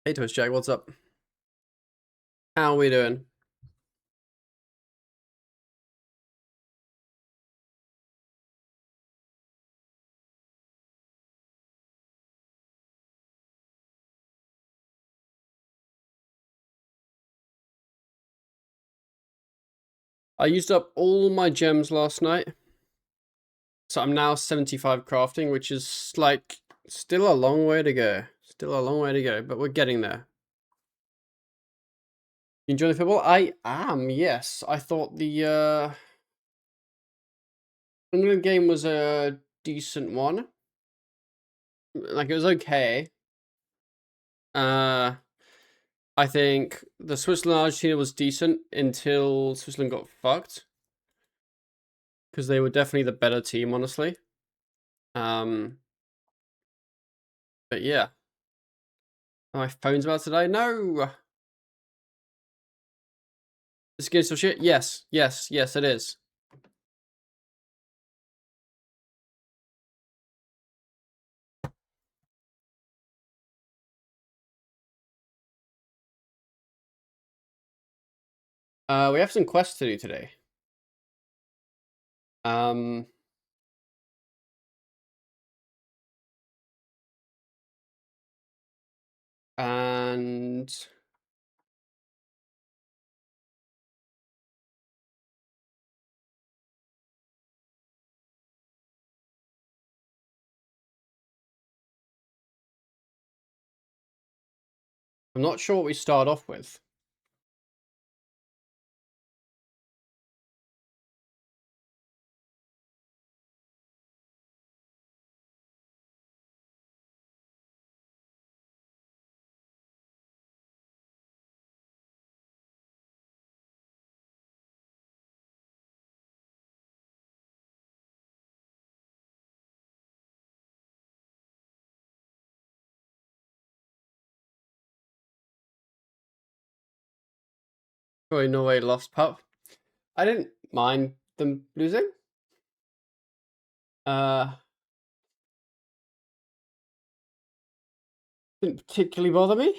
Hey Toast Jack, what's up? How are we doing? I used up all my gems last night, so I'm now 75 crafting, which is like still a long way to go. Still a long way to go, but we're getting there. You enjoying the football? I am, yes. I thought the England game was a decent one. Like it was okay. Uh I think the Switzerland Argentina was decent until Switzerland got fucked. Because they were definitely the better team, honestly. Um but yeah. My phone's about to die. No! This game's still shit? Yes, yes, yes, it is. We have some quests to do today. Um, and I'm not sure what we start off with. Probably Norway lost pup. I didn't mind them losing. Uh, didn't particularly bother me.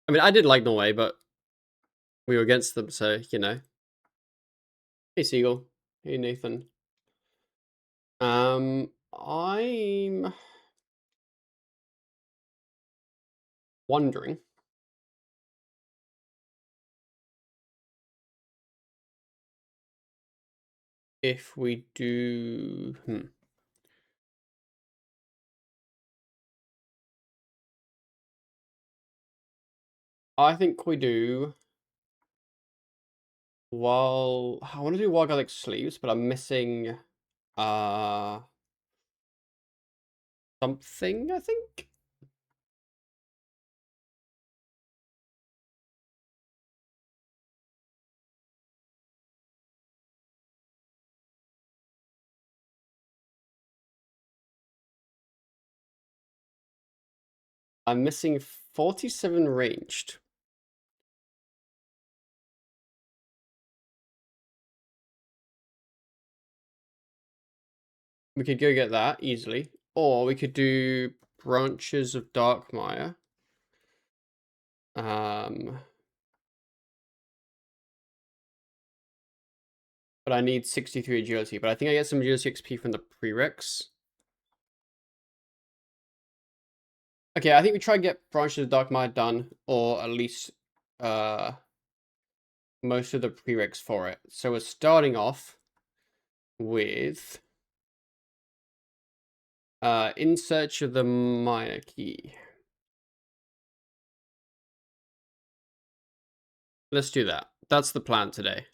I mean, I did like Norway, but we were against them, so you know. Hey Seagull. Hey Nathan. I'm wondering if we do. I think we do. While I want to do Wild Garlic sleeves, but I'm missing uh something, I think. I'm missing 47 ranged. We could go get that easily. Or we could do Branches of Darkmire. But I need 63 agility. But I think I get some agility XP from the prereqs. Okay, I think we try and get Branches of Darkmire done, or at least most of the prereqs for it. So we're starting off with In Search of the Maya Key. Let's do that. That's the plan today.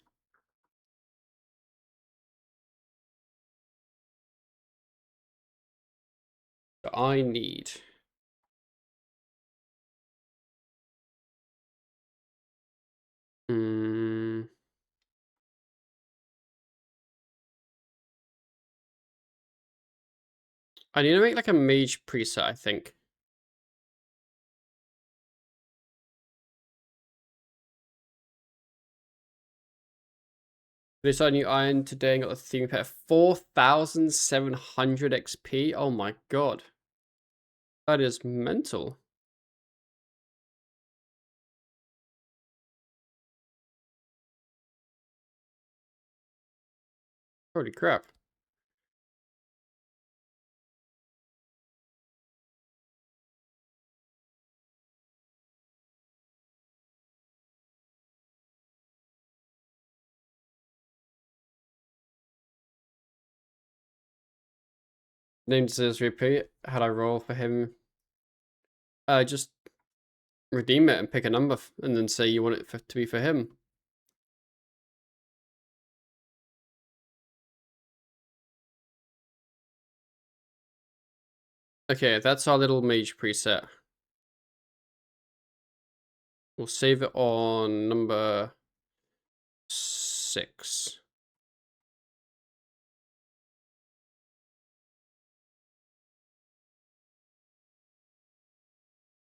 I need I need to make like a mage preset, I think. This I new iron today and got the theme pet 4,700 XP. Oh my god. That is mental. Holy crap. Name deserves repeat. How'd I roll for him? Just redeem it and pick a number and then say you want it to be for him. Okay, that's our little mage preset. We'll save it on number 6.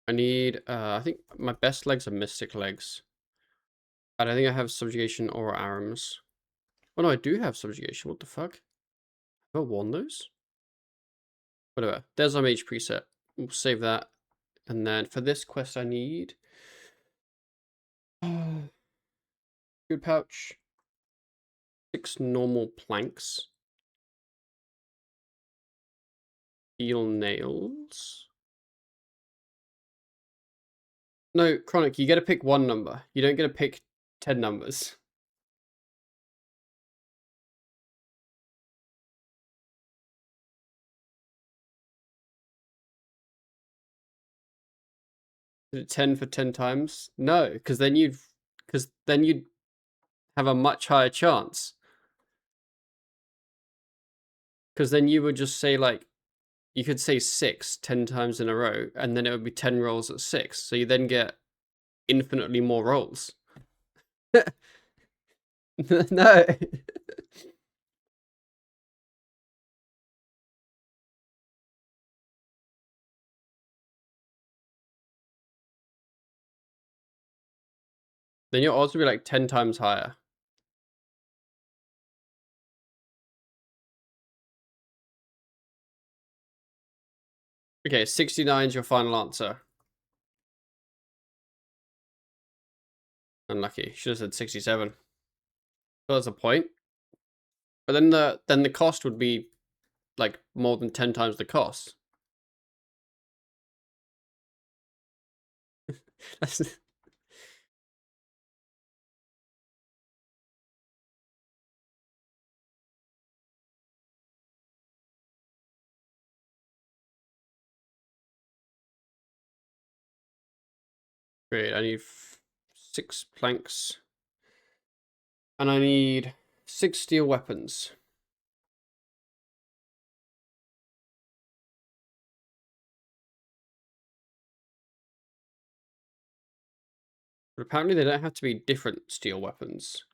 I need, I think my best legs are mystic legs. I don't think I have subjugation or arms. Oh no, I do have subjugation. What the fuck? Have I worn those? Whatever. There's our mage preset. We'll save that. And then for this quest, I need good pouch, 6 normal planks, steel nails. No, Chronic, you get to pick one number. You don't get to pick 10 numbers. Is it 10 for 10 times? No, because then you'd have a much higher chance. Because then you would just say like, you could say 6 10 times in a row, and then it would be 10 rolls at 6. So you then get infinitely more rolls. No. Then your odds would be like 10 times higher. Okay, 69 is your final answer. Unlucky. Should have said 67. Well, that's a point. But then the cost would be like more than 10 times the cost. Great, I need 6 planks. And I need 6 steel weapons. But apparently they don't have to be different steel weapons.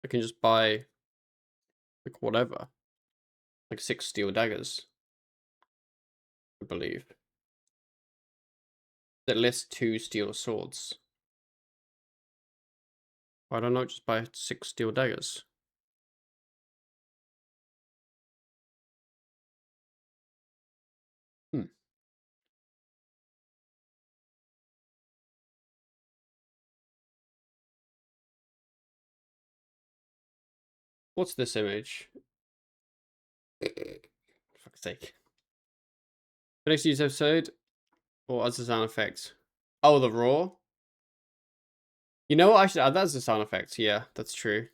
I can just buy like whatever. Like 6 steel daggers. I believe. That lists 2 steel swords. Why don't I just buy 6 steel daggers? Hmm. What's this image? For fuck's sake. The next news episode, or as a sound effect? Oh, the roar? You know what? I should add that as a sound effect. Yeah, that's true.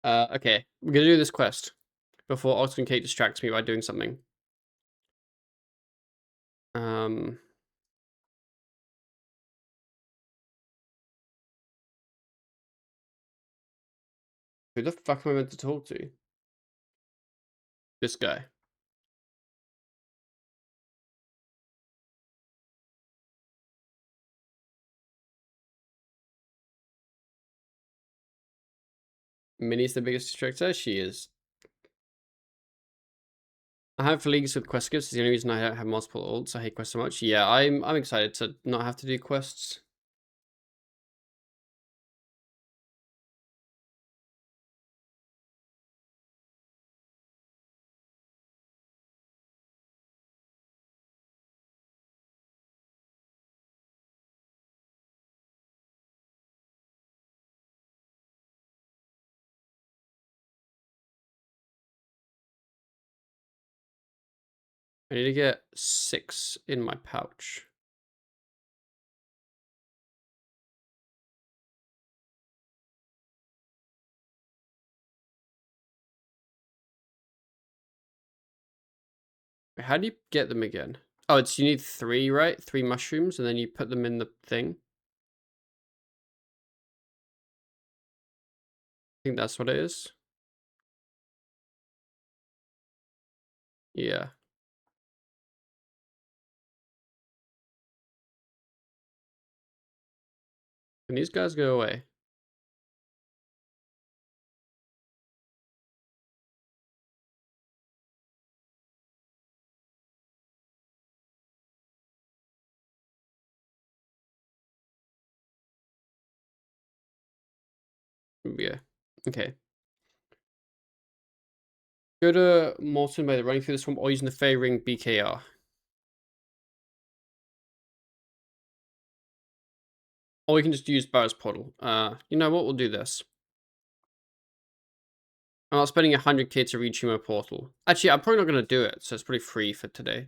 Okay. We're gonna do this quest before Austin Kate distracts me by doing something. Who the fuck am I meant to talk to? This guy. Minnie's the biggest distractor? She is. I have leagues with quest skips. It's the only reason I don't have multiple ults. I hate quests so much. Yeah, I'm excited to not have to do quests. I need to get 6 in my pouch. How do you get them again? Oh, it's you need 3, right? 3 mushrooms, and then you put them in the thing. I think that's what it is. Yeah. Can these guys go away? Yeah. Okay. Go to Morton by the running through the swamp or using the Fey Ring BKR. Or we can just use Barrett's Portal. You know what? We'll do this. I'm not spending 100k to reach my portal. Actually, I'm probably not going to do it, so it's pretty free for today.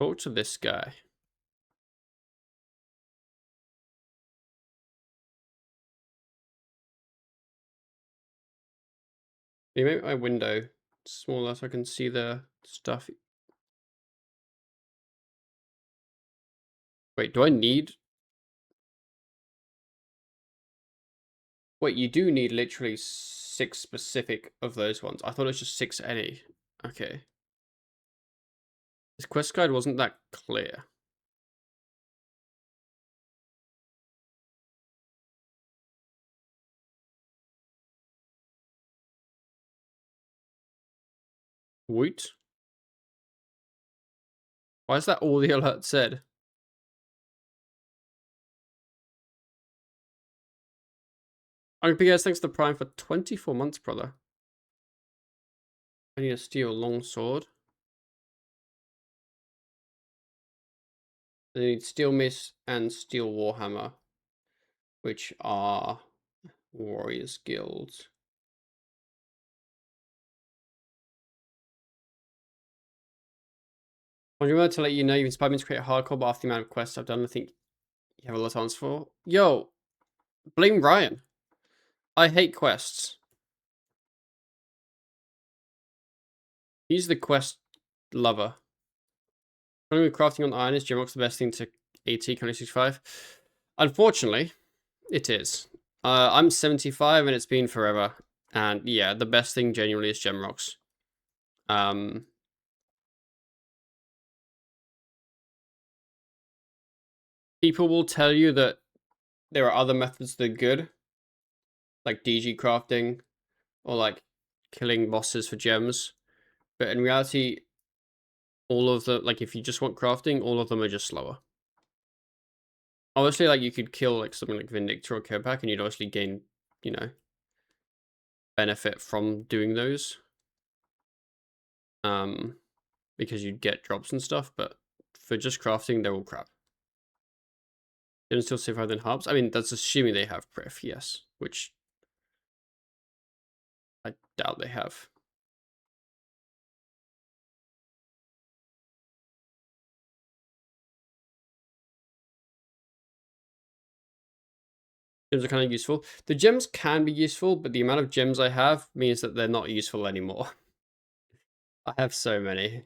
Go to this guy. Can you make my window smaller so I can see the stuff? Wait, do I need... Wait, you do need literally 6 specific of those ones. I thought it was just 6 any. Okay. This quest guide wasn't that clear. Woot. Why is that all the alert said? OPS, thanks to Prime for 24 months, brother. I need a steel longsword. I need steel mace and steel warhammer, which are warriors guilds. I wanted to let you know you've inspired me to create a hardcore, but after the amount of quests I've done, I think you have a lot to answer for. Yo, blame Ryan. I hate quests. He's the quest lover. Currently crafting on iron is Gemrock's the best thing to AT currently 65. Unfortunately, it is. I'm 75 and it's been forever. And yeah, the best thing genuinely is Gemrocks. People will tell you that there are other methods that are good, like DG crafting or like killing bosses for gems. But in reality, all of the, like if you just want crafting, all of them are just slower. Obviously, like you could kill like something like Vindictor or Kopak and you'd obviously gain, you know, benefit from doing those. Because you'd get drops and stuff, but for just crafting, they're all crap. They still save higher than harps. I mean, that's assuming they have Prif, yes, which I doubt they have. Gems are kind of useful. The gems can be useful, but the amount of gems I have means that they're not useful anymore. I have so many.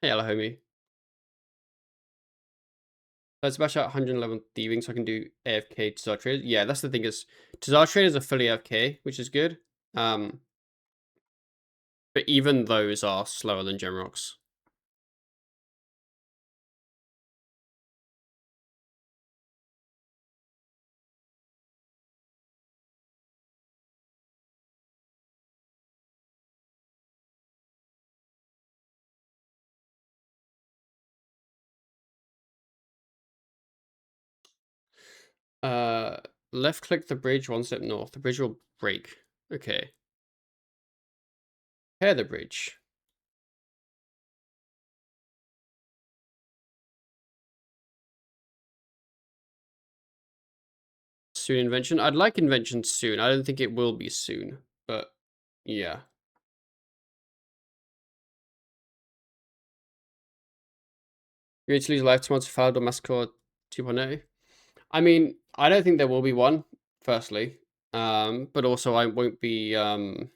Hey, hello, homie. Let's bash out 111 thieving so I can do AFK Tazar Trade. Yeah, that's the thing is, Tazar Traders are fully AFK, which is good. But even those are slower than Gemrocks. Left click the bridge 1 step north. The bridge will break. Okay. Repair the bridge. soon invention. I'd like invention soon. I don't think it will be soon, but yeah. You need to lose life tomorrow to Faldo Massacre 2.0. I mean, I don't think there will be one, firstly. But also I won't be on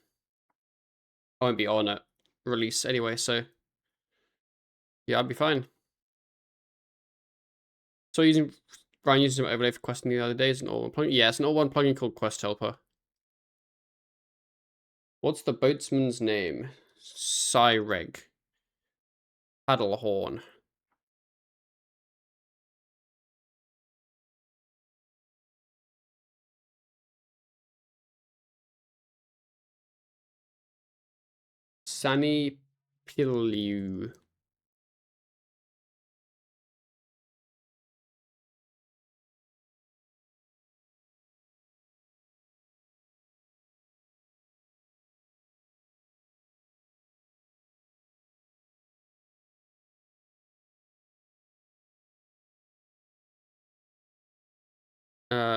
it release anyway, so yeah, I'll be fine. So Ryan using some overlay for questing the other day. Is an all one plugin? Yeah, it's an all one plugin called Quest Helper. What's the boatsman's name? Cyreg. Paddlehorn. Sani Piliu.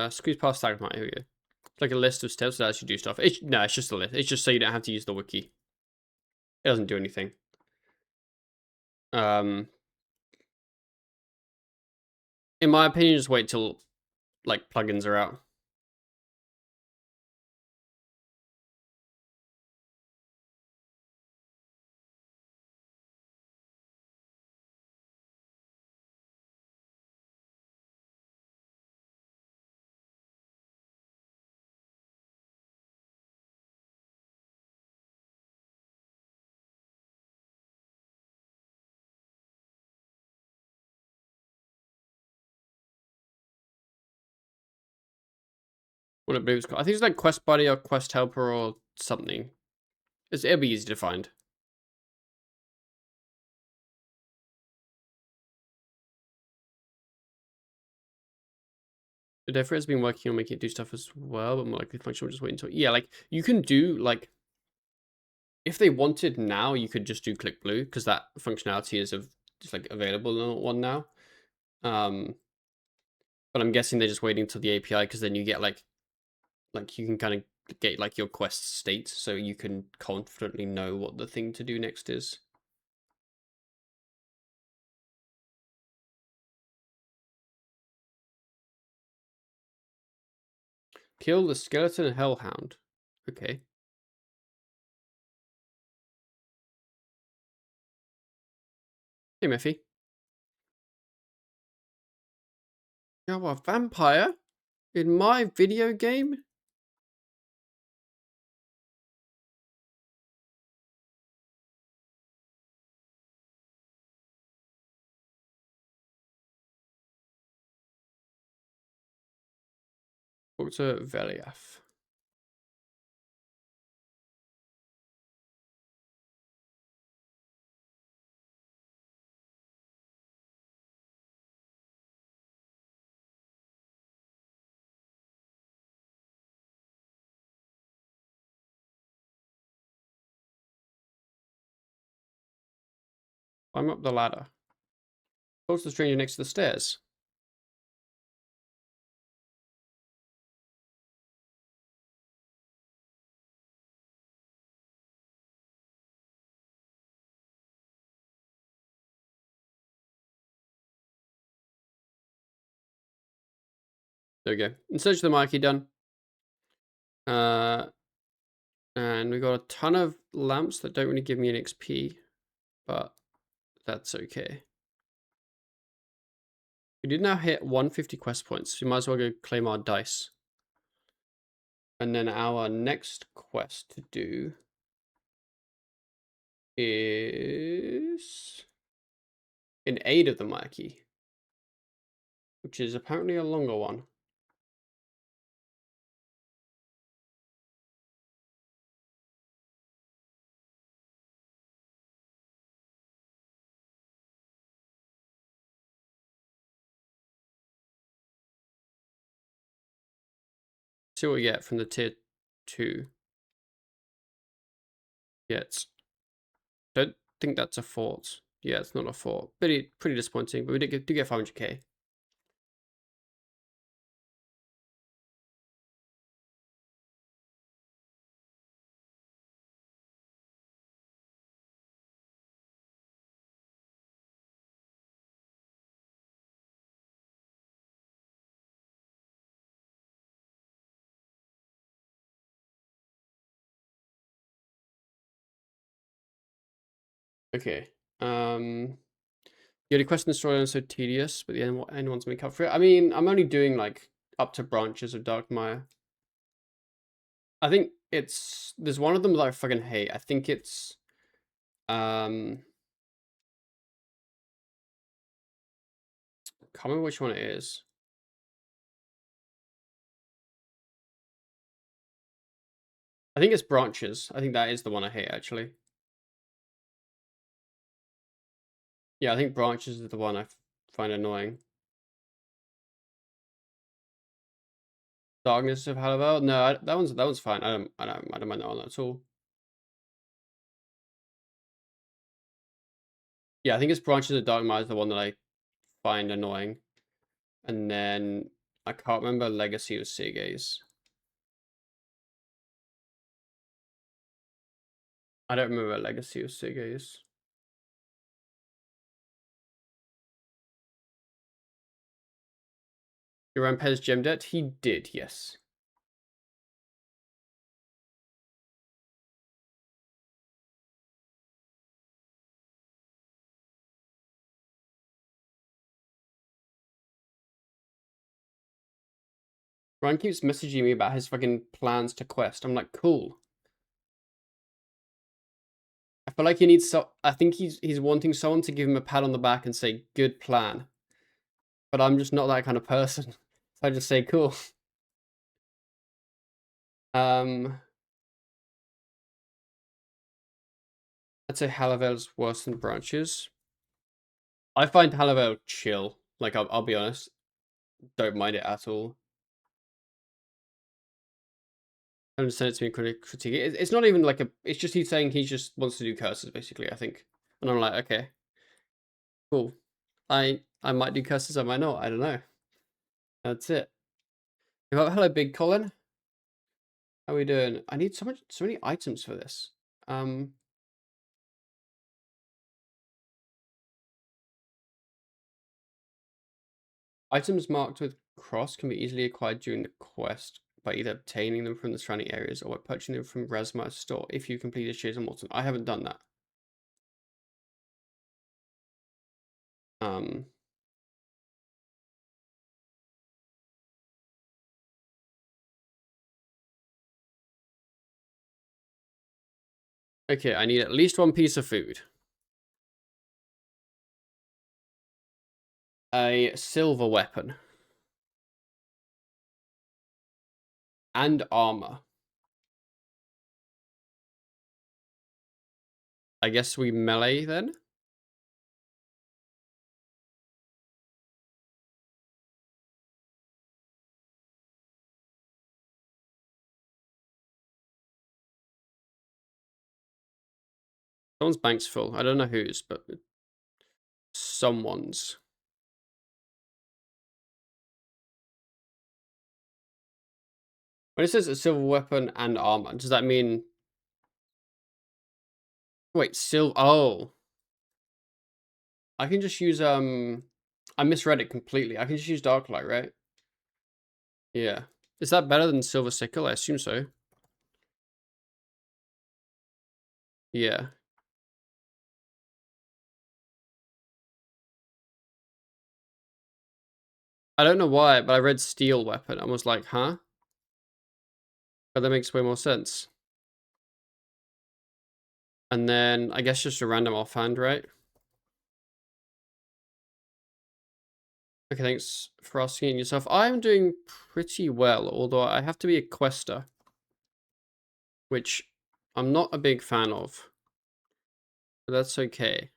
Squeeze past Stagmite. Here we go. It's like a list of steps that actually do stuff. No, it's just a list. It's just so you don't have to use the wiki. It doesn't do anything. In my opinion, just wait till like plugins are out. What I believe it's called. I think it's like Quest Buddy or Quest Helper or something. It'll be easy to find. The Dev has been working on making it do stuff as well, but more likely function will just wait until. Yeah, like you can do like if they wanted now, you could just do Click Blue because that functionality is just like available in one now. But I'm guessing they're just waiting until the API because then you get like you can kind of get like your quest state so you can confidently know what the thing to do next is. Kill the skeleton hellhound. Okay. Hey, Mephi. You're a vampire? In my video game? Dr. Veliath. Climb up the ladder. Talk to the stranger next to the stairs. There we go. In search of the marquee done. And we got a ton of lamps that don't really give me an XP, but that's okay. We did now hit 150 quest points, so we might as well go claim our dice. And then our next quest to do is in aid of the marquee, which is apparently a longer one. See what we get from the tier 2. Yet. Don't think that's a fort. Yeah, it's not a fort. Pretty disappointing, but we do get 500k. Okay. Yeah, the question storyline is so tedious, but the end ones make up for it. I mean, I'm only doing like up to branches of Darkmire. I think there's one of them that I fucking hate. I think it's can't remember which one it is. I think it's branches. I think that is the one I hate actually. Yeah, I think branches is the one I find annoying. Darkness of Halavel? No, that one's fine. I don't mind that one at all. Yeah, I think it's Branches of Darkmire is the one that I find annoying. And then I can't remember Legacy of Seagaze. I don't remember Legacy of Seagaze. Your Rampez gem debt? He did, yes. Ryan keeps messaging me about his fucking plans to quest. I'm like, cool. I feel like he needs I think he's wanting someone to give him a pat on the back and say, good plan. But I'm just not that kind of person. So I just say, cool. I'd say Halavel's worse than Branches. I find Halavel chill. Like, I'll be honest. Don't mind it at all. I understand it's being critique. It's not even like it's just he's saying he just wants to do curses, basically, I think. And I'm like, okay, cool. I might do curses, I might not. I don't know. That's it. Hello, Big Colin. How are we doing? I need so many items for this. Items marked with cross can be easily acquired during the quest by either obtaining them from the surrounding areas or by purchasing them from Razmar's store if you completed Shears and Morton. I haven't done that. Okay, I need at least one piece of food. A silver weapon. And armor. I guess we melee then? Someone's bank's full. I don't know whose, but someone's. When it says a silver weapon and armor, does that mean... Wait, oh. I can just use, I misread it completely. I can just use Darklight, right? Yeah. Is that better than Silver Sickle? I assume so. Yeah. I don't know why, but I read Steel Weapon and was like, huh? But that makes way more sense. And then, I guess just a random offhand, right? Okay, thanks for asking yourself. I'm doing pretty well, although I have to be a quester, which I'm not a big fan of. But that's okay.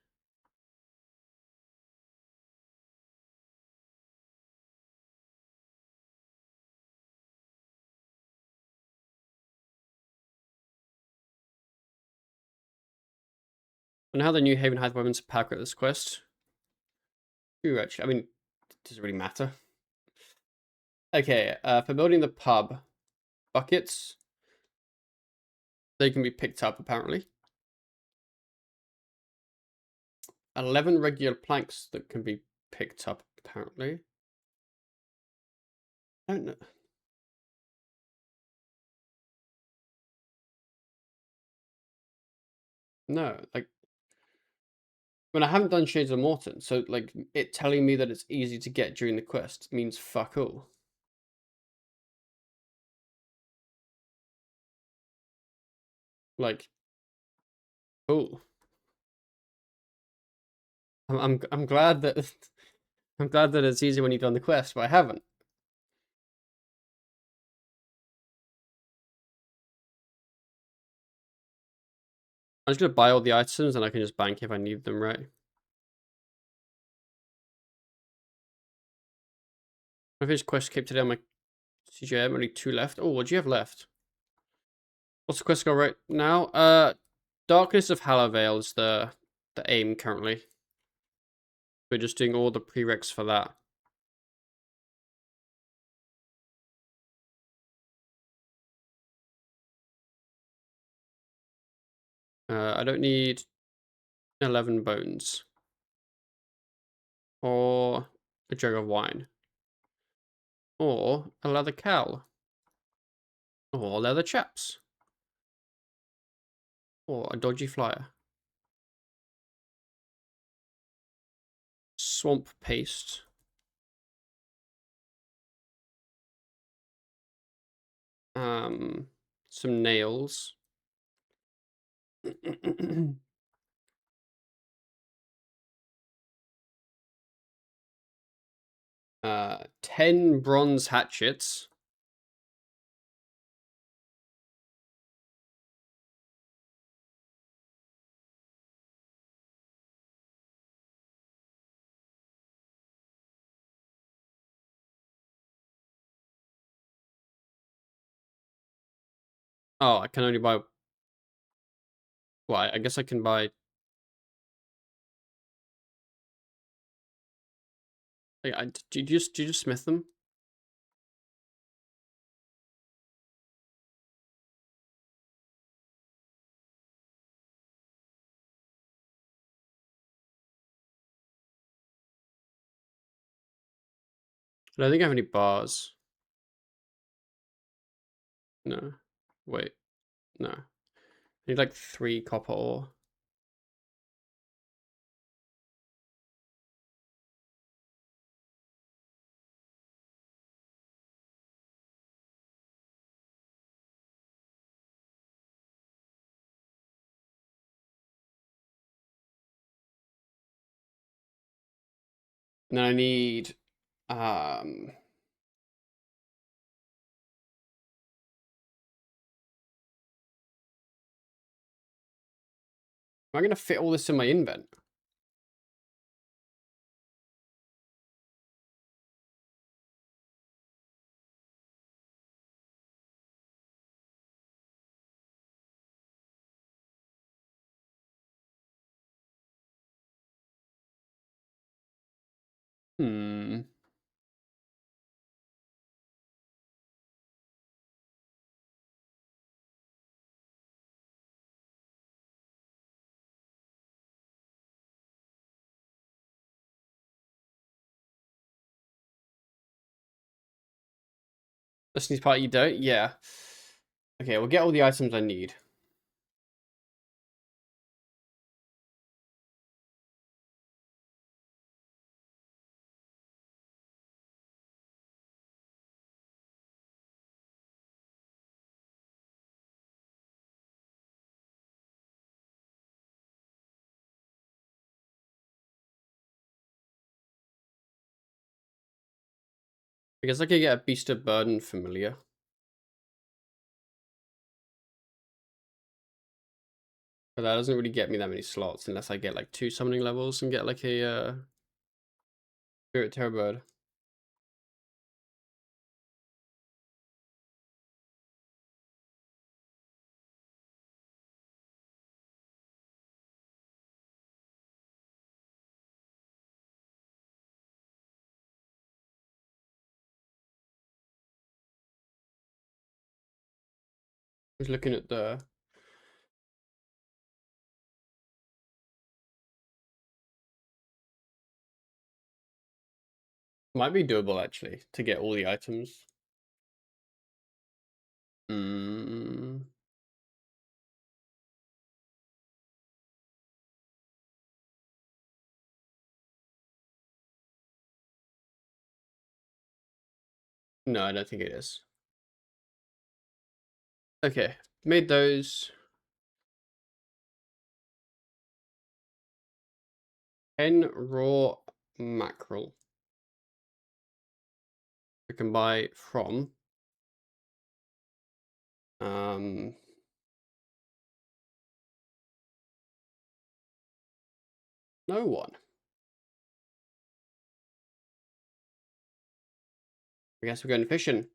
And how the New Haven Heights weapons power at this quest? True, actually. I mean, does it really matter? Okay, for building the pub, buckets, they can be picked up, apparently. 11 regular planks that can be picked up, apparently. I don't know. No, like, When I haven't done Shades of Morton, so like it telling me that it's easy to get during the quest means fuck all. Like, oh, I'm glad that I'm glad that it's easy when you've done the quest, but I haven't. I'm just gonna buy all the items and I can just bank if I need them, right? I finished quest cape today on my CGM, only 2 left. Oh, what do you have left? What's the quest go right now? Darkness of Hallervale is the aim currently. We're just doing all the prereqs for that. I don't need 11 bones. Or a jug of wine. Or a leather cowl. Or leather chaps. Or a dodgy flyer. Swamp paste. Some nails. 10 bronze hatchets. Oh, I can only buy. Well, I guess I can buy. Do you just smith them? I don't think I have any bars. No. Wait. No. I need like 3 copper ore. And then I need am I gonna fit all this in my invent? Hmm. Destiny's part you don't? Yeah. Okay, we'll get all the items I need. I guess I could get a Beast of Burden familiar. But that doesn't really get me that many slots unless I get like 2 summoning levels and get like a Spirit Terror Bird. I was looking at the might be doable actually to get all the items. Mm. No, I don't think it is. Okay, made those. 10 raw mackerel. We can buy from no one. I guess we're going fishing.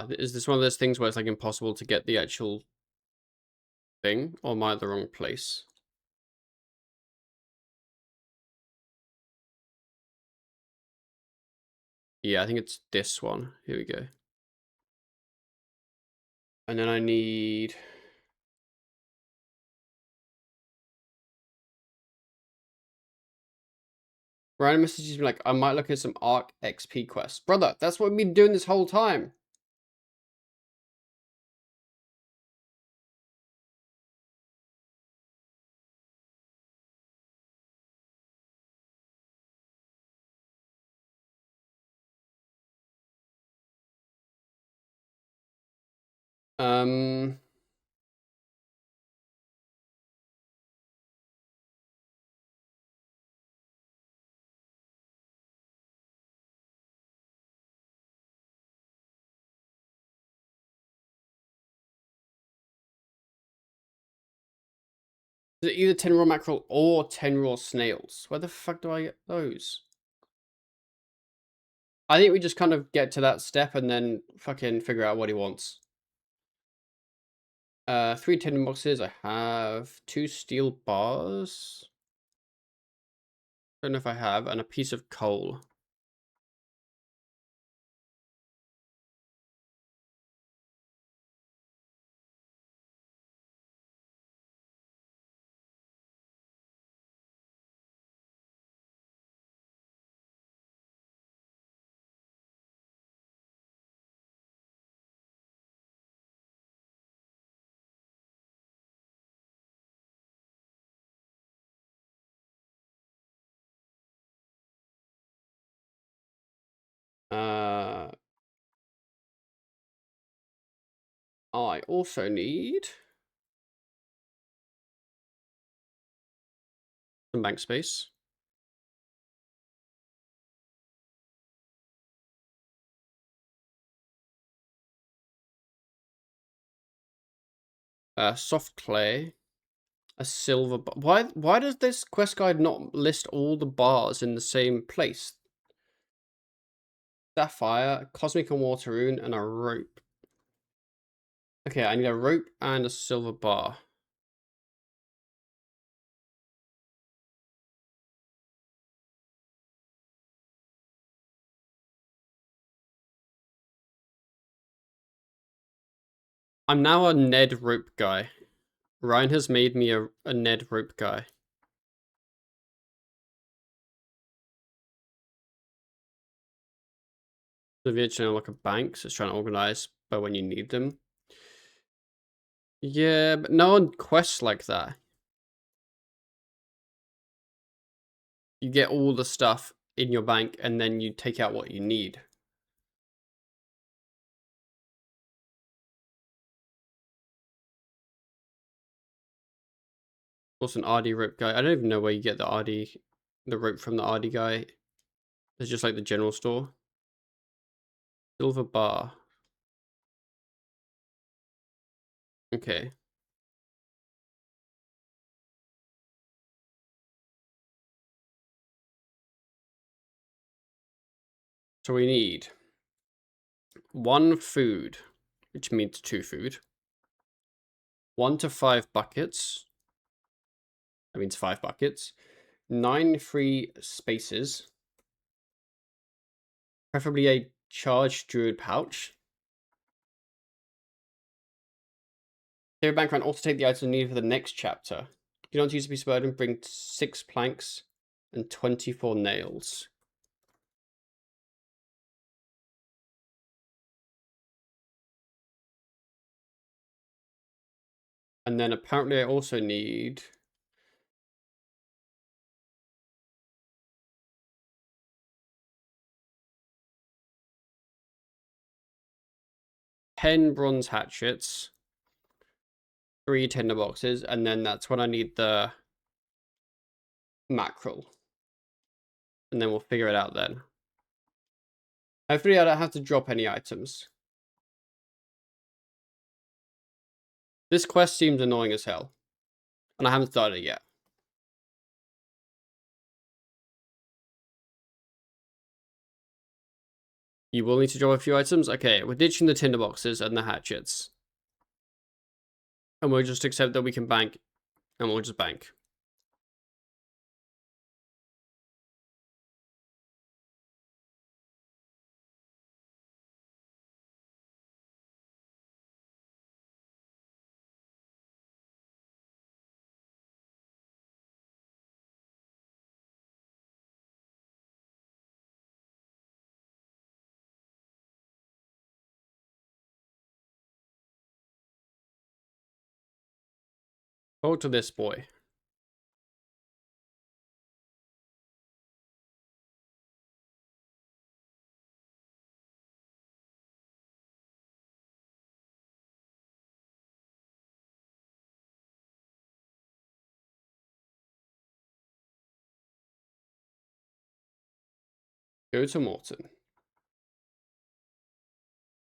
Is this one of those things where it's like impossible to get the actual thing, or am I at the wrong place? Yeah, I think it's this one. Here we go. And then I need... Ryan messages me like, I might look at some Arc XP quests. Brother, that's what we've been doing this whole time. Um... Is it either 10 raw mackerel or 10 raw snails? Where the fuck do I get those? I think we just kind of get to that step and then fucking figure out what he wants. 3 tin boxes. I have 2 steel bars. Don't know if I have, and a piece of coal. I also need some bank space. Soft clay. A silver bar. Why does this quest guide not list all the bars in the same place? Sapphire, cosmic and water rune, and a rope. Okay, I need a rope and a silver bar. I'm now a Ned rope guy. Ryan has made me a Ned rope guy. The virtual like a bank, so it's trying to organize by when you need them. Yeah, but no one quests like that. You get all the stuff in your bank and then you take out what you need. Also an RD rope guy. I don't even know where you get the rope from the RD guy. It's just like the general store. Silver bar. Okay. So we need 1 food, which means 2 food. 1 to 5 buckets. That means 5 buckets. 9 free spaces. Preferably a charged druid pouch. Clear a bank run, also take the items needed for the next chapter. You don't use a piece of burden, bring 6 planks and 24 nails. And then apparently I also need 10 bronze hatchets, 3 tinder boxes, and then that's when I need the mackerel. And then we'll figure it out then. Hopefully I don't have to drop any items. This quest seems annoying as hell. And I haven't started it yet. You will need to drop a few items? Okay, we're ditching the tinder boxes and the hatchets. And we'll just accept that we can bank. And we'll just bank. Go to this boy. Go to Morton.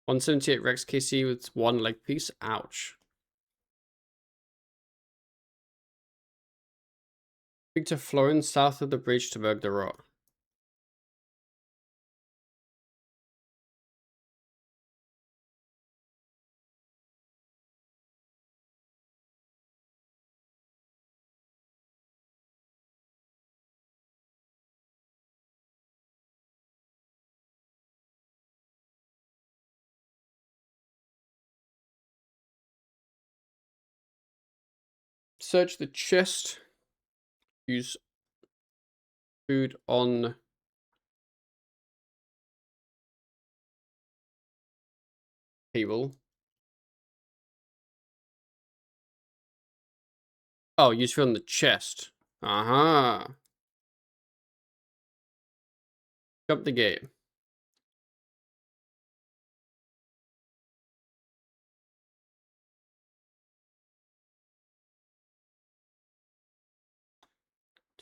178 Rex KC with 1 leg piece. Ouch. Speak to Florence south of the bridge to Berg the Rock. Search the chest. Use food on table. Oh, use food on the chest. Uh-huh. Jump the game.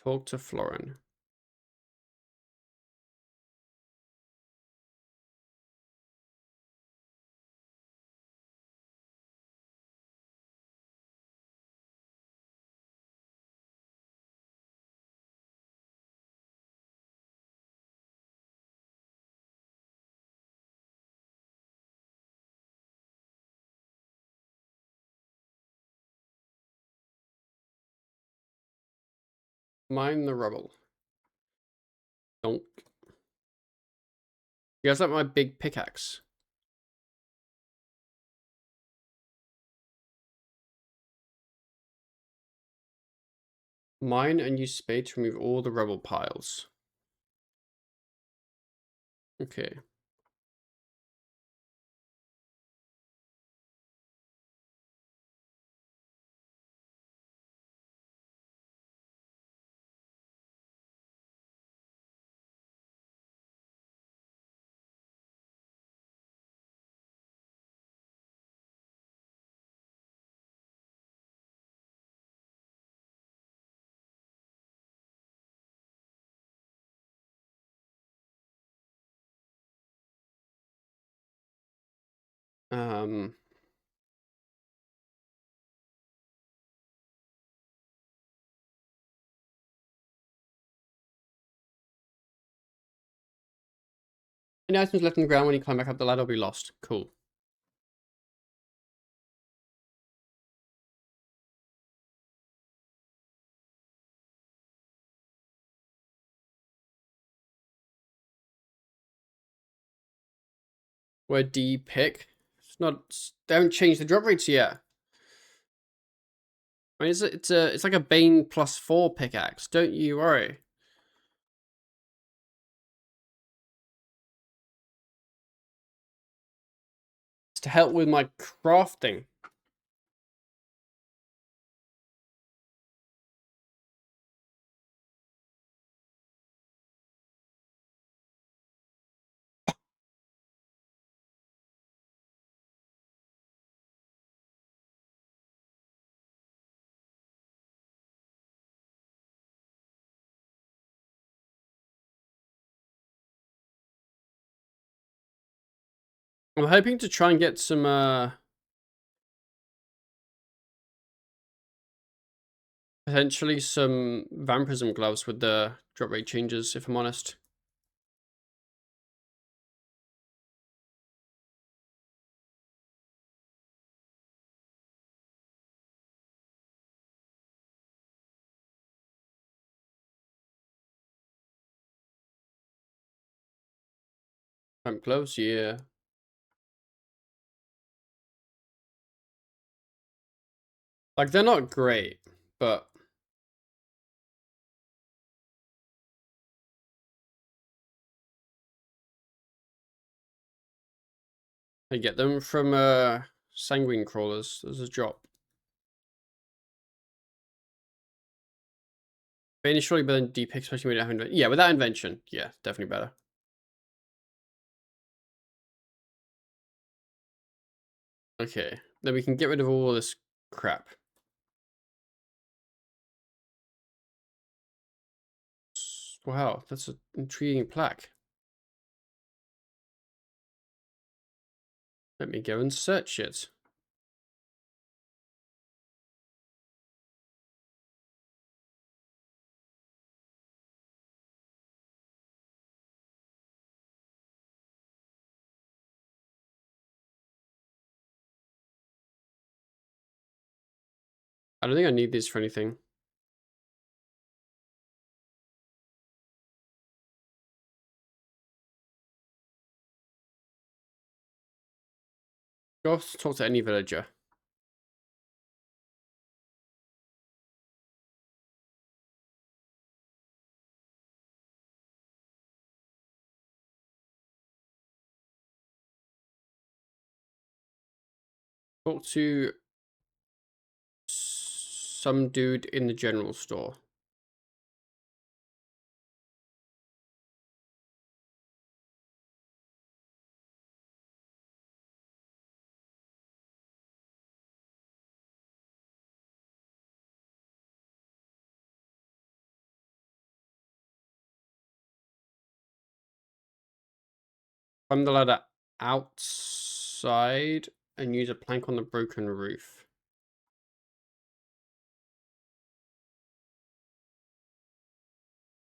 Talk to Florin. Mine the rubble. Donk. You guys like my big pickaxe? Mine and use spade to remove all the rubble piles. Okay. Um, Any items left on the ground when you climb back up the ladder will be lost. Cool. Where D pick? It's not. They haven't changed the drop rates yet. I mean, it's like a Bane +4 pickaxe. Don't you worry. It's to help with my crafting. I'm hoping to try and get some potentially some vampirism gloves with the drop rate changes, if I'm honest. Vamp gloves, yeah. Like, they're not great, but I get them from sanguine crawlers. There's a drop. But initially, but then D pick, especially when you have invention. Yeah, without invention, yeah, definitely better. Okay, then we can get rid of all this crap. Wow, that's an intriguing plaque. Let me go and search it. I don't think I need these for anything. Go off to talk to any villager. Talk to some dude in the general store. Climb the ladder outside and use a plank on the broken roof.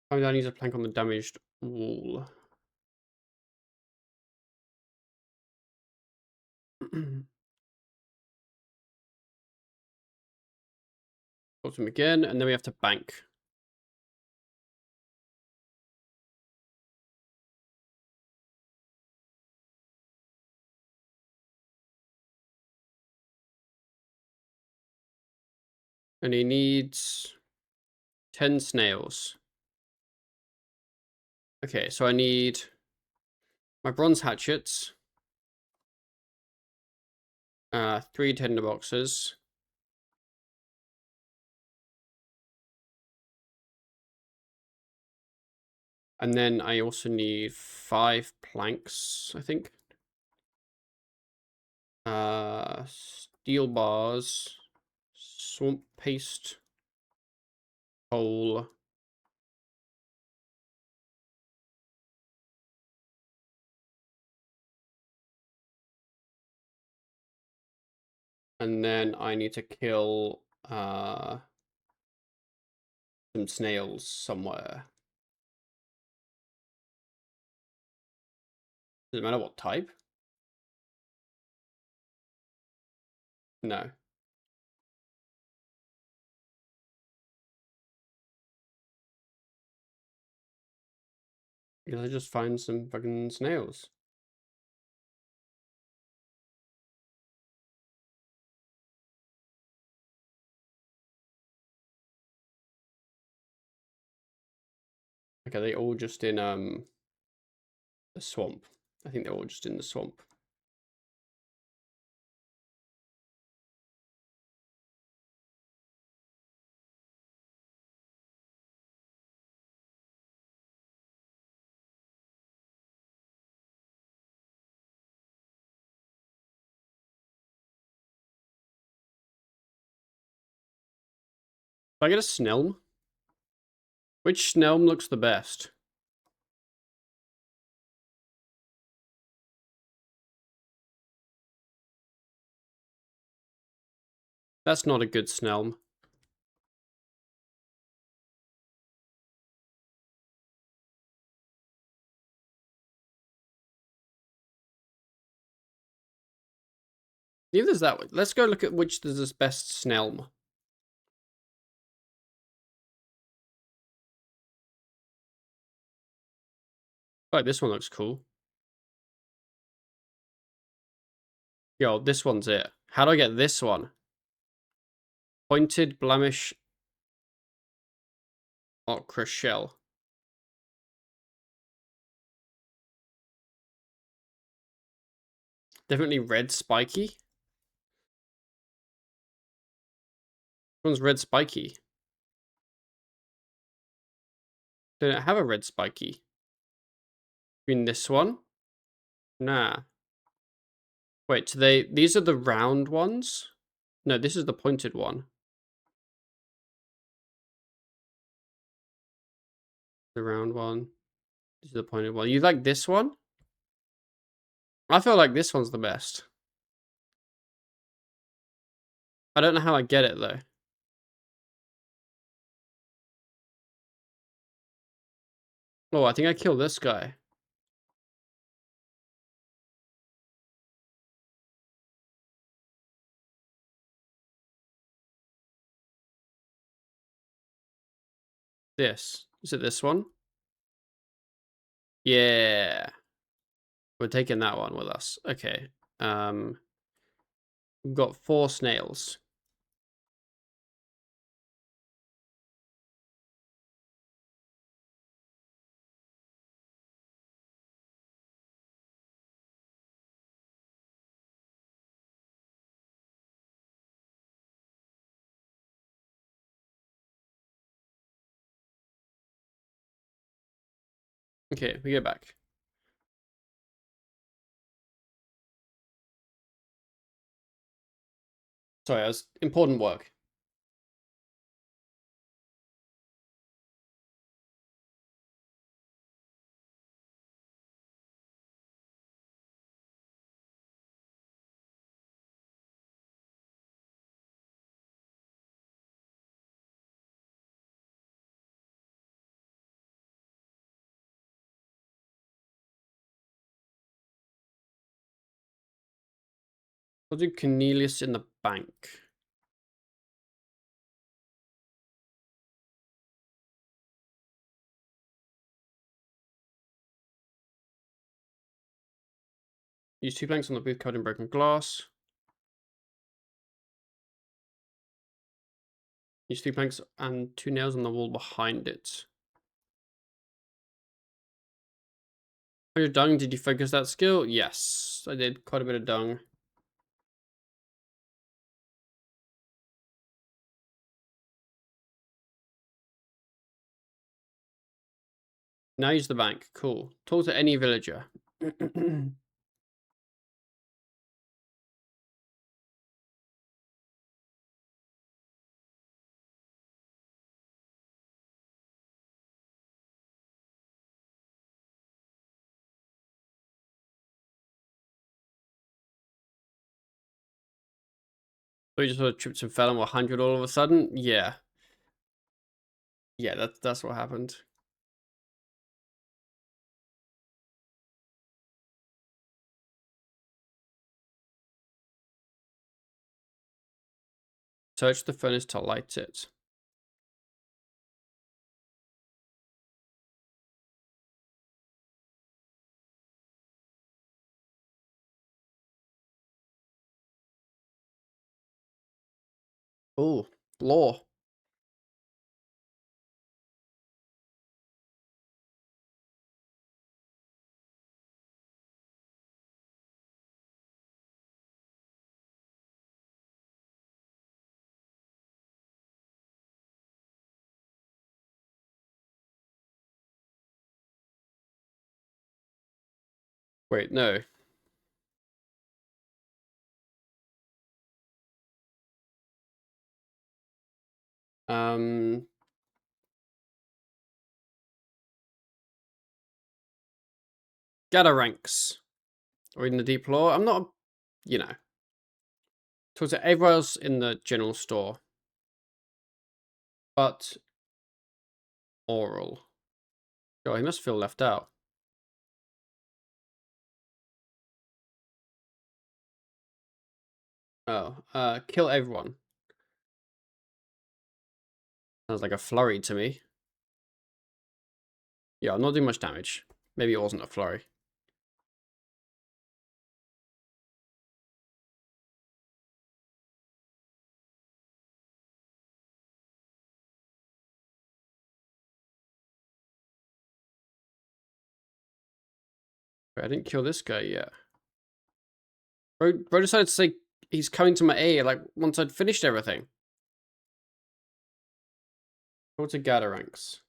Climb down, use a plank on the damaged wall. Talk to him again, and then we have to bank. And he needs 10 snails. Okay, so I need my bronze hatchets, 3 tinder boxes, and then I also need 5 planks, I think. Steel bars, swamp paste, coal, and then I need to kill some snails somewhere. Does it matter what type? No. Because I just find some fucking snails. Okay, they all just in the swamp. I think they're all just in the swamp. If I get a Snelm? Which Snelm looks the best? That's not a good Snelm. Neither is that way. Let's go look at which is the best Snelm. Oh, this one looks cool. Yo, this one's it. How do I get this one? Pointed blemish ochre shell. Definitely red spiky. This one's red spiky. They don't have a red spiky. Between this one? Nah. Wait, so these are the round ones? No, this is the pointed one. The round one. This is the pointed one. You like this one? I feel like this one's the best. I don't know how I get it though. Oh, I think I killed this guy. This. Is it this one? Yeah. We're taking that one with us. Okay. We've got 4 snails. Okay, we go back. Sorry, that was important work. We'll do Cornelius in the bank. Use 2 planks on the booth covered in broken glass. Use 3 planks and 2 nails on the wall behind it. On your dung, did you focus that skill? Yes, I did quite a bit of dung. Now use the bank. Cool. Talk to any villager. So you just sort of tripped and fell and were 100 all of a sudden? Yeah. Yeah, that's what happened. Search the furnace to light it. Oh, law. Wait, no. Gather ranks. Reading the deep lore. I'm not, you know. Talk to everyone else in the general store. But oral. Oh, he must feel left out. Oh, kill everyone. Sounds like a flurry to me. Yeah, I'm not doing much damage. Maybe it wasn't a flurry. Wait, I didn't kill this guy yet. Bro decided to say he's coming to my aid, like, once I'd finished everything. Go to gather ranks.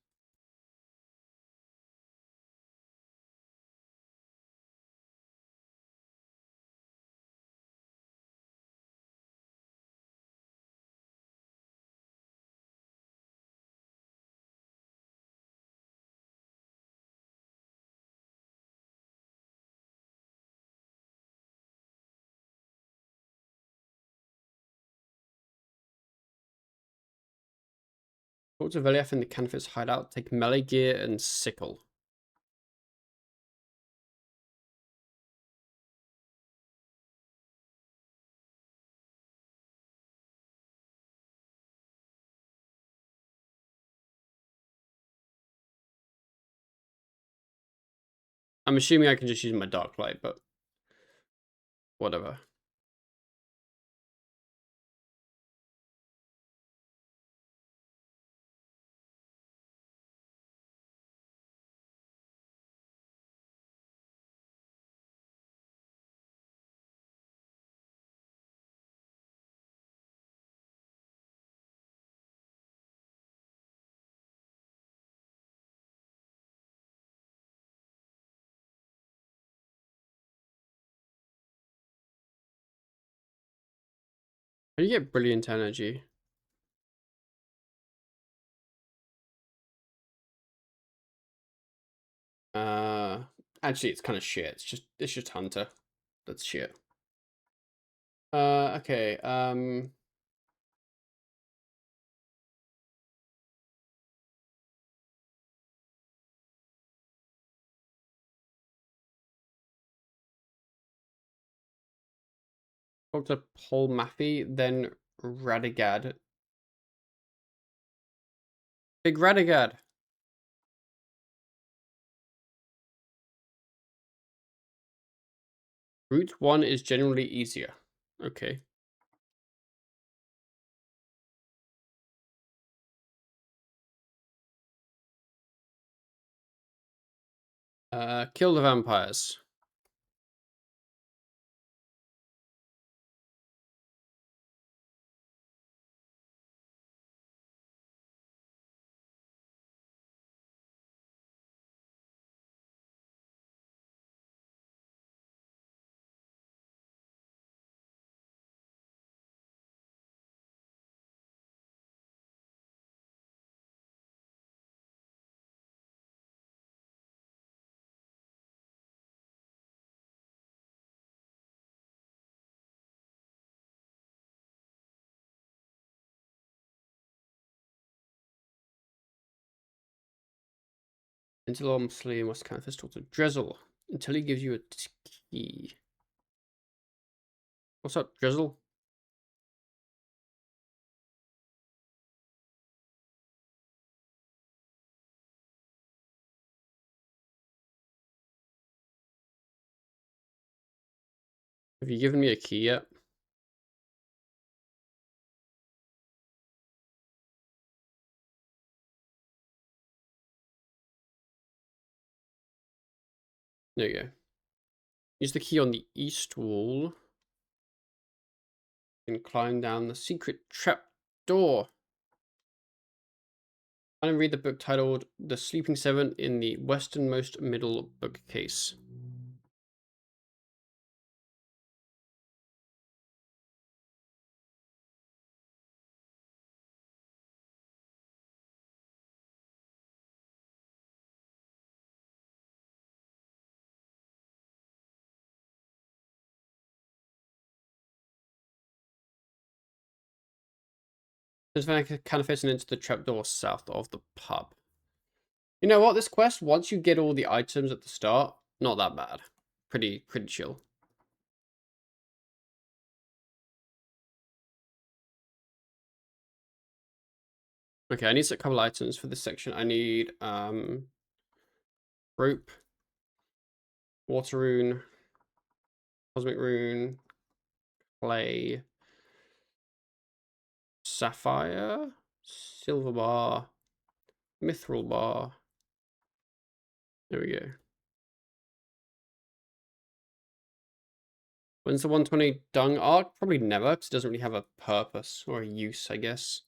Go to Veliath in the Canfit's hideout. Take melee gear and sickle. I'm assuming I can just use my dark light, but whatever. How do you get brilliant energy? Uh, Actually, it's kind of shit. It's just Hunter. That's shit. Okay. Talk to Paul Maffey, then Radagad. Big Radagad. Route 1 is generally easier. Okay. Kill the vampires. Until obviously must count this talk to Drizzle. Until he gives you a key. What's up, Drizzle? Have you given me a key yet? There you go. Use the key on the east wall. And climb down the secret trap door. And read the book titled The Sleeping Seven in the westernmost middle bookcase. This kind of fits into the trapdoor south of the pub. You know what? This quest, once you get all the items at the start, not that bad. Pretty chill. Okay, I need a couple items for this section. I need rope, water rune, cosmic rune, clay, sapphire, silver bar, mithril bar. There we go. When's the 120 dung arc? Probably never, because it doesn't really have a purpose or a use, I guess.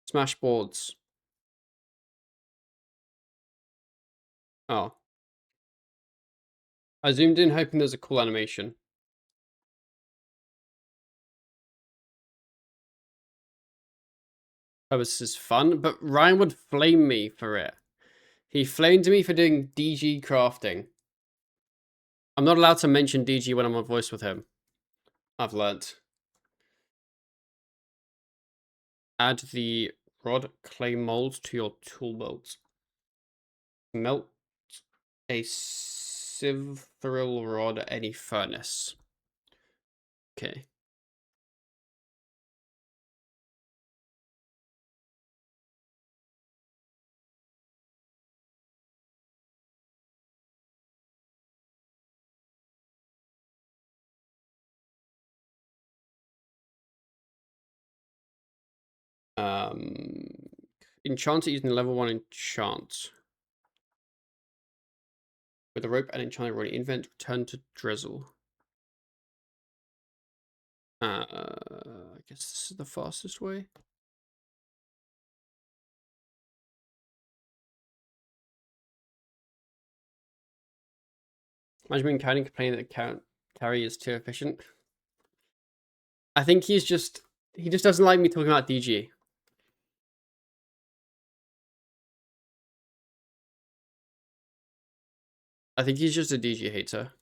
Smash boards. Oh. I zoomed in hoping there's a cool animation. Oh, this is fun, but Ryan would flame me for it. He flamed me for doing DG crafting. I'm not allowed to mention DG when I'm on voice with him. I've learnt. Add the rod clay mold to your tool belt. Melt a Sivthril rod at any furnace. Okay. Enchant it using level 1 enchant. With a rope and enchanted rod, invent return to drizzle. I guess this is the fastest way. Imagine being counting complaining that carry is too efficient. I think he just doesn't like me talking about DG. I think he's just a DG hater.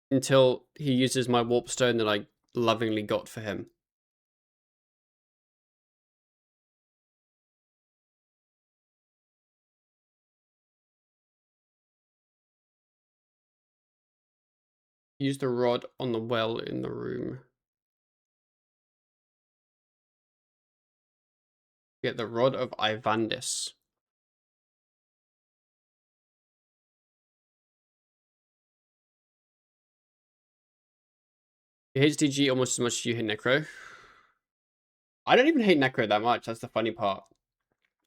Until he uses my warp stone that I lovingly got for him. Use the rod on the well in the room. Get the rod of Ivandis. He hates DG almost as much as you hate Necro. I don't even hate Necro that much. That's the funny part.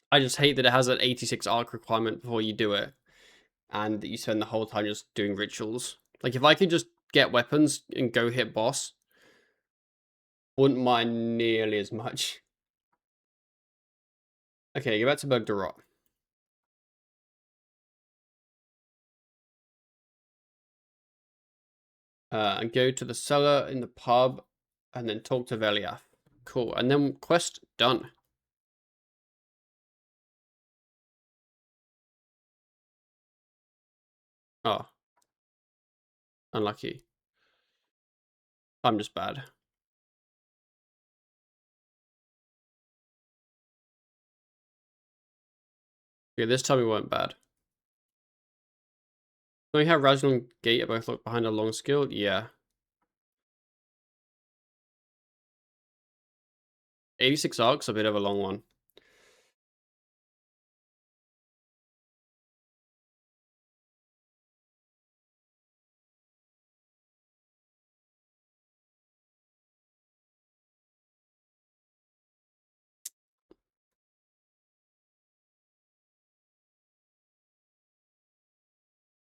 I just hate that it has an 86 arc requirement before you do it. And that you spend the whole time just doing rituals. Like, if I could just get weapons and go hit boss, wouldn't mind nearly as much. Okay, go back to Bug the Rot. And go to the cellar in the pub, and then talk to Veliath. Cool, and then quest done. Oh. Unlucky. I'm just bad. Yeah, this time we weren't bad. Knowing how Rational and Gate are both locked behind a long skill? Yeah. 86 arcs, a bit of a long one.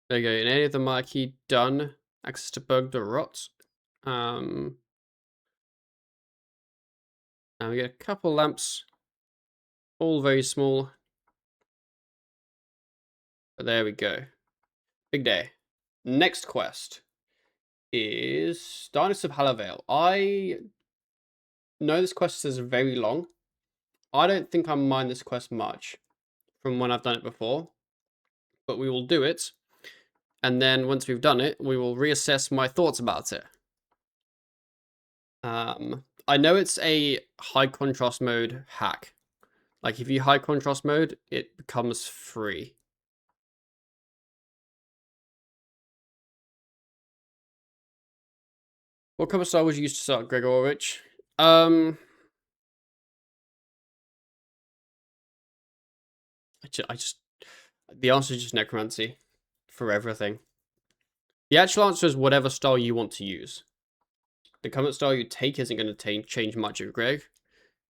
There you go. In any of the marquee done. Access to Bug the Rot. And we get a couple lamps. All very small. But there we go. Big day. Next quest is Darkness of Halavale. I know this quest is very long. I don't think I mind this quest much from when I've done it before. But we will do it. And then once we've done it, we will reassess my thoughts about it. I know it's a high contrast mode hack. Like if you high contrast mode, it becomes free. What cover style would you use to start, Gregor or Rich? I just the answer is just necromancy for everything. The actual answer is whatever style you want to use. The current style you take isn't going to change much of Greg,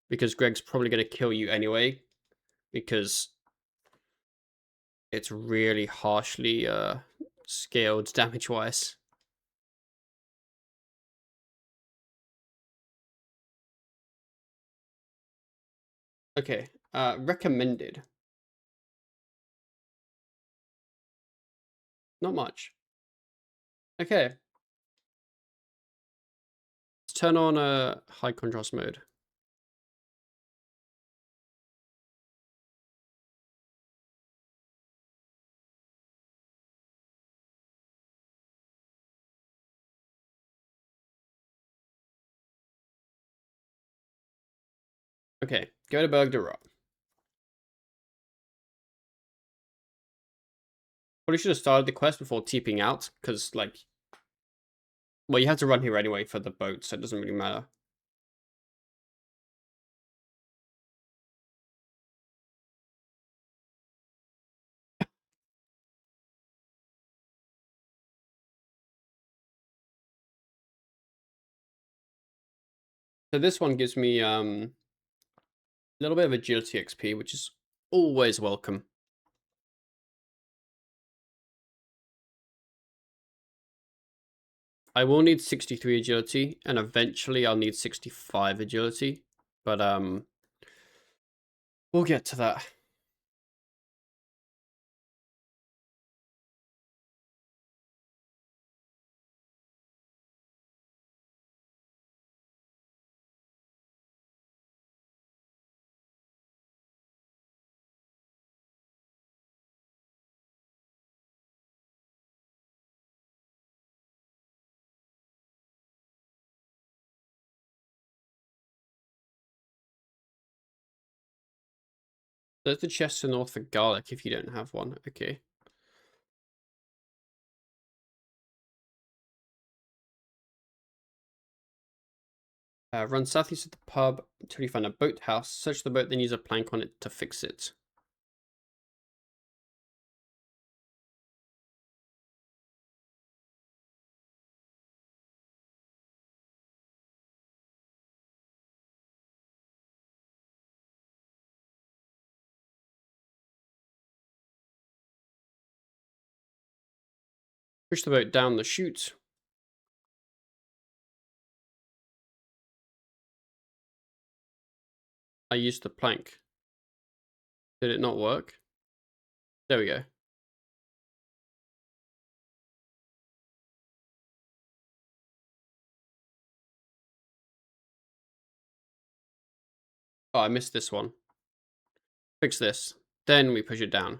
because Greg's probably going to kill you anyway, because it's really harshly scaled damage-wise. Okay, recommended. Not much. Okay. Let's turn on a high contrast mode. Okay, go to Bergdorf. Probably should have started the quest before TPing out, because, like, well, you have to run here anyway for the boat, so it doesn't really matter. So this one gives me a little bit of agility XP, which is always welcome. I will need 63 agility, and eventually I'll need 65 agility, but we'll get to that. There's the chest to the north for garlic if you don't have one. Okay. Run southeast of the pub until you find a boathouse. Search the boat, then use a plank on it to fix it. Push the boat down the chute. I used the plank. Did it not work? There we go. Oh, I missed this one. Fix this. Then we push it down.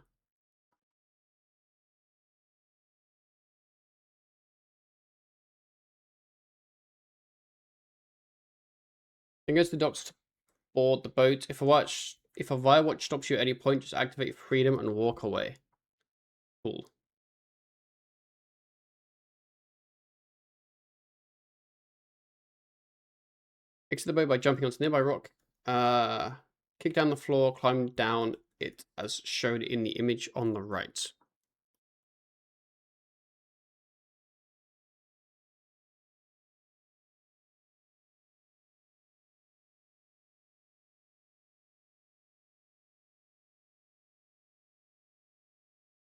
Then go to the docks to board the boat. If a wire watch stops you at any point, just activate freedom and walk away. Cool. Exit the boat by jumping onto nearby rock. Kick down the floor, climb down it as shown in the image on the right.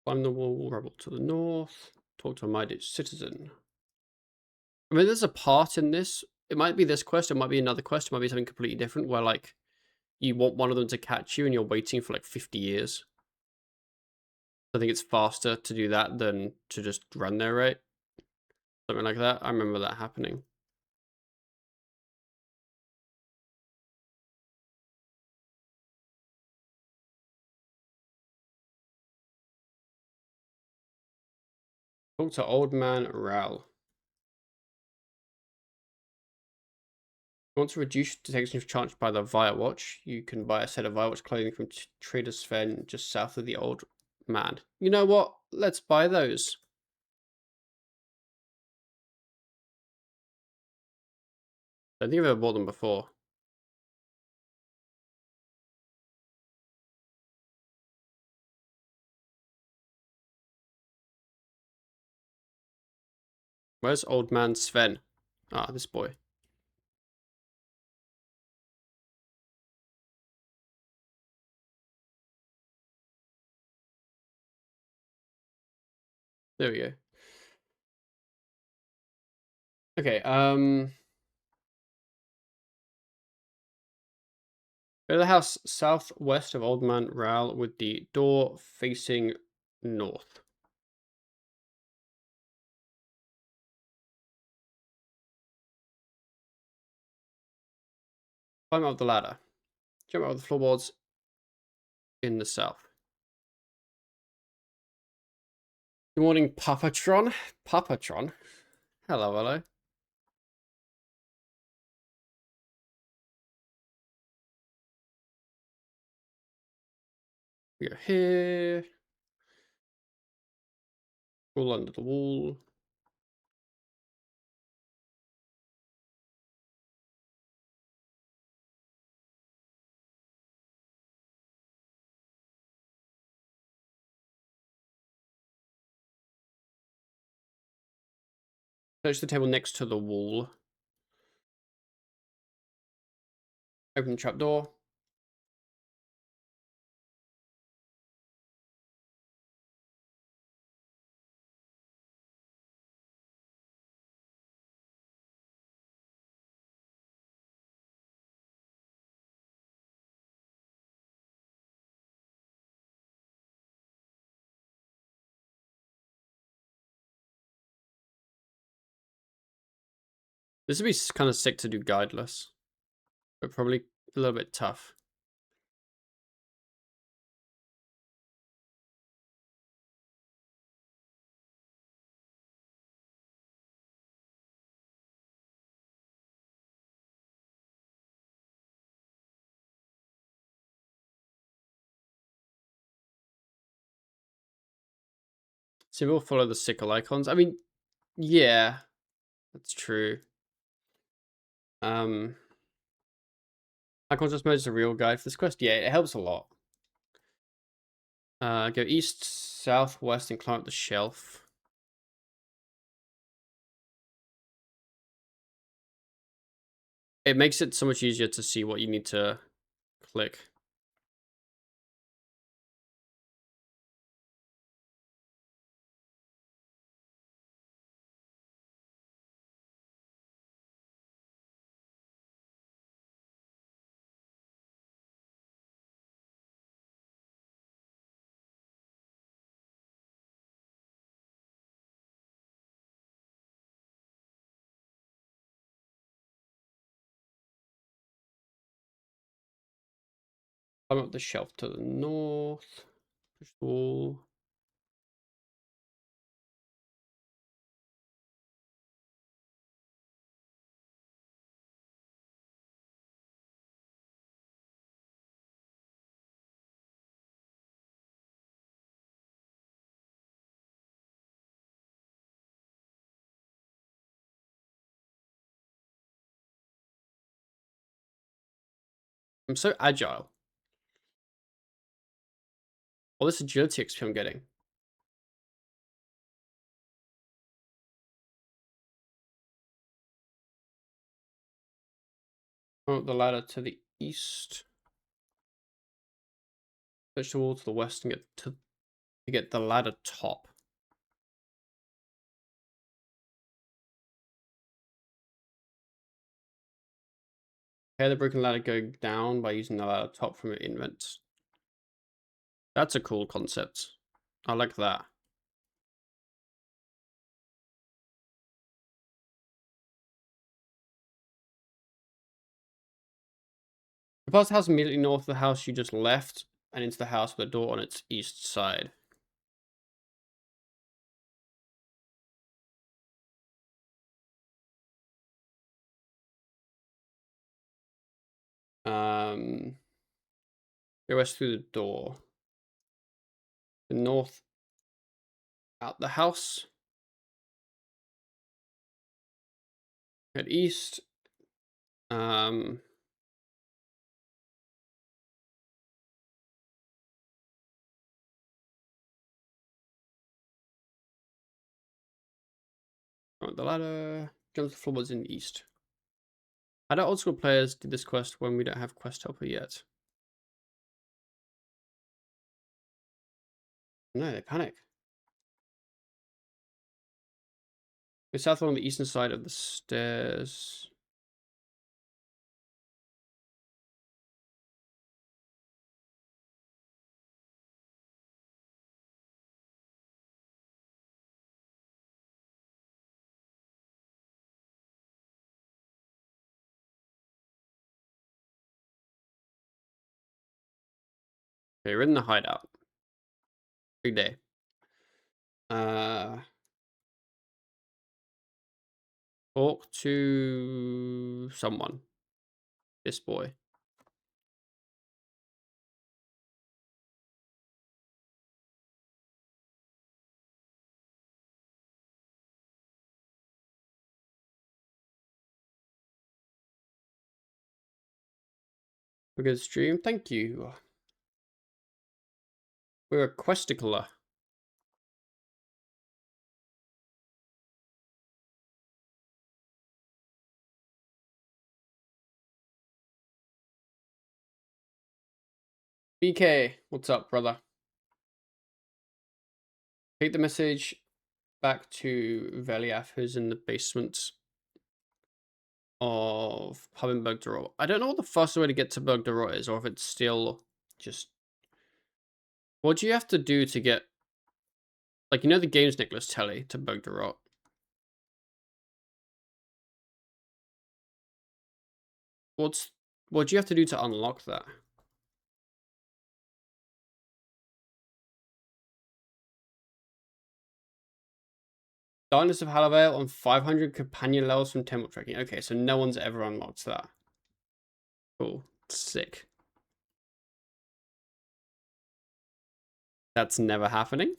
Climb the wall, rubble to the north. Talk to a Midditch citizen. I mean, there's a part in this. It might be this quest, it might be another quest, it might be something completely different where, like, you want one of them to catch you and you're waiting for, like, 50 years. I think it's faster to do that than to just run there, right? Something like that. I remember that happening. Talk to Old Man Ral. You want to reduce detection of chance by the Firewatch? You can buy a set of Firewatch clothing from Trader Sven just south of the Old Man. You know what? Let's buy those. I think I've ever bought them before. Where's Old Man Sven? Ah, this boy. There we go. Okay, go to the house southwest of Old Man Ral with the door facing north. Climb up the ladder. Jump over the floorboards in the south. Good morning, Papatron. Papatron. Hello, hello. We go here. All under the wall. Touch the table next to the wall. Open the trapdoor. This would be kind of sick to do guideless, but probably a little bit tough. So we'll follow the sickle icons. I mean, yeah, that's true. Unconscious mode is a real guide for this quest. Yeah, it helps a lot. Go east, southwest, and climb up the shelf. It makes it so much easier to see what you need to click. Climb up the shelf to the north. Push the wall. I'm so agile. All this agility XP I'm getting. Climb up the ladder to the east. Push the wall to the west and get the ladder top. Repair the broken ladder going down by using the ladder top from your invent. That's a cool concept. I like that. Past the house immediately north of the house you just left, and into the house with a door on its east side. Go west through the door. The north out the house. Head east. Oh, the ladder. Jump the floorboards in the east. How do old school players do this quest when we don't have quest helper yet? No, they panic. Go south along the eastern side of the stairs. Okay, we're in the hideout. Big day. Talk to someone. This boy. A good stream. Thank you. We're a questicular. BK, what's up, brother? Take the message back to Veliath, who's in the basement of Pub in Bergdorf. I don't know what the fastest way to get to Bergdorf is, or if it's still just... What do you have to do to get... Like, you know the games Nicholas Telly to Bergdorf? What do you have to do to unlock that? Darkness of Halavale on 500 companion levels from temple trekking. Okay, so no one's ever unlocked that. Cool. Sick. That's never happening.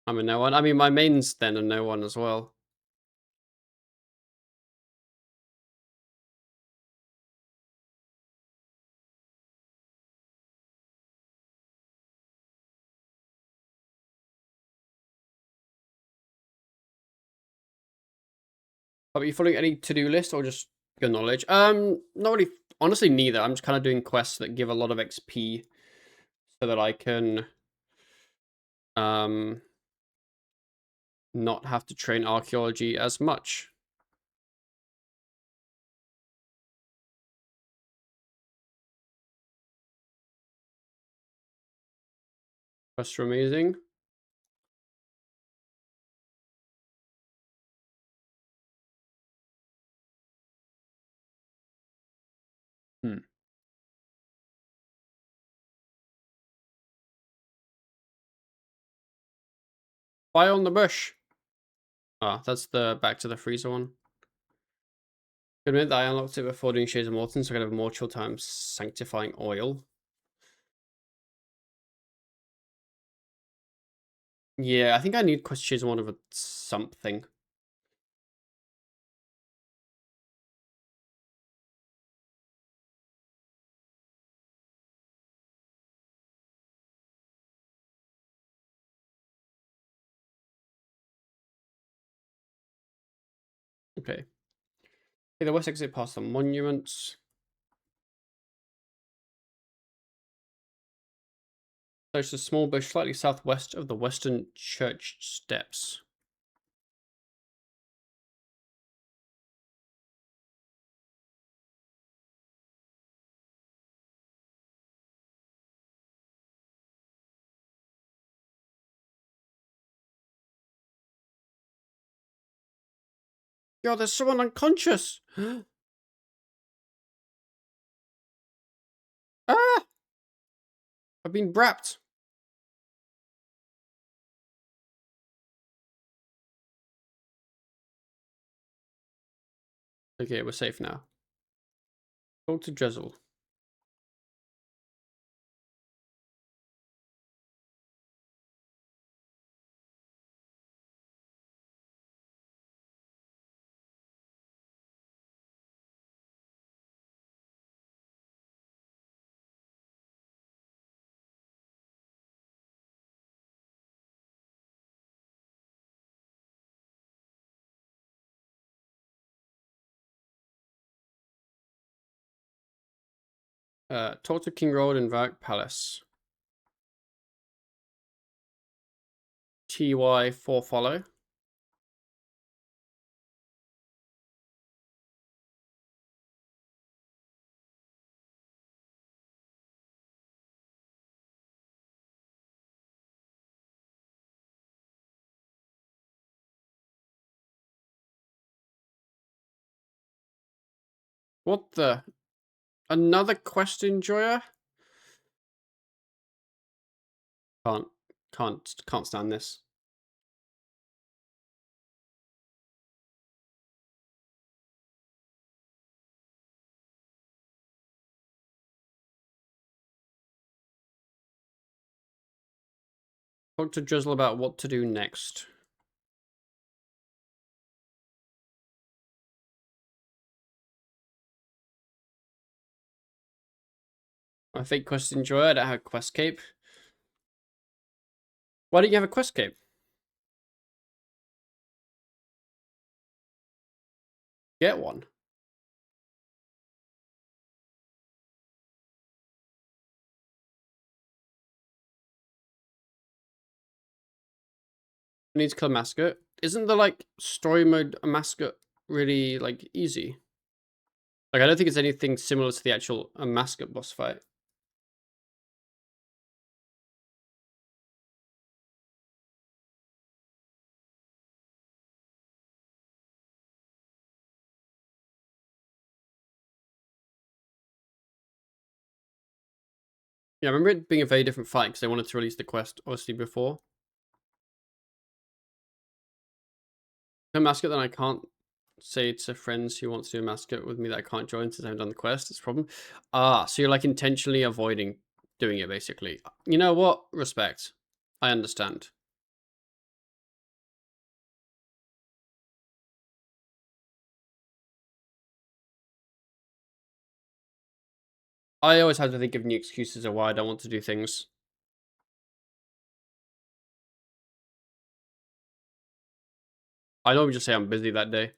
I'm a no one. I mean, my main's then a no one as well. Are you following any to-do list or just your knowledge? Not really. Honestly, neither. I'm just kind of doing quests that give a lot of XP so that I can not have to train archaeology as much. Quests are amazing. Fire on the bush. Ah, that's the back to the freezer one. Good admit that I unlocked it before doing Shades of Morton, so I can have more chill time sanctifying oil. Yeah, I think I need Quest Shades of Morton with something. Okay. Okay, the west exit past the monuments. There's a small bush slightly southwest of the western church steps. Yo, there's someone unconscious! Ah! I've been brapped. Okay, we're safe now. Talk to Drizzle. Talk to King Road in Varric Palace. TY4 follow. What the? Another quest enjoyer? Can't stand this. Talk to Drizzle about what to do next. I think quest enjoyer. I don't have a quest cape. Why don't you have a quest cape? Get one. I need to kill a mascot. Isn't the like story mode a mascot really like easy? Like I don't think it's anything similar to the actual mascot boss fight. Yeah, I remember it being a very different fight because they wanted to release the quest obviously before. A mascot, then I can't say to friends who want to do a mascot with me that I can't join since I haven't done the quest. It's a problem. Ah, so you're like intentionally avoiding doing it basically. You know what? Respect. I understand. I always have to think of new excuses of why I don't want to do things. I normally just say I'm busy that day.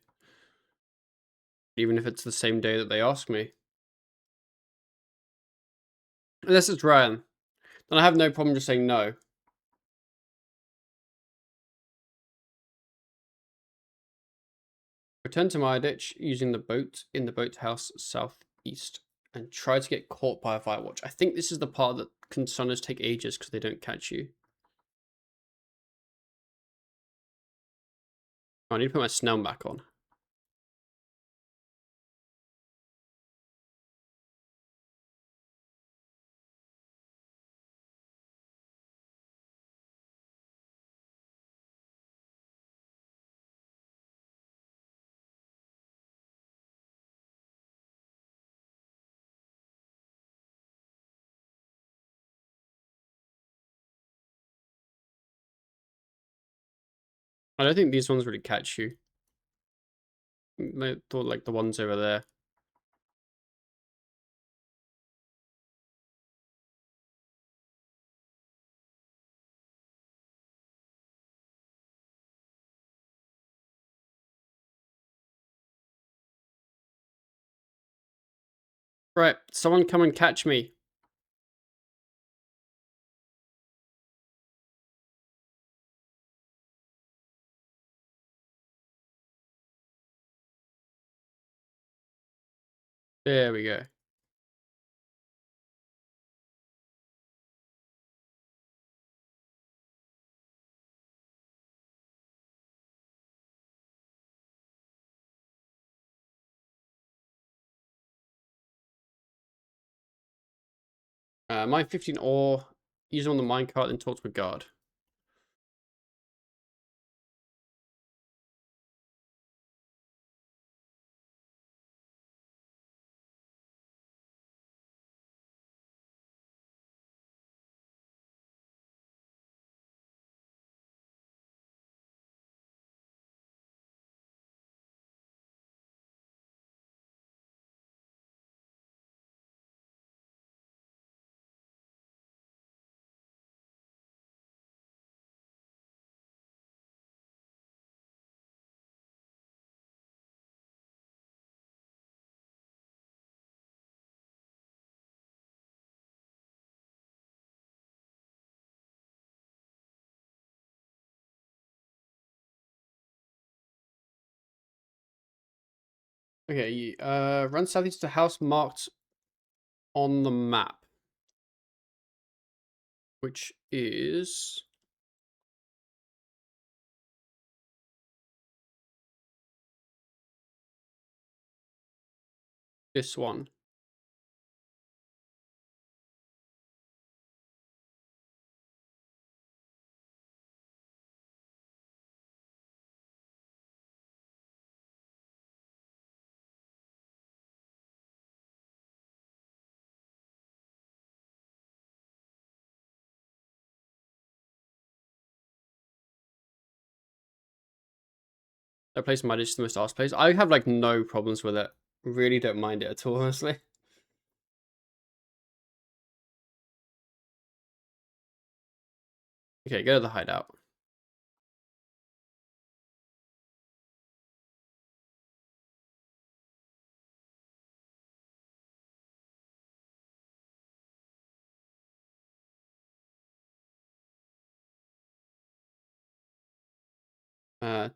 Even if it's the same day that they ask me. Unless it's Ryan. Then I have no problem just saying no. Return to Mireditch using the boat in the boathouse southeast. And try to get caught by a firewatch. I think this is the part that consonas take ages because they don't catch you. Oh, I need to put my Snell back on. I don't think these ones really catch you. I thought like the ones over there. Right, someone come and catch me. There we go. Mine 15 ore. Use it on the minecart and talk to a guard. Okay, run southeast to house marked on the map, which is this one. That place might be just the most arse place. I have like no problems with it. Really don't mind it at all, honestly. Okay, go to the hideout.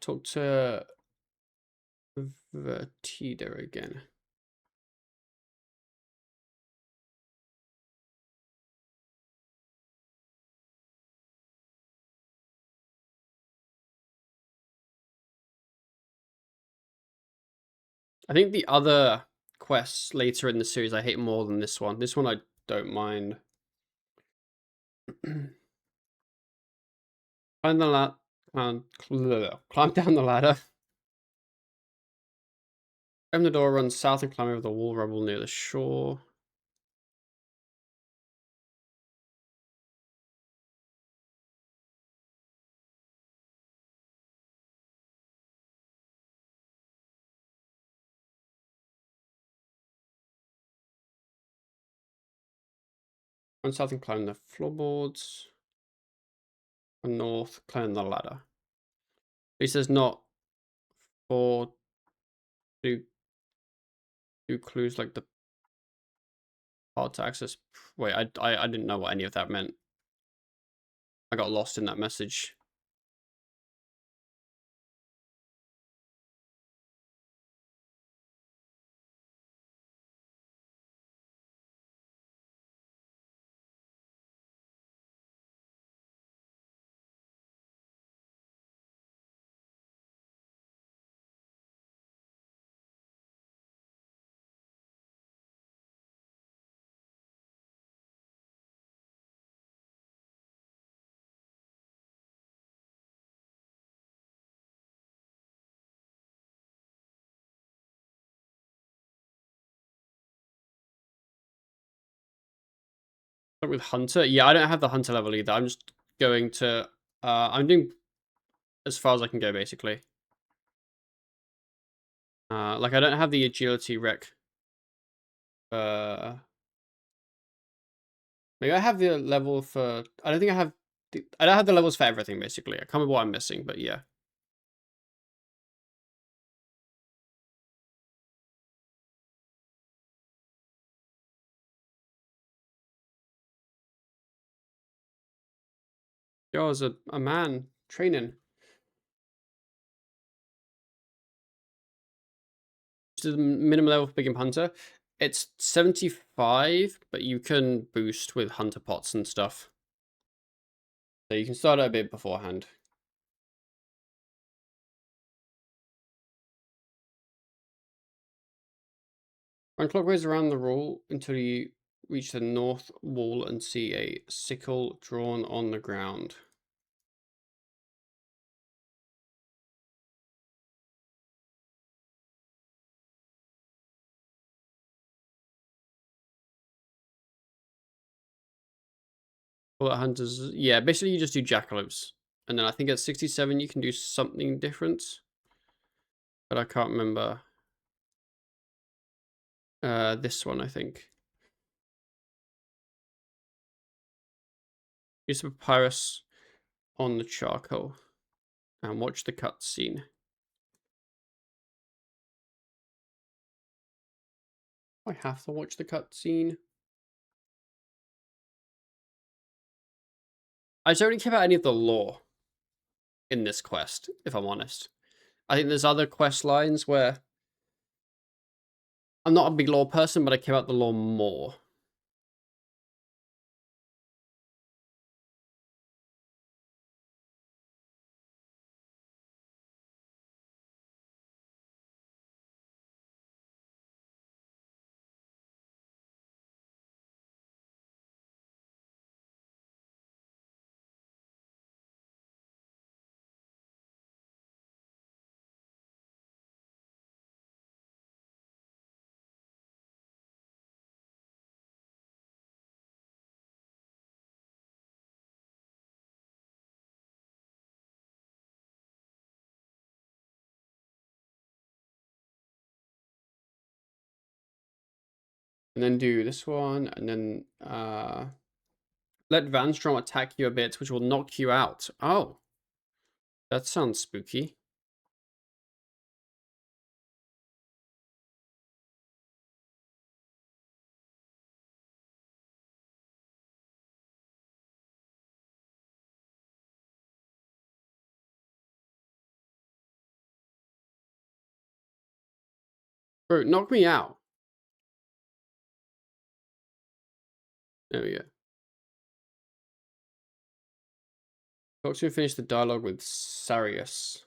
Talk to Vertida again. I think the other quests later in the series I hate more than this one. This one I don't mind. Climb the climb down the ladder. Open the door, run south and climb over the wall rubble near the shore. Run south and climb the floorboards. Run north, climb the ladder. He says not for do clues like the hard to access. Wait, I didn't know what any of that meant. I got lost in that message. With Hunter, yeah, I don't have the Hunter level either. I'm just going to, I'm doing as far as I can go basically. Like I don't have the agility rec. Maybe I have the level for. I don't think I have. I don't have the levels for everything basically. I can't remember what I'm missing, but yeah. Yo, as a man training. To the minimum level for Big Hunter. It's 75, but you can boost with Hunter pots and stuff. So you can start a bit beforehand. Run clockwise around the wall until you reach the north wall and see a sickle drawn on the ground. Bullet hunters, yeah, basically you just do jackalopes. And then I think at 67 you can do something different. But I can't remember. This one, I think. Use the papyrus on the charcoal. And watch the cutscene. I have to watch the cutscene. I don't really care about any of the lore in this quest, if I'm honest. I think there's other quest lines where I'm not a big lore person, but I care about the lore more. And then do this one, and then let Vanstrom attack you a bit, which will knock you out. Oh, that sounds spooky. Bro, knock me out. There we go. Talk to finish the dialogue with Sarius.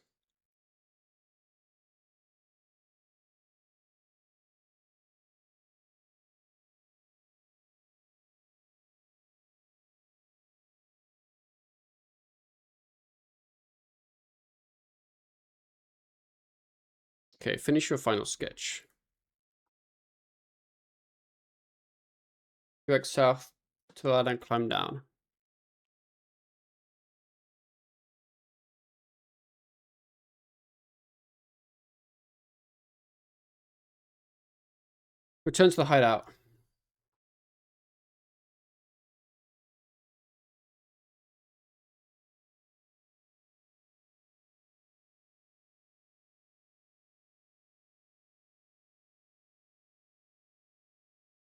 Okay, finish your final sketch. Go back south to that and climb down. Return to the hideout.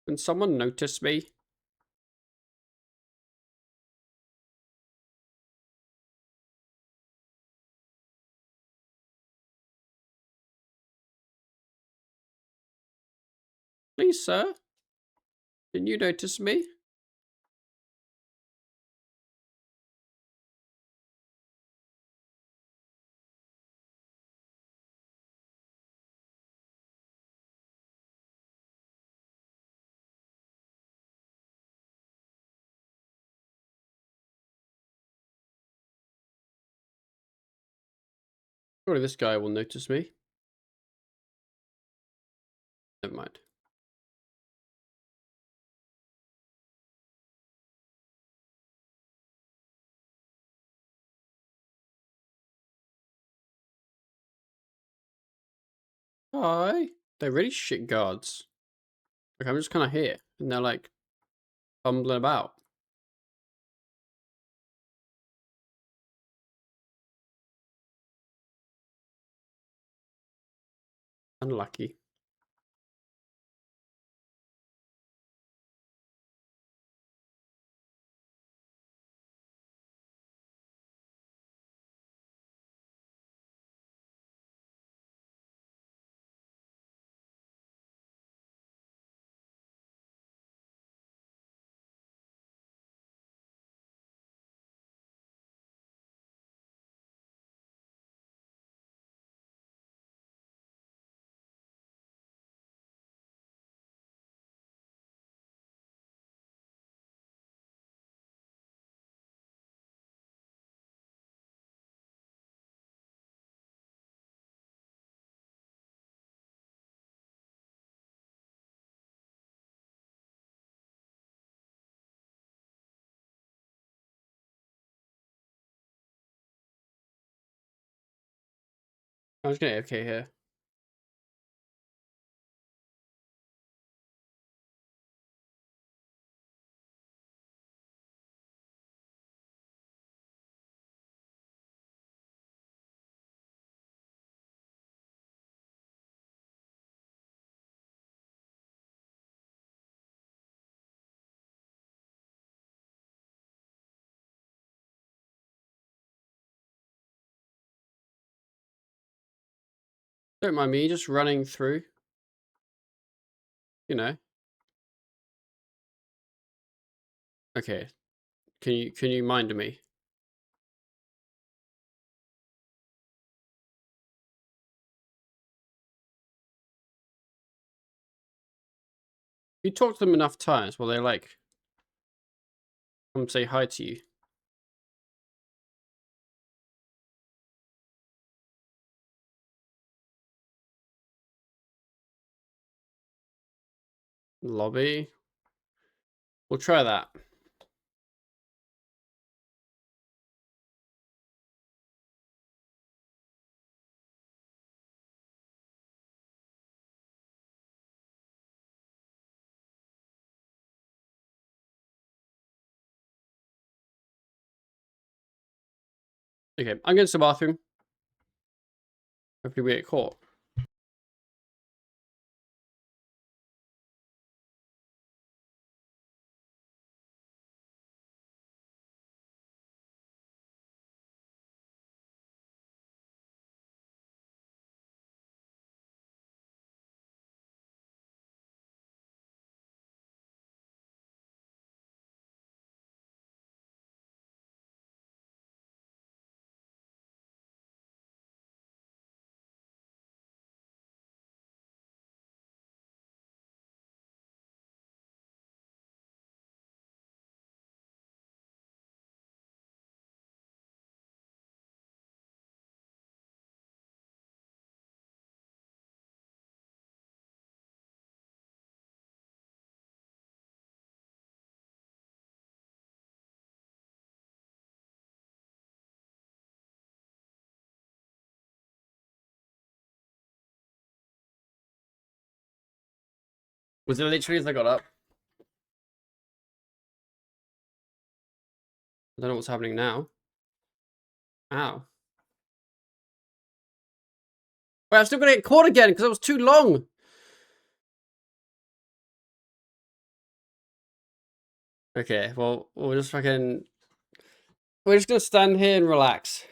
Can someone notice me? Please, sir? Can you notice me? Surely this guy will notice me. Never mind. Hi. They're really shit guards. Like, I'm just kind of here, and they're like fumbling about. Unlucky. I'm just gonna AFK here. Don't mind me just running through. you know. Okay. Can you mind me? You talk to them enough times, will they like come say hi to you? Lobby. We'll try that. Okay, I'm going to the bathroom. Hopefully we get caught. Was it literally as I got up? I don't know what's happening now. Ow. Wait, I'm still gonna get caught again because it was too long. Okay, well, we're just fucking... We're just gonna stand here and relax.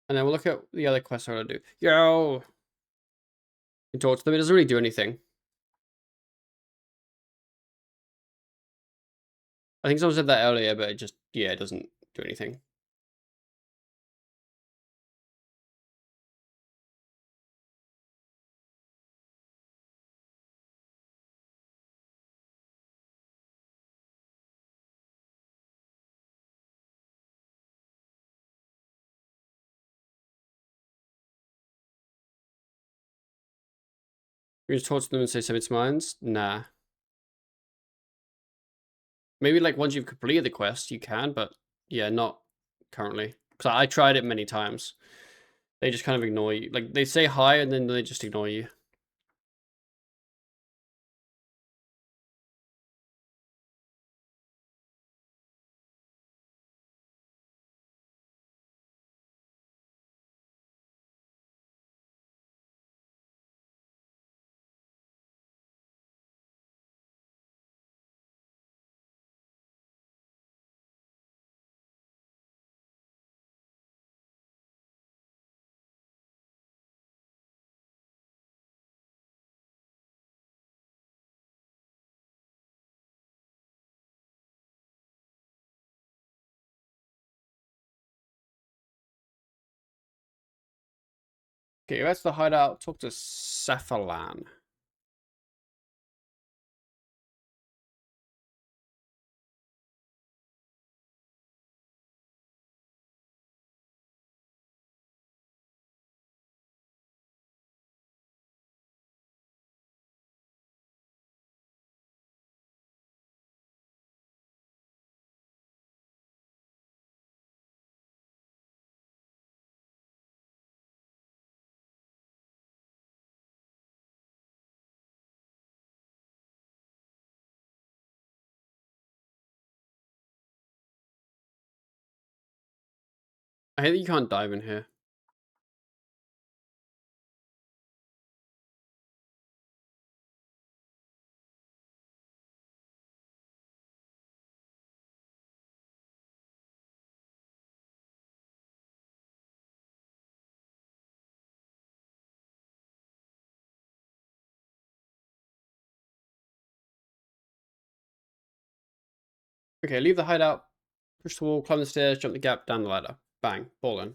And then we'll look at the other quests I want to do. Yo! You talk to them, it doesn't really do anything. I think someone said that earlier, but it just, yeah, it doesn't do anything. You just talk to them and say submit mines? Nah. Maybe like once you've completed the quest, you can, but yeah, not currently. Because I tried it many times. They just kind of ignore you. Like, they say hi and then they just ignore you. Okay, that's the hideout. Talk to Cephalan. I hate that you can't dive in here. Okay, leave the hideout, push the wall, climb the stairs, jump the gap, down the ladder. Bang, ballin'.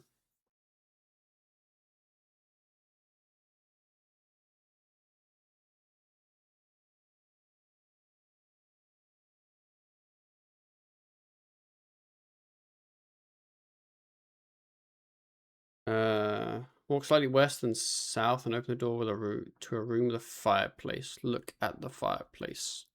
Walk slightly west and south and open the door with a route to a room with a fireplace. Look at the fireplace.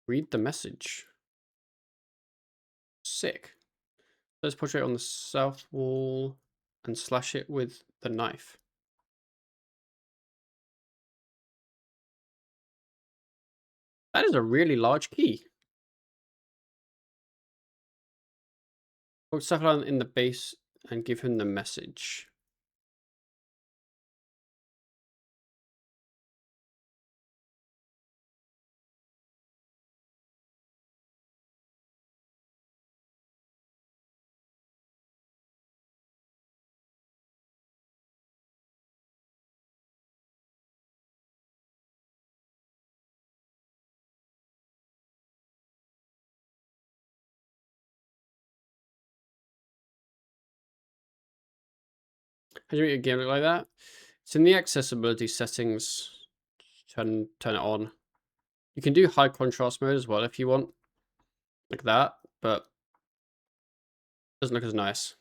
Read the message. Sick. Let's portrait on the south wall and slash it with the knife. That is a really large key. Put Saffron in the base and give him the message. How do you make your game look like that? It's in the accessibility settings. Turn it on. You can do high contrast mode as well if you want. Like that, but doesn't look as nice.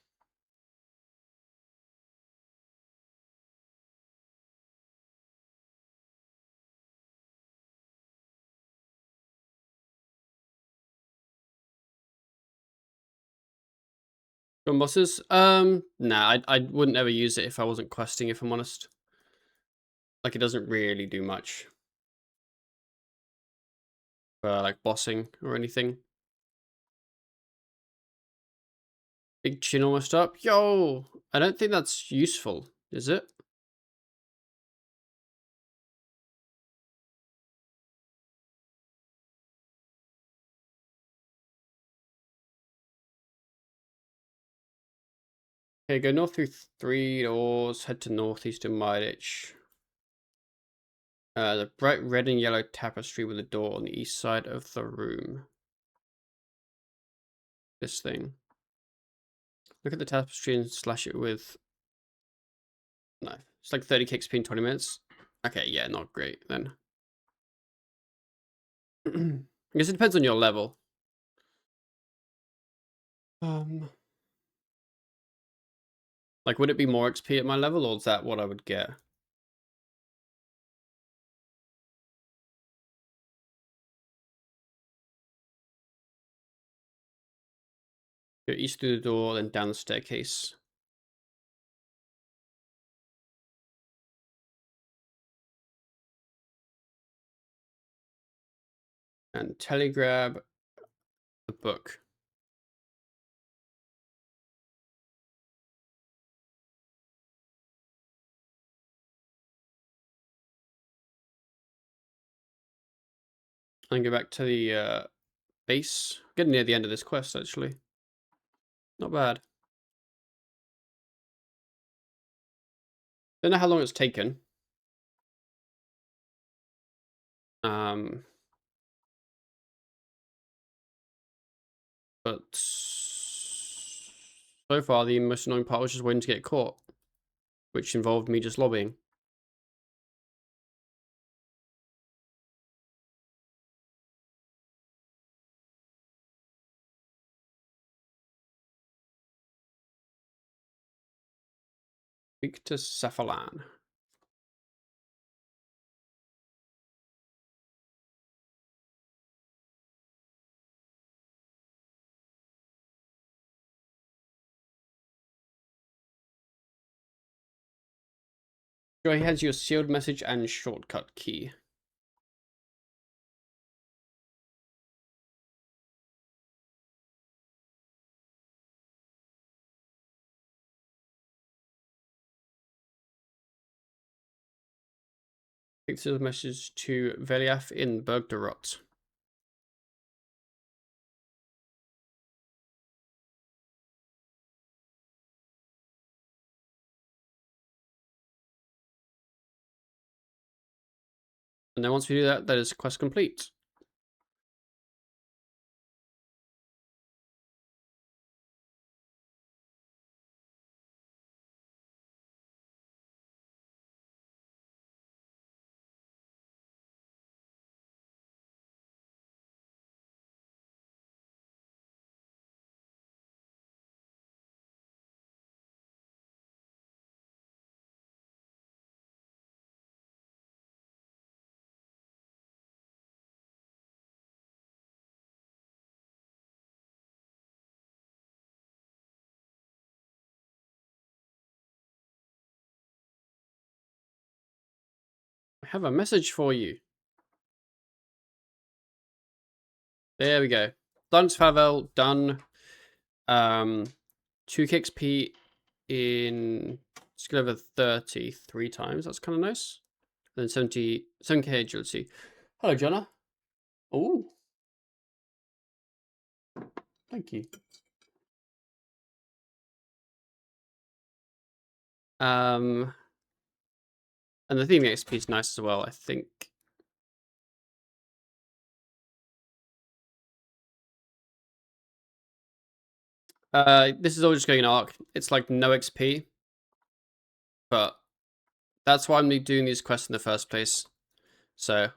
Gun bosses? Nah, I wouldn't ever use it if I wasn't questing, if I'm honest. Like, it doesn't really do much for, like, bossing or anything. Big chin almost up. Yo! I don't think that's useful, is it? Okay, go north through 3 doors, head to northeastern Midditch. The bright red and yellow tapestry with a door on the east side of the room. This thing. Look at the tapestry and slash it with... No, it's like 30 kicks in 20 minutes. Okay, yeah, not great then. I guess it depends on your level. Like, would it be more XP at my level, or is that what I would get? Go east through the door, then down the staircase. And telegrab the book. And go back to the base. Getting near the end of this quest, actually. Not bad. Don't know how long it's taken. But so far, the most annoying part was just waiting to get caught, which involved me just lobbying. Speak to Cephalan. He has your sealed message and shortcut key. Take the message to Veliath in Bergderot. And then once we do that, that is quest complete. I have a message for you. There we go. Done Favel, done. 2 kicks P in skill over 33 times. That's kind of nice. And then 7k agility. Hello, Jonah. Oh, thank you. And the theme XP is nice as well, I think. This is all just going arc. It's like no XP, but that's why I'm doing these quests in the first place. So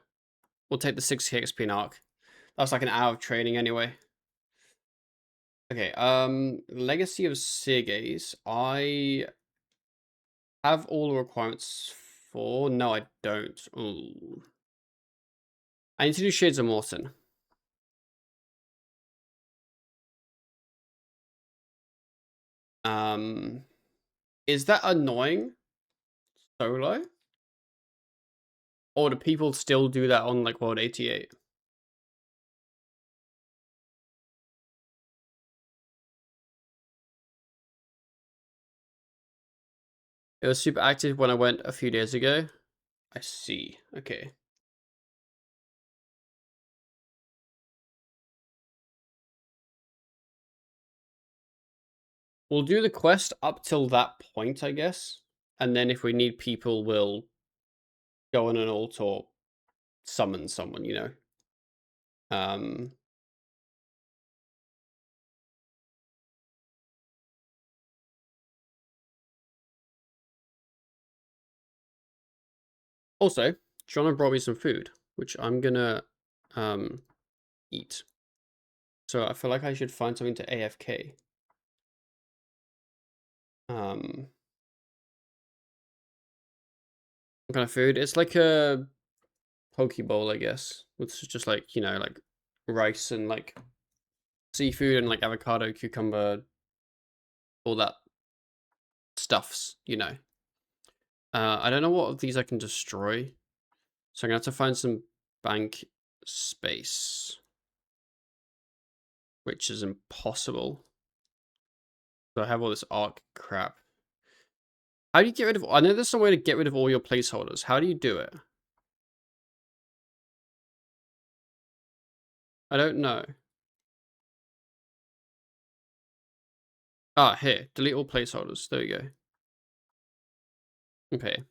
we'll take the 6k XP in arc. That's like an hour of training anyway. Okay, Legacy of Sergei's. I have all the requirements for. No, I don't. Ooh. I need to do Shades of Morton. Is that annoying? Solo? Or do people still do that on like World 88? It was super active when I went a few days ago. I see. Okay. We'll do the quest up till that point, I guess. And then if we need people, we'll go on an alt or summon someone, you know. Also, Jonah brought me some food, which I'm gonna eat. So I feel like I should find something to AFK. What kind of food? It's like a poke bowl, I guess. Which is just like, you know, like rice and like seafood and like avocado, cucumber, all that stuffs, you know. I don't know what of these I can destroy. So I'm gonna have to find some bank space. Which is impossible. So I have all this arc crap. How do you get rid of... I know there's some way to get rid of all your placeholders. How do you do it? I don't know. Ah, here. Delete all placeholders. There we go. Okay.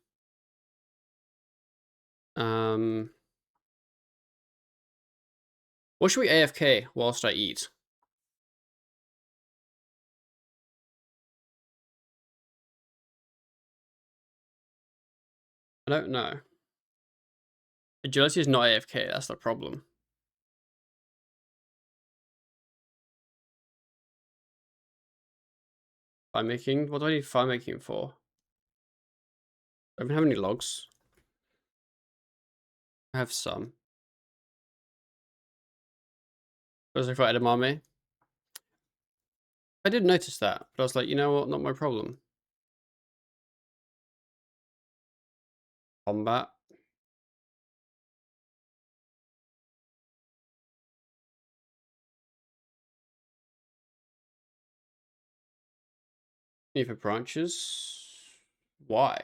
What should we AFK whilst I eat? I don't know. Agility is not AFK. That's the problem. Fire making? What do I need fire making for? I don't have any logs. I have some. Was I for edamame? I did notice that, but I was like, you know what? Not my problem. Combat. Need for branches. Why?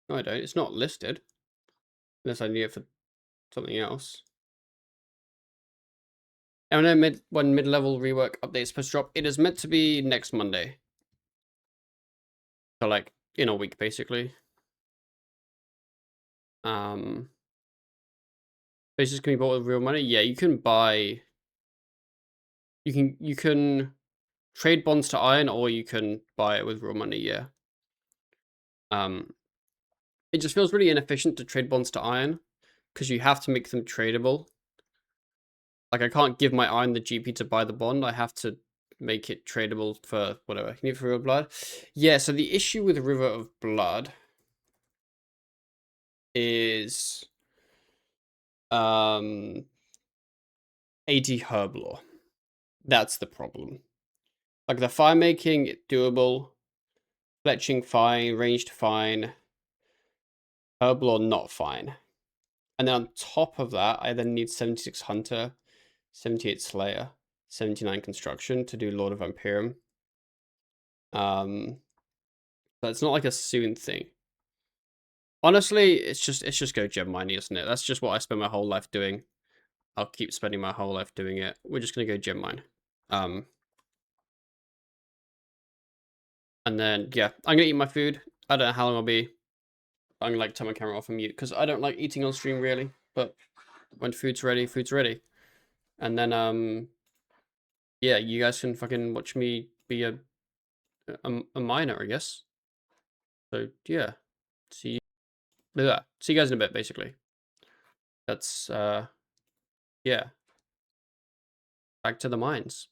No, I don't. It's not listed. Unless I need it for something else. And I know when mid-level rework update is supposed to drop, it is meant to be next Monday. So like in a week basically. Bases can be bought with real money. Yeah, you can buy. You can trade bonds to iron, or you can buy it with real money. Yeah. It just feels really inefficient to trade bonds to iron because you have to make them tradable. Like I can't give my iron the GP to buy the bond. I have to make it tradable for whatever. Can you for River of Blood? Yeah. So the issue with River of Blood is 80 herb lore. That's the problem. Like the fire making doable, fletching fine, ranged fine, herb lore not fine. And then on top of that, I then need 76 hunter, 78 slayer, 79 construction to do Lord of Imperium. But it's not like a soon thing. Honestly, it's just go gem mining, isn't it? That's just what I spend my whole life doing. I'll keep spending my whole life doing it. We're just gonna go gem mine. And then yeah, I'm gonna eat my food. I don't know how long I'll be. I'm gonna like turn my camera off and mute because I don't like eating on stream really. But when food's ready, food's ready. And then yeah, you guys can fucking watch me be a miner, I guess. So yeah, see you guys in a bit. Basically, that's yeah, back to the mines.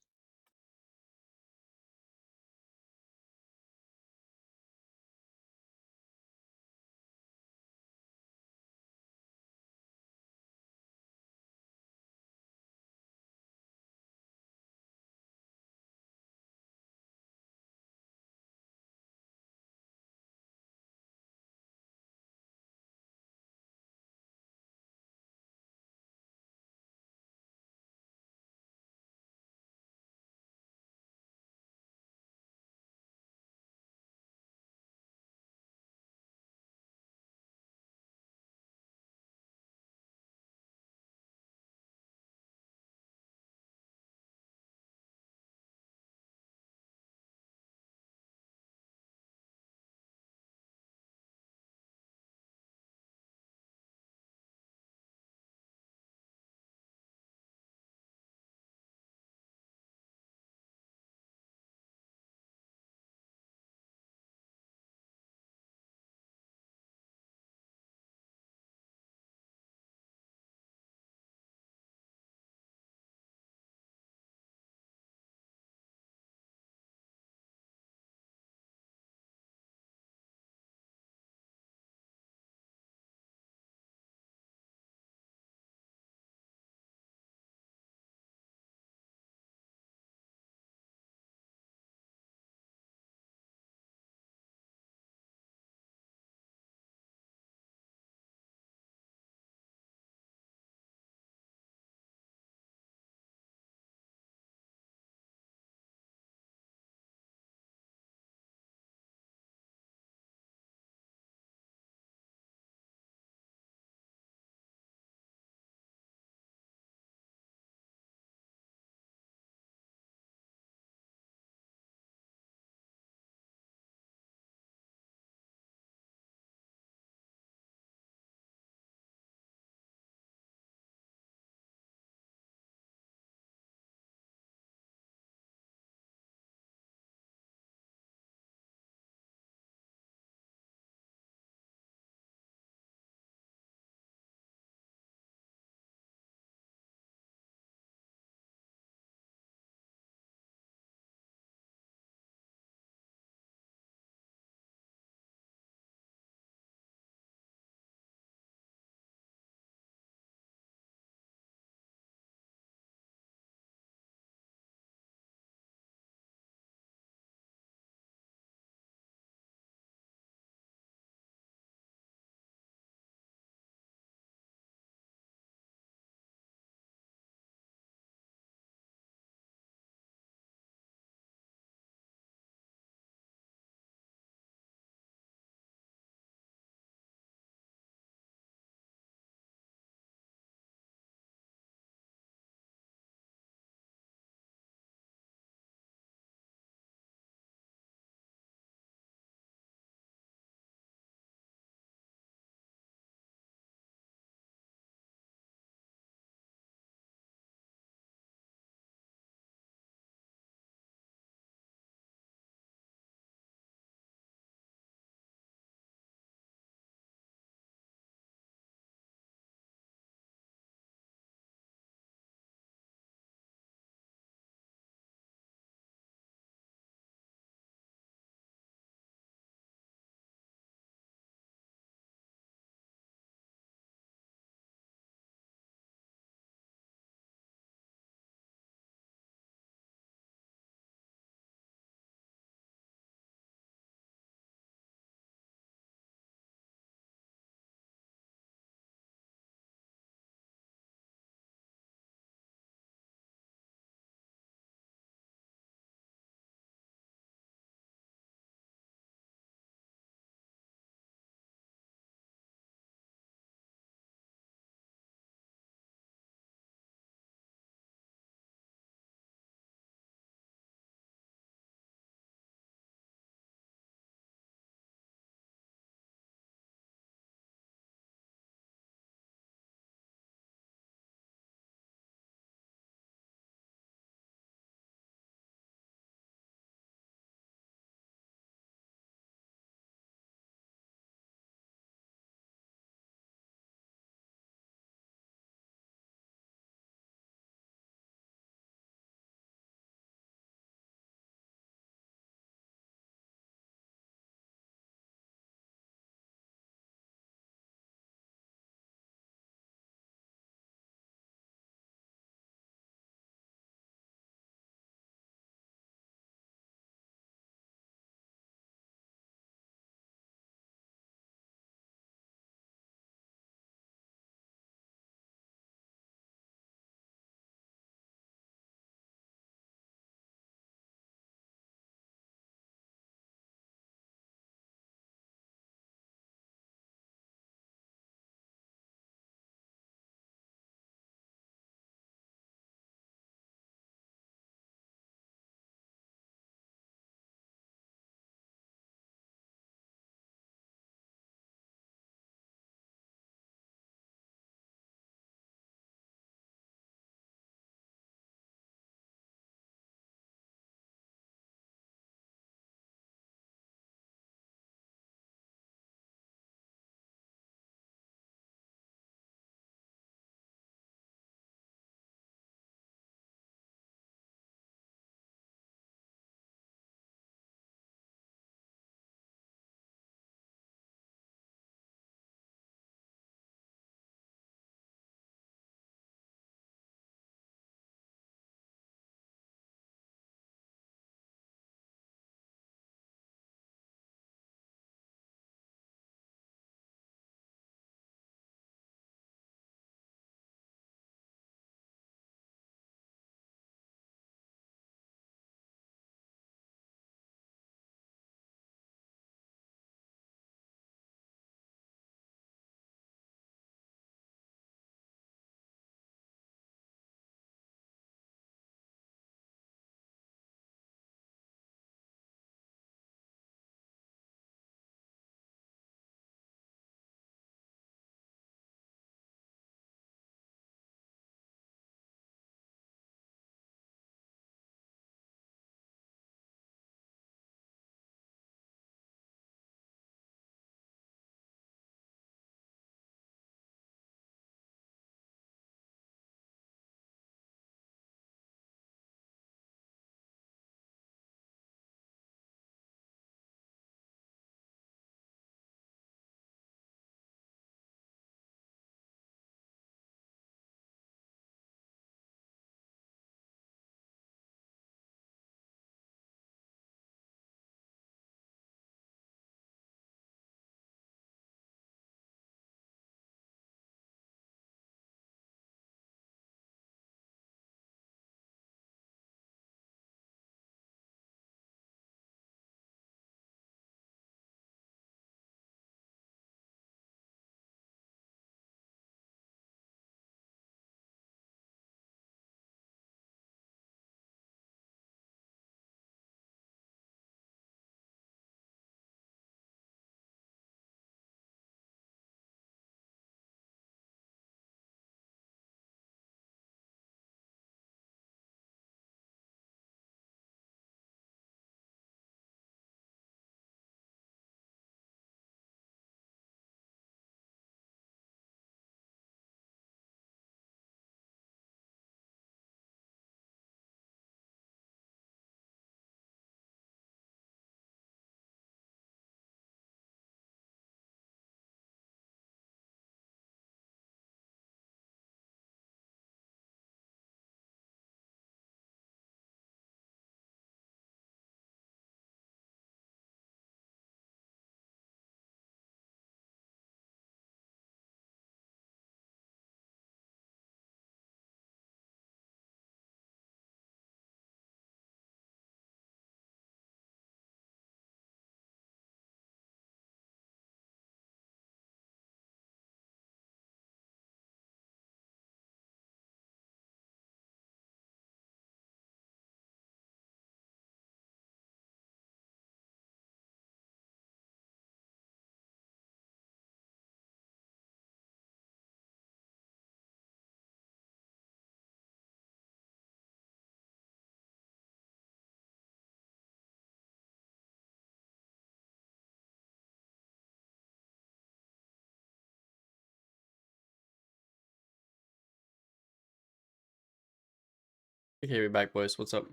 Okay, we're back, boys. What's up?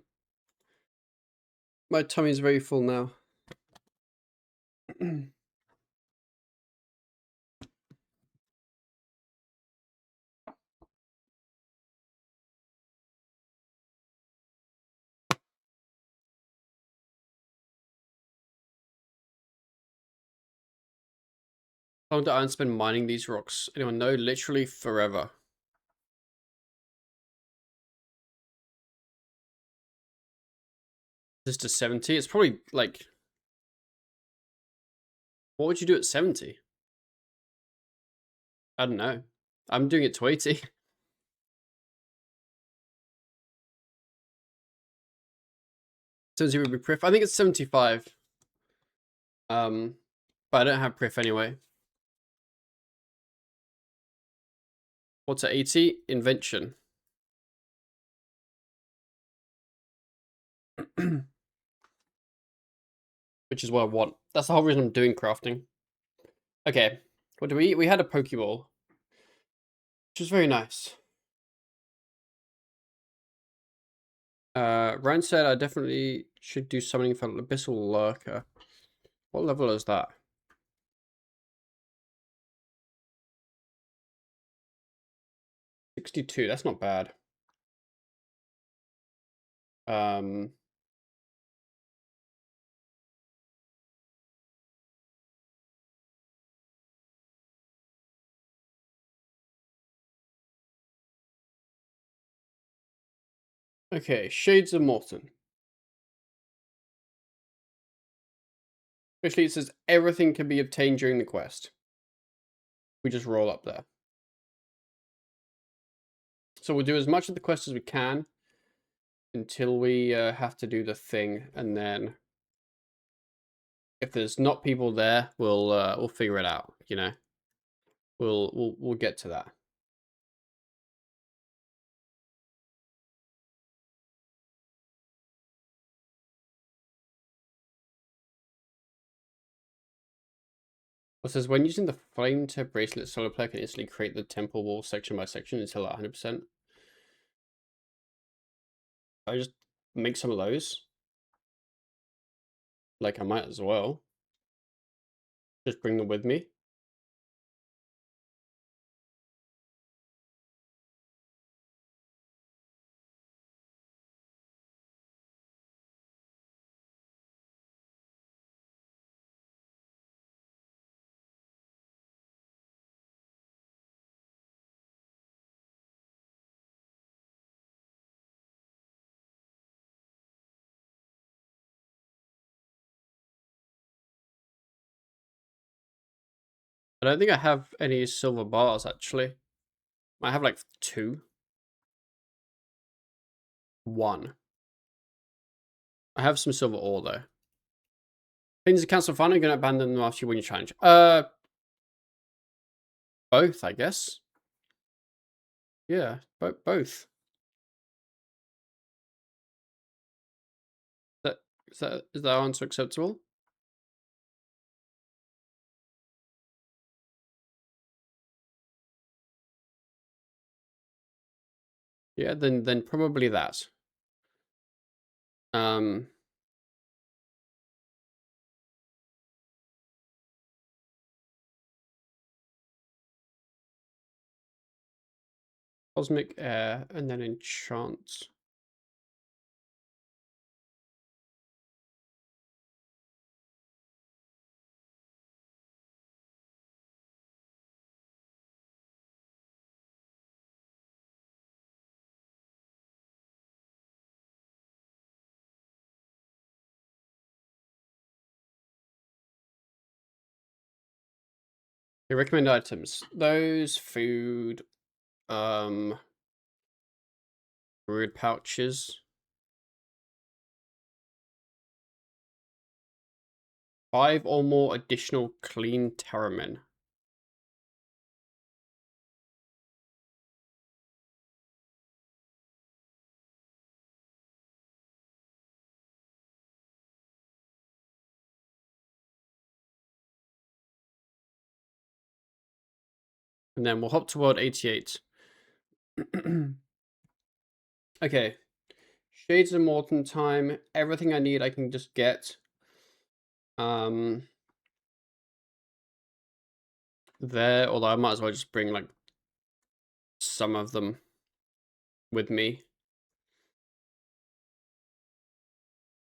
My tummy's very full now. How long did I spend mining these rocks? Anyone know? Literally forever. This to 70? It's probably like... What would you do at 70? I don't know. I'm doing it to 80. 70 would be Priff. I think it's 75. But I don't have Priff anyway. What's at 80? Invention. Which is what I want. That's the whole reason I'm doing crafting. Okay. What do we eat? We had a Pokeball. Which is very nice. Ryan said I definitely should do something for Abyssal Lurker. What level is that? 62. That's not bad. Okay, Shades of Morton. Especially it says everything can be obtained during the quest. We just roll up there. So we'll do as much of the quest as we can until we have to do the thing, and then if there's not people there, we'll figure it out. You know, we'll get to that. It says when using the flame tip bracelet, solar player can instantly create the temple wall section by section until 100%. I just make some of those. Like I might as well. Just bring them with me. I don't think I have any silver bars actually. I have like 2. 1. I have some silver ore though. Things that cancel fun are going to abandon them after you win your challenge. Both, I guess. Yeah, both. Is that answer acceptable? Yeah, then probably that. Cosmic Air and then enchant. Okay, recommend items. Those food, rude pouches. 5 or more additional clean Terramin. And then we'll hop to world 88. Okay. Shades of Morton time. Everything I need I can just get. There, although I might as well just bring like some of them with me.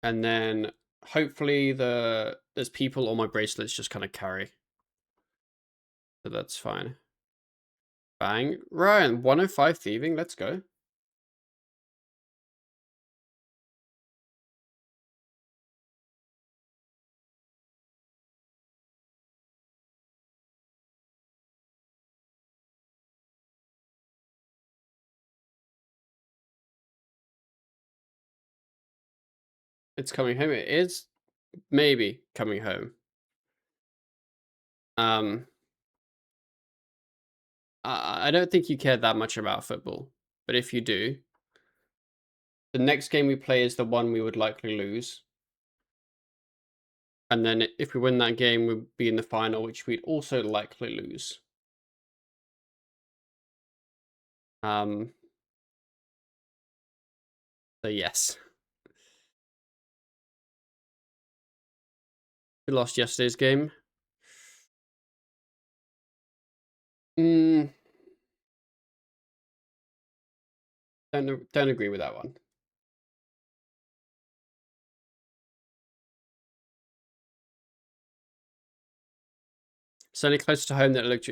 And then hopefully there's people on my bracelets just kind of carry. So that's fine. Bang. Ryan, 105 thieving, let's go. It's coming home. It is maybe coming home. I don't think you care that much about football, but if you do, the next game we play is the one we would likely lose. And then if we win that game, we'd be in the final, which we'd also likely lose. So yes. We lost yesterday's game. Don't agree with that one. Certainly closer to home than it looked.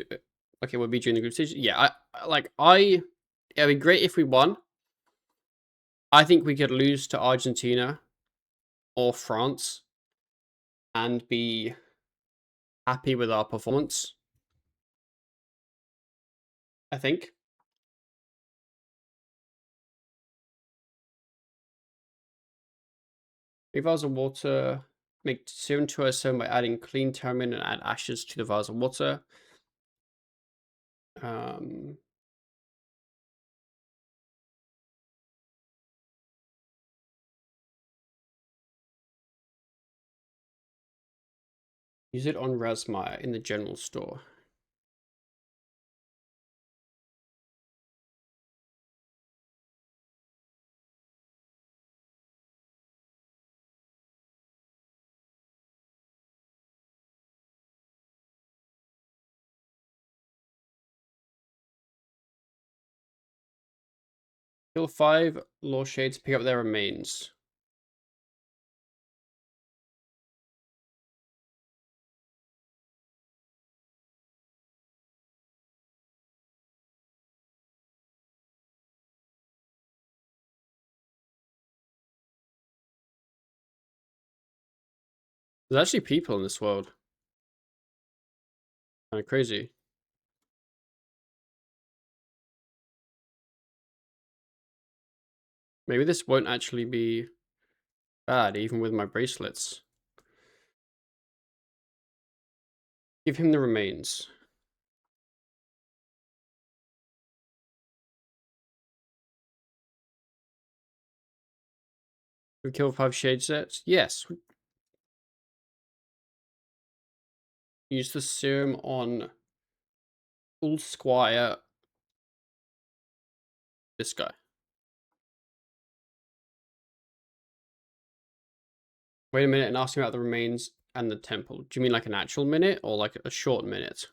Okay, we'll be during the group stage. Yeah, it'd be great if we won. I think we could lose to Argentina or France and be happy with our performance. I think. 3 vials of water. Make serum 207 by adding clean tamarind and add ashes to the vials of water. Use it on Rasmire in the general store. Kill 5 Law Shades, pick up their remains. There's actually people in this world. Kind of crazy. Maybe this won't actually be bad, even with my bracelets. Give him the remains. We kill 5 shade sets? Yes. Use the serum on Old Squire. This guy. Wait a minute and ask me about the remains and the temple. Do you mean like an actual minute or like a short minute?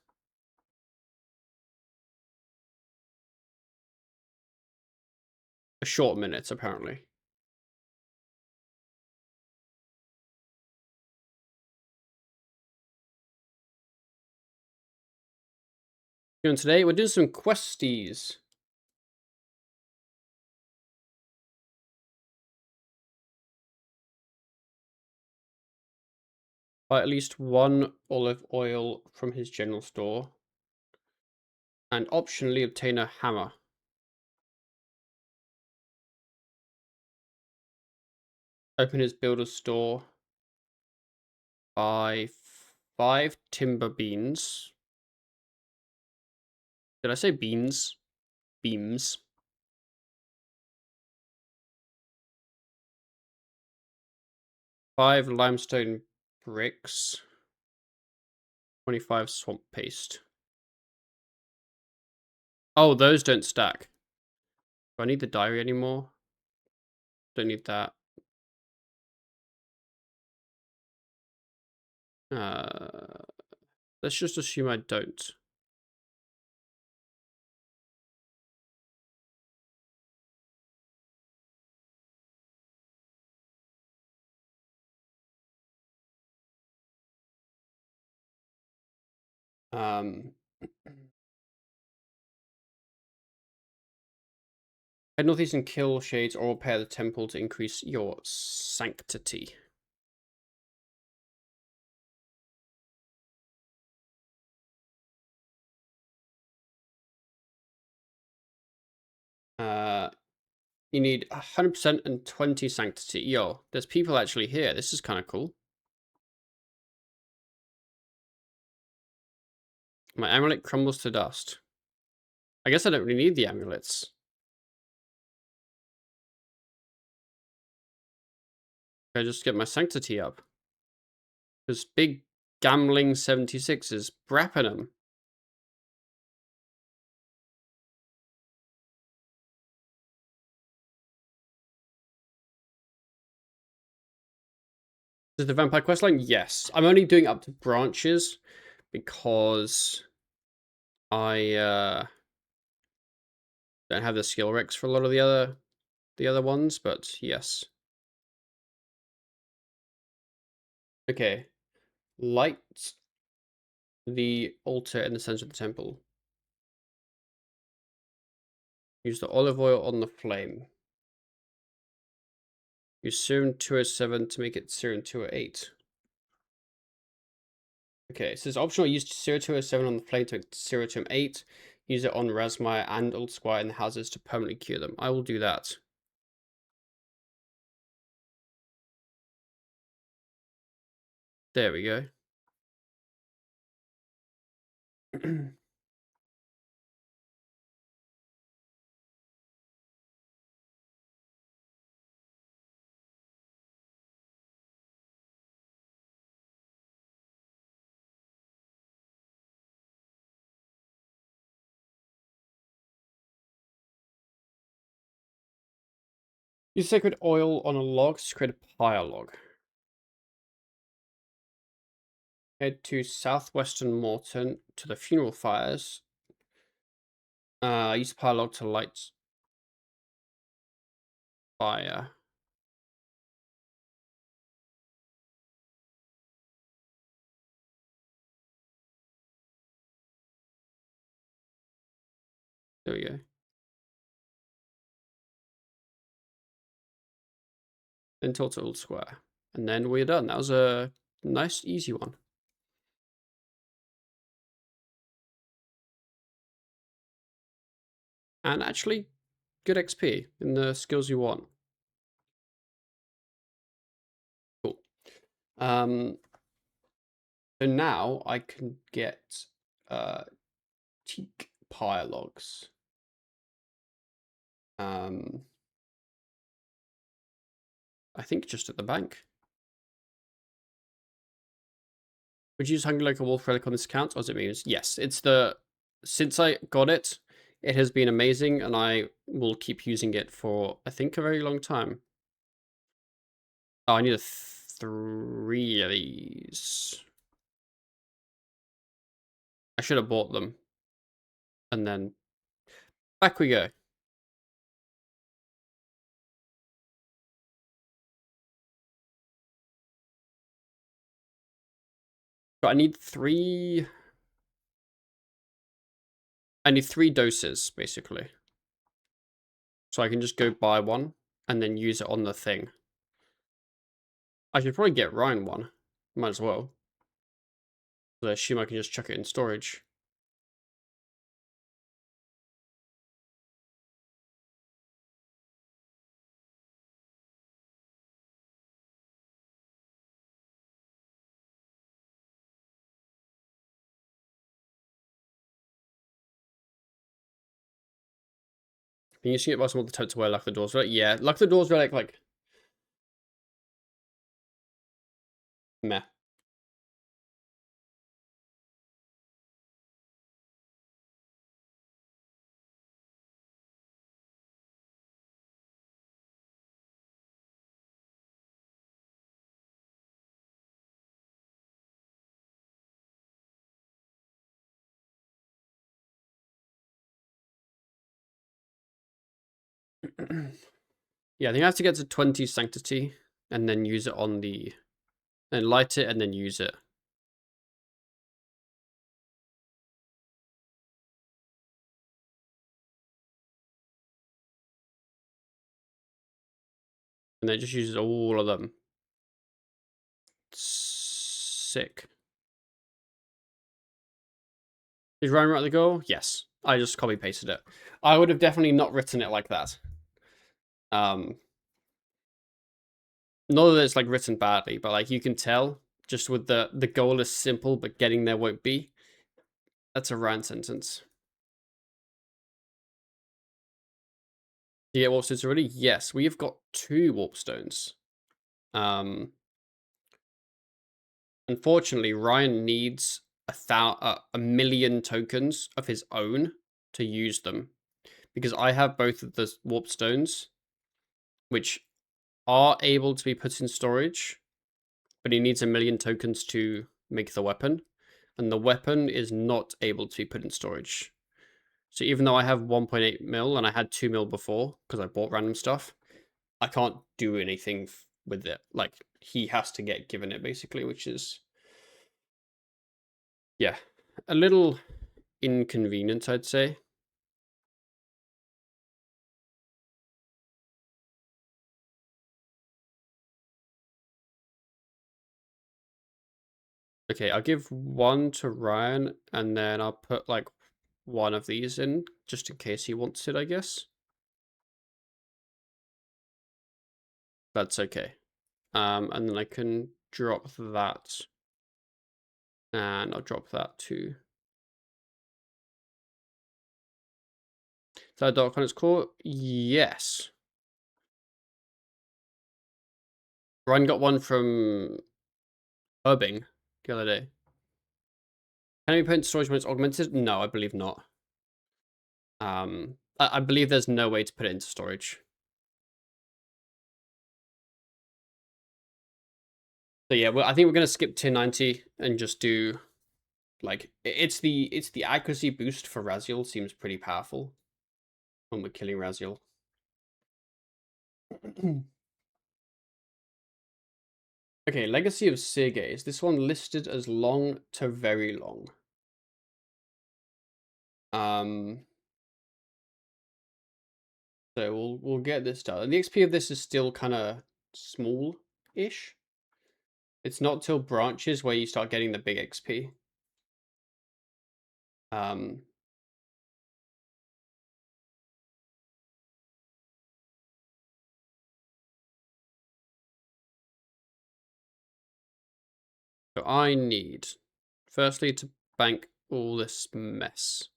A short minute, apparently. Doing today, we're doing some questies. Buy at least 1 olive oil from his general store. And optionally obtain a hammer. Open his builder's store. Buy 5 timber beans. Did I say beans? Beams. 5 limestone bricks. 25 swamp paste. Oh, those don't stack. Do I need the diary anymore? Don't need that. Let's just assume I don't. Head northeast and kill shades or repair the temple to increase your sanctity. You need 100% and 20 sanctity. Yo, there's people actually here. This is kind of cool. My amulet crumbles to dust. I guess I don't really need the amulets. I just get my sanctity up. This big gambling 76 is brapping him. Is the vampire questline? Yes. I'm only doing up to branches because I don't have the skill recs for a lot of the other ones, but yes. Okay. Light the altar in the center of the temple. Use the olive oil on the flame. Use serum 207 to make it serum 208. Okay, it says optional use serum 207 on the flame to make serum 208. Use it on Razmire and Old Squire in the houses to permanently cure them. I will do that. There we go. Use sacred oil on a log to create a pyre log. Head to southwestern Morton to the funeral fires. Use the pyre log to light fire. There we go. Then talk to Old Square. And then we're done. That was a nice, easy one. And actually, good XP in the skills you want. Cool. So now I can get teak pyre logs. I think just at the bank. Would you use Hungry Like a Wolf relic on this account? Or does it mean yes? It's the since I got it, it has been amazing, and I will keep using it for I think a very long time. Oh, I need 3 of these. I should have bought them. And then back we go. But I need 3 doses, basically. So I can just go buy one and then use it on the thing. I should probably get Ryan one. Might as well. I assume I can just chuck it in storage. Can you see it by some of the totes to wear Luck the Doors Relic? Yeah, Luck the Doors Relic, like, meh. Yeah, I think I have to get to 20 sanctity and then use it on the... and light it and then use it. And then it just uses all of them. Sick. Did Ryan write the goal? Yes. I just copy pasted it. I would have definitely not written it like that. Not that it's like written badly, but like you can tell just with the goal is simple, but getting there won't be. That's a Ryan sentence. Do you get warp stones already? Yes, we have got 2 warp stones. Unfortunately, Ryan needs a million tokens of his own to use them, because I have both of the warp stones, which are able to be put in storage, but he needs a million tokens to make the weapon, and the weapon is not able to be put in storage. So even though I have 1.8 mil and I had 2 mil before because I bought random stuff, I can't do anything with it. Like, he has to get given it basically, which is, yeah, a little inconvenient, I'd say. Okay, I'll give 1 to Ryan, and then I'll put like 1 of these in just in case he wants it, I guess. That's okay. And then I can drop that, and I'll drop that too. Is that dark on its core? Yes. Ryan got 1 from Urbing the other day. Can we put in storage when it's augmented? No, I believe not. I believe there's no way to put it into storage. So yeah, well, I think we're gonna skip tier 90 and just do like it's the accuracy boost for Raziel seems pretty powerful when we're killing Raziel. Okay, Legacy of Sergei. Is this one listed as long to very long? So we'll get this done. The XP of this is still kind of small-ish. It's not till branches where you start getting the big XP. So I need, firstly, to bank all this mess.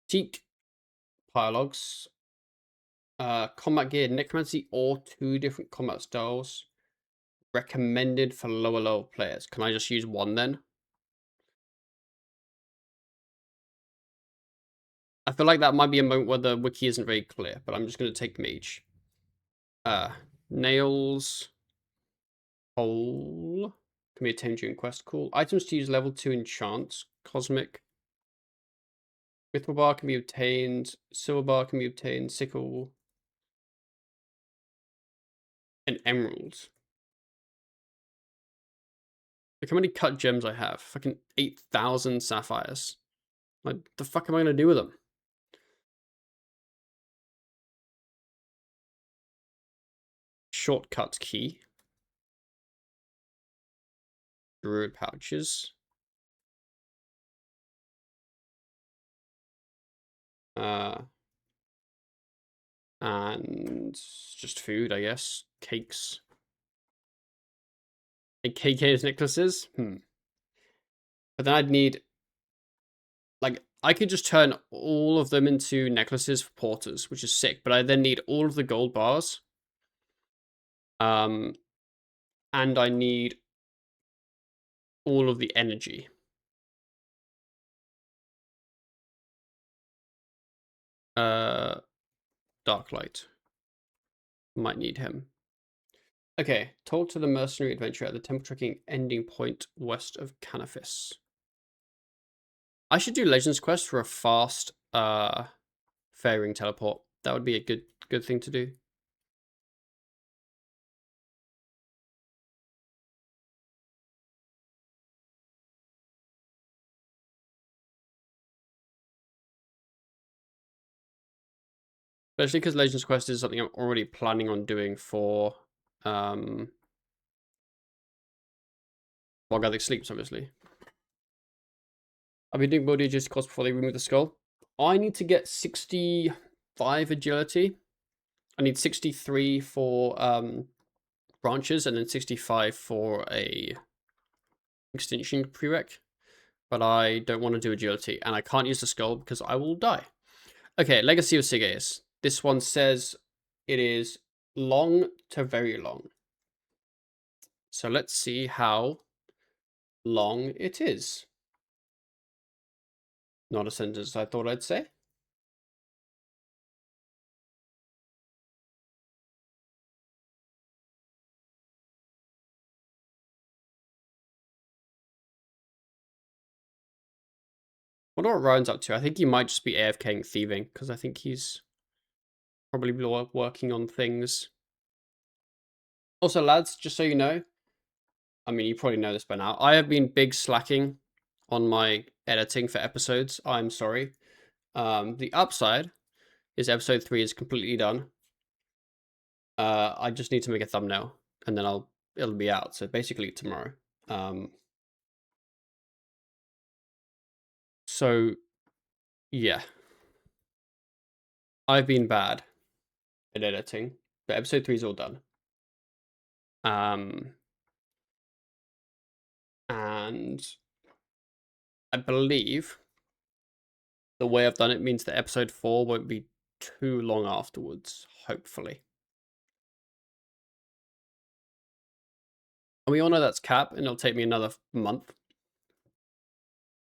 Teak Pylogs. Combat gear, necromancy, or 2 different combat styles. Recommended for lower players. Can I just use 1 then? I feel like that might be a moment where the wiki isn't very clear, but I'm just going to take mage. Nails. Hole. Can be attained during quest. Cool. Items to use level 2 enchant. Cosmic. Mithril bar can be obtained. Silver bar can be obtained. Sickle. And emerald. Look how many cut gems I have. Fucking 8,000 sapphires. Like, the fuck am I going to do with them? Shortcut key. Druid pouches. And just food, I guess. Cakes. KK's necklaces? But then I'd need... like, I could just turn all of them into necklaces for porters, which is sick. But I then need all of the gold bars. And I need all of the energy. Darklight. Might need him. Okay, talk to the mercenary adventurer at the temple trekking ending point west of Canifis. I should do Legends Quest for a fast fairing teleport. That would be a good thing to do. Especially because Legends Quest is something I'm already planning on doing for while Gather Sleeps, obviously. I've been doing body agility course before they remove the skull. I need to get 65 agility. I need 63 for branches and then 65 for a extinction prereq. But I don't want to do agility, and I can't use the skull because I will die. Okay, Legacy of Sigeus. This one says it is long to very long. So let's see how long it is. Not a sentence I thought I'd say. Wonder what Ryan's up to. I think he might just be AFKing thieving, because I think he's probably working on things. Also, lads, just so you know, I mean, you probably know this by now, I have been big slacking on my editing for episodes. I'm sorry. The upside is episode 3 is completely done. I just need to make a thumbnail, and then it'll be out. So basically tomorrow. So yeah, I've been bad at editing, but episode 3 is all done. And I believe the way I've done it means that episode 4 won't be too long afterwards, hopefully. And we all know that's cap, and it'll take me another month.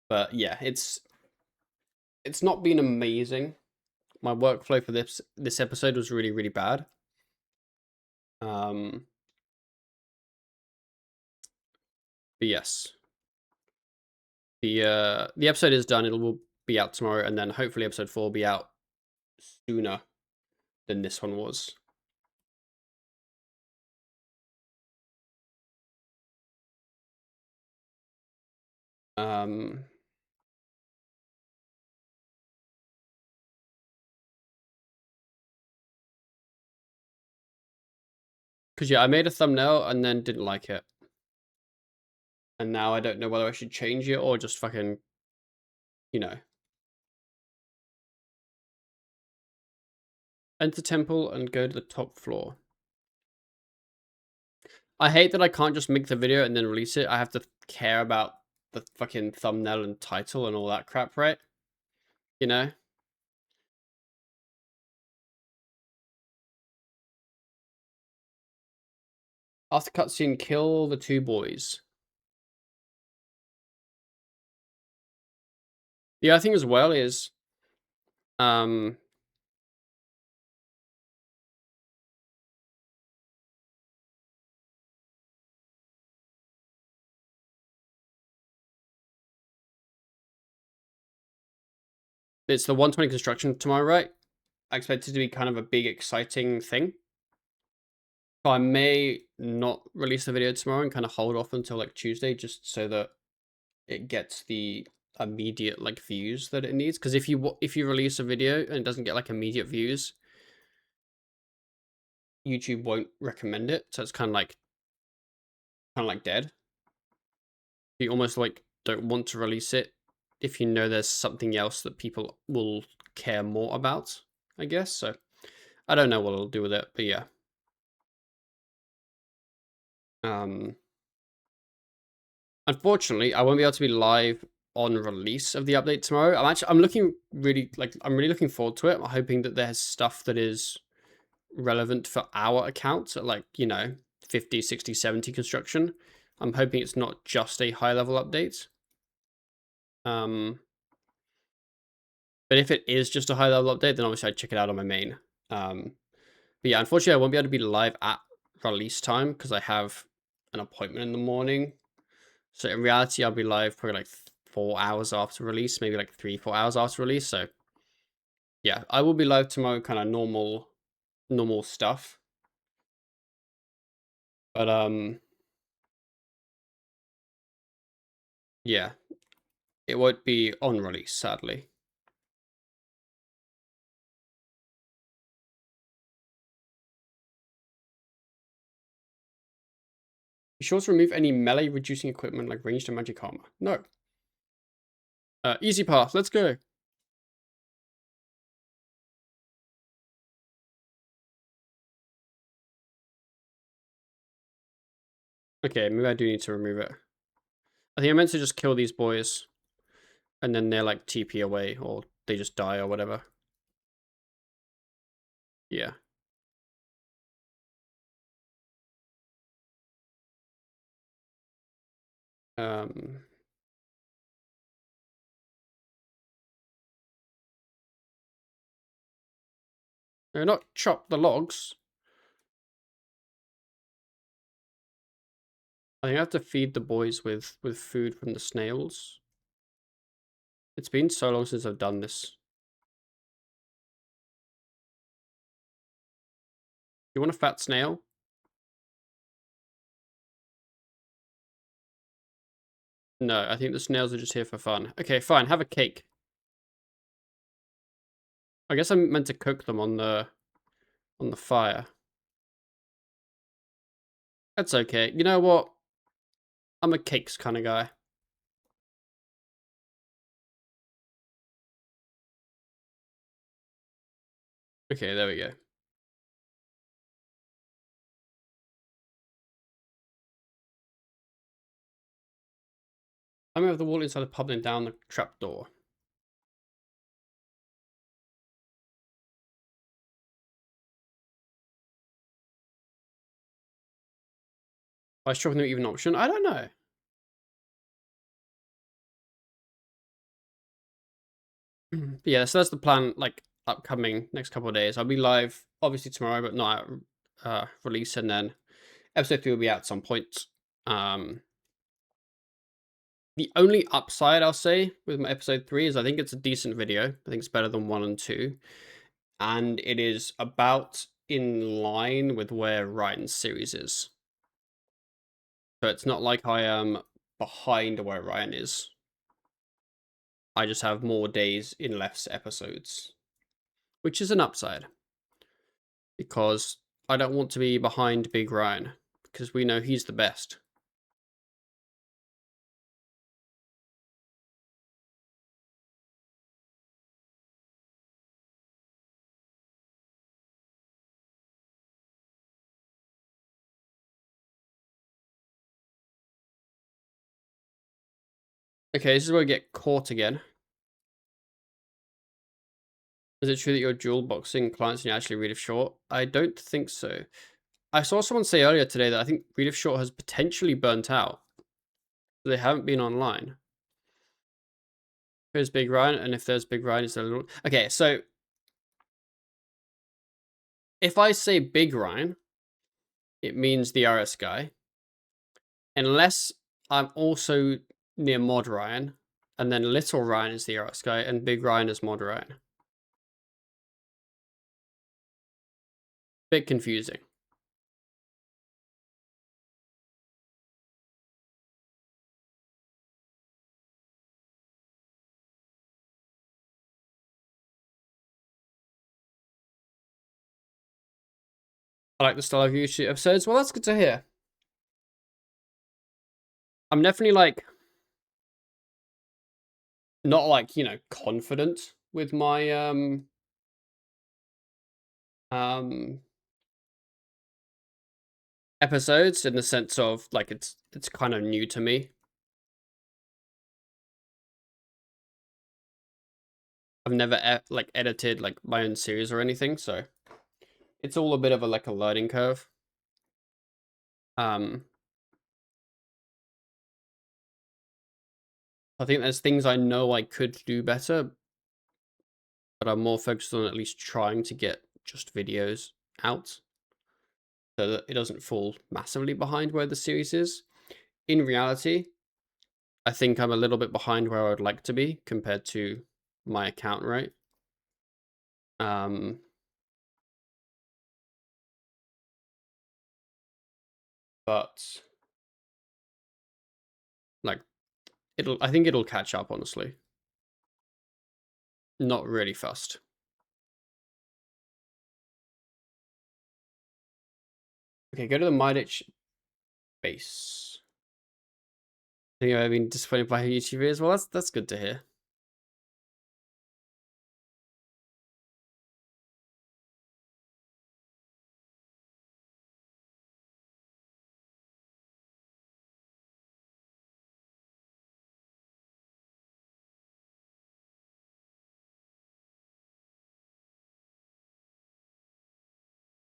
But yeah, it's not been amazing. My workflow for this episode was really bad. But yes, the episode is done. It will be out tomorrow, and then hopefully episode 4 will be out sooner than this one was. Because yeah, I made a thumbnail and then didn't like it. And now I don't know whether I should change it or just fucking, you know. Enter temple and go to the top floor. I hate that I can't just make the video and then release it. I have to care about the fucking thumbnail and title and all that crap, right? You know? After cutscene, kill the 2 boys. The other thing as well is, it's the 120 construction tomorrow, right? I expect it to be kind of a big, exciting thing. So I may not release the video tomorrow and kind of hold off until like Tuesday, just so that it gets the immediate like views that it needs. Because if you release a video and it doesn't get like immediate views, YouTube won't recommend it. So it's kind of like dead. You almost like don't want to release it if you know there's something else that people will care more about, I guess. So I don't know what I'll do with it, but yeah. Unfortunately, I won't be able to be live on release of the update tomorrow. I'm really looking forward to it. I'm hoping that there's stuff that is relevant for our account at like, you know, 50, 60, 70 construction. I'm hoping it's not just a high level update. But if it is just a high level update, then obviously I'd check it out on my main. But yeah, unfortunately I won't be able to be live at release time because I have an appointment in the morning. So in reality, I'll be live probably like 4 hours after release, maybe like 3-4 hours after release. So Yeah, I will be live tomorrow, kind of normal stuff. But yeah, it won't be on release, sadly. Be sure to remove any melee reducing equipment like ranged and magic armor. No. Easy path, let's go. Okay, maybe I do need to remove it. I think I meant to just kill these boys. And then they're like TP away, or they just die or whatever. Yeah. Um... No, not chop the logs. I think I have to feed the boys with food from the snails. It's been so long since I've done this. You want a fat snail? No, I think the snails are just here for fun. Okay, fine. Have a cake. I guess I'm meant to cook them on the fire. That's okay. You know what? I'm a cakes kind of guy. Okay, there we go. I'm gonna have the wall inside the pub and down the trapdoor. By stripping them even option? I don't know. But yeah, so that's the plan, like, upcoming next couple of days. I'll be live, obviously, tomorrow, but not at release, and then episode 3 will be out at some point. The only upside, I'll say, with my episode 3 is I think it's a decent video. I think it's better than 1 and 2. And it is about in line with where Ryan's series is. So it's not like I am behind where Ryan is. I just have more days in less episodes, which is an upside. Because I don't want to be behind Big Ryan, because we know he's the best. Okay, this is where we get caught again. Is it true that you're dual boxing clients and you actually read of short? I don't think so. I saw someone say earlier today that I think Read of Short has potentially burnt out. They haven't been online. Here's Big Ryan, and if there's Big Ryan, is there a little... Okay, so... if I say Big Ryan, it means the RS guy. Unless I'm also near Mod Ryan, and then Little Ryan is the RS guy, and Big Ryan is Mod Ryan. Bit confusing. I like the style of YouTube episodes. Well, that's good to hear. I'm definitely, like, not, like, you know, confident with my, episodes, in the sense of, like, it's kind of new to me. I've never, like, edited, like, my own series or anything, so it's all a bit of a, like, a learning curve. I think there's things I know I could do better, but I'm more focused on at least trying to get just videos out so that it doesn't fall massively behind where the series is. In reality, I think I'm a little bit behind where I would like to be compared to my account rate. But like I think it'll catch up, honestly. Not really fast. Okay, go to the Mileage base. I think I've been disappointed by YouTube as well. That's good to hear.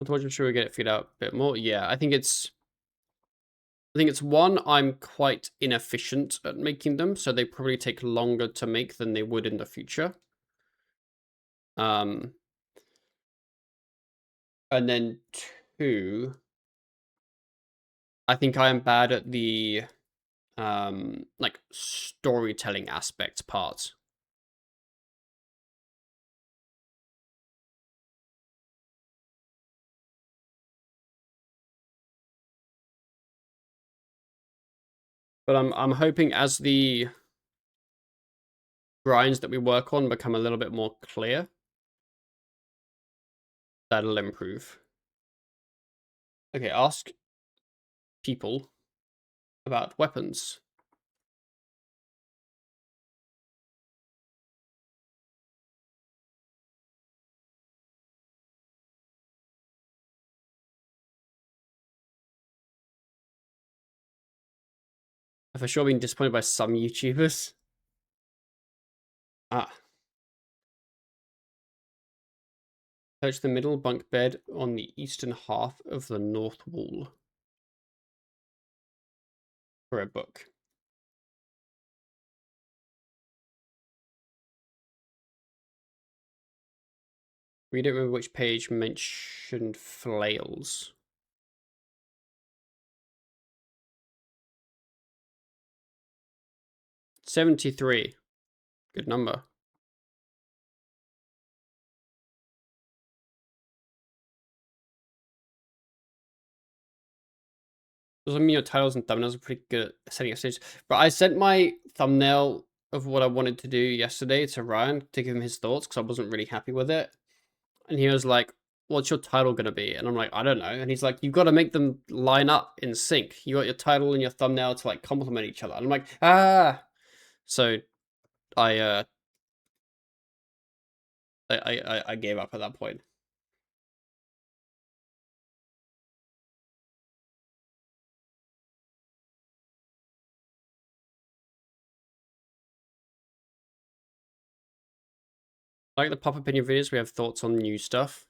I'm sure we get it figured out a bit more. Yeah, I think it's one, I'm quite inefficient at making them, so they probably take longer to make than they would in the future. And then two, I think I am bad at the like storytelling aspect part. But I'm hoping as the grinds that we work on become a little bit more clear, that'll improve. Okay, ask people about weapons. I've for sure been disappointed by some YouTubers. Ah. Perch the middle bunk bed on the eastern half of the north wall. For a book. We don't remember which page mentioned flails. 73. Good number. Doesn't mean your titles and thumbnails are pretty good at setting up stage. But I sent my thumbnail of what I wanted to do yesterday to Ryan to give him his thoughts because I wasn't really happy with it. And he was like, what's your title going to be? And I'm like, I don't know. And he's like, you've got to make them line up in sync. You got your title and your thumbnail to like complement each other. And I'm like, ah. So I gave up at that point. Like the pop opinion videos, we have thoughts on new stuff.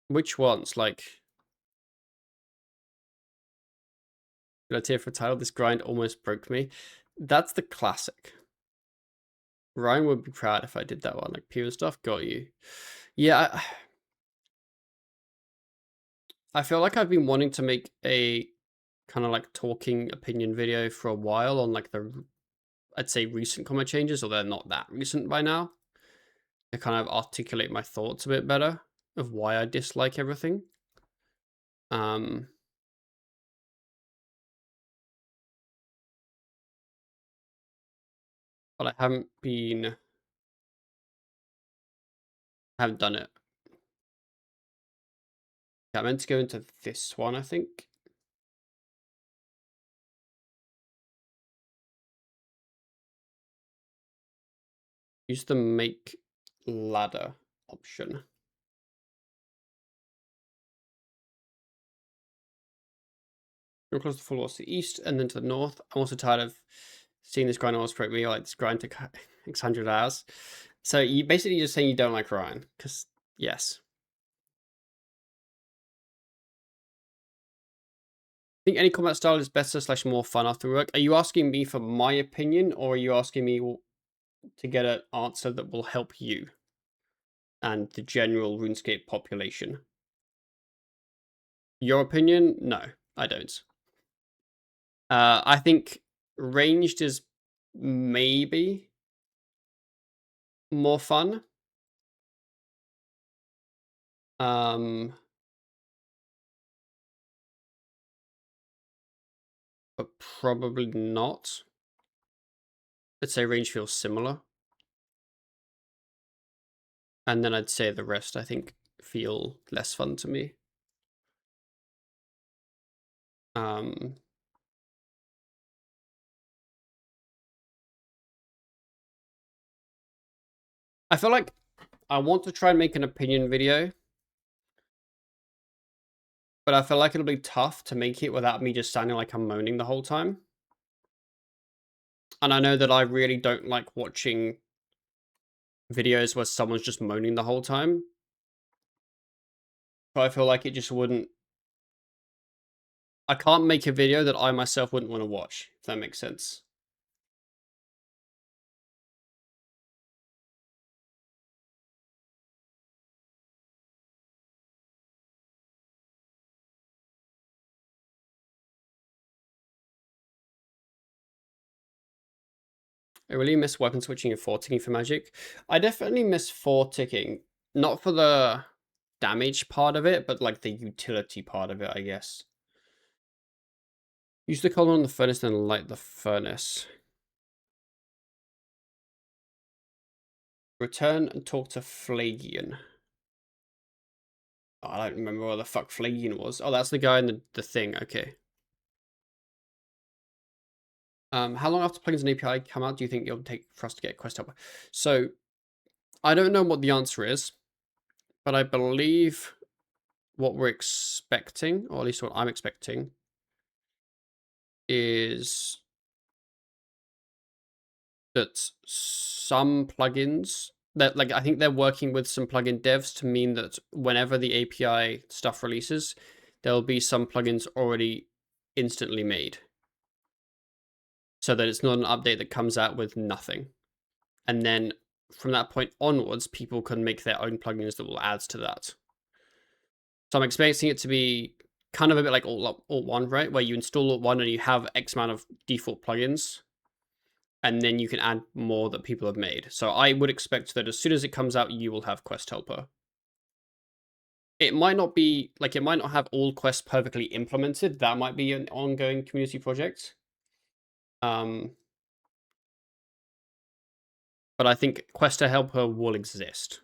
Which ones? Like, let's hear for a title. This grind almost broke me. That's the classic. Ryan would be proud if I did that one. Like pure stuff, got you. Yeah, I feel like I've been wanting to make a kind of like talking opinion video for a while on like the, I'd say recent comment changes, or they're not that recent by now. To kind of articulate my thoughts a bit better of why I dislike everything. But I haven't done it. Yeah, I meant to go into this one, I think. Use the make ladder option. Go across the floor to the east and then to the north. I'm also tired of seeing this grind almost break me. I like this grind to 600 hours. So you basically just saying you don't like Ryan, because yes. I think any combat style is better / more fun after work. Are you asking me for my opinion, or are you asking me to get an answer that will help you and the general RuneScape population? Your opinion? No, I don't. I think ranged is maybe more fun. But probably not. I'd say range feels similar. And then I'd say the rest, I think, feel less fun to me. I feel like I want to try and make an opinion video, but I feel like it'll be tough to make it without me just sounding like I'm moaning the whole time. And I know that I really don't like watching videos where someone's just moaning the whole time. So I feel like it just wouldn't... I can't make a video that I myself wouldn't want to watch, if that makes sense. I really miss weapon switching and four ticking for Magic. I definitely miss four ticking. Not for the damage part of it, but like the utility part of it, I guess. Use the color on the furnace, then light the furnace. Return and talk to Flagian. Oh, I don't remember what the fuck Flagian was. Oh, that's the guy in the thing. Okay. How long after plugins and API come out do you think it'll take for us to get Quest Helper? So, I don't know what the answer is, but I believe what we're expecting, or at least what I'm expecting, is that some plugins that, like, I think they're working with some plugin devs to mean that whenever the API stuff releases, there'll be some plugins already instantly made, so that it's not an update that comes out with nothing. And then from that point onwards, people can make their own plugins that will add to that. So I'm expecting it to be kind of a bit like Alt1, right? Where you install Alt1 and you have X amount of default plugins, and then you can add more that people have made. So I would expect that as soon as it comes out, you will have Quest Helper. It might not be, like, it might not have all quests perfectly implemented. That might be an ongoing community project. But I think Quest Helper will exist.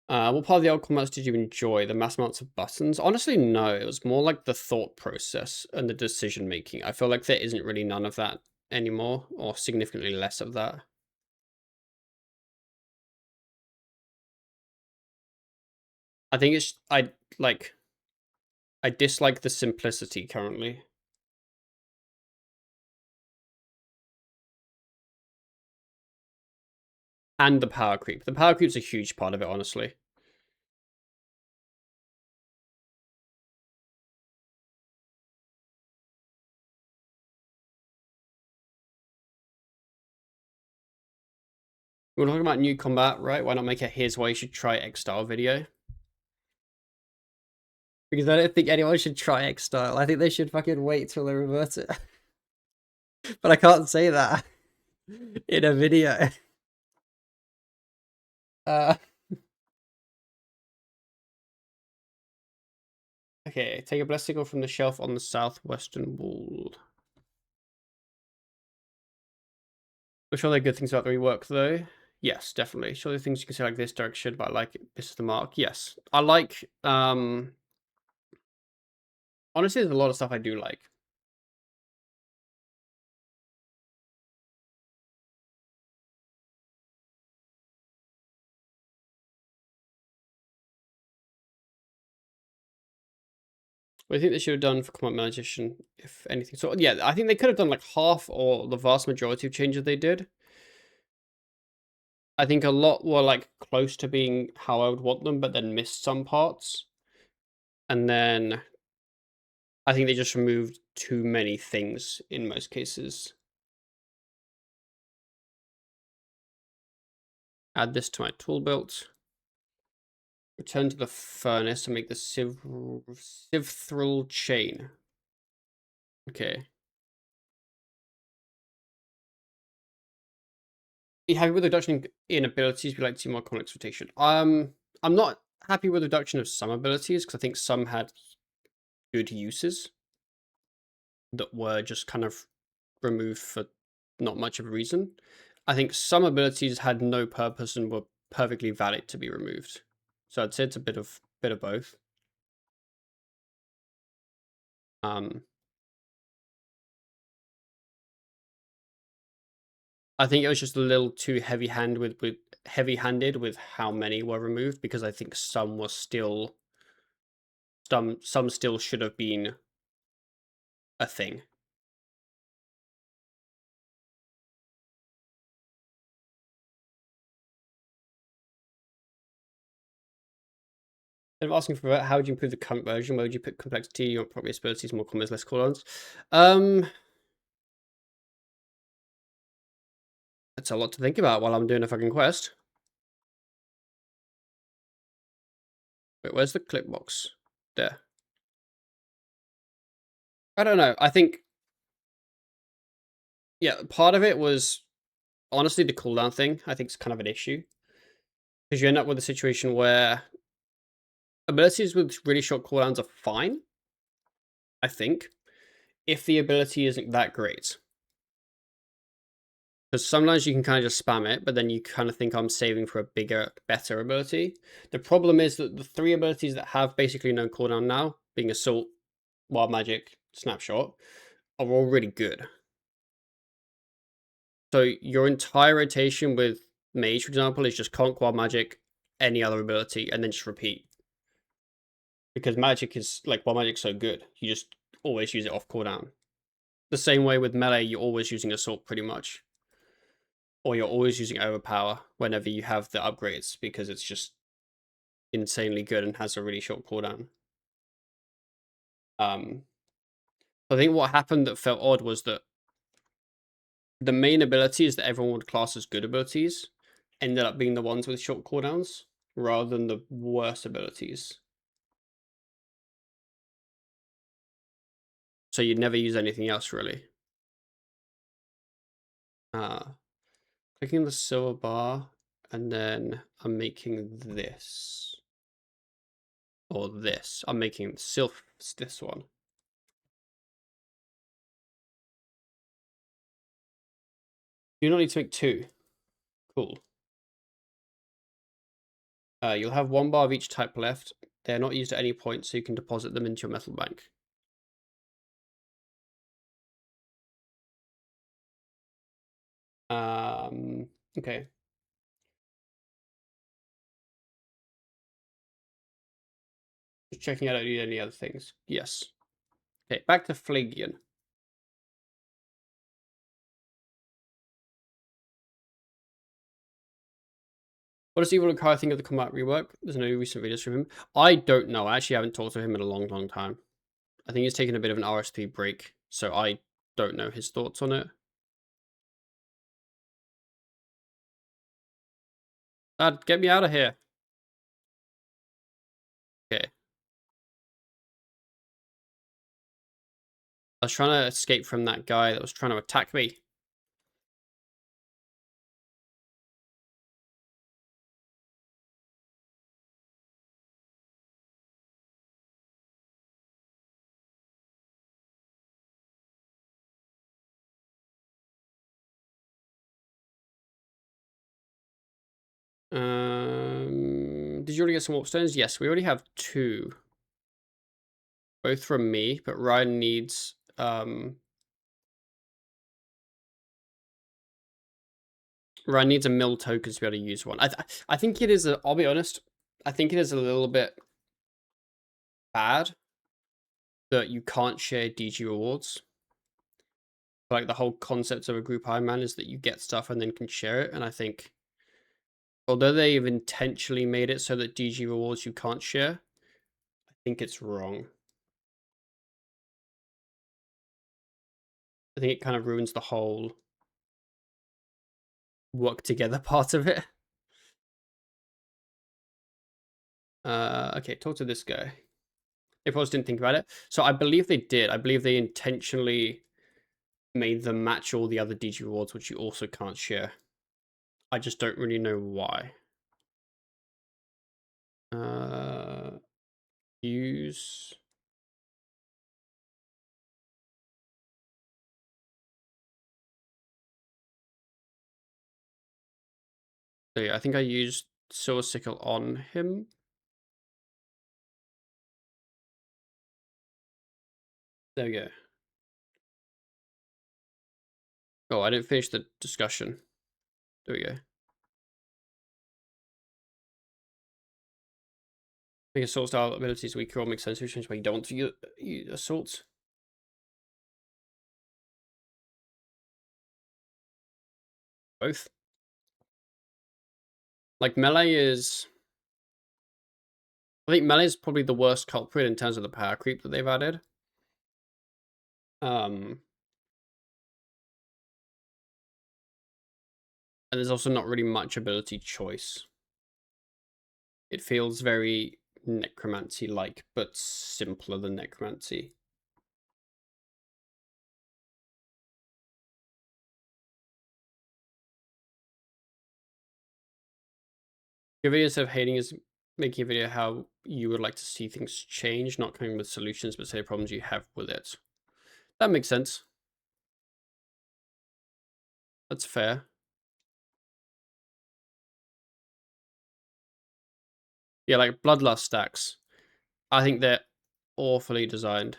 What part of the old commerce did you enjoy? The mass amounts of buttons? Honestly, no. It was more like the thought process and the decision making. I feel like there isn't really none of that anymore, or significantly less of that. I think it's I dislike the simplicity currently. And the power creep. The power creep's a huge part of it, honestly. We're talking about new combat, right? Why not make a here's why you should try X style video? Because I don't think anyone should try X style. I think they should fucking wait till they revert it. But I can't say that in a video. Okay, take a blessing from the shelf on the southwestern wall. I'm sure there are good things about the rework, though. Yes, definitely. Sure, there are things you can say like this direction, but I like it. This is the mark. Yes, I like. Honestly, there's a lot of stuff I do like. What do you think they should have done for Command Magician, if anything? So yeah, I think they could have done like half or the vast majority of changes they did. I think a lot were like close to being how I would want them, but then missed some parts. And then I think they just removed too many things in most cases. Add this to my tool belt. Return to the furnace and make the Sivthril chain. Okay. You happy with the reduction in abilities? We like to see more complex rotation. I'm not happy with the reduction of some abilities because I think some had good uses that were just kind of removed for not much of a reason. I think some abilities had no purpose and were perfectly valid to be removed. So I'd say it's a bit of both. I think it was just a little too heavy-handed with how many were removed because I think some were still some still should have been a thing. I'm asking for how would you improve the current version? Where would you put complexity? You want property abilities, more commons, less cooldowns? That's a lot to think about while I'm doing a fucking quest. Wait, where's the clip box? There. I don't know. I think, yeah, part of it was honestly the cooldown thing. I think is kind of an issue because you end up with a situation where abilities with really short cooldowns are fine, I think, if the ability isn't that great. Because sometimes you can kind of just spam it, but then you kind of think I'm saving for a bigger, better ability. The problem is that the 3 abilities that have basically no cooldown now, being Assault, Wild Magic, Snapshot, are all really good. So your entire rotation with Mage, for example, is just Conk, Wild Magic, any other ability, and then just repeat. Because Magic is, like, Wild Magic's so good, you just always use it off cooldown. The same way with Melee, you're always using Assault pretty much. Or you're always using Overpower whenever you have the upgrades, because it's just insanely good and has a really short cooldown. I think what happened that felt odd was that the main abilities that everyone would class as good abilities ended up being the ones with short cooldowns rather than the worst abilities. So you'd never use anything else really. Clicking the silver bar, and then I'm making this. Or this. I'm making this one. You don't need to make 2. Cool. You'll have 1 bar of each type left. They're not used at any point, so you can deposit them into your metal bank. Okay. Just checking I don't need any other things. Yes. Okay, back to Phlegian. What does Evil Kai think of the combat rework? There's no recent videos from him. I don't know. I actually haven't talked to him in a long, long time. I think he's taken a bit of an RSP break, so I don't know his thoughts on it. Get me out of here. Okay. I was trying to escape from that guy that was trying to attack me. Did you already get some warp stones? Yes, we already have 2. Both from me, but Ryan needs Ryan needs a mill token to be able to use one. I think it is I'll be honest, I think it is a little bit bad that you can't share DG rewards. Like the whole concept of a group Ironman is that you get stuff and then can share it, and I think although they've intentionally made it so that DG rewards you can't share, I think it's wrong. I think it kind of ruins the whole work together part of it. Okay, talk to this guy. They probably didn't think about it. So I believe they did. I believe they intentionally made them match all the other DG rewards, which you also can't share. I just don't really know why. Use. So yeah, I think I used Silver Sickle on him. There we go. Oh, I didn't finish the discussion. There we go. Make assault style abilities weaker or make sense situations where you don't want to use assaults. Both. Like melee is, I think melee is probably the worst culprit in terms of the power creep that they've added. And there's also not really much ability choice. It feels very necromancy-like, but simpler than necromancy. Your video instead of hating is making a video how you would like to see things change, not coming with solutions, but say problems you have with it. That makes sense. That's fair. Yeah, like Bloodlust stacks. I think they're awfully designed.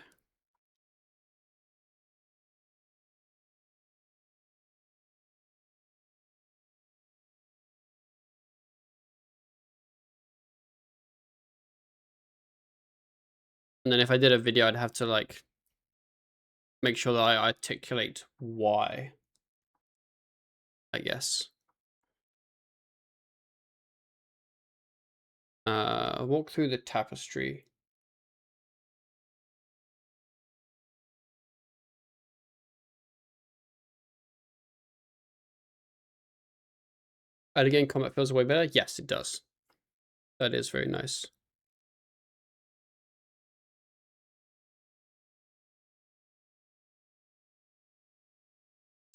And then if I did a video, I'd have to like make sure that I articulate why, I guess. Walk through the tapestry. And again, combat feels way better. Yes, it does. That is very nice.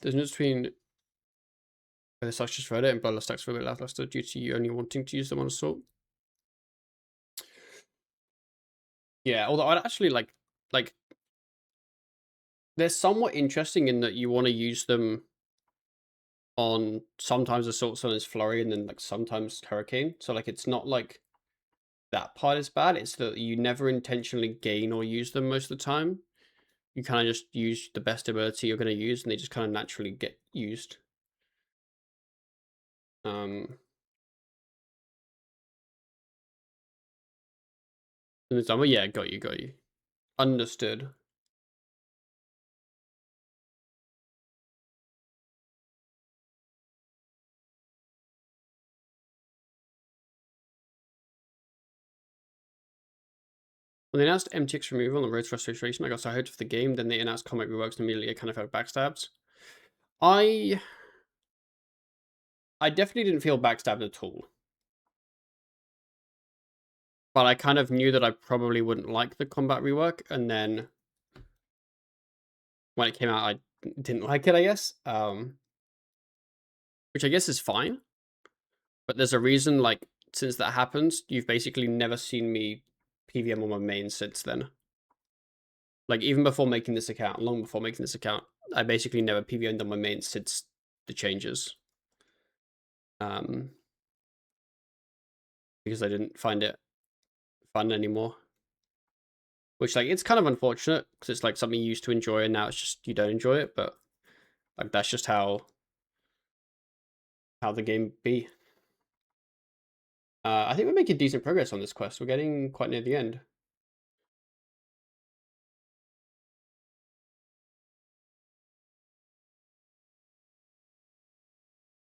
There's no difference between the stacks just read it and Bloodlust stacks for a bit lackluster due to you only wanting to use them on assault. Yeah, although I'd actually like they're somewhat interesting in that you want to use them on sometimes assault on his flurry and then like sometimes hurricane. So like it's not like that part is bad. It's that you never intentionally gain or use them most of the time. You kind of just use the best ability you're going to use, and they just kind of naturally get used. An example, yeah, got you. Understood. When they announced MTX removal on the road to frustration, I got so hyped for the game. Then they announced combat reworks, and immediately I kind of felt backstabs. I definitely didn't feel backstabbed at all. But I kind of knew that I probably wouldn't like the combat rework, and then when it came out, I didn't like it, I guess. Which I guess is fine. But there's a reason, like, since that happened, you've basically never seen me PVM on my main since then. Like, even before making this account, long before making this account, I basically never PVM'd on my main since the changes. Because I didn't find it fun anymore. Which, like, it's kind of unfortunate, because it's, like, something you used to enjoy, and now it's just, you don't enjoy it, but, like, that's just how the game be. I think we're making decent progress on this quest. We're getting quite near the end.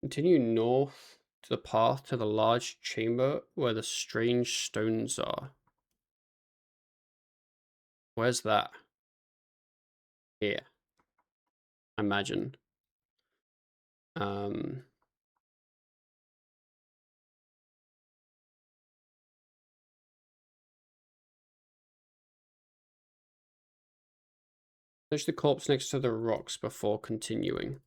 Continue north to the path to the large chamber where the strange stones are. Where's that? Here. I imagine. Search the corpse next to the rocks before continuing.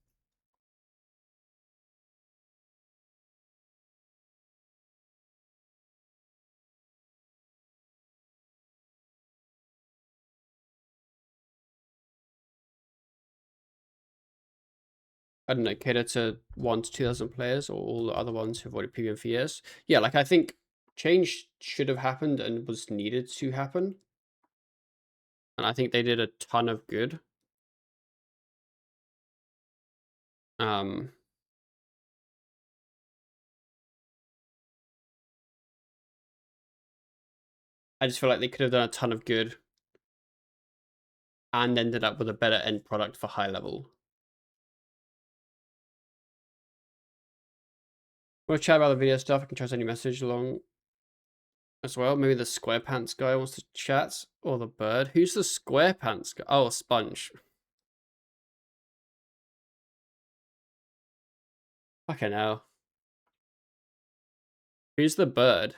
I don't know, cater to 1 to 2,000 players or all the other ones who've already PvM for years. Yeah, like I think change should have happened and was needed to happen. And I think they did a ton of good. I just feel like they could have done a ton of good and ended up with a better end product for high level. Want to chat about the video stuff? I can try to send you a message along as well. Maybe the SquarePants guy wants to chat, or the bird. Who's the SquarePants guy? Oh, Sponge. Fucking hell. Who's the bird?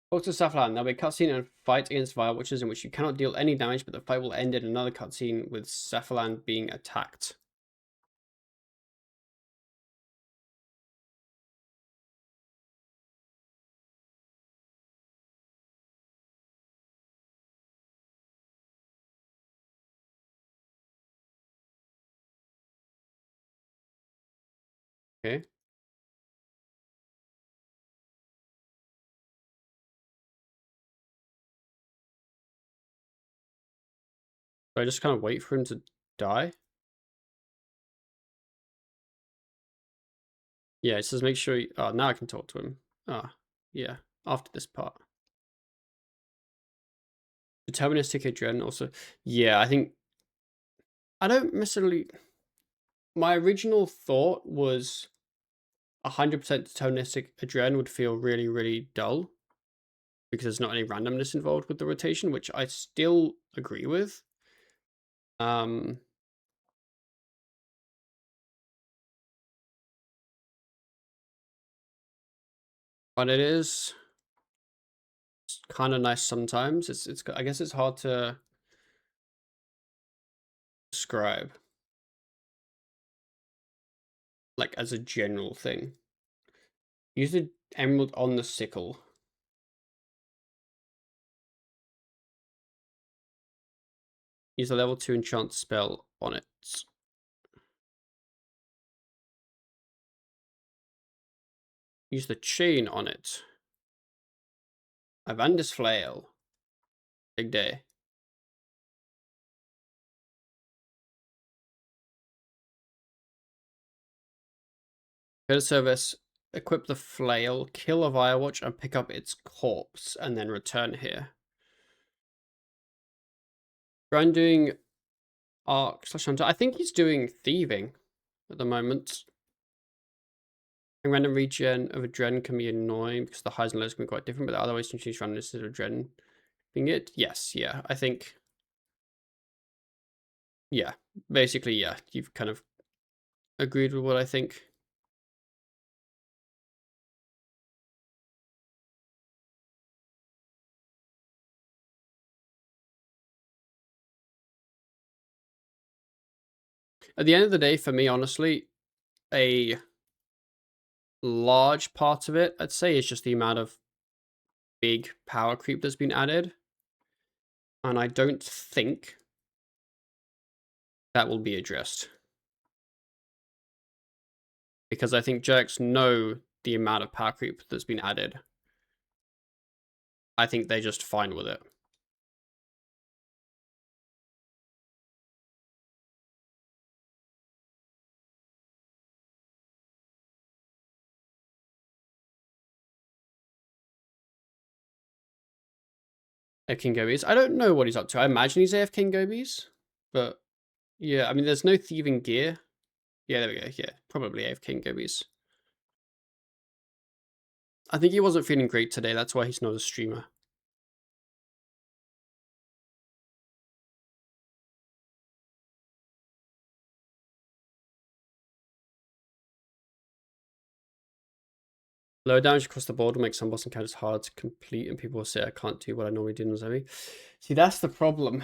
Also, Saflan, there'll be a cutscene and a fight against Vile Witches in which you cannot deal any damage, but the fight will end in another cutscene with Saflan being attacked. Okay. So I just kind of wait for him to die? Yeah, it says make sure you... Oh, now I can talk to him. Ah, yeah. After this part. Deterministic Adren also... Yeah, I think... I don't necessarily... My original thought was 100% deterministic Adren would feel really, really dull. Because there's not any randomness involved with the rotation, which I still agree with. But it is kind of nice sometimes. It's I guess it's hard to describe, like as a general thing. Use the emerald on the sickle. Use a level 2 enchant spell on it. Use the chain on it. Avandis flail. Big day. Go to service, equip the flail, kill a Firewatch, and pick up its corpse, and then return here. Brian doing Arc/Hunter. I think he's doing thieving at the moment. And random regen of Adren can be annoying because the highs and lows can be quite different, but the other ways to choose randomness of Adren being it. Yes, yeah, I think. Yeah, basically, yeah, you've kind of agreed with what I think. At the end of the day, for me, honestly, a large part of it, I'd say, is just the amount of big power creep that's been added. And I don't think that will be addressed. Because I think jerks know the amount of power creep that's been added. I think they're just fine with it. King Gobies. I don't know what he's up to. I imagine he's AFK Gobies, but yeah, I mean, there's no thieving gear. Yeah, there we go. Yeah, probably AFK Gobies. I think he wasn't feeling great today. That's why he's not a streamer. Low damage across the board will make some boss encounters hard to complete, and people will say I can't do what I normally do in Zoe. See, that's the problem.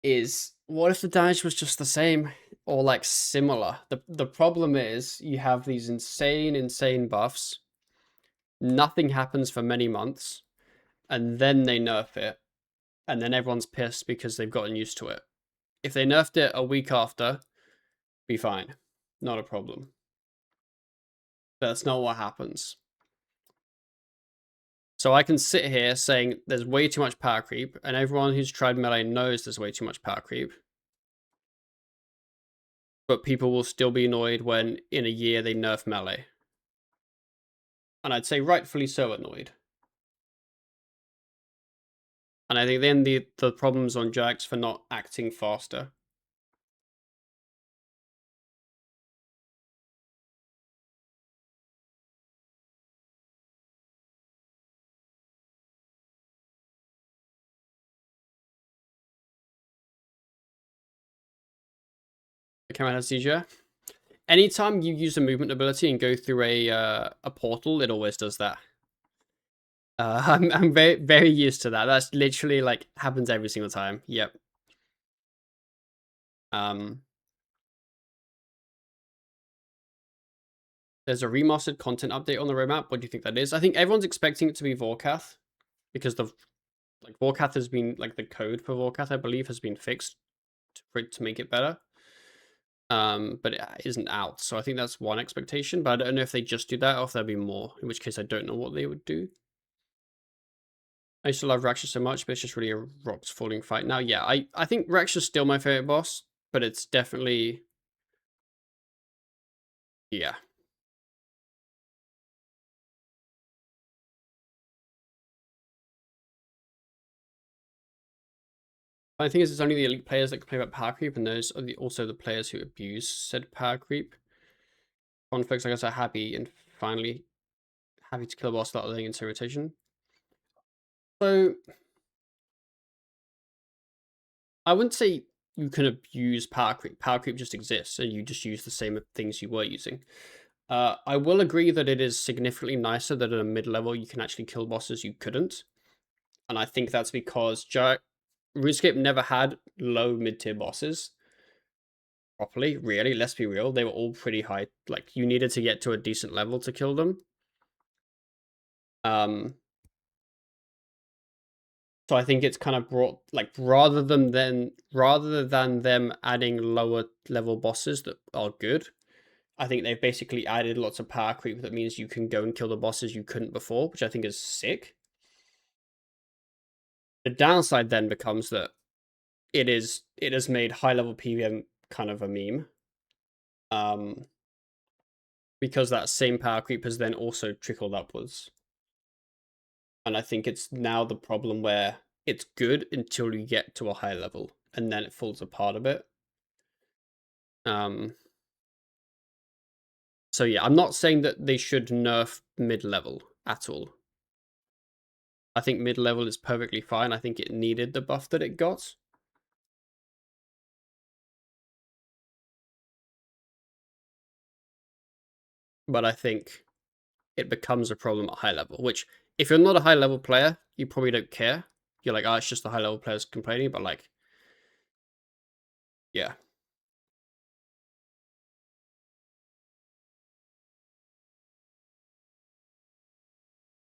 Is what if the damage was just the same? or like similar. The problem is you have these insane buffs. Nothing happens for many months, and then they nerf it, and then everyone's pissed because they've gotten used to it. If they nerfed it a week after, be fine. Not a problem. That's not what happens. So I can sit here saying there's way too much power creep, and everyone who's tried melee knows there's way too much power creep. But people will still be annoyed when in a year they nerf melee. And I'd say rightfully so annoyed. And I think then the problem's on Jax for not acting faster. Okay, hcgim. Anytime you use a movement ability and go through a portal, it always does that. I'm very used to that. That's literally like happens every single time. Yep. There's a remastered content update on the roadmap. What do you think that is? I think everyone's expecting it to be Vorkath because Vorkath has been like the code for Vorkath, I believe, has been fixed for it to make it better. But it isn't out, so I think that's one expectation. But I don't know if they just do that or if there'll be more. In which case, I don't know what they would do. I used to love Raksha so much, but it's just really a rocks falling fight now. Yeah, I think Raksha's still my favorite boss, but it's definitely, yeah. I think it's only the elite players that can play about power creep, and those are also the players who abuse said power creep. Conflicts, I guess, are happy and finally happy to kill a boss without letting into rotation. So I wouldn't say you can abuse power creep. Power creep just exists, and you just use the same things you were using. I will agree that it is significantly nicer that at a mid-level you can actually kill bosses you couldn't. And I think that's because RuneScape never had low mid-tier bosses properly, really. Let's be real. They were all pretty high. Like, you needed to get to a decent level to kill them. So I think it's kind of brought, like, rather than them adding lower level bosses that are good, I think they've basically added lots of power creep that means you can go and kill the bosses you couldn't before, which I think is sick. The downside then becomes that it has made high level PVM kind of a meme. Because that same power creep has then also trickled upwards. And I think it's now the problem where it's good until you get to a high level, and then it falls apart a bit. So yeah, I'm not saying that they should nerf mid-level at all. I think mid-level is perfectly fine. I think it needed the buff that it got. But I think it becomes a problem at high level, which if you're not a high level player, you probably don't care. You're like, oh, it's just the high level players complaining, but like, yeah.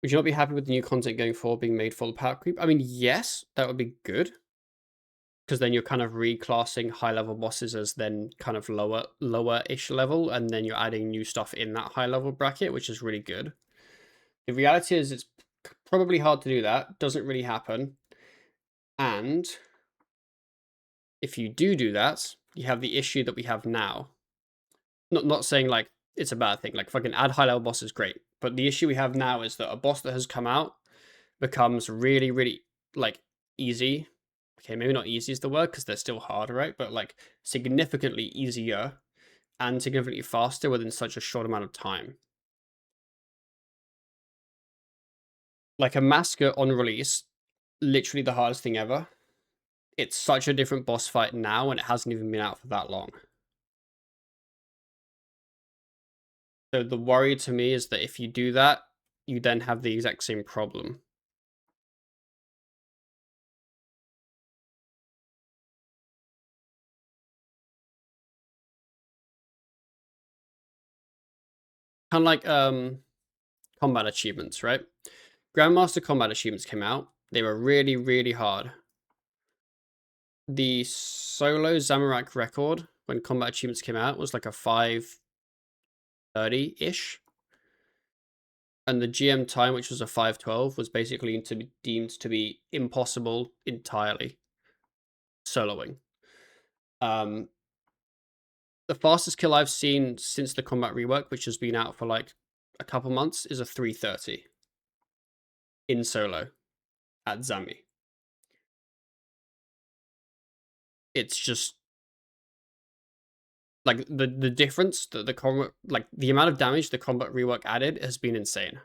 Would you not be happy with the new content going forward being made for the power creep? I mean, yes, that would be good. Because then you're kind of reclassing high level bosses as then kind of lower-ish level, and then you're adding new stuff in that high level bracket, which is really good. The reality is it's probably hard to do that. Doesn't really happen. And if you do that, you have the issue that we have now. Not saying like it's a bad thing. Like fucking add high level bosses, great. But the issue we have now is that a boss that has come out becomes really, really like easy. Okay, maybe not easy is the word because they're still hard, right? But like significantly easier and significantly faster within such a short amount of time. Like a Masker on release, literally the hardest thing ever. It's such a different boss fight now, and it hasn't even been out for that long. So the worry to me is that if you do that, you then have the exact same problem. Kind of like combat achievements, right? Grandmaster combat achievements came out. They were really, really hard. The solo Zamorak record when combat achievements came out was like a 5:30-ish. And the GM time, which was a 5:12, was basically deemed to be impossible entirely. Soloing. The fastest kill I've seen since the combat rework, which has been out for like a couple months, is a 3:30 in solo at Zami. It's just like the difference that the combat, like the amount of damage the combat rework added has been insane.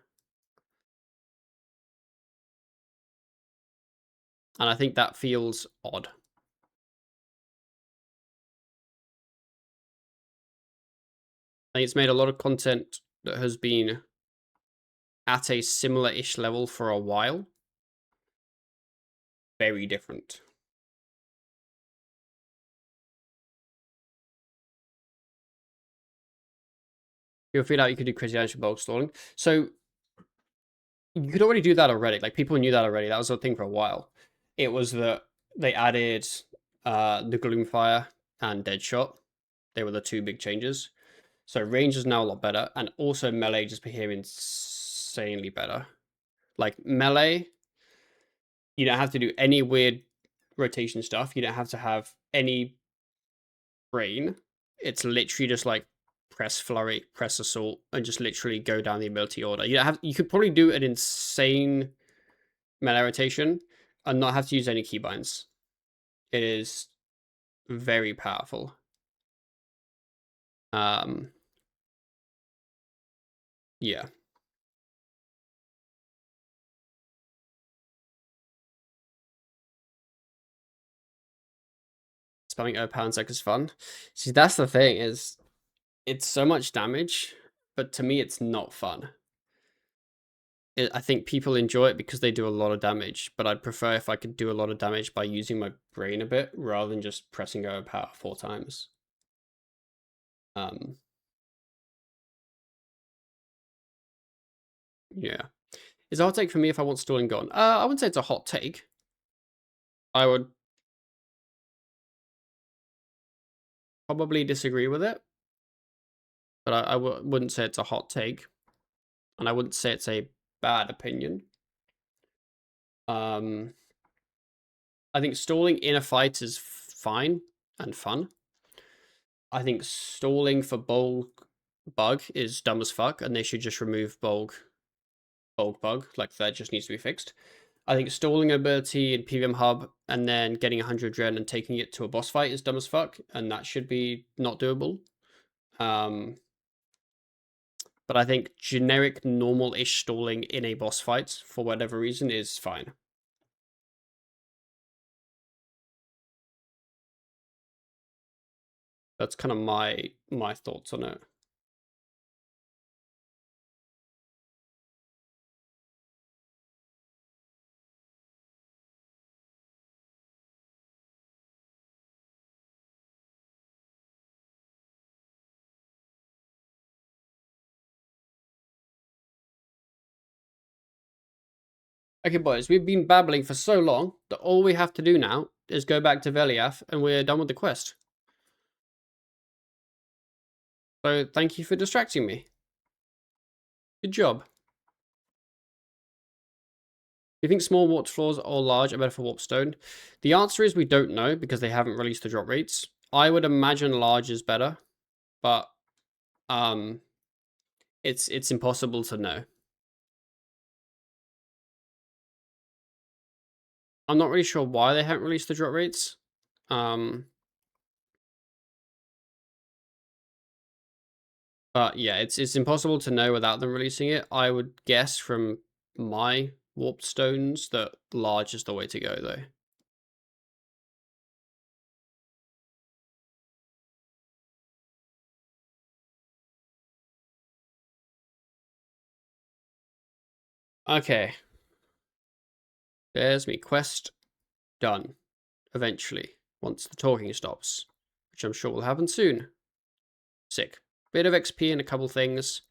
And I think that feels odd. I think it's made a lot of content that has been at a similar-ish level for a while very different. You'll figure out you could do crazy damage with bulk stalling. So you could already do that already. Like people knew that already. That was a thing for a while. It was that they added the Gloomfire and Deadshot. They were the two big changes. So range is now a lot better, and also melee just became insanely better. Like melee, you don't have to do any weird rotation stuff. You don't have to have any brain. It's literally just like press flurry, press assault, and just literally go down the ability order. You could probably do an insane melee rotation and not have to use any keybinds. It is very powerful. Yeah. Spamming O-Poundsec is fun. See, that's the thing, is it's so much damage, but to me it's not fun. I think people enjoy it because they do a lot of damage, but I'd prefer if I could do a lot of damage by using my brain a bit rather than just pressing overpower 4 times. Yeah. It's a hot take for me if I want stalling gone. I wouldn't say it's a hot take. I would probably disagree with it, but I wouldn't say it's a hot take, and I wouldn't say it's a bad opinion. I think stalling in a fight is fine and fun. I think stalling for bulk bug is dumb as fuck, and they should just remove bulk bug. Like that just needs to be fixed. I think stalling ability in PVM hub and then getting 100 gen and taking it to a boss fight is dumb as fuck, and that should be not doable. But I think generic normal-ish stalling in a boss fight for whatever reason is fine. That's kind of my thoughts on it. Okay, boys, we've been babbling for so long that all we have to do now is go back to Veliath and we're done with the quest. So thank you for distracting me. Good job. Do you think small warped floors or large are better for warpstone? The answer is we don't know because they haven't released the drop rates. I would imagine large is better, but it's impossible to know. I'm not really sure why they haven't released the drop rates. But yeah, it's impossible to know without them releasing it. I would guess from my warped stones that large is the way to go, though. Okay. There's me. Quest done. Eventually. Once the talking stops. Which I'm sure will happen soon. Sick. Bit of XP and a couple things.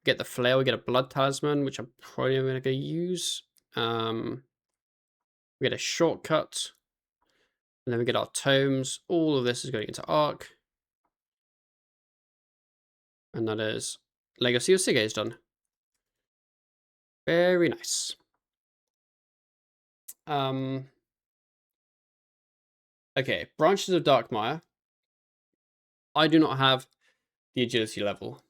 Get the flail, we get a blood talisman, which I'm probably going to use. We get a shortcut. And then we get our tomes. All of this is going into Arc. And that is Legacy of Sige is done. Very nice. Okay, Branches of Darkmire. I do not have the agility level.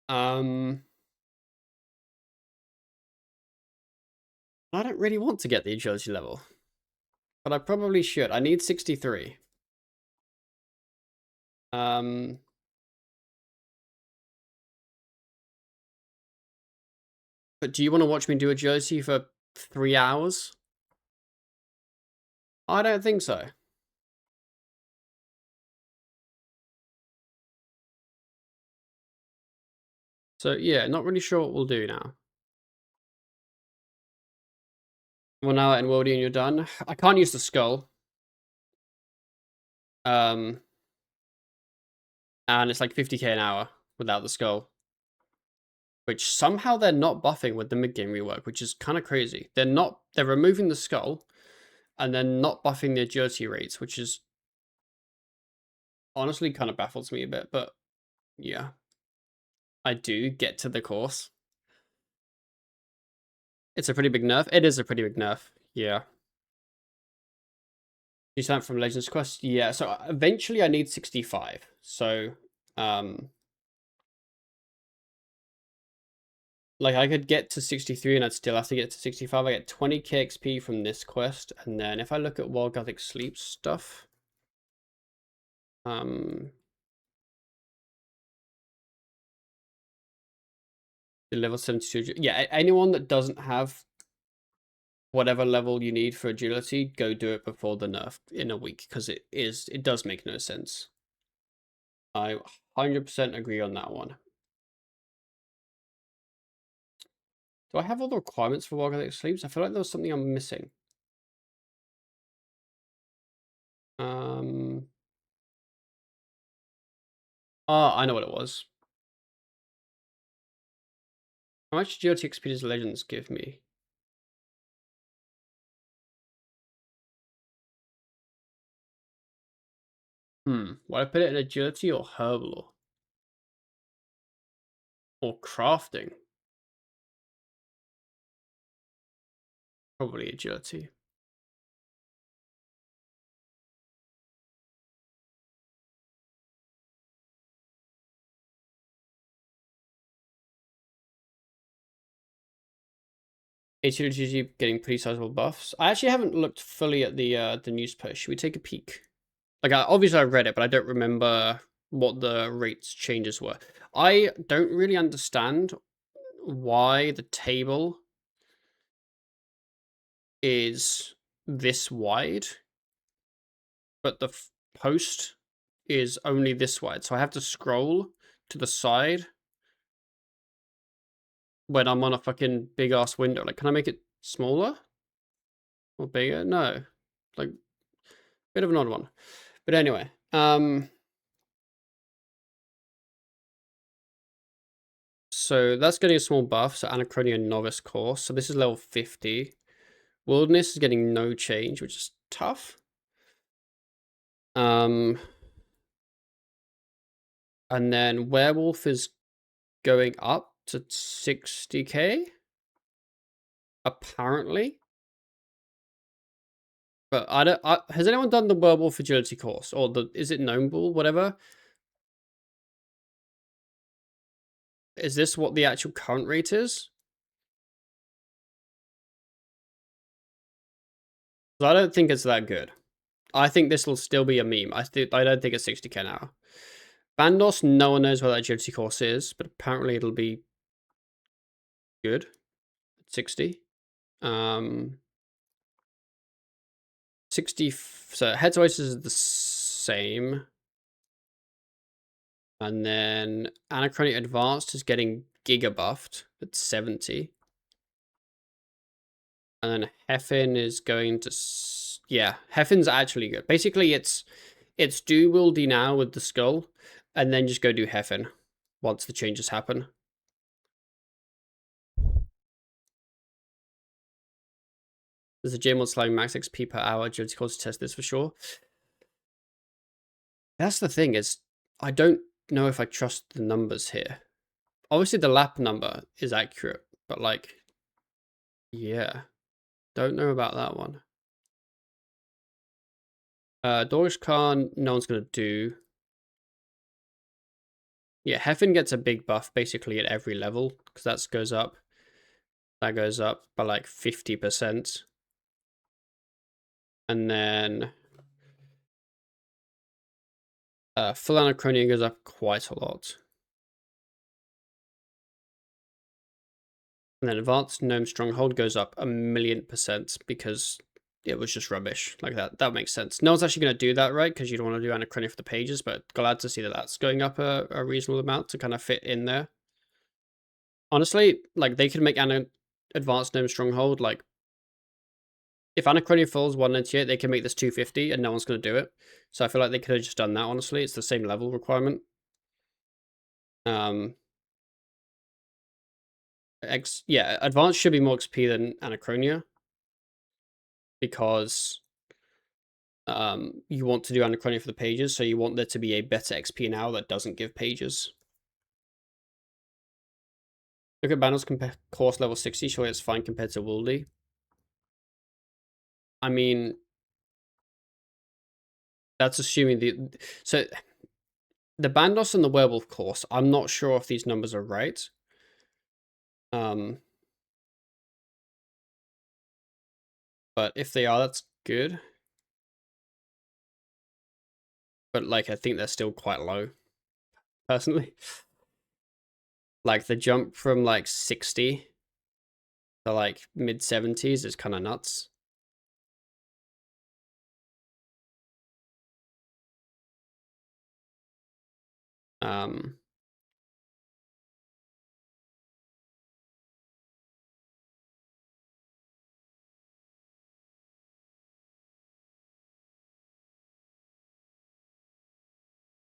I don't really want to get the agility level, but I probably should. I need 63. But do you want to watch me do agility for 3 hours? I don't think so. So yeah, not really sure what we'll do now. 1 hour in Worldy and you're done. I can't use the skull. And it's like 50k an hour without the skull. Which somehow they're not buffing with the mid-game rework, which is kind of crazy. They're removing the skull, and then not buffing the agility rates, which is honestly kind of baffles me a bit, but yeah. I do get to the course. It's a pretty big nerf. It is a pretty big nerf, yeah. You sign up from Legends Quest? Yeah, so eventually I need 65. So, like I could get to 63 and I'd still have to get to 65. I get 20k XP from this quest, and then if I look at Wild Gothic Sleep stuff, the level 72. Yeah, anyone that doesn't have whatever level you need for agility, go do it before the nerf in a week, because it does make no sense. I 100% agree on that one. Do I have all the requirements for Wild Gothic Sleeps? I feel like there was something I'm missing. I know what it was. How much agility XP does Legends give me? Will I put it in agility or herbal? Or crafting? Probably agility. HCG getting pretty sizable buffs. I actually haven't looked fully at the news post. Should we take a peek? Like, obviously I read it, but I don't remember what the rates changes were. I don't really understand why the table is this wide, but the post is only this wide. So I have to scroll to the side when I'm on a fucking big ass window. Like, can I make it smaller or bigger? No, like, bit of an odd one. But anyway, so that's getting a small buff. So Anachronia Novice Course. So this is level 50. Wilderness is getting no change, which is tough. And then Werewolf is going up to 60k, apparently. But I don't. Has anyone done the Werewolf Agility course, or is it Gnomebull, whatever? Is this what the actual current rate is? I don't think it's that good. I think this will still be a meme. I don't think it's 60k now. Bandos, no one knows what that agility course is, but apparently it'll be good. 60. 60. So Heads Oasis is the same. And then Anachronic Advanced is getting Giga buffed at 70. And then Heffin is going to... Yeah, Heffin's actually good. Basically, it's do Wildy now with the skull, and then just go do Heffin. once the changes happen. There's a gym on slowing max XP per hour agility course to test this for sure. That's the thing, is I don't know if I trust the numbers here. Obviously the lap number is accurate, but like, yeah, don't know about that one. Dorish Khan, no one's gonna do. Yeah, Heffen gets a big buff basically at every level, because that goes up. That goes up by like 50%. And then full Anachronia goes up quite a lot. And then Advanced Gnome Stronghold goes up 1,000,000% because it was just rubbish. Like that makes sense. No one's actually going to do that, right? Because you don't want to do Anachronia for the pages, but glad to see that that's going up a reasonable amount to kind of fit in there. Honestly, like they could make Advanced Gnome Stronghold, like if Anachronia falls 198, they can make this 250 and no one's going to do it. So I feel like they could have just done that, honestly. It's the same level requirement. Yeah, Advanced should be more XP than Anachronia. Because you want to do Anachronia for the pages, so you want there to be a better XP now that doesn't give pages. Look at Banner's course level 60, surely it's fine compared to Wooldy. I mean, that's assuming so the Bandos and the Werewolf course, I'm not sure if these numbers are right. But if they are, that's good. But like, I think they're still quite low, personally. Like the jump from like 60 to like mid 70s is kind of nuts.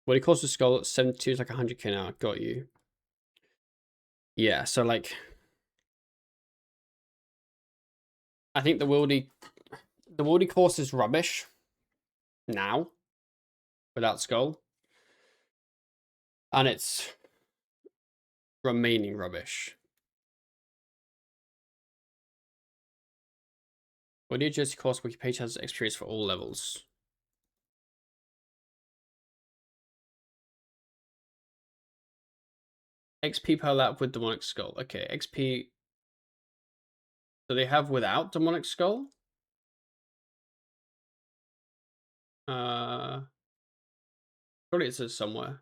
What he calls the skull at 72 is like 100k now. Got you. Yeah, so like, I think the Wildy course is rubbish now without skull, and it's remaining rubbish. Wildy agility course wiki page has experience for all levels. XP per lap with demonic skull. Okay, XP. Do they have without demonic skull? Probably it says somewhere.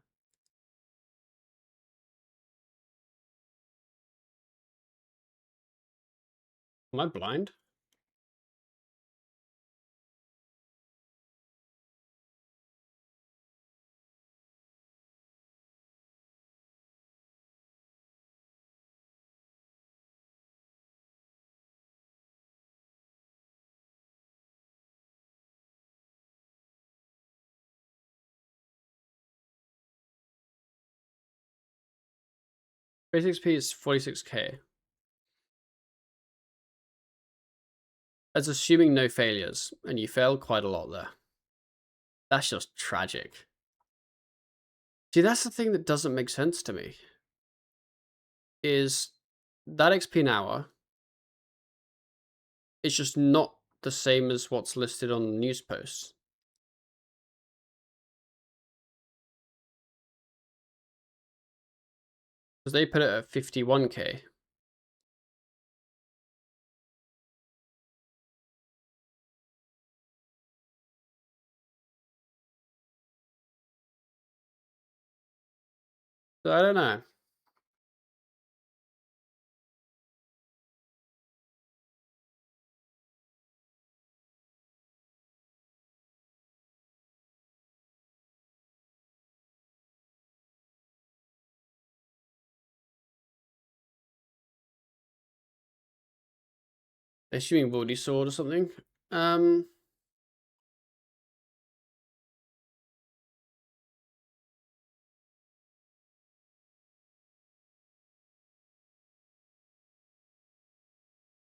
Am I blind? Base XP is 46k. That's assuming no failures, and you failed quite a lot there. That's just tragic. See, that's the thing that doesn't make sense to me. Is that XP an hour? It's just not the same as what's listed on the news posts. Because they put it at 51k. So I don't know. Assuming Baldy Sword or something.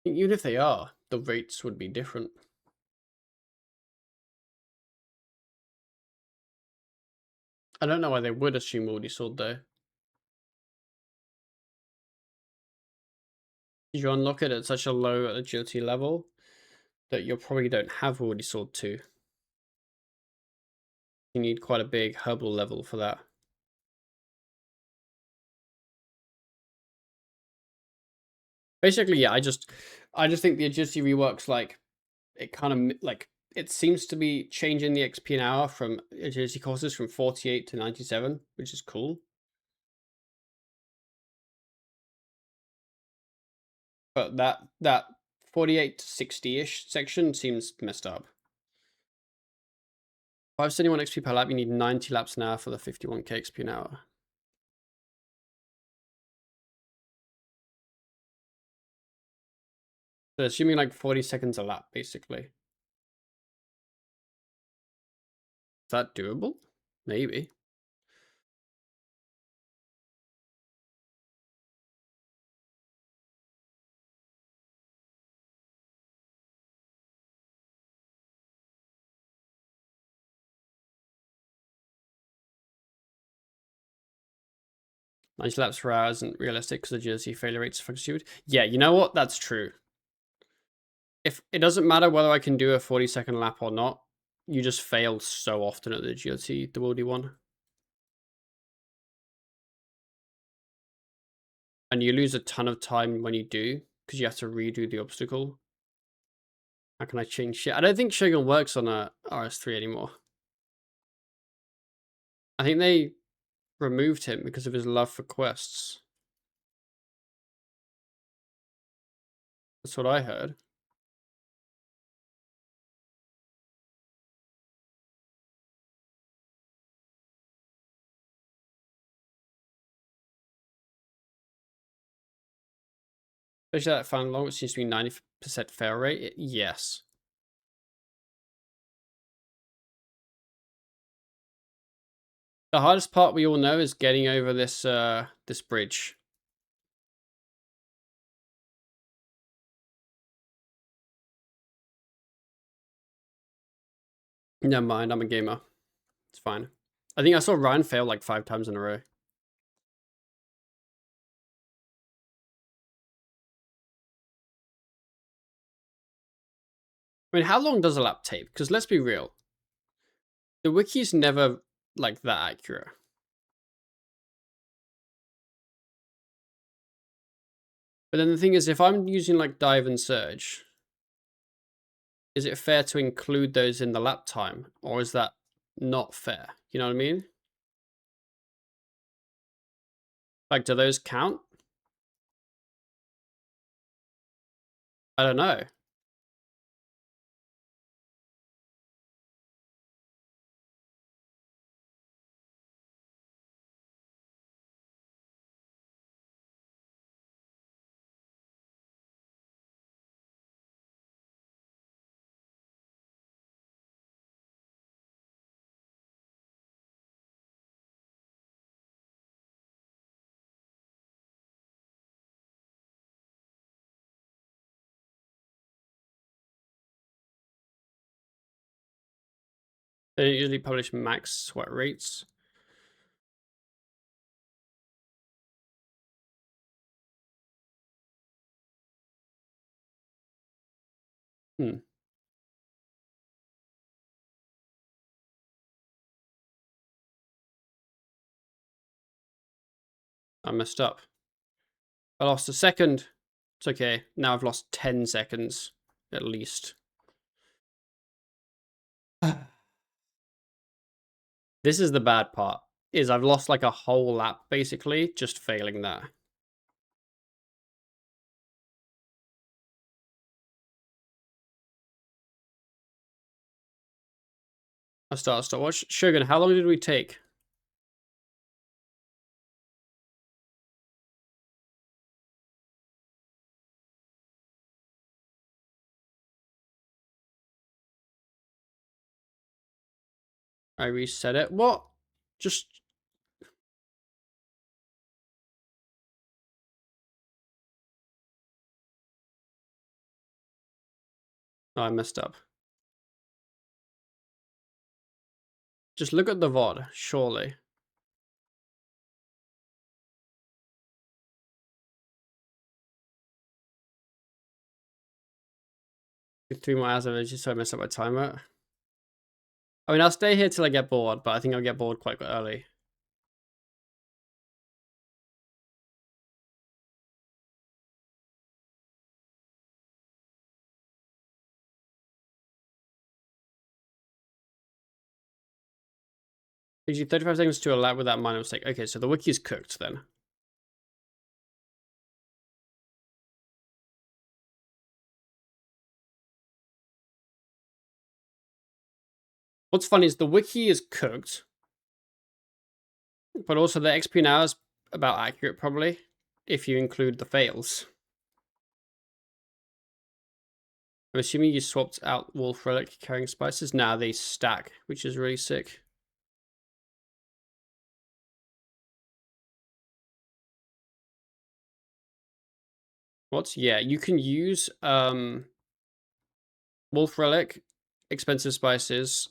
Even if they are, the rates would be different. I don't know why they would assume already sold though. You unlock it at such a low agility level that you probably don't have already sold 2. You need quite a big herbal level for that. Basically, yeah, I just think the agility reworks, like, it kind of, like, it seems to be changing the XP an hour from agility courses from 48 to 97, which is cool. But that 48 to 60-ish section seems messed up. 571 XP per lap, you need 90 laps an hour for the 51k XP an hour. So assuming like 40 seconds a lap, basically. Is that doable? Maybe. Ninety laps per hour isn't realistic because the agility failure rates are skewed. Yeah, you know what? That's true. If it doesn't matter whether I can do a 40-second lap or not, you just fail so often at the agility, the worldy one. And you lose a ton of time when you do, because you have to redo the obstacle. How can I change shit? I don't think Shogun works on a RS3 anymore. I think they removed him because of his love for quests. That's what I heard. Especially that fan long, it seems to be 90% fail rate. Yes. The hardest part we all know is getting over this this bridge. Never mind, I'm a gamer. It's fine. I think I saw Ryan fail like 5 times in a row. I mean, how long does a lap take? Because let's be real, the wiki's never like that accurate. But then the thing is, if I'm using like dive and surge, is it fair to include those in the lap time, or is that not fair? You know what I mean? Like, do those count? I don't know. They don't usually publish max sweat rates. Hmm. I messed up. I lost a second. It's okay. Now I've lost 10 seconds, at least. This is the bad part, is I've lost like a whole lap, basically, just failing that. I start a stopwatch. Shogun, how long did we take? I reset it. What? Just... Oh, I messed up. Just look at the VOD, surely. Get 3 more hours of it just so I mess up my timer. I mean, I'll stay here till I get bored, but I think I'll get bored quite early. Gives you 35 seconds to allow without minor mistake. Okay, so the wiki is cooked then. What's funny is the wiki is cooked, but also the XP now is about accurate, probably, if you include the fails. I'm assuming you swapped out Wolf Relic carrying spices. Now they stack, which is really sick. What's yeah? You can use Wolf Relic, expensive spices,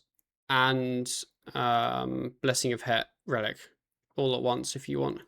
and Blessing of Het Relic all at once if you want.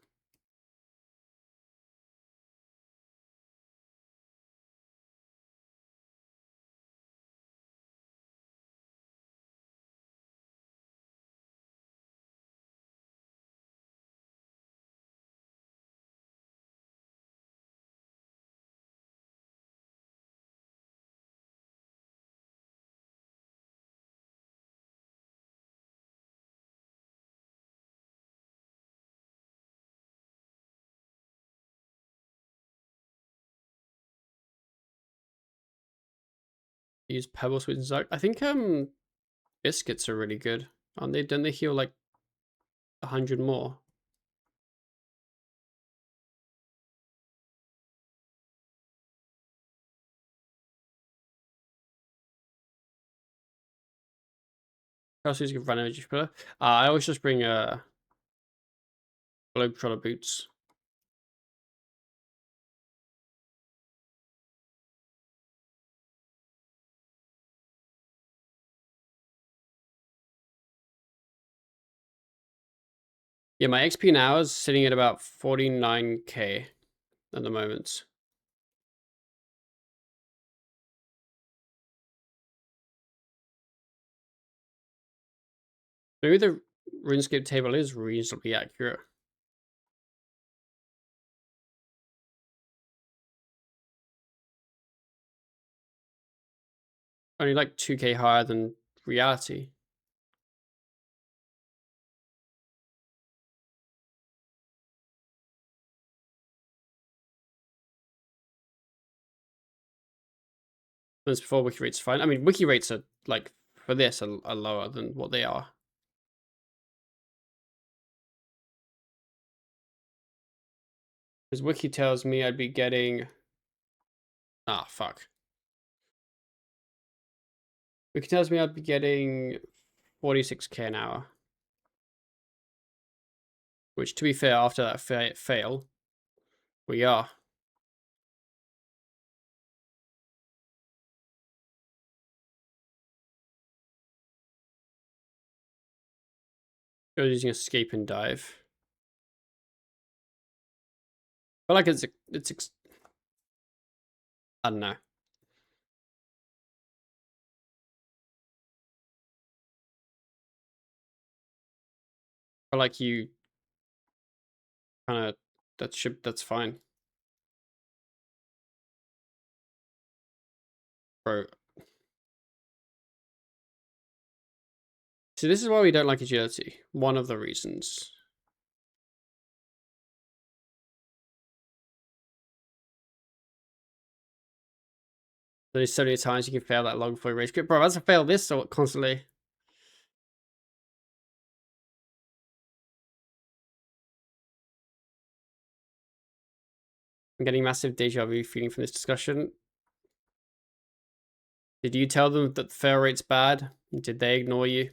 Use Pebble Sweet and Zug. I think biscuits are really good. Aren't they? Don't they heal like 100 more? Kelsey's good run energy pillar. I always just bring Globetrotter boots. Yeah, my XP now is sitting at about 49k at the moment. Maybe the RuneScape table is reasonably accurate. Only like 2k higher than reality. As before, wiki rates fine. I mean, wiki rates are like for this are lower than what they are. Because wiki tells me I'd be getting. Ah, fuck. Wiki tells me I'd be getting 46k an hour. Which, to be fair, after that fail, we are. You're using escape and dive. I feel like I don't know. I feel like you kind of that's fine, bro. See, this is why we don't like agility. One of the reasons. There's so many times you can fail that log before you rage quit. Bro, that's a fail this so constantly. I'm getting massive deja vu feeling from this discussion. Did you tell them that the fail rate's bad? Did they ignore you?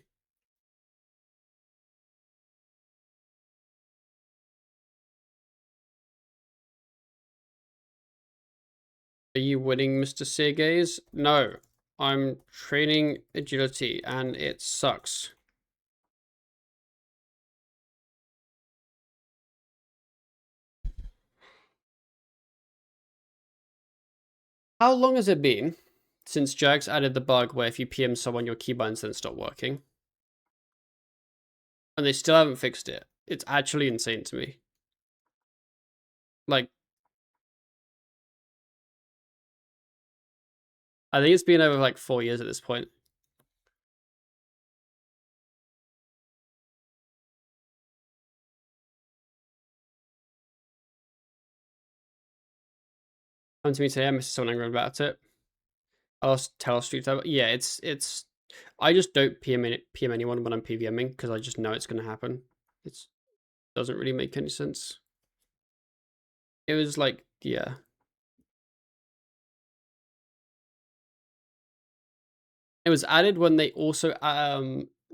Are you winning, Mr. Seargaze? No, I'm training agility and it sucks. How long has it been since Jags added the bug where if you PM someone, your keybinds then stop working? And they still haven't fixed it. It's actually insane to me. Like, I think it's been over like 4 years at this point. Come to me today, I messaged someone angry about it. I'll tell Street Fighter. Yeah, it's. I just don't PM anyone when I'm PVMing because I just know it's gonna happen. It doesn't really make any sense. It was like, yeah. It was added when they also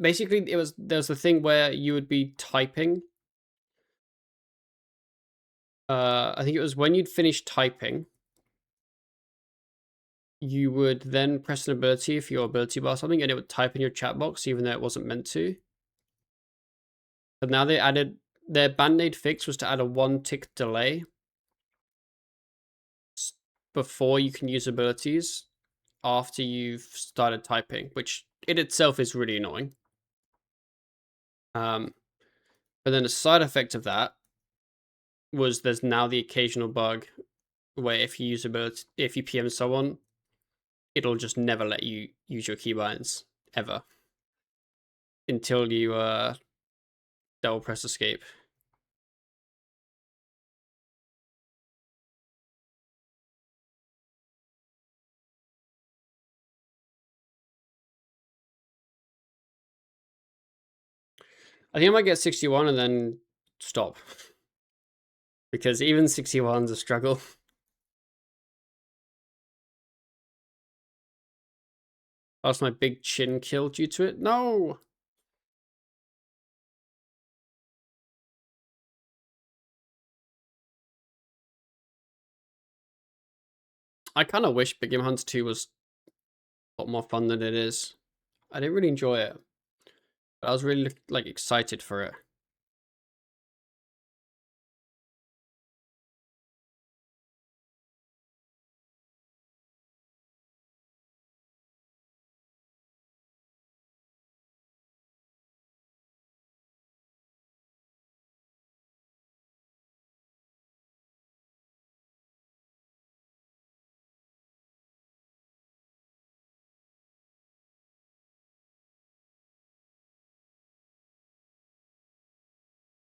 basically there's the thing where you would be typing. I think it was when you'd finish typing, you would then press an ability for your ability bar or something, and it would type in your chat box even though it wasn't meant to. But now they added their band-aid fix was to add a 1-tick delay before you can use abilities after you've started typing, which in itself is really annoying. But then a side effect of that was there's now the occasional bug where if you use ability, if you PM someone, it'll just never let you use your keybinds ever until you double press escape. I think I might get 61 and then stop. Because even 61's a struggle. Lost my big chin kill due to it. No! I kind of wish Big Game Hunter 2 was a lot more fun than it is. I didn't really enjoy it. But I was really like excited for it.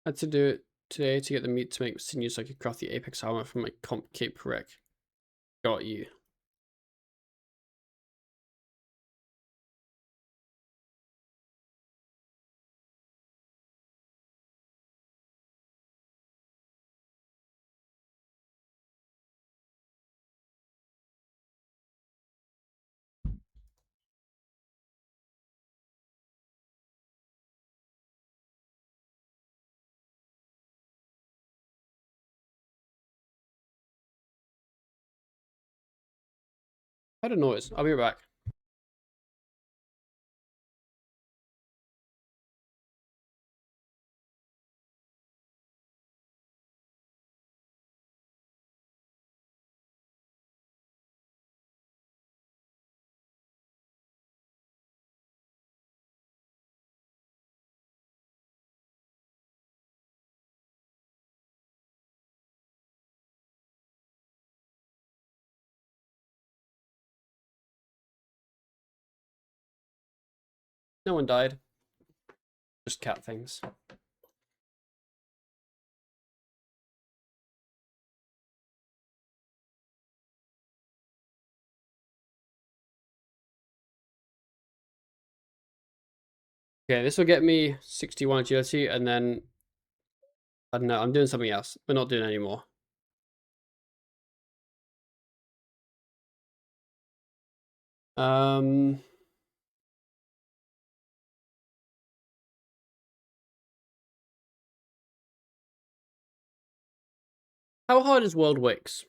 I had to do it today to get the meat to make sinews so I could craft the apex armor from my comp cape wreck. Got you. I had a noise. I'll be right back. No one died. Just cat things. Okay, this will get me 61 agility, and then I don't know. I'm doing something else. We're not doing it anymore. How hard is World Wix?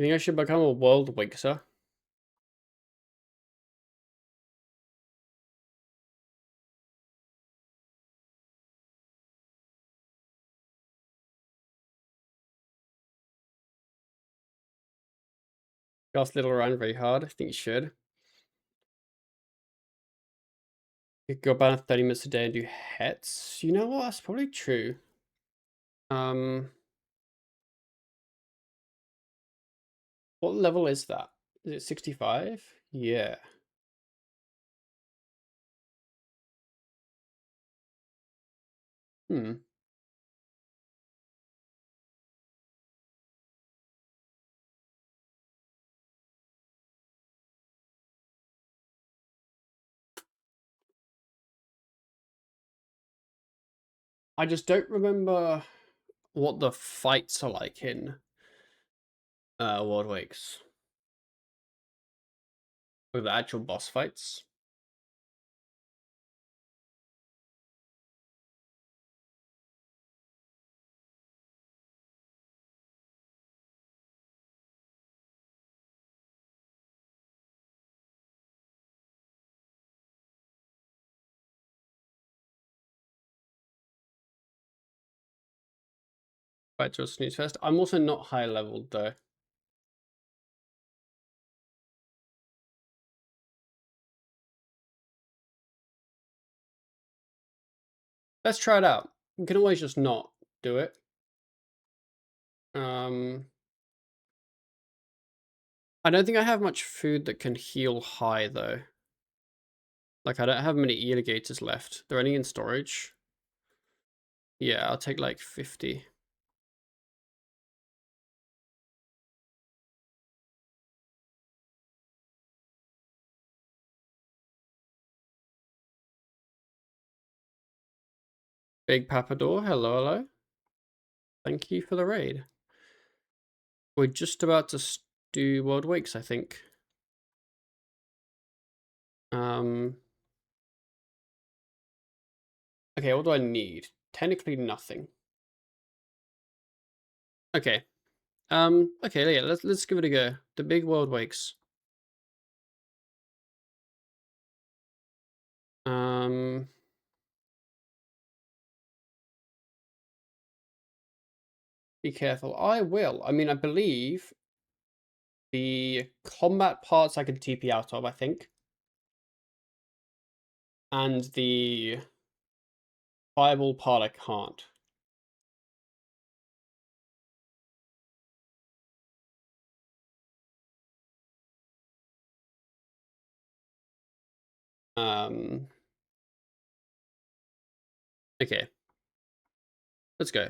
You think I should become a world wixer? Gas little around very hard. I think you should. You could go about 30 minutes a day and do hets. You know what? That's probably true. What level is that? Is it 65? Yeah. Hmm. I just don't remember what the fights are like in World Wakes. Or the actual boss fights. Fights or snooze fest. I'm also not high leveled though. Let's try it out. We can always just not do it. I don't think I have much food that can heal high though. Like I don't have many alligators left. They're only in storage. Yeah, I'll take like 50. Big Papador, hello, hello. Thank you for the raid. We're just about to do World Wakes, I think. Okay, what do I need? Technically nothing. Okay. Okay, yeah, let's give it a go. The big World Wakes. Be careful. I will. I mean, I believe the combat parts I can TP out of, I think. And the fireball part I can't. Okay. Let's go.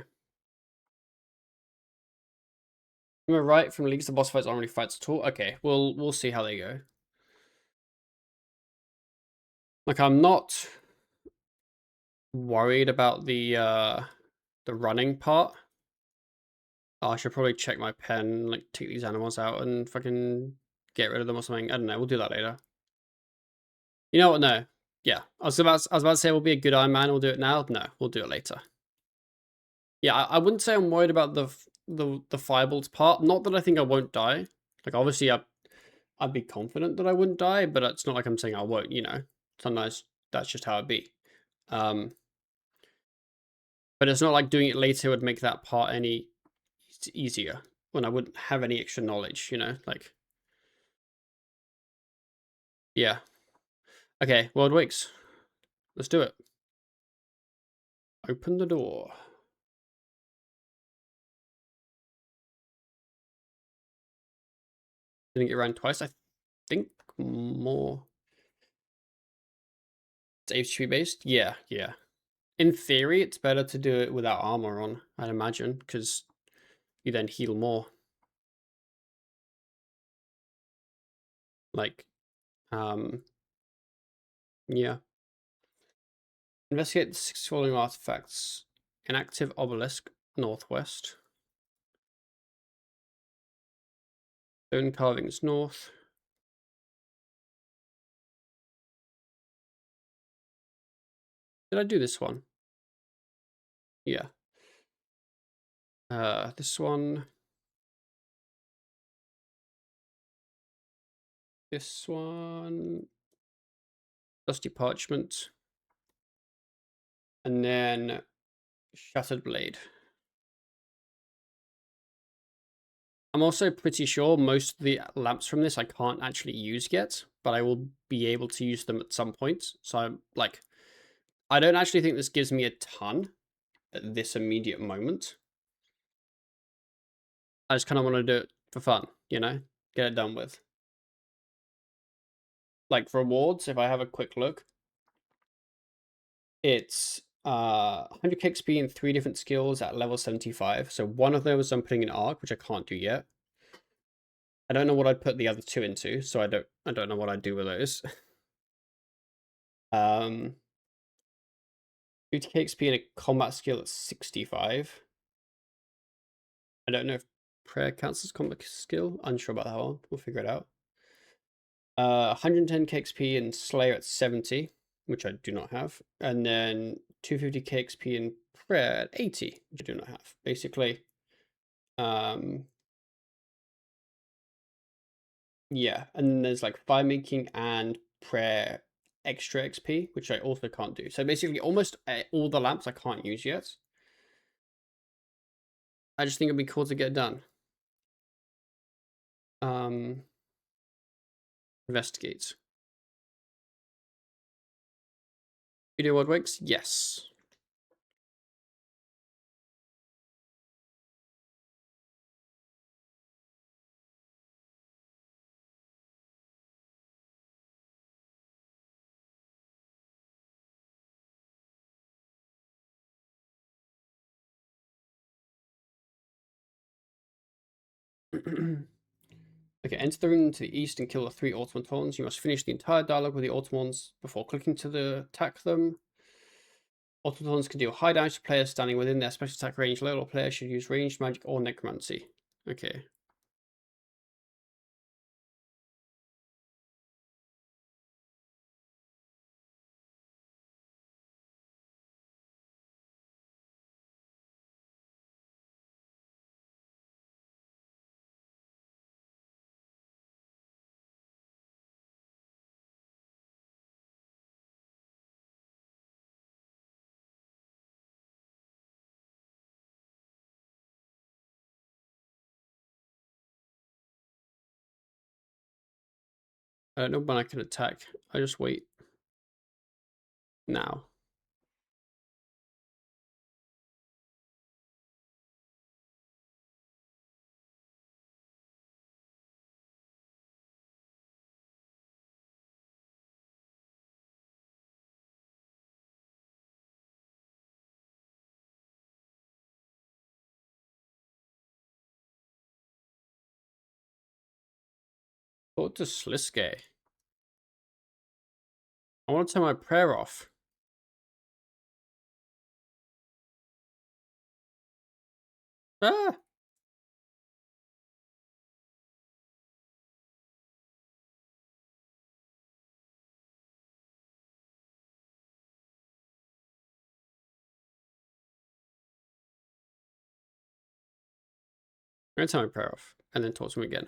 Am I right? From leagues, the boss fights aren't really fights at all. Okay, we'll see how they go. Like I'm not worried about the running part. Oh, I should probably check my pen, like take these animals out and fucking get rid of them or something. I don't know. We'll do that later. You know what? No. Yeah, I was about to say we'll be a good Iron Man. We'll do it now. No, we'll do it later. Yeah, I wouldn't say I'm worried about the fireballs part. Not that I think I won't die. Like obviously I'd be confident that I wouldn't die, but it's not like I'm saying I won't. You know, sometimes that's just how it be. But it's not like doing it later would make that part any easier when I wouldn't have any extra knowledge. You know, like yeah. Okay, World Wakes. Let's do it. Open the door. Didn't get around twice. I think more. It's HP based. Yeah, yeah. In theory, it's better to do it without armor on, I'd imagine, because you then heal more. Like, yeah. Investigate the 6 following artifacts. Inactive obelisk, northwest. Stone carvings, north. Did I do this one? Yeah. This one. This one, Dusty Parchment, and then Shattered Blade. I'm also pretty sure most of the lamps from this I can't actually use yet, but I will be able to use them at some point. So I'm like, I don't actually think this gives me a ton at this immediate moment. I just kind of want to do it for fun, you know, get it done with. Like rewards, if I have a quick look, it's 100 XP in 3 different skills at level 75. So one of those I'm putting in arc, which I can't do yet. I don't know what I'd put the other 2 into, so I don't know what I'd do with those. 50 XP in a combat skill at 65. I don't know if prayer counts as combat skill. Unsure about that one. We'll figure it out. 110 XP in Slayer at 70, which I do not have. And then 250 XP in prayer at 80, which I do not have. Basically, yeah. And then there's like fire making and prayer extra XP, which I also can't do. So basically almost all the lamps I can't use yet. I just think it'd be cool to get done. Investigate. Video World Wakes? Yes. Okay, enter the room to the east and kill the 3 automatons. You must finish the entire dialogue with the automatons before clicking to attack them. Automatons can deal high damage to players standing within their special attack range. Low players should use ranged magic or necromancy. Okay. I don't know when I can attack. I just wait. Now. Go to Sliske. I want to turn my prayer off. Ah! I'm going to turn my prayer off and then talk to him again.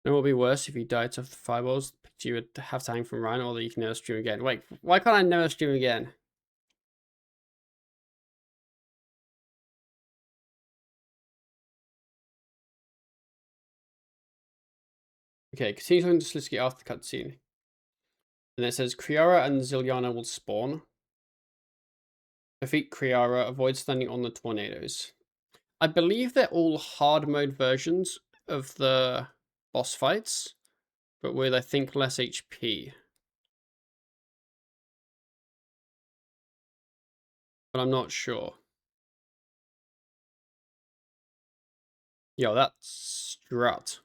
It will be worse if you die to the fireballs. You would have time from Ryan, or that you can never stream again. Wait, why can't I never stream again? Okay, continue talking to Slisky after the cutscene. And it says Kriara and Ziliana will spawn. Defeat Kriara, avoid standing on the tornadoes. I believe they're all hard mode versions of the boss fights, but with, I think, less HP. But I'm not sure. Yo, that's strut.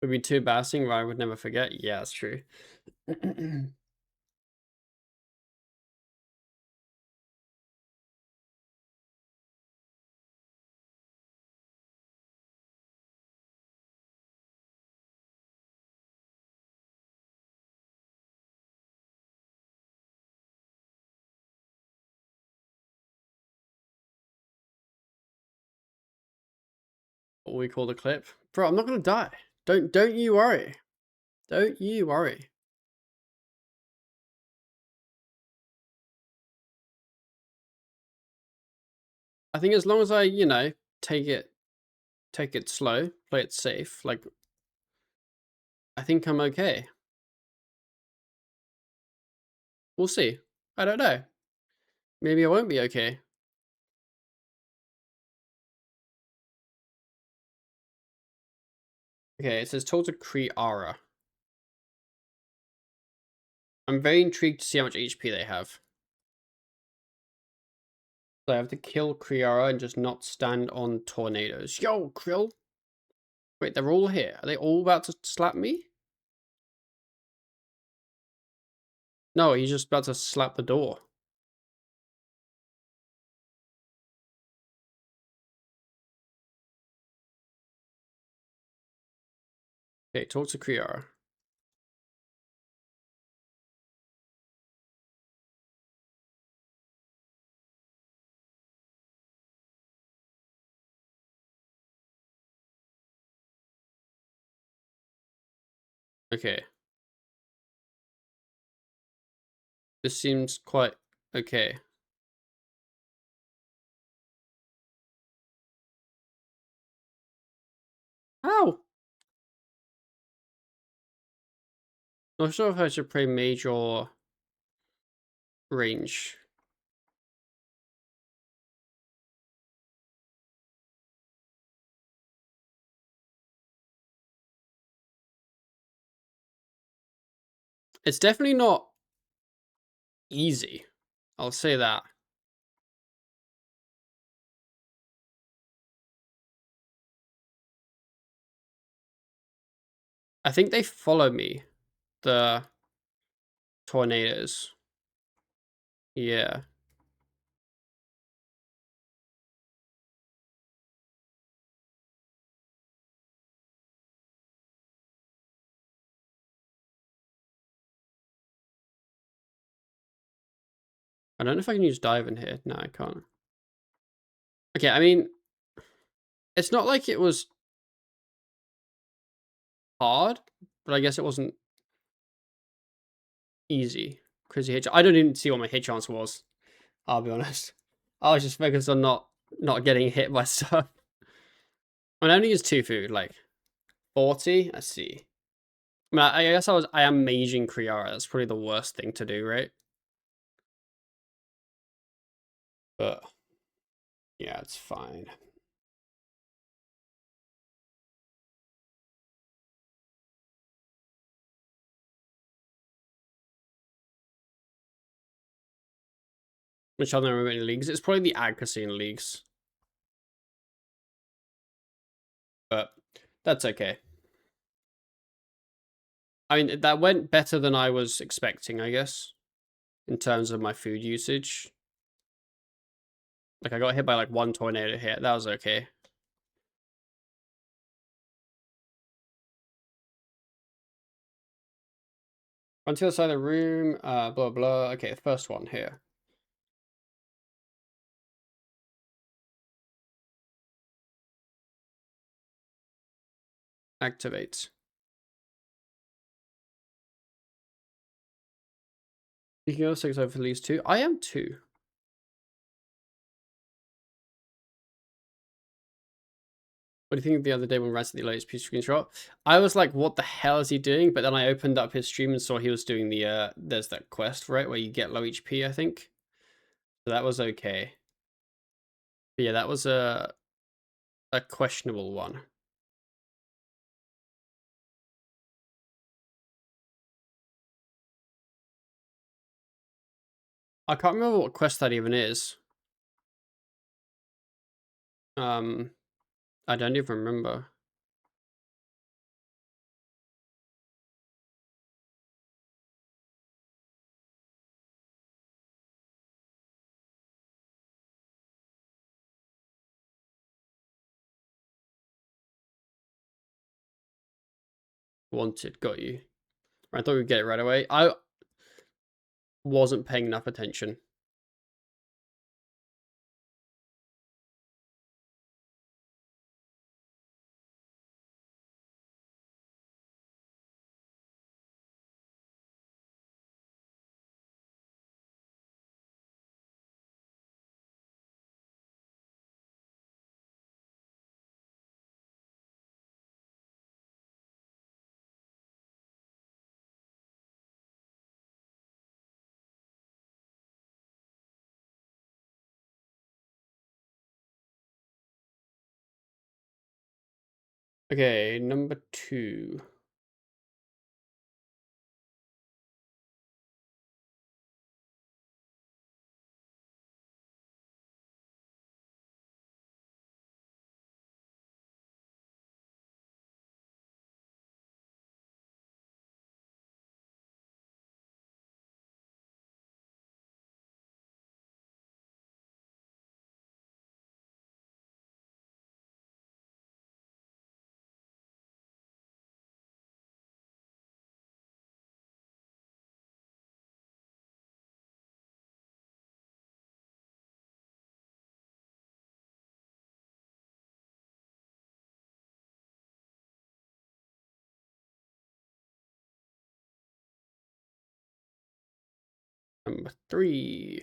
Would be too embarrassing, right? I would never forget. Yeah, that's true. what we call the clip. Bro, I'm not gonna die. Don't you worry. Don't you worry. I think as long as I, you know, take it slow, play it safe, like I think I'm okay. We'll see. I don't know. Maybe I won't be okay. Okay, it says talk to Kriara. I'm very intrigued to see how much HP they have. So I have to kill Kriara and just not stand on tornadoes. Yo, Krill! Wait, they're all here. Are they all about to slap me? No, he's just about to slap the door. Okay, talk to Kriara. Okay. This seems quite okay. Ow! Not sure if I should play mage or range. It's definitely not easy. I'll say that. I think they follow me. The tornadoes. Yeah. I don't know if I can use dive in here. No, I can't. Okay, I mean, it's not like it was hard, but I guess it wasn't easy. Crazy hit. I don't even see what my hit chance was. I'll be honest. I was just focused on not getting hit by stuff. I only use 2 food, like 40. Let's see. I mean, I guess I am maging Kriara. That's probably the worst thing to do, right? But yeah, it's fine. Which I don't remember in leagues. It's probably the accuracy in leagues. But that's okay. I mean, that went better than I was expecting, I guess, in terms of my food usage. Like, I got hit by, like, 1 tornado hit. That was okay. Run to the side of the room, blah, blah. Okay, first one here. Activate. You can go 6 over at least 2. I am 2. What do you think of the other day when Raz at the latest piece screenshot? I was like, what the hell is he doing? But then I opened up his stream and saw he was doing the, there's that quest, right? Where you get low HP, I think. So that was okay. But yeah, that was a questionable one. I can't remember what quest that even is. I don't even remember. Wanted, got you. I thought we'd get it right away. I wasn't paying enough attention. Okay, number 2. Number 3.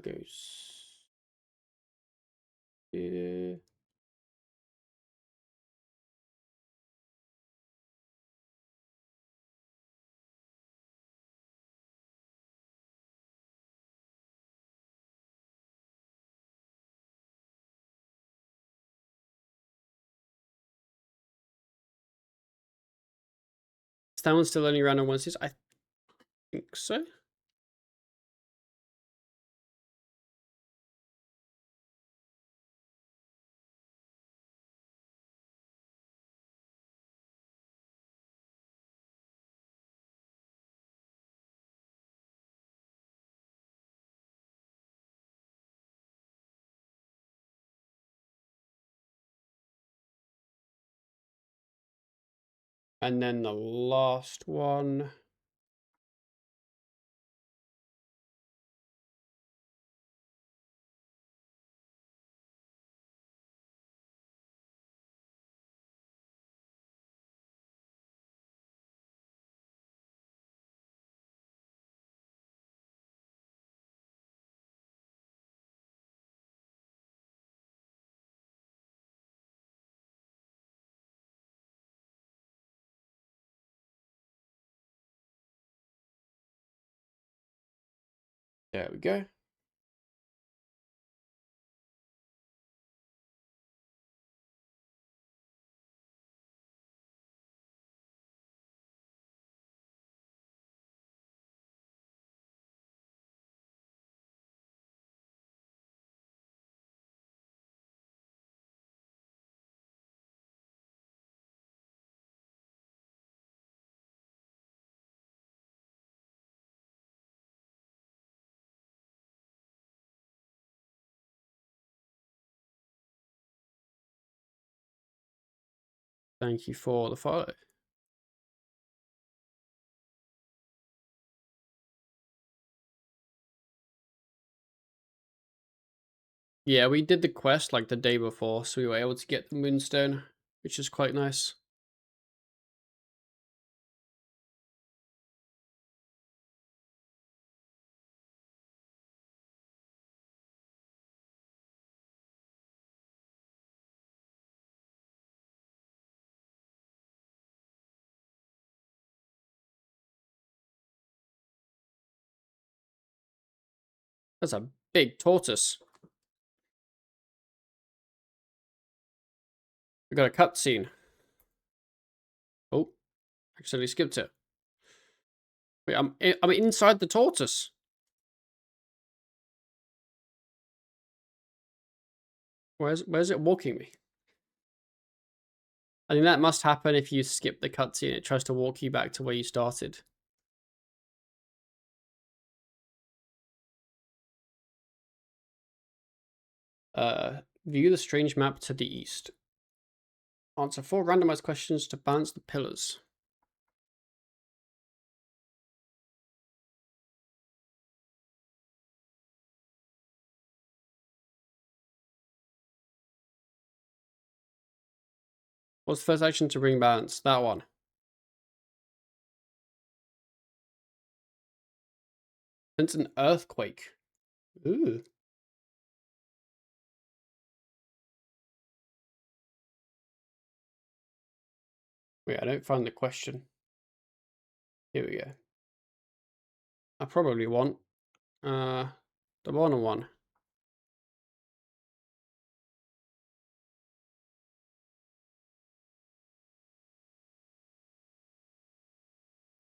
Goes. That one's still only around on Wednesdays? I think so. And then the last one. There we go. Thank you for the follow. Yeah, we did the quest like the day before, so we were able to get the moonstone, which is quite nice. That's a big tortoise. We got a cutscene. Oh, accidentally skipped it. Wait, I'm inside the tortoise. Where's it walking me? I think that must happen if you skip the cutscene. It tries to walk you back to where you started. View the strange map to the east. Answer 4 randomized questions to balance the pillars. What's the first action to bring balance? That one. Since an earthquake. Ooh. Wait, I don't find the question. Here we go. I probably want the 1-on-1.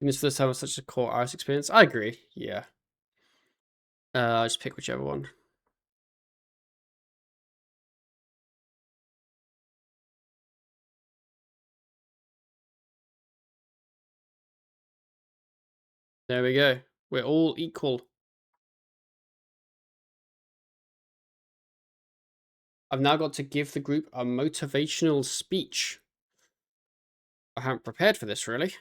This first time was such a core ice experience. I agree. Yeah. I'll just pick whichever one. There we go. We're all equal. I've now got to give the group a motivational speech. I haven't prepared for this, really.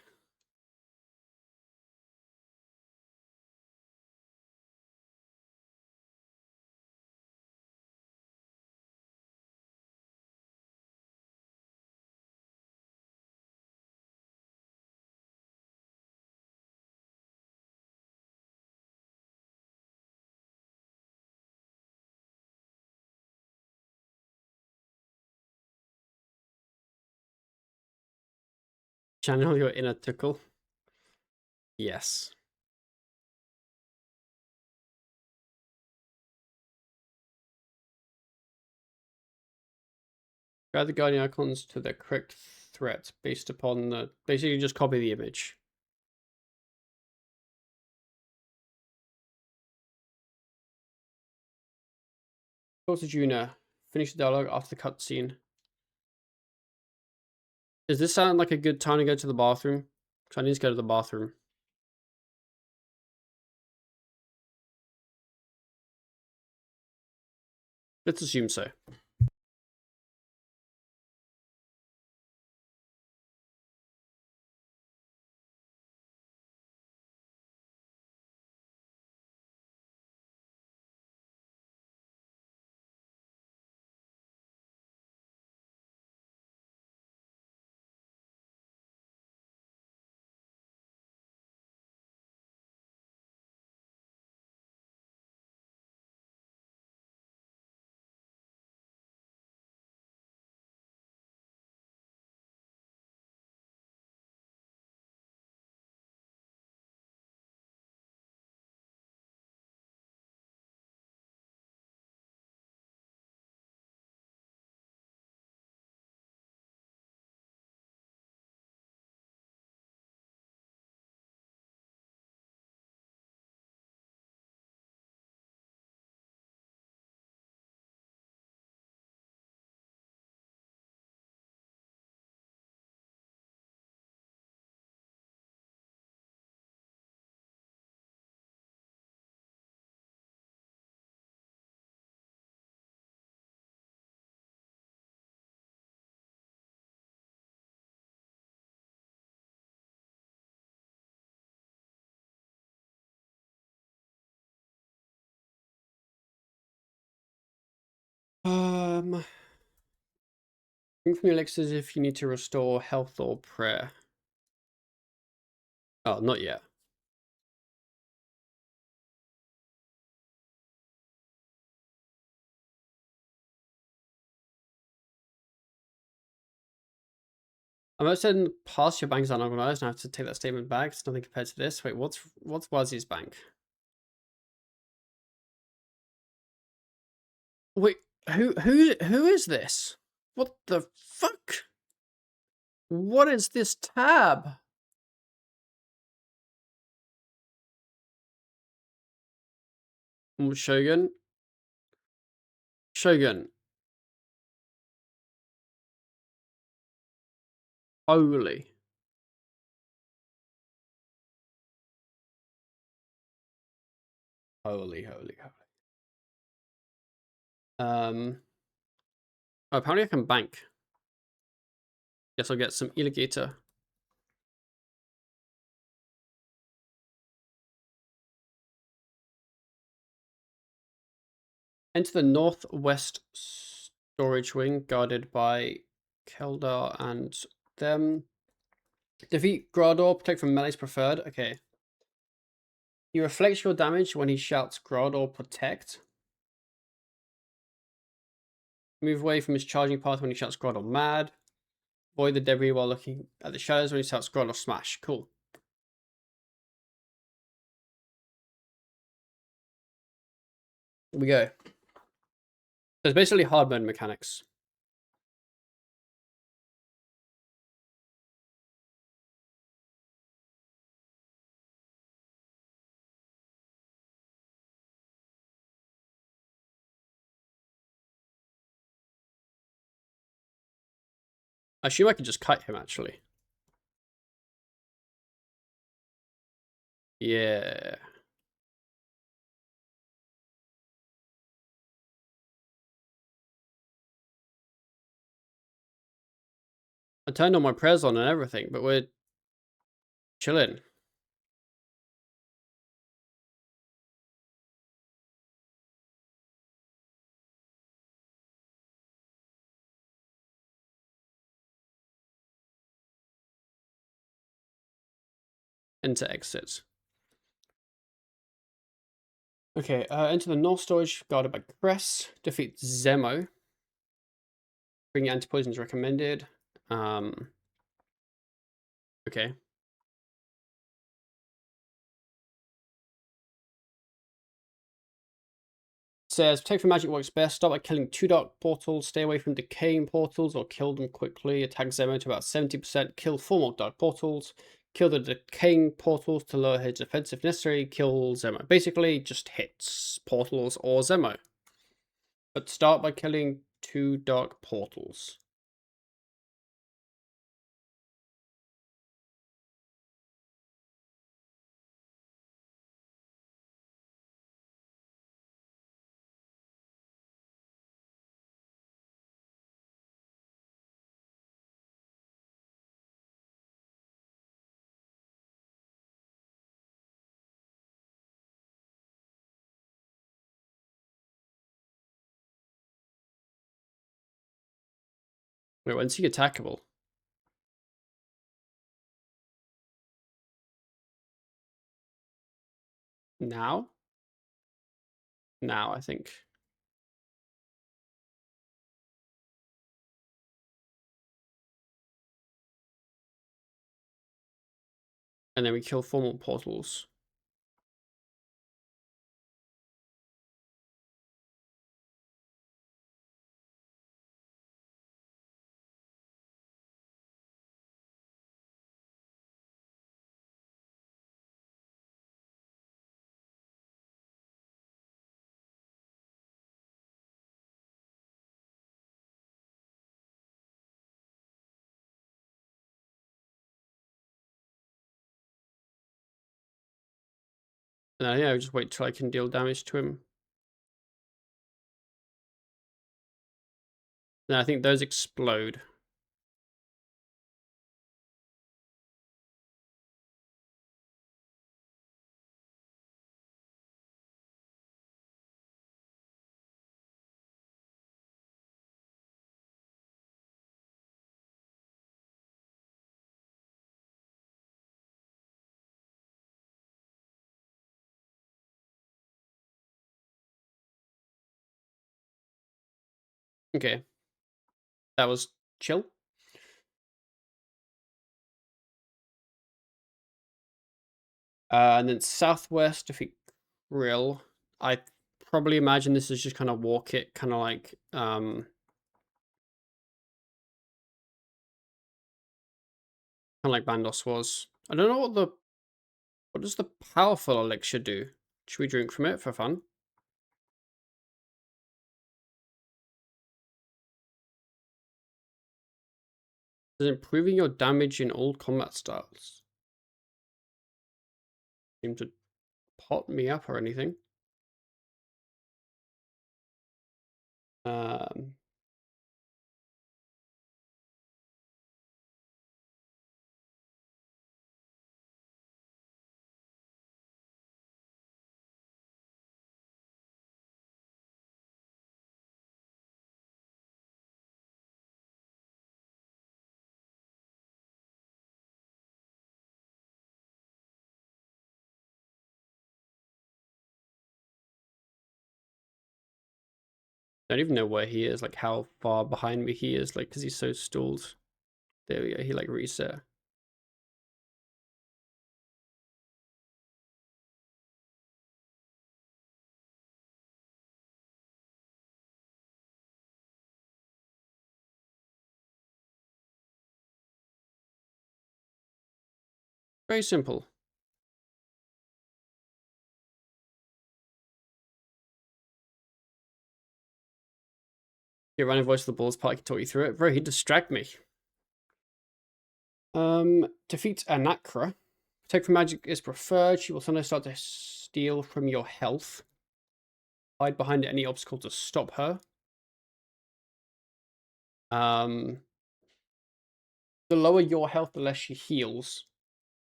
Channel your inner tickle. Yes. Guide the guardian icons to the correct threat based upon the... Basically, just copy the image. Talk to Juna. Finish the dialogue after the cutscene. Does this sound like a good time to go to the bathroom? Because I need to go to the bathroom. Let's assume so. Drink from your elixirs if you need to restore health or prayer. Oh, not yet. I'm about to send past your bank's unorganized, and I have to take that statement back. It's nothing compared to this. Wait, what's Wazzy's bank? Wait, who is this? What the fuck? What is this tab? Shogun. Shogun. Holy. Holy. Oh, apparently I can bank. Guess I'll get some alligator. Enter the northwest storage wing, guarded by Keldar and them. Defeat Grador, protect from melee's preferred. Okay. He reflects your damage when he shouts Grod or Protect. Move away from his charging path when he shouts Grod or Mad. Avoid the debris while looking at the shadows when he shouts Grod or Smash. Cool. Here we go. There's basically hard mode mechanics. I assume I could just kite him, actually. Yeah. I turned all my prayers on and everything, but we're chilling. Enter exit. Okay, enter the North Storage, guarded by Cress. Defeat Zemo. Bring anti-poisons recommended. Okay. Says, protect from magic works best. Start by killing 2 dark portals. Stay away from decaying portals or kill them quickly. Attack Zemo to about 70%. Kill 4 more dark portals. Kill the decaying portals to lower his defense if necessary. Kill Zemo. Basically, just hits portals or Zemo. But start by killing 2 dark portals. Wait, when's he attackable? Now? Now, I think. And then we kill 4 more portals. And then, yeah, I'll just wait till I can deal damage to him. Then I think those explode. Okay. That was chill. And then Southwest defeat Krill. I probably imagine this is just kind of walk it, kind of like Bandos was. I don't know what does the powerful elixir do? Should we drink from it for fun? Is improving your damage in all combat styles. Seem to pot me up or anything. Um, I don't even know where he is, like how far behind me he is, like because he's so stalled. There we go. He like reset. Very simple. Your running voice of the Bulls part can talk you through it. Bro, he'd distract me. Defeat Anakra. Protect from magic is preferred. She will sometimes start to steal from your health. Hide behind any obstacle to stop her. The lower your health, the less she heals.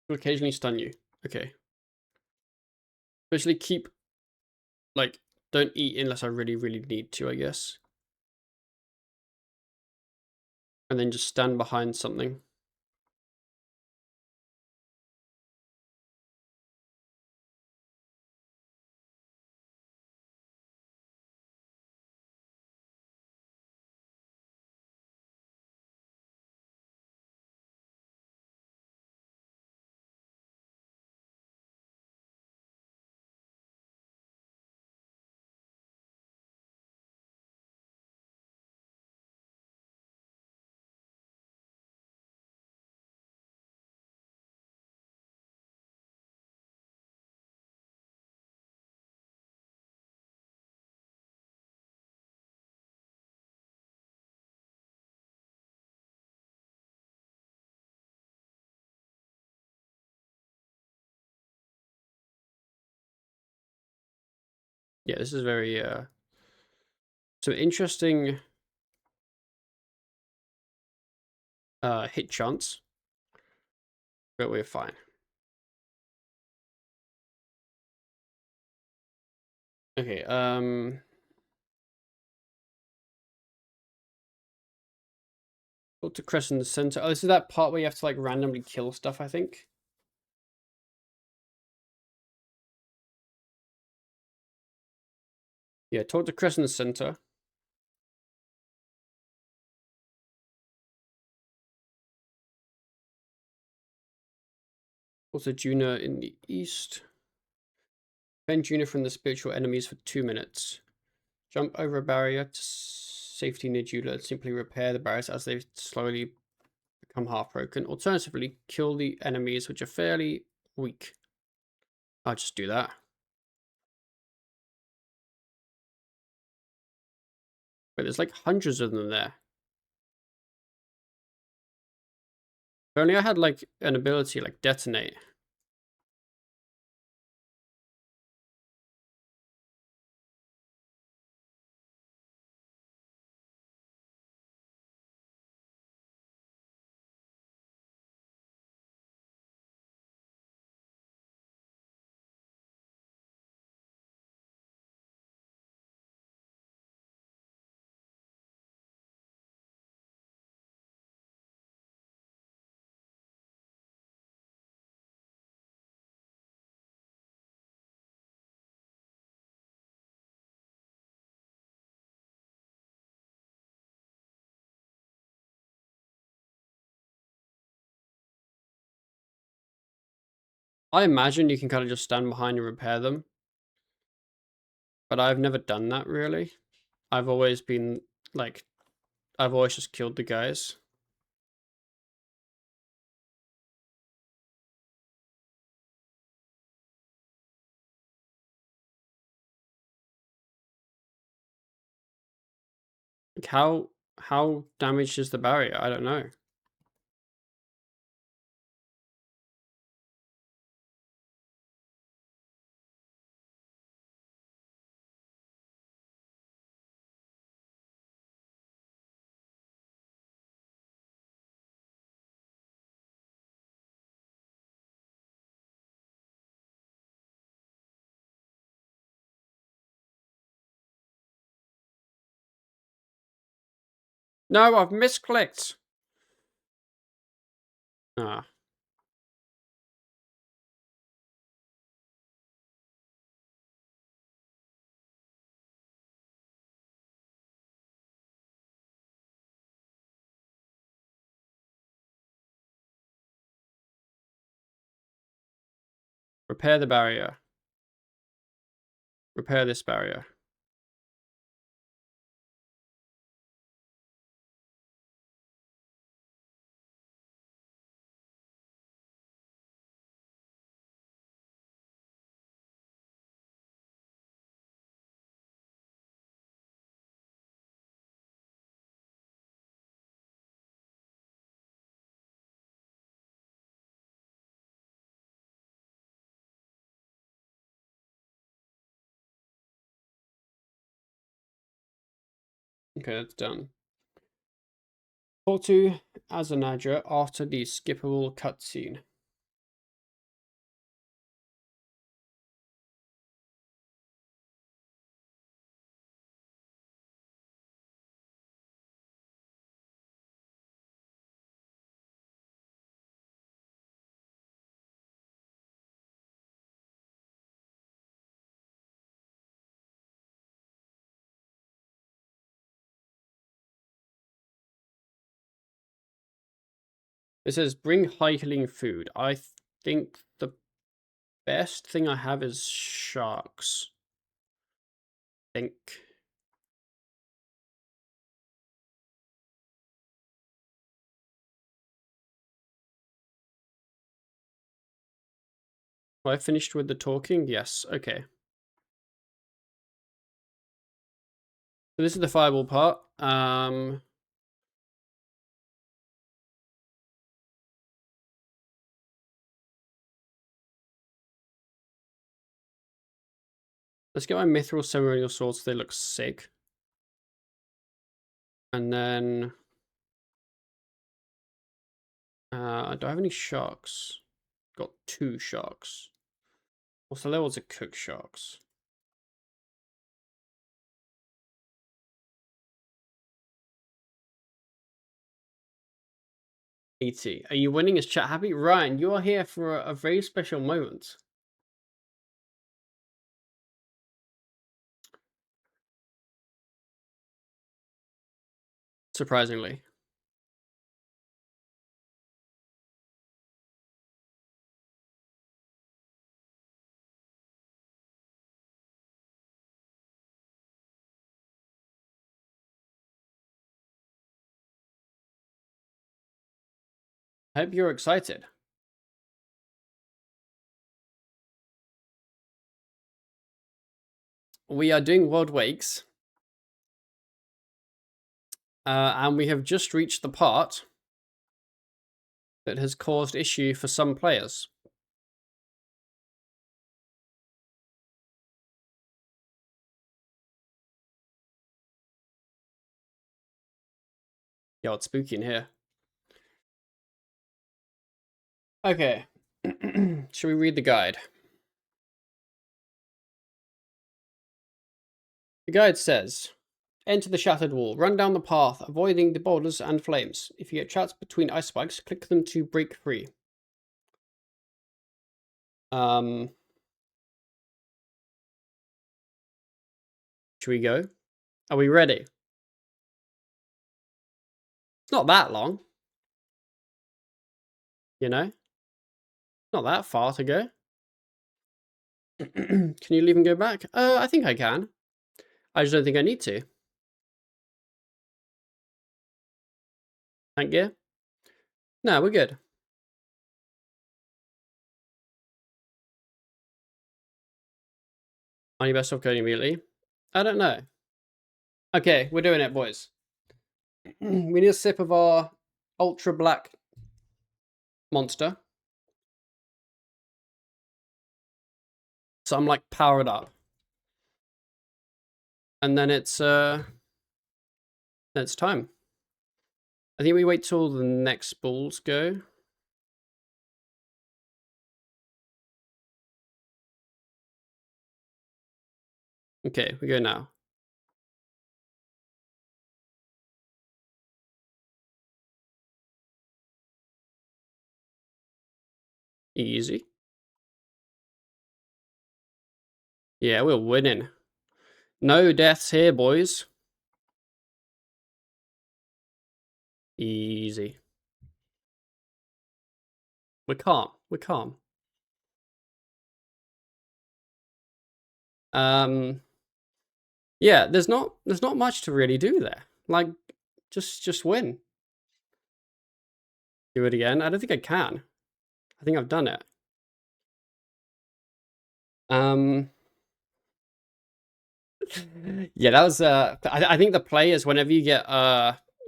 She'll occasionally stun you. Okay. Especially keep, like, don't eat unless I really, really need to, I guess. And then just stand behind something. Yeah, this is very, so interesting, hit chance. But we're fine. Okay, go to crest in the center. Oh, this is that part where you have to, like, randomly kill stuff, I think. Yeah, talk to crest in the center. Also, Juna in the east. Defend Juna from the spiritual enemies for 2 minutes. Jump over a barrier to safety near Juna and simply repair the barriers as they slowly become half broken. Alternatively, kill the enemies which are fairly weak. I'll just do that. But there's like hundreds of them there. If only I had like an ability like detonate. I imagine you can kind of just stand behind and repair them. But I've never done that really. I've always been like, I've always just killed the guys. Like how damaged is the barrier? I don't know. No, I've misclicked. Ah. Repair the barrier. Repair this barrier. Okay, that's done. Talk to Azanaja after the skippable cutscene. It says bring hiking food. I think the best thing I have is sharks. Think. I finished with the talking? Yes, okay. So this is the fireball part. Let's get my mithril ceremonial swords so they look sick. And then do I have any sharks? Got 2 sharks. What's the levels of cook sharks? 80. Are you winning? Is chat happy? Ryan, you are here for a very special moment. Surprisingly. I hope you're excited. We are doing World Wakes. And we have just reached the part that has caused issue for some players. Yo, it's spooky in here. Okay. Should we read the guide? The guide says, enter the shattered wall, run down the path, avoiding the boulders and flames. If you get trapped between ice spikes, click them to break free. Should we go? Are we ready? It's not that long. You know? Not that far to go. Can you leave and go back? I think I can. I just don't think I need to. Thank you. No, we're good. Are you best off going immediately? I don't know. Okay, we're doing it, boys. We need a sip of our ultra black monster. So I'm like powered up. And then it's time. I think we wait till the next balls go. Okay, we go now. Easy. Yeah, we're winning. No deaths here, boys. Easy. We're calm. We're calm. Yeah, there's not much to really do there. Like, just win. Do it again. I don't think I can. I think I've done it. Yeah, that was I think the play is whenever you get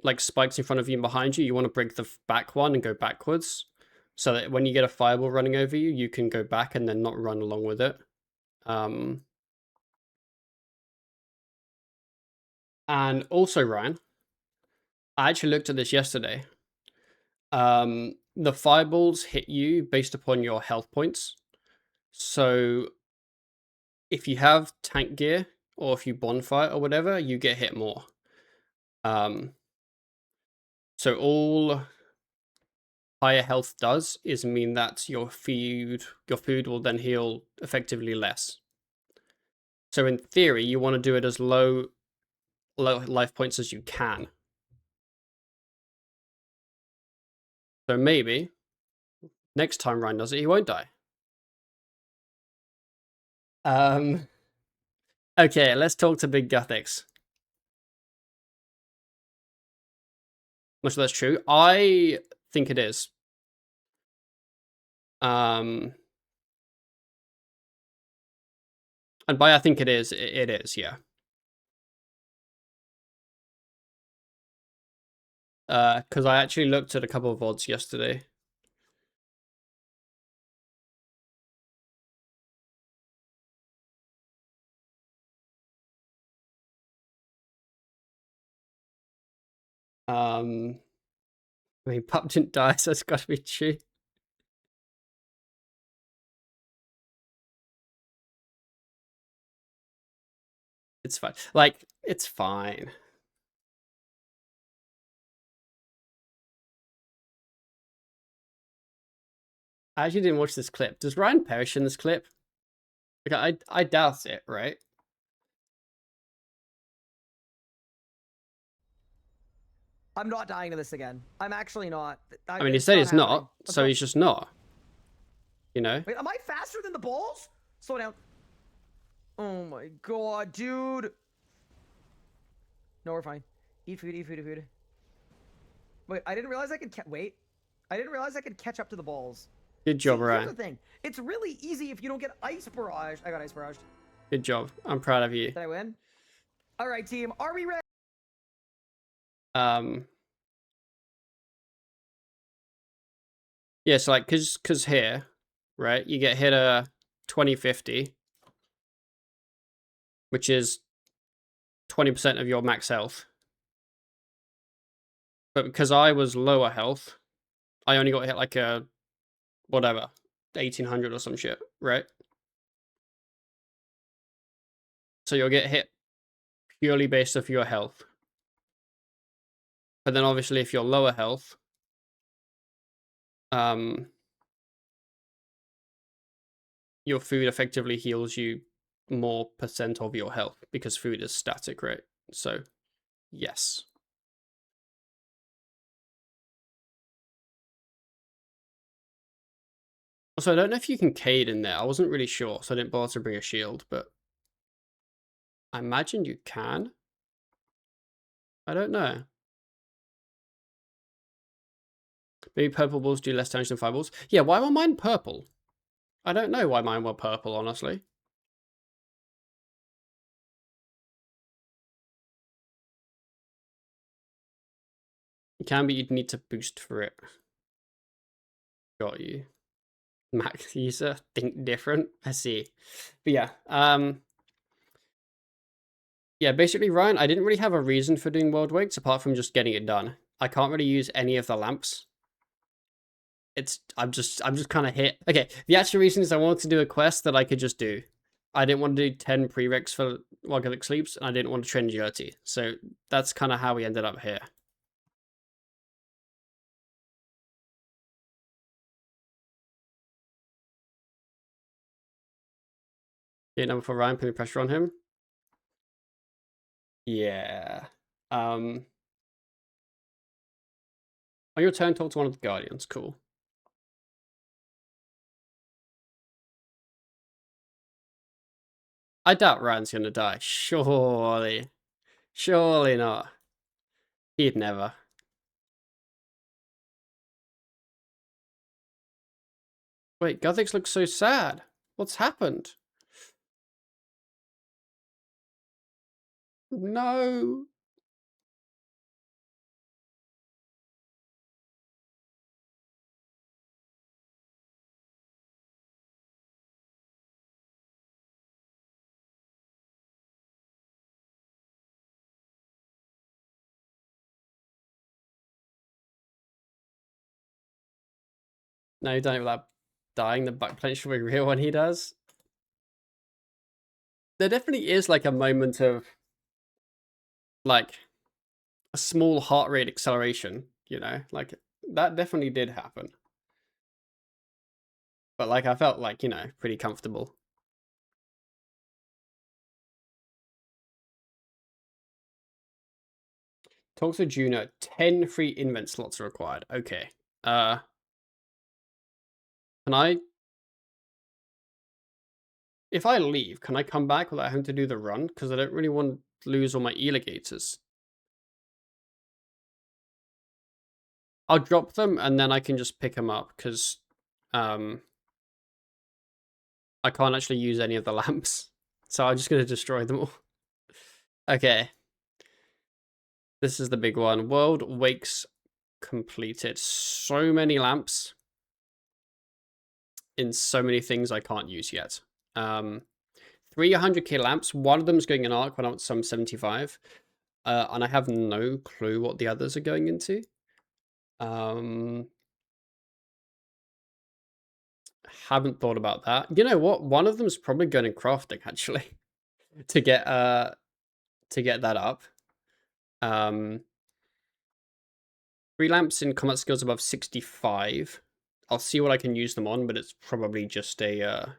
like spikes in front of you and behind you, you want to break the back one and go backwards. So that when you get a fireball running over you, you can go back and then not run along with it. And also, Ryan, I actually looked at this yesterday. The fireballs hit you based upon your health points. So if you have tank gear or if you bonfire or whatever, you get hit more. So all higher health does is mean that your food will then heal effectively less. So in theory, you want to do it as low life points as you can. So maybe next time Ryan does it, he won't die. Okay, let's talk to Big Guthics. Not sure that's true. I think it is. And by I think it is, it is, yeah. Because I actually looked at a couple of VODs yesterday. I mean, Pup didn't die, so it's got to be true. It's fine. Like, it's fine. I actually didn't watch this clip. Does Ryan perish in this clip? Like, I doubt it, right? I'm not dying to this again. I'm actually not. I mean, he said he's not, so he's just not. You know? Wait, am I faster than the balls? Slow down. Oh my god, dude. No, we're fine. Eat food, eat food, eat food. Wait, I didn't realize I could wait. I didn't realize I could catch up to the balls. Good job, Ryan. Here's the thing. It's really easy if you don't get ice barrage. I got ice barraged. Good job. I'm proud of you. Did I win? All right, team. Are we ready? Yeah, so like, cause here, right, you get hit a 2050, which is 20% of your max health. But because I was lower health, I only got hit like a whatever, 1800 or some shit, right? So you'll get hit purely based off your health. But then obviously if you're lower health, your food effectively heals you more percent of your health because food is static, right? So, yes. Also, I don't know if you can Cade in there. I wasn't really sure, so I didn't bother to bring a shield, but I imagine you can. I don't know. Maybe purple balls do less damage than fireballs. Yeah, why were mine purple? I don't know why mine were purple, honestly. You can, but you'd need to boost for it. Got you. Mac user, think different. I see. But yeah, yeah, basically, Ryan, I didn't really have a reason for doing world weights apart from just getting it done. I can't really use any of the lamps. I'm just kind of hit. Okay, the actual reason is I wanted to do a quest that I could just do. I didn't want to do 10 prereqs for while Gillick sleeps, and I didn't want to train Yurti. So that's kind of how we ended up here. Gate number 4, Ryan, putting pressure on him. Yeah. On your turn, talk to one of the Guardians. Cool. I doubt Ryan's gonna die. Surely. Surely not. He'd never. Wait, Guthix looks so sad. What's happened? No. No, you don't without dying. The back potential will be real when he does. There definitely is like a moment of like a small heart rate acceleration, you know? Like that definitely did happen. But like I felt like, you know, pretty comfortable. Talk to Juno. 10 free invent slots are required. Okay. Can I... If I leave, can I come back without having to do the run? Because I don't really want to lose all my eligators. I'll drop them and then I can just pick them up because I can't actually use any of the lamps. So I'm just going to destroy them all. Okay. This is the big one. World Wakes completed. So many lamps in so many things I can't use yet. 300k lamps. One of them's going in arc when I'm at some 75. And I have no clue what the others are going into. Haven't thought about that. You know what? One of them's probably going in crafting actually to get that up. 3 lamps in combat skills above 65. I'll see what I can use them on, but it's probably just a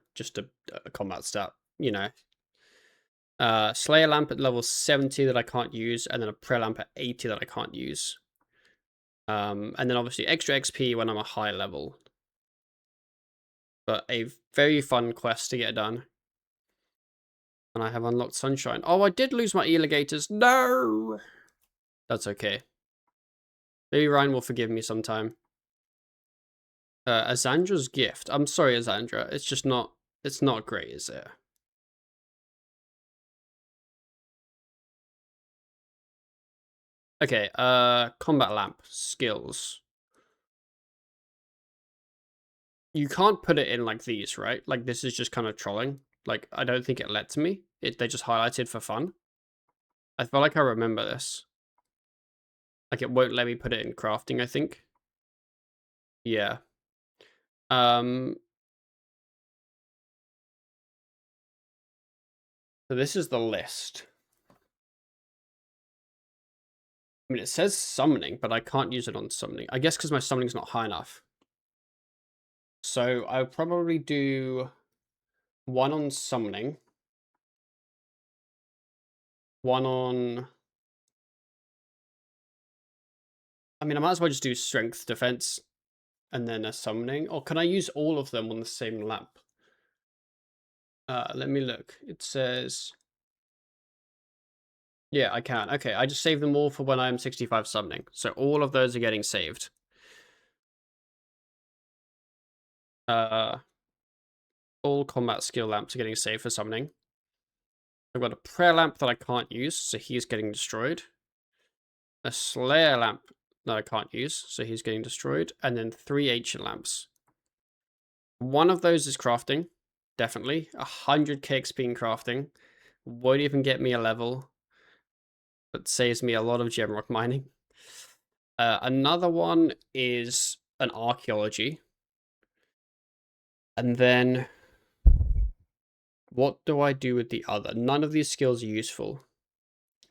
combat stat, you know. Slayer lamp at level 70 that I can't use, and then a prayer lamp at 80 that I can't use. And then obviously extra XP when I'm a high level. But a very fun quest to get done. And I have unlocked Sunshine. Oh, I did lose my eligators. No! That's okay. Maybe Ryan will forgive me sometime. Azandra's gift. I'm sorry, Azandra. It's just not... It's not great, is it? Okay, combat lamp. Skills. You can't put it in like these, right? Like, this is just kind of trolling. Like, I don't think it lets me. They just highlighted for fun. I feel like I remember this. Like, it won't let me put it in crafting, I think. Yeah. So this is the list. I mean, it says summoning, but I can't use it on summoning. I guess because my summoning's not high enough. So I'll probably do 1 on summoning. 1 on... I mean, I might as well just do strength defense and then a summoning. Or can I use all of them on the same lamp? Let me look. It says... Yeah, I can. Okay, I just save them all for when I'm 65 summoning. So all of those are getting saved. All combat skill lamps are getting saved for summoning. I've got a prayer lamp that I can't use, so he's getting destroyed. A slayer lamp that I can't use, so he's getting destroyed. And then 3 ancient lamps. One of those is crafting, definitely. 100k XP in crafting. Won't even get me a level, but saves me a lot of gemrock mining. Another one is an archaeology. And then what do I do with the other? None of these skills are useful.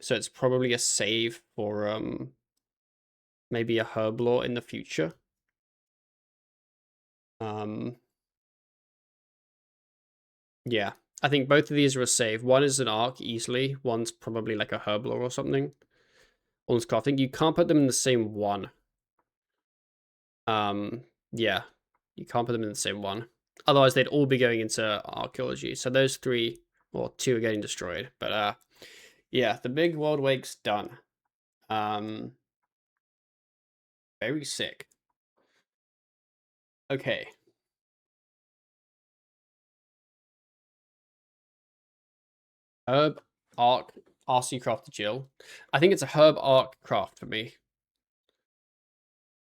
So it's probably a save for maybe a herb lore in the future. Yeah, I think both of these are a save. One is an arc easily. One's probably like a herb lore or something. One's crafting. You can't put them in the same one. Yeah, you can't put them in the same one. Otherwise, they'd all be going into archaeology. So those 3 or 2 are getting destroyed. But yeah, the big world wake's done. Very sick. Okay. Herb, Arc, RC Craft, Jill. I think it's a Herb Arc Craft for me.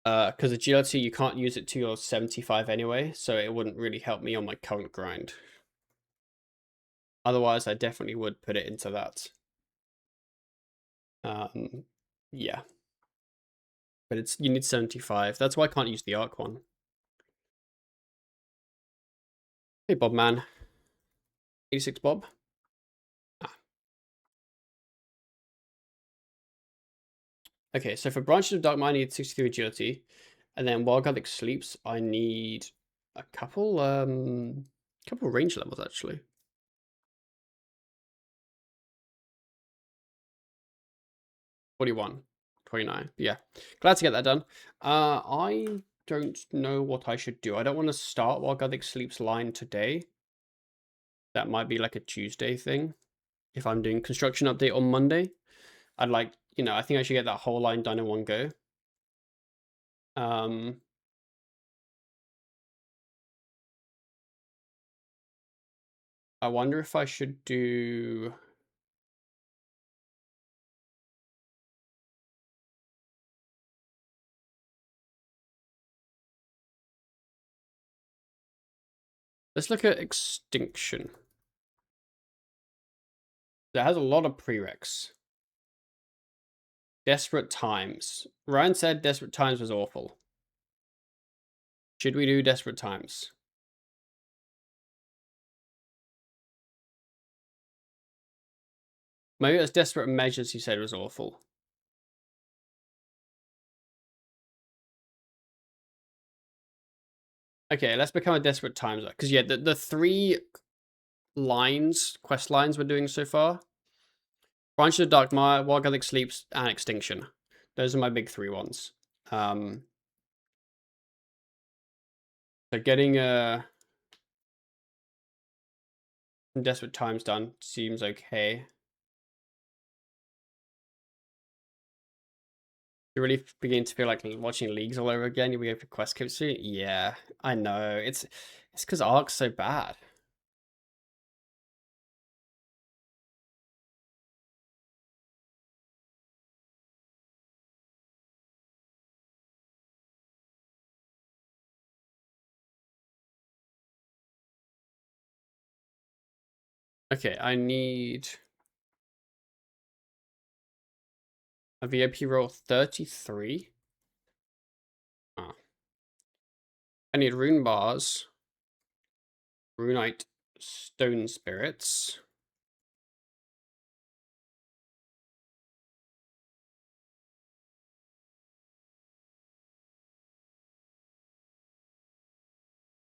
Because agility, you can't use it to your 75 anyway, so it wouldn't really help me on my current grind. Otherwise, I definitely would put it into that. Yeah. But you need 75. That's why I can't use the Arc one. Hey, Bob man. 86 Bob. Okay, so for Branches of Dark Mind, I need 63 agility. And then while Garlic sleeps, I need a couple range levels actually. 41, 29. Yeah. Glad to get that done. I don't know what I should do. I don't want to start while Garlic sleeps line today. That might be like a Tuesday thing. If I'm doing construction update on Monday, I'd like, I think I should get that whole line done in one go. I wonder if I should do... Let's look at Extinction. That has a lot of prereqs. Desperate Times. Ryan said Desperate Times was awful. Should we do Desperate Times? Maybe it's Desperate Measures he said was awful. Okay, let's become a Desperate Times. Because, yeah, the 3 quest lines we're doing so far. Branch of the Dark Mire, Wild Garlic Sleeps, and Extinction. Those are my big 3 ones. So getting some Desperate Times done seems okay. You really begin to feel like watching leagues all over again. You go for quest codes soon. Yeah, I know. It's because Ark's so bad. Okay, I need a VIP roll 33. Oh. I need rune bars, runite stone spirits.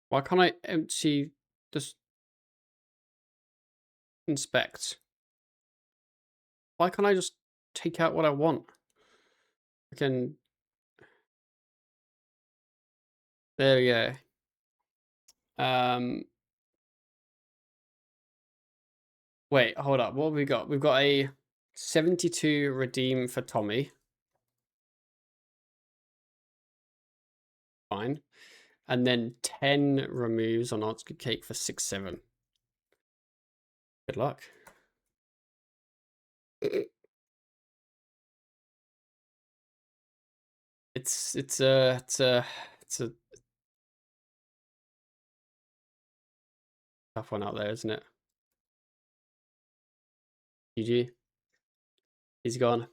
Why can't I empty this? Inspect. Why can't I just take out what I want? I can. There we go. Wait, hold up. What have we got? We've got a 72 redeem for Tommy. Fine. And then 10 removes on Arts Good Cake for 6-7. Good luck. It's a tough one out there, isn't it? GG. He's gone.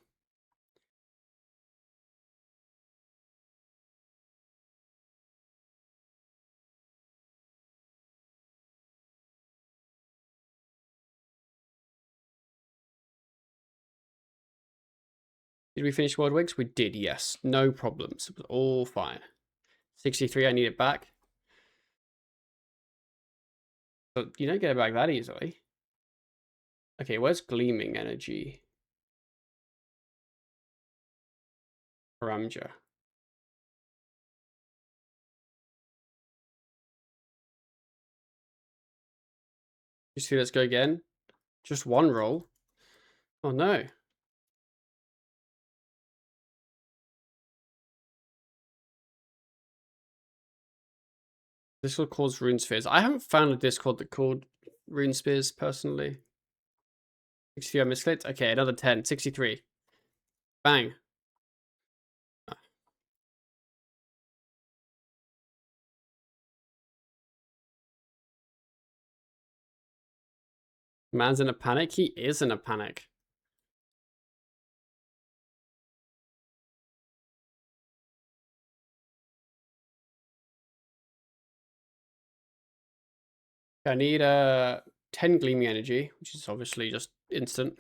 Did we finish World Wigs? We did, yes. No problems. It was all fine. 63, I need it back. But you don't get it back that easily. Okay, where's Gleaming Energy? Ramja. Let's go again. Just one roll? Oh no. This will cause rune spheres. I haven't found a Discord that called rune spears personally. 63 I misclicked. Okay, another 10. 63. Bang. Man's in a panic. He is in a panic. I need 10 gleaming energy, which is obviously just instant.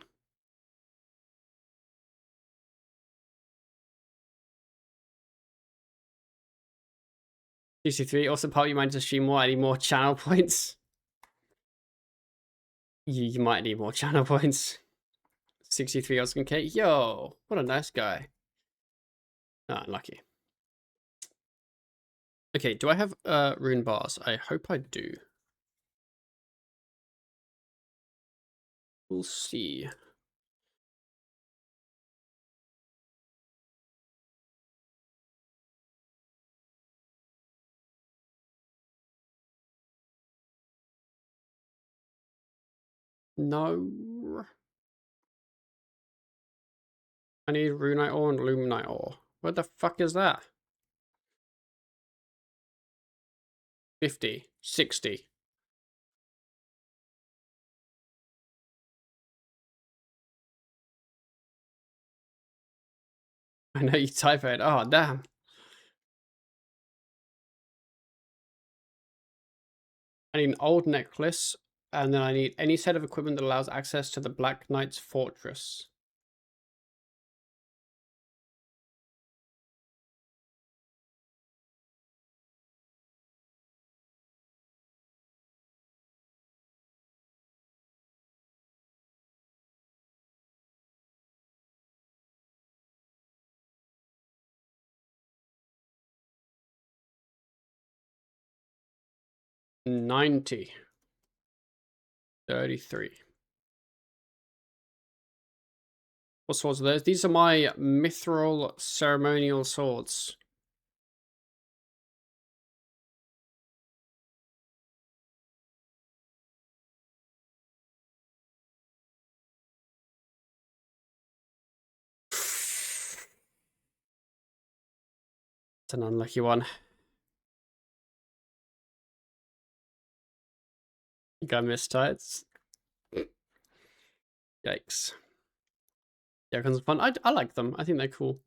GC3, also part you might just stream more. I need more channel points. You might need more channel points. 63 Oscar K. Yo, what a nice guy. Ah, unlucky. Okay, do I have rune bars? I hope I do. We'll see. No. I need runite ore and luminite ore. What the fuck is that? 50. 60. I know you type it. Oh, damn. I need an old necklace, and then I need any set of equipment that allows access to the Black Knight's fortress. $90. 33. What swords are those? These are my mithril ceremonial swords. It's an unlucky one. I think I missed tights. Yikes. Yeah, because fun. I like them. I think they're cool.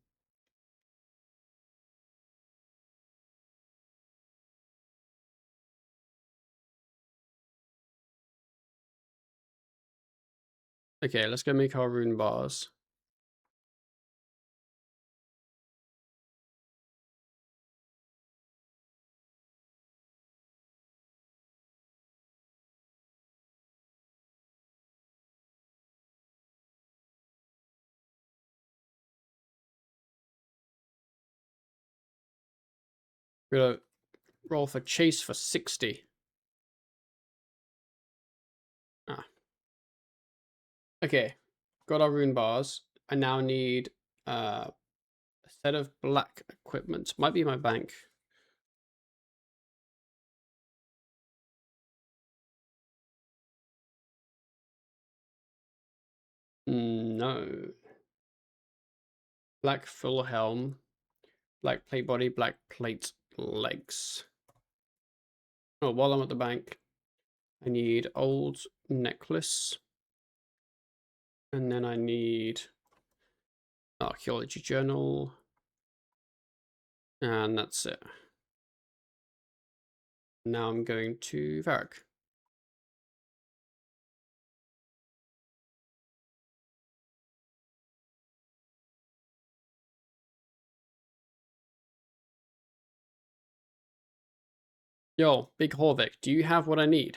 Okay, let's go make our rune bars. We're gonna roll for chase for 60. Ah. Okay, got our rune bars. I now need a set of black equipment. Might be my bank. No. Black full helm, black plate body, black plate legs. Oh, while I'm at the bank, I need old necklace. And then I need archaeology journal. And that's it. Now I'm going to Varric. Yo, Big Horvik, do you have what I need?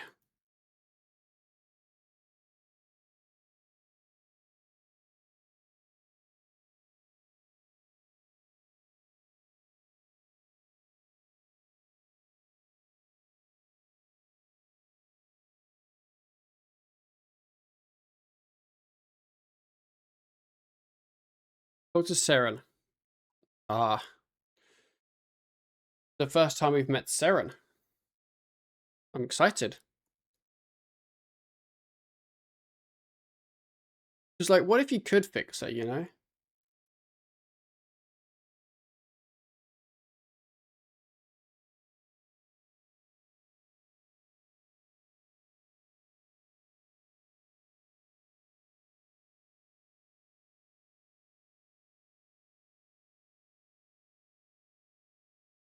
Talk to Seren. Ah. The first time we've met Seren. I'm excited. It's like, what if you could fix her, you know?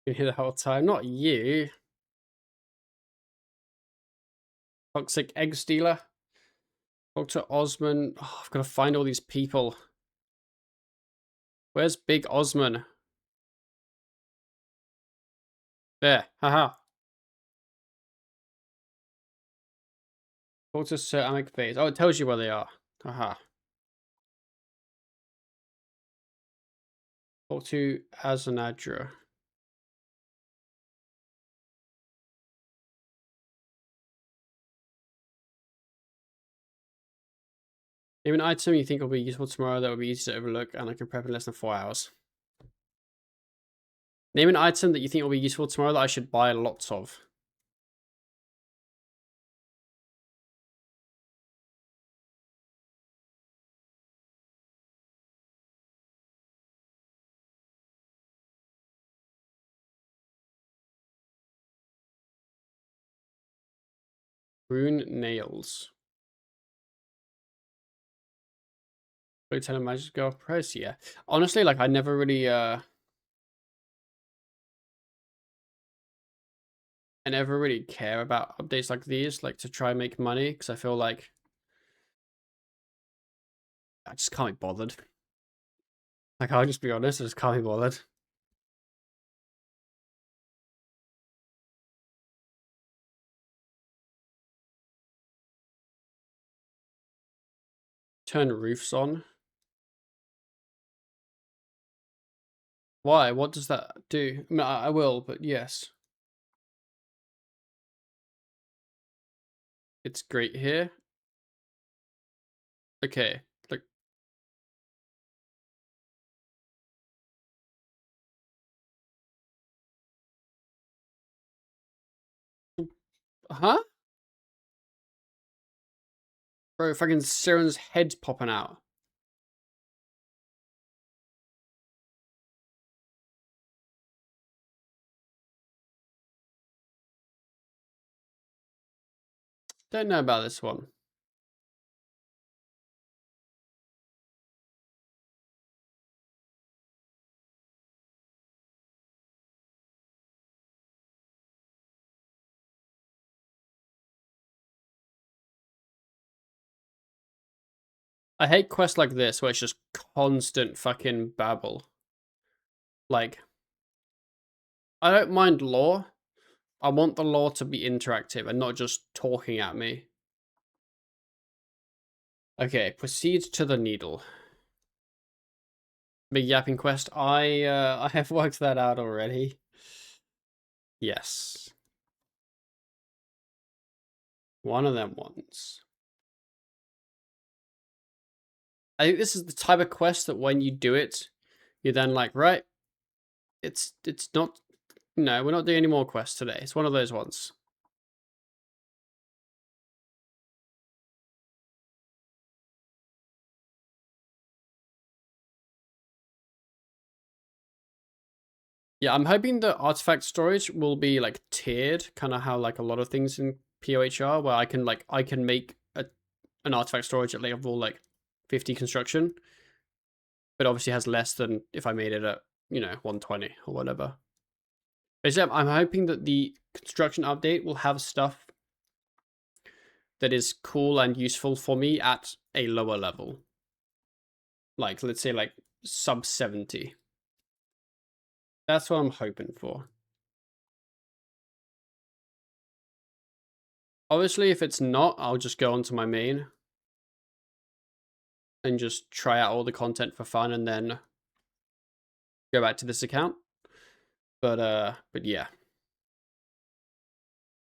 Been here the whole time. Not you. Toxic egg stealer. Dr. Osman. Oh, I've got to find all these people. Where's Big Osman? There. Haha. Talk to Sir Amic Phase. Oh, it tells you where they are. Haha. Talk to Azanadra. Name an item you think will be useful tomorrow that will be easy to overlook and I can prep in less than 4 hours. Name an item that you think will be useful tomorrow that I should buy lots of. Rune nails. Lieutenant Magic Girl Press, yeah. Honestly, like I never really I never really care about updates like these, like to try and make money, because I feel like I just can't be bothered. Like I'll just be honest, I just can't be bothered. Turn roofs on. Why? What does that do? I mean, I will, but yes. It's great here. Okay, like huh? Bro, fucking Siren's head's popping out. Don't know about this one. I hate quests like this where it's just constant fucking babble. Like, I don't mind lore. I want the lore to be interactive and not just talking at me. Okay, proceed to the needle. Big yapping quest. I have worked that out already. Yes. One of them ones. I think this is the type of quest that when you do it, you're then like, right, it's not, no, we're not doing any more quests today. It's one of those ones. Yeah, I'm hoping the artifact storage will be like tiered, kind of how like a lot of things in POH are, where I can make an artifact storage at level like 50 construction, but obviously has less than if I made it at 120 or whatever. Basically, I'm hoping that the construction update will have stuff that is cool and useful for me at a lower level. Like, let's say like sub 70. That's what I'm hoping for. Obviously, if it's not, I'll just go onto my main and just try out all the content for fun and then go back to this account. But yeah.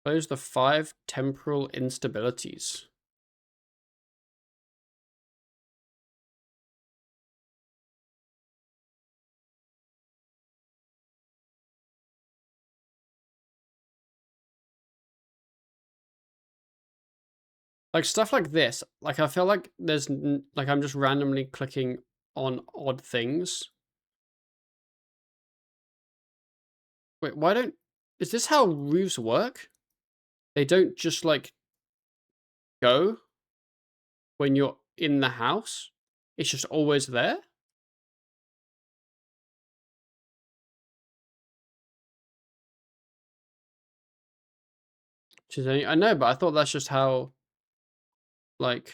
Those are the 5 temporal instabilities. Like stuff like this, like I feel like there's like I'm just randomly clicking on odd things. Wait, why don't... Is this how roofs work? They don't just like go when you're in the house? It's just always there? I know, but I thought that's just how, like,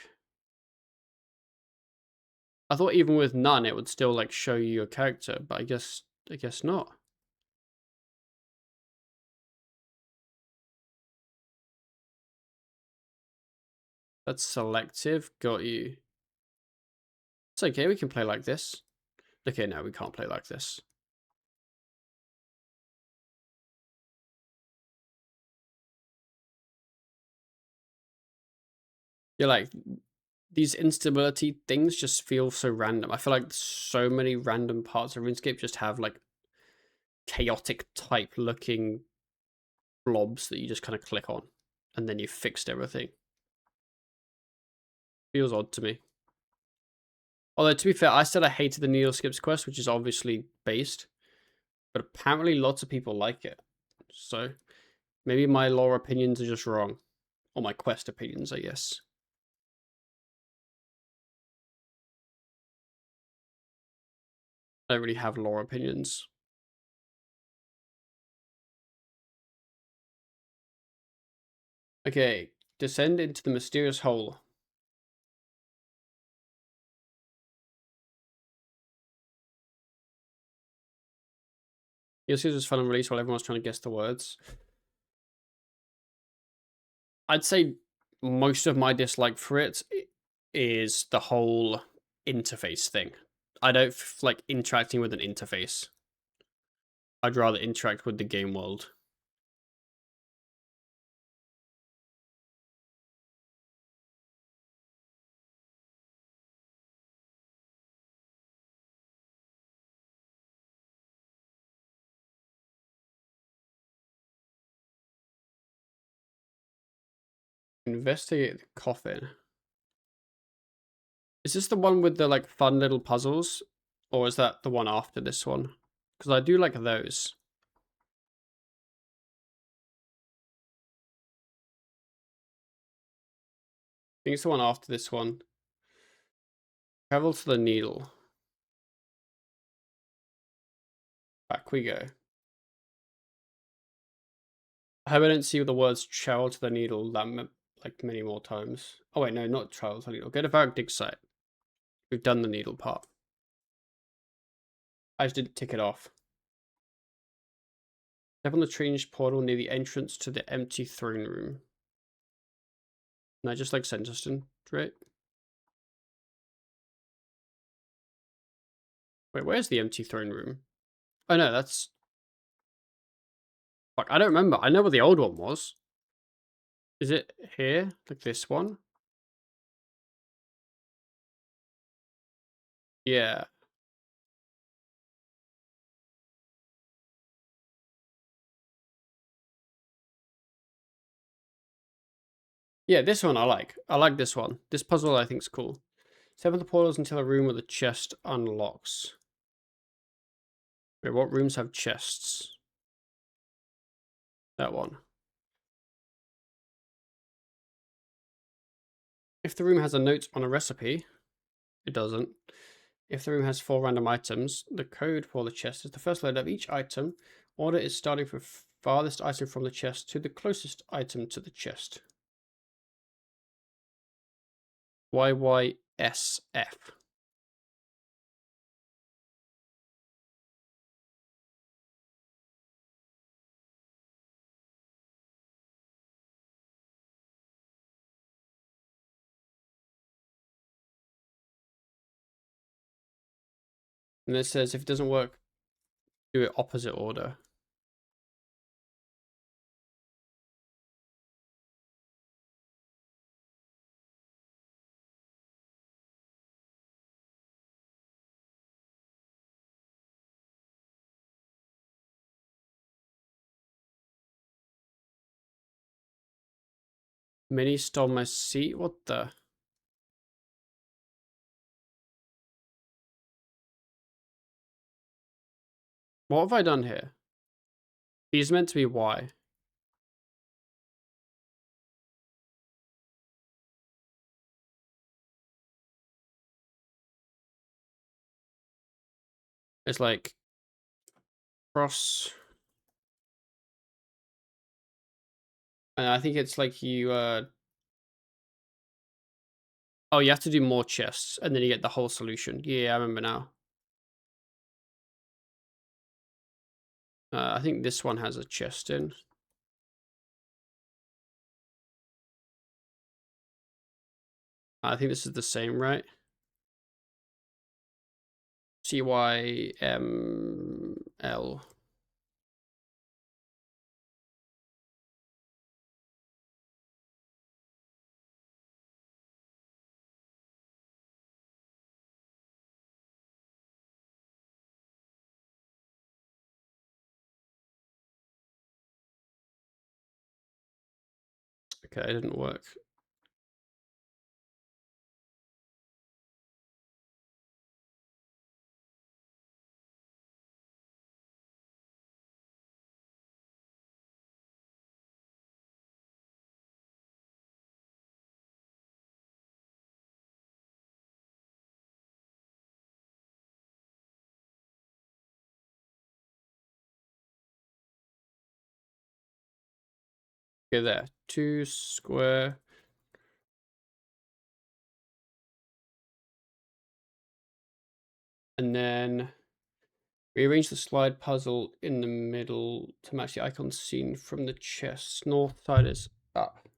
I thought even with none it would still like show you your character, but I guess not. That's selective. Got you. It's okay, we can play like this. Okay, no, we can't play like this. You're like, these instability things just feel so random. I feel like so many random parts of RuneScape just have like chaotic type looking blobs that you just kind of click on and then you fixed everything. Feels odd to me. Although to be fair, I said I hated the needle skips quest, which is obviously based, but apparently lots of people like it. So maybe my lore opinions are just wrong. Or my quest opinions, I guess. I don't really have lore opinions. Okay, descend into the mysterious hole. You'll see this was fun and release while everyone's trying to guess the words. I'd say most of my dislike for it is the whole interface thing. I don't like interacting with an interface. I'd rather interact with the game world. Investigate the coffin. Is this the one with the like fun little puzzles? Or is that the one after this one? Because I do like those. I think it's the one after this one. Travel to the needle. Back we go. I hope I don't see the words travel to the needle that like many more times. Oh wait, no, not travel to the needle. Go to Varric dig site. We've done the needle part. I just didn't tick it off. Step on the change portal near the entrance to the empty throne room. And I just like chanced1, right? Wait, where's the empty throne room? Oh no, that's... Fuck, I don't remember. I know where the old one was. Is it here? Like this one? Yeah. Yeah, this one I like. I like this one. This puzzle I think is cool. Step on the portals until a room with a chest unlocks. Wait, what rooms have chests? That one. If the room has a note on a recipe, it doesn't. If the room has 4 random items, the code for the chest is the first letter of each item. Order is starting from farthest item from the chest to the closest item to the chest. YYSF. And it says if it doesn't work, do it opposite order. Mini stole my seat. What the? What have I done here? He's meant to be Y. It's like cross. And I think it's like you oh, you have to do more chests and then you get the whole solution. Yeah, I remember now. I think this one has a chest in. I think this is the same, right? CYML. Okay, it didn't work. Okay, there. 2 square. And then rearrange the slide puzzle in the middle to match the icon seen from the chest. North side is up.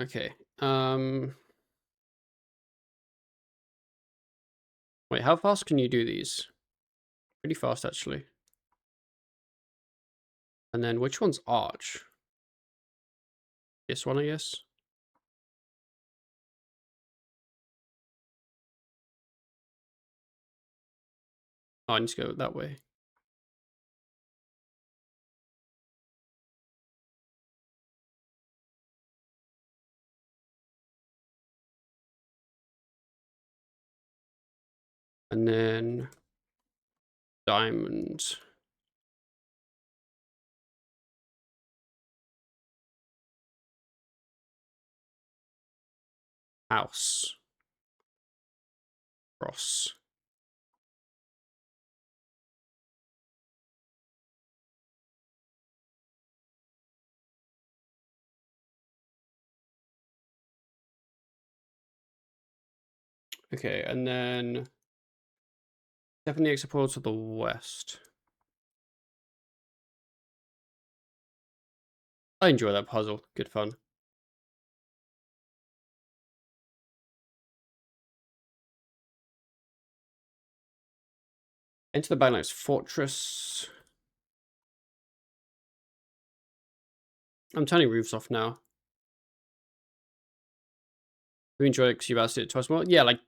Okay. Wait, how fast can you do these? Pretty fast, actually. And then which one's arch? This one, I guess. Oh, I need to go that way. And then diamond. House. Cross. Okay, and then definitely explore to the west. I enjoy that puzzle. Good fun. Enter the Baglands Fortress. I'm turning roofs off now. You enjoy it because you've asked it twice more? Yeah, like,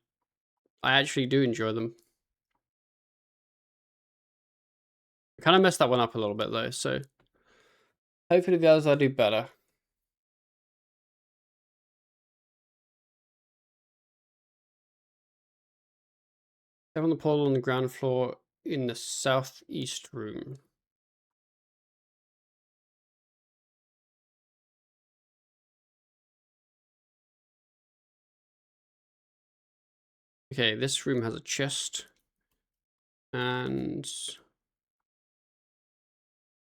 I actually do enjoy them. I kind of messed that one up a little bit though, so hopefully the others I do better. Have on the portal on the ground floor in the southeast room. Okay, this room has a chest. And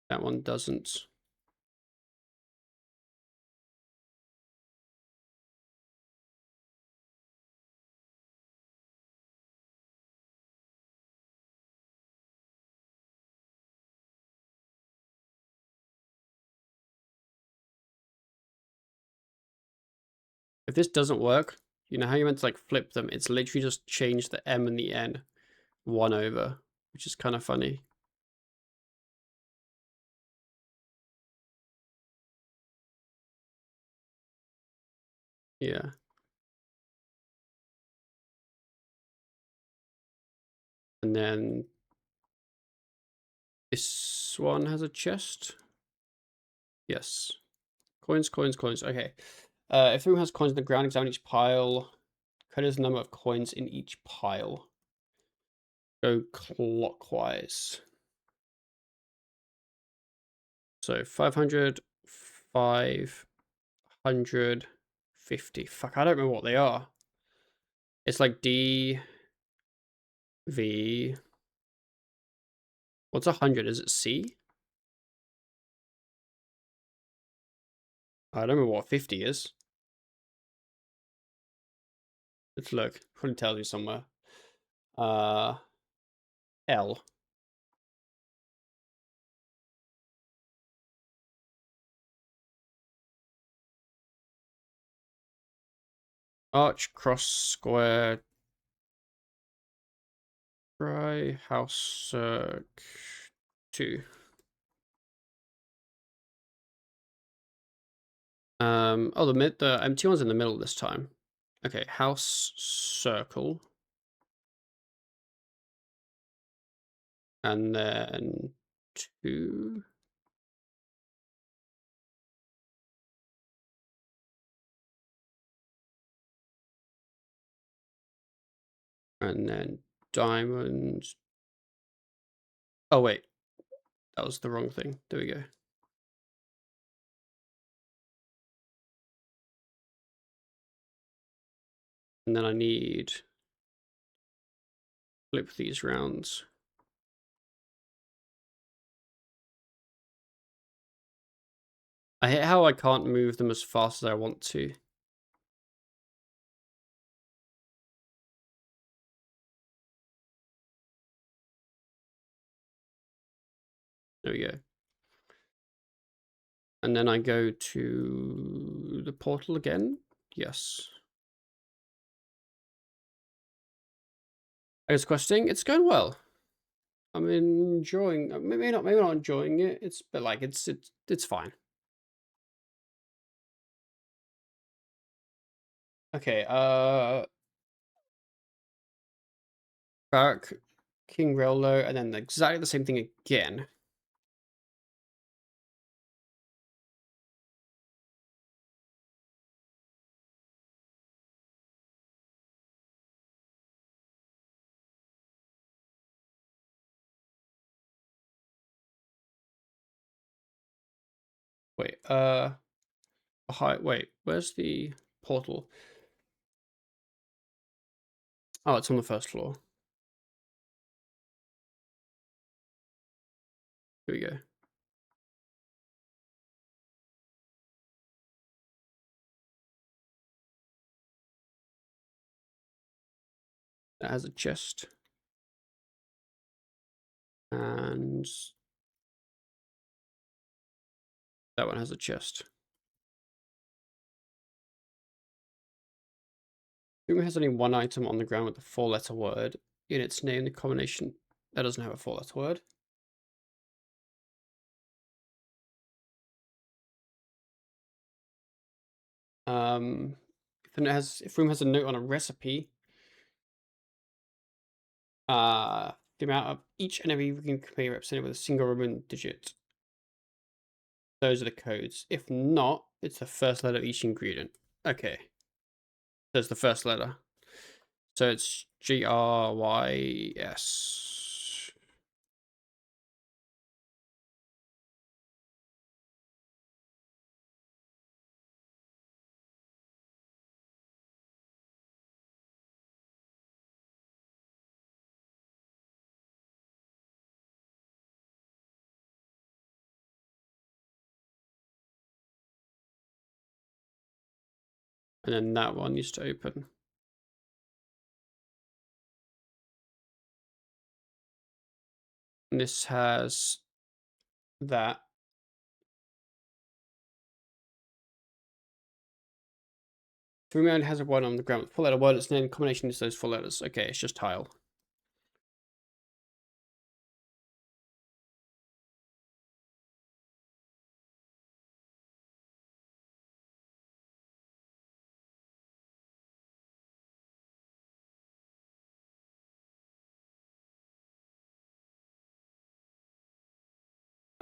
that one doesn't. If this doesn't work, you know how you meant to like flip them? It's literally just change the M and the N 1 over, which is kind of funny. Yeah. And then this one has a chest. Yes. Coins, coins, coins. Okay. If everyone has coins on the ground, examine each pile. Code is the number of coins in each pile. Go clockwise. So 500, 550. Fuck, I don't remember what they are. It's like D, V. What's 100? Is it C? I don't remember what 50 is. Let's look. Probably tells you somewhere. L. Arch, cross, square, try, house, circ, 2. Oh, the empty one's in the middle this time. Okay, house, circle. And then 2. And then diamond. Oh, wait. That was the wrong thing. There we go. And then I need flip these rounds. I hate how I can't move them as fast as I want to. There we go. And then I go to the portal again. Yes. I guess questing. It's going well. I'm enjoying. Maybe not enjoying it. But like it's fine. Okay. Back, King Railroad, and then exactly the same thing again. Wait. Wait. Where's the portal? Oh, it's on the first floor. Here we go. That has a chest. And that one has a chest. It has only one item on the ground with a 4-letter word in its name. The combination that doesn't have a 4-letter word. If room has a note on a recipe, the amount of each and every ingredient can be represented with a single Roman digit. Those are the codes. If not, it's the first letter of each ingredient. Okay. There's the first letter. So it's GRYS. And then that one needs to open. And this has that. The room only has a word on the ground with 4-letter word. Its name combination is those 4 letters. Okay, it's just tile.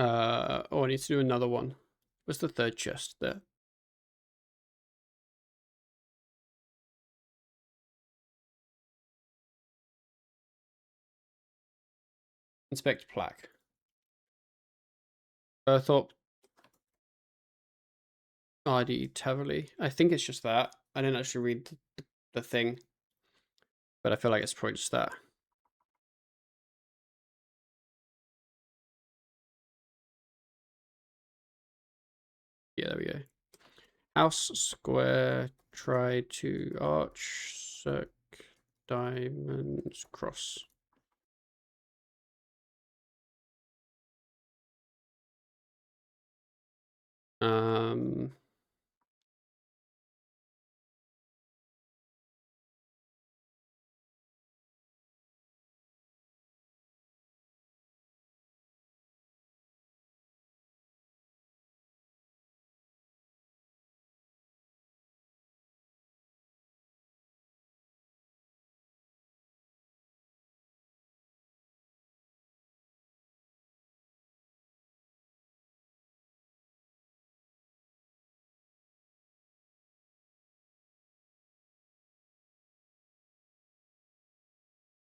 Oh, I need to do another one. Where's the third chest? There. Inspect plaque. Berthorpe ID Taverley. I think it's just that. I didn't actually read the thing, but I feel like it's probably just that. Yeah, there we go. House, square, try to arch, circ, diamonds, cross.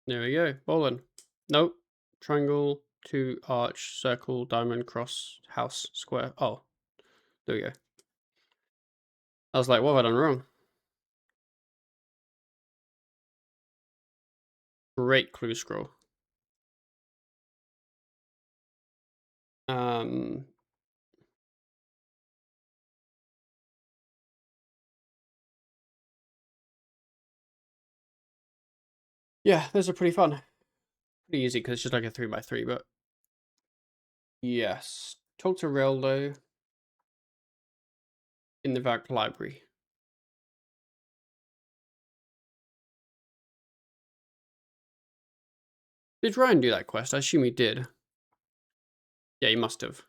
There we go. Bowling. Nope. Triangle, two, arch, circle, diamond, cross, house, square. Oh, there we go. I was like, what have I done wrong? Great clue scroll. Yeah, those are pretty fun. Pretty easy because it's just like a 3x3, but yes. Talk to Reldo in the VAC library. Did Ryan do that quest? I assume he did. Yeah, he must have.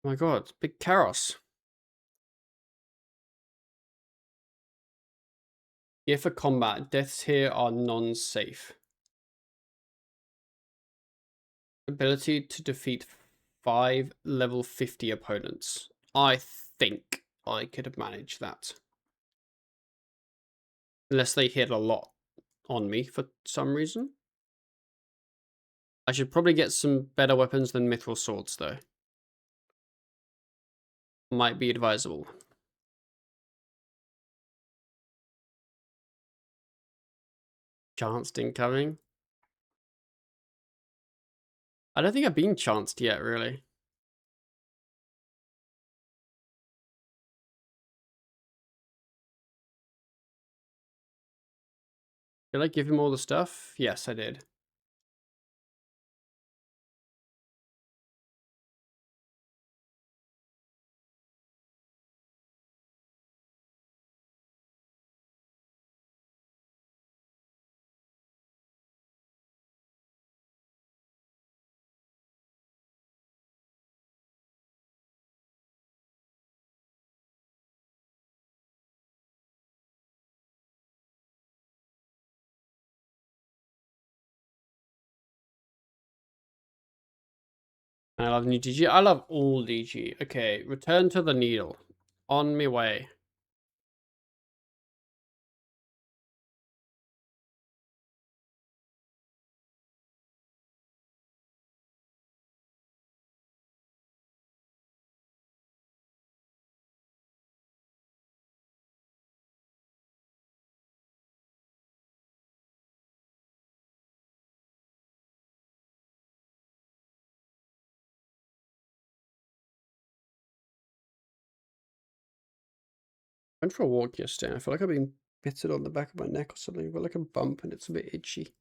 Oh my god, big Karos. Here for combat, deaths here are non-safe. Ability to defeat 5 level 50 opponents. I think I could have managed that. Unless they hit a lot on me for some reason. I should probably get some better weapons than mithril swords though. Might be advisable. Chanced incoming. I don't think I've been chanced yet, really. Did I give him all the stuff? Yes, I did. I love new DG. I love all DG. Okay, return to the needle. On my way. Went for a walk yesterday. I feel like I've been bitten on the back of my neck or something. I've got like a bump and it's a bit itchy.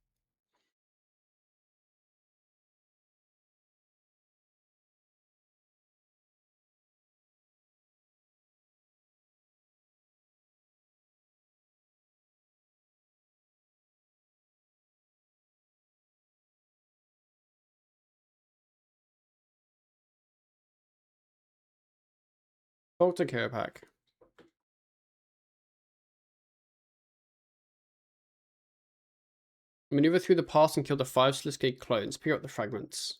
Volta care pack. Maneuver through the pass and kill the 5 Slisgate clones. Pick up the fragments.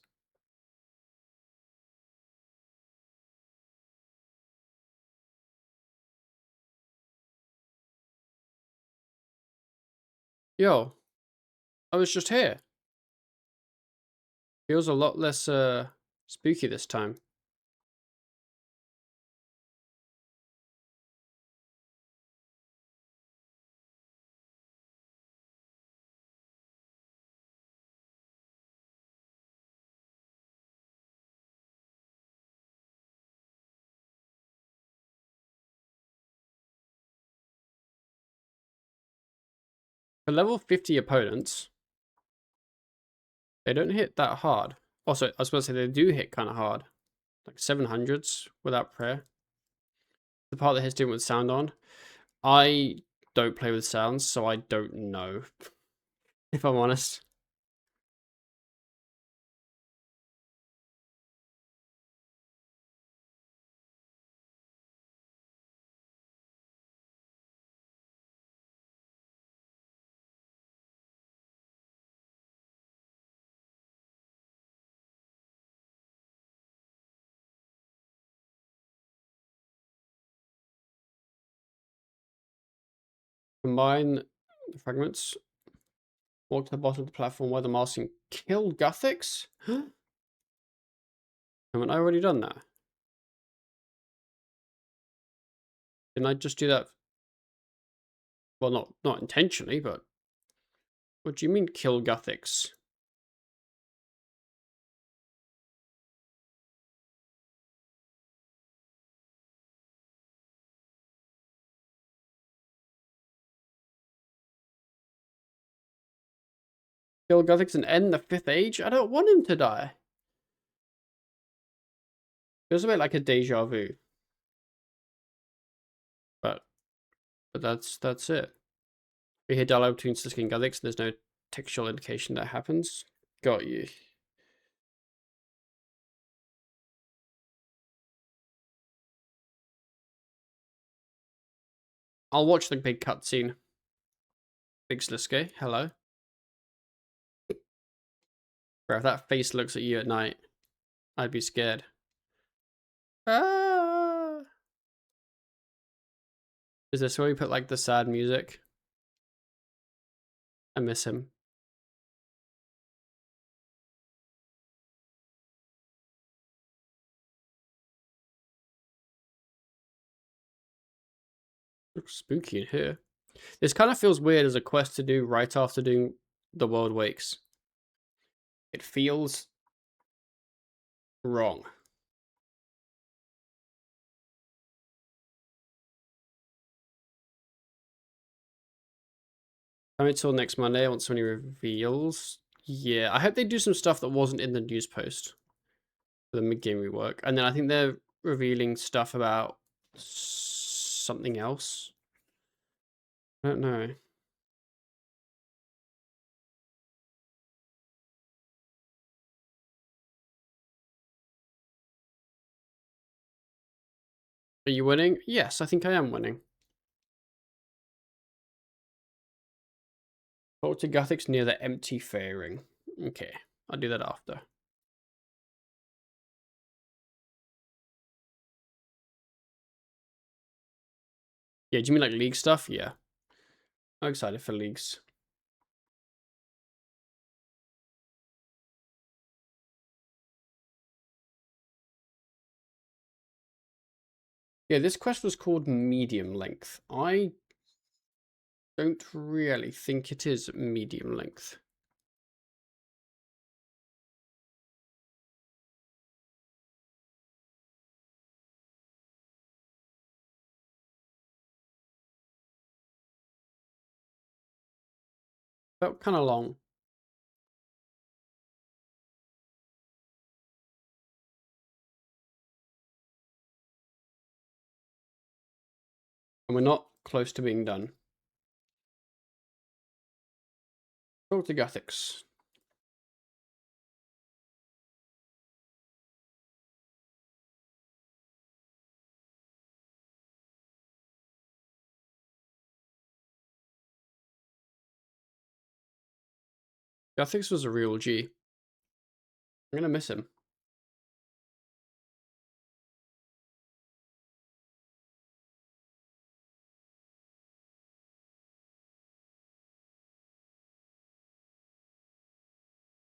Yo, I was just here. Feels a lot less spooky this time. For level 50 opponents, they don't hit that hard. Also, I was supposed to say they do hit kind of hard. Like 700s without prayer. The part that hits different with sound on. I don't play with sounds, so I don't know. If I'm honest. Combine the fragments. Walk to the bottom of the platform where the Martian killed Guthix? Haven't I already done that? Didn't I just do that? Well, not intentionally, but... What do you mean, kill Guthix? Kill Guthix and end the 5th age? I don't want him to die. Feels a bit like a deja vu. But that's it. We hear dialogue between Sisk and Guthix, and there's no textual indication that happens. Got you. I'll watch the big cutscene. Big Sliske, hello. Bro, if that face looks at you at night, I'd be scared. Ah! Is this where we put like the sad music? I miss him. Looks spooky in here. This kind of feels weird as a quest to do right after doing The World Wakes. It feels wrong. Coming till next Monday, I want so many reveals. Yeah, I hope they do some stuff that wasn't in the news post for the mid-game rework. And then I think they're revealing stuff about something else. I don't know. Are you winning? Yes, I think I am winning. Talk to Guthix near the empty fairing. Okay, I'll do that after. Yeah, do you mean like league stuff? Yeah. I'm excited for leagues. Yeah, this quest was called medium length. I don't really think it is medium length. Felt kind of long. And we're not close to being done. Talk to Guthix. Guthix was a real G. I'm gonna miss him.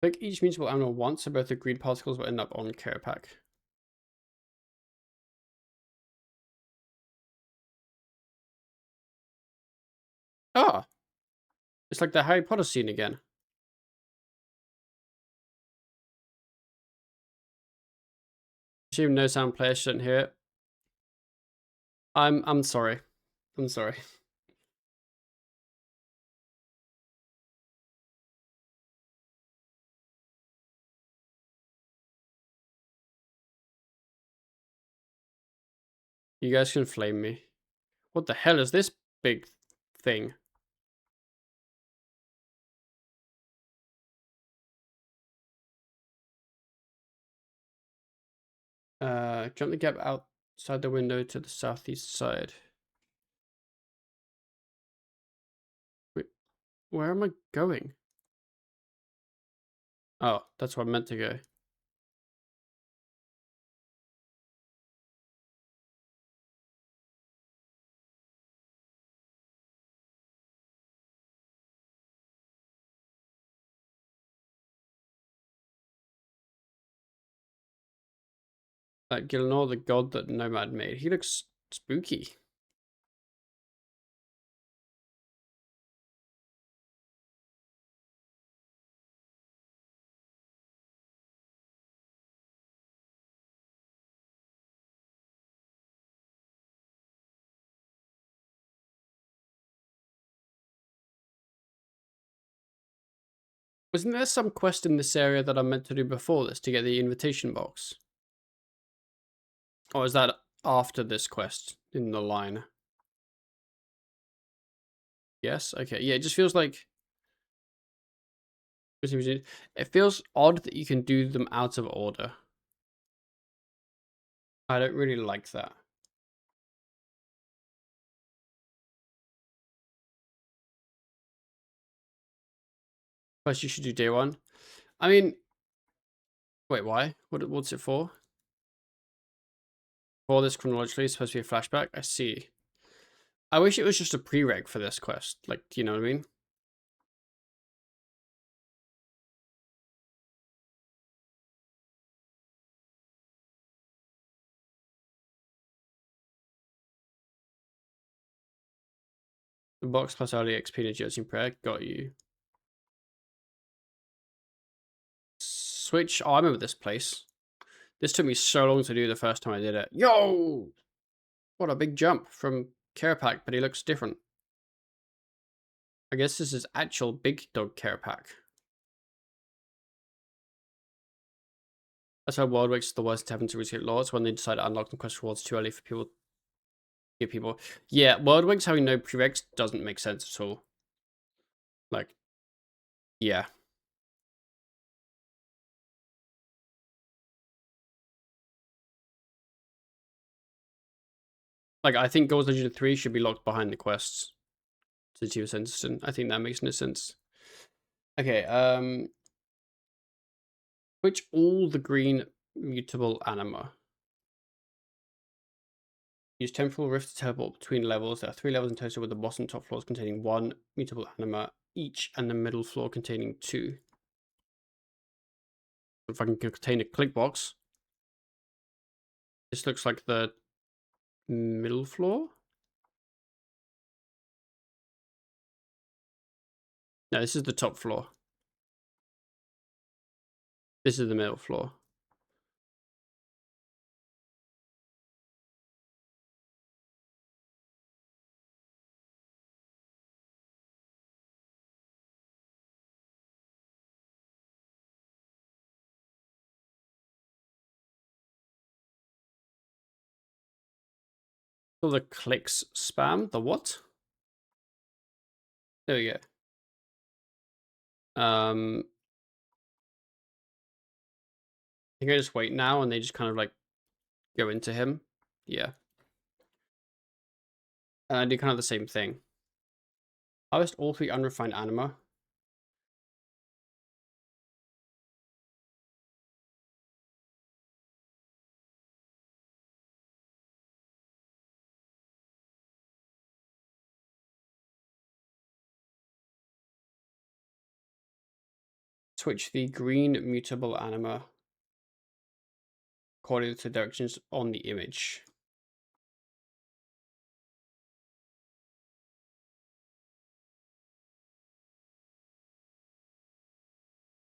Click each mutable animal once so both the green particles will end up on Kerapac. Ah! It's like the Harry Potter scene again. Assume no sound player shouldn't hear it. I'm sorry. I'm sorry. You guys can flame me. What the hell is this big thing? Jump the gap outside the window to the southeast side. Wait, where am I going? Oh, that's where I'm meant to go. Gilnor, the god that Nomad made. He looks spooky. Wasn't there some quest in this area that I'm meant to do before this to get the invitation box? Or is that after this quest in the line? Yes? Okay. Yeah, it just feels like... It feels odd that you can do them out of order. I don't really like that. First, you should do day one. I mean... Wait, why? What's it for? For this chronologically, it's supposed to be a flashback? I see. I wish it was just a prereq for this quest. Like, you know what I mean? The box plus early XP and agility prayer. Got you. Switch. Oh, I remember this place. This took me so long to do the first time I did it. Yo! What a big jump from Kerapac, but he looks different. I guess this is actual big dog Kerapac. That's how World Week's the worst happen to reset laws when they decide to unlock the quest rewards too early for people. Give people. Yeah, World Week's having no prereqs doesn't make sense at all. Like, yeah. Like, I think Goals Legend 3 should be locked behind the quests to achieve a sentence. I think that makes no sense. Okay, switch all the green mutable anima. Use Temporal Rift to teleport between levels. There are 3 levels in total, with the bottom and top floors containing 1 mutable anima each, and the middle floor containing 2. If I can contain a click box. This looks like the middle floor? No, this is the top floor. This is the middle floor. So the clicks spam. The what? There we go. I think I just wait now and they just kind of like go into him. Yeah. And I do kind of the same thing. Harvest all 3 unrefined anima. Switch the green mutable anima according to directions on the image.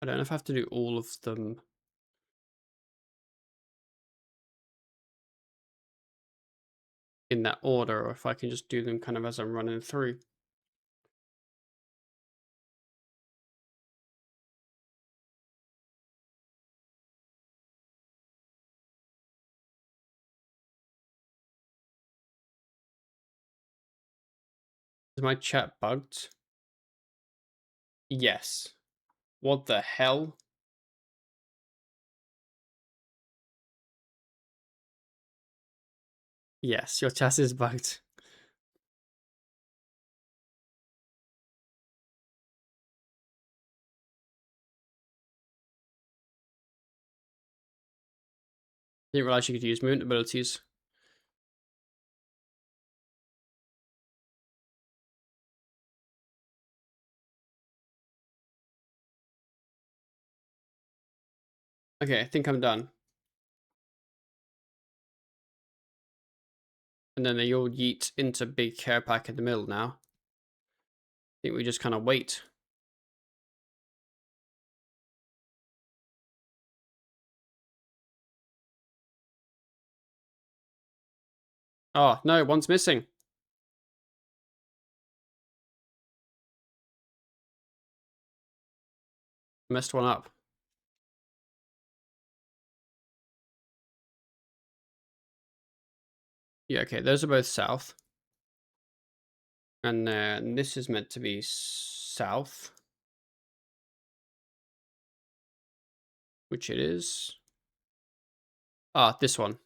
I don't know if I have to do all of them in that order, or if I can just do them kind of as I'm running through. Is my chat bugged? Yes. What the hell? Yes, your chat is bugged. Didn't realize you could use movement abilities. Okay, I think I'm done. And then they all yeet into big care pack in the middle now. I think we just kind of wait. Oh, no, one's missing. Messed one up. Yeah, okay, those are both south. And then this is meant to be south. Which it is. Ah, this one.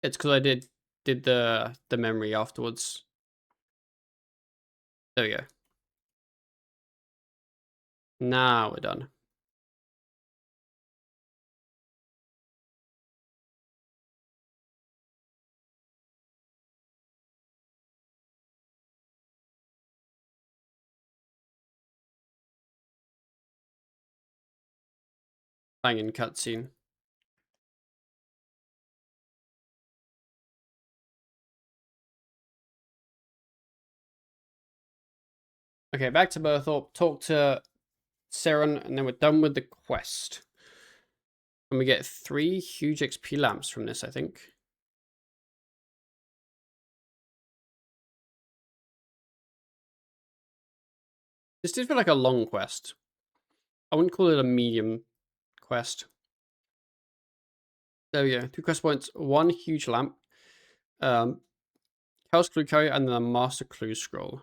It's because I did the memory afterwards. There we go. Now we're done. Banging cutscene. Okay, back to Berthorpe. Talk to Seren, and then we're done with the quest. And we get 3 huge XP lamps from this, I think. This did feel like a long quest. I wouldn't call it a medium quest. There we go. 2 quest points, 1 huge lamp, Chaos Clue Carrier, and then a Master Clue Scroll.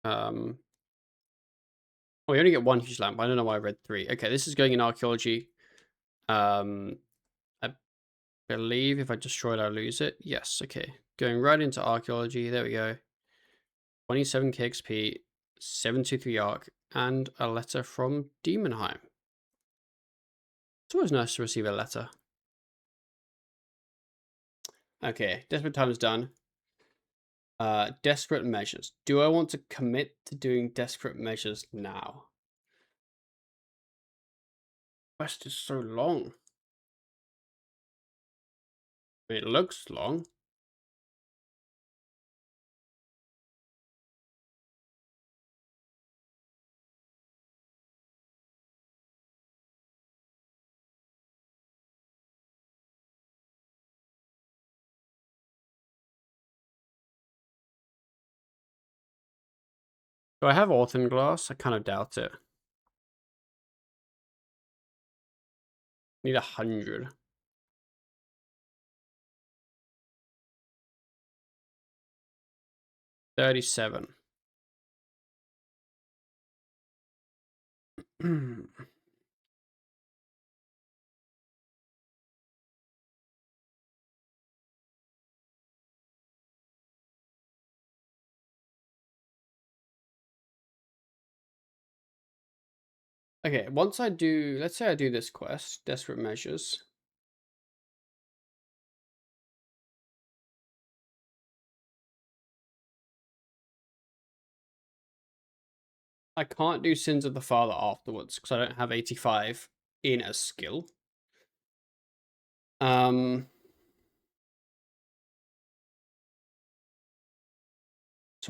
Oh, we only get 1 huge lamp. I don't know why I read 3. Okay, this is going in archaeology. I believe if I destroy it, I'll lose it. Yes, okay. Going right into archaeology. There we go. 27 KXP, 723 arc, and a letter from Demonheim. It's always nice to receive a letter. Okay, desperate time is done. Desperate measures. Do I want to commit to doing desperate measures now? Quest is so long. It looks long. Do I have Authenglass? I kind of doubt it. Need 100. $37. Okay, once I do, let's say I do this quest, Desperate Measures. I can't do Sins of the Father afterwards because I don't have 85 in a skill. So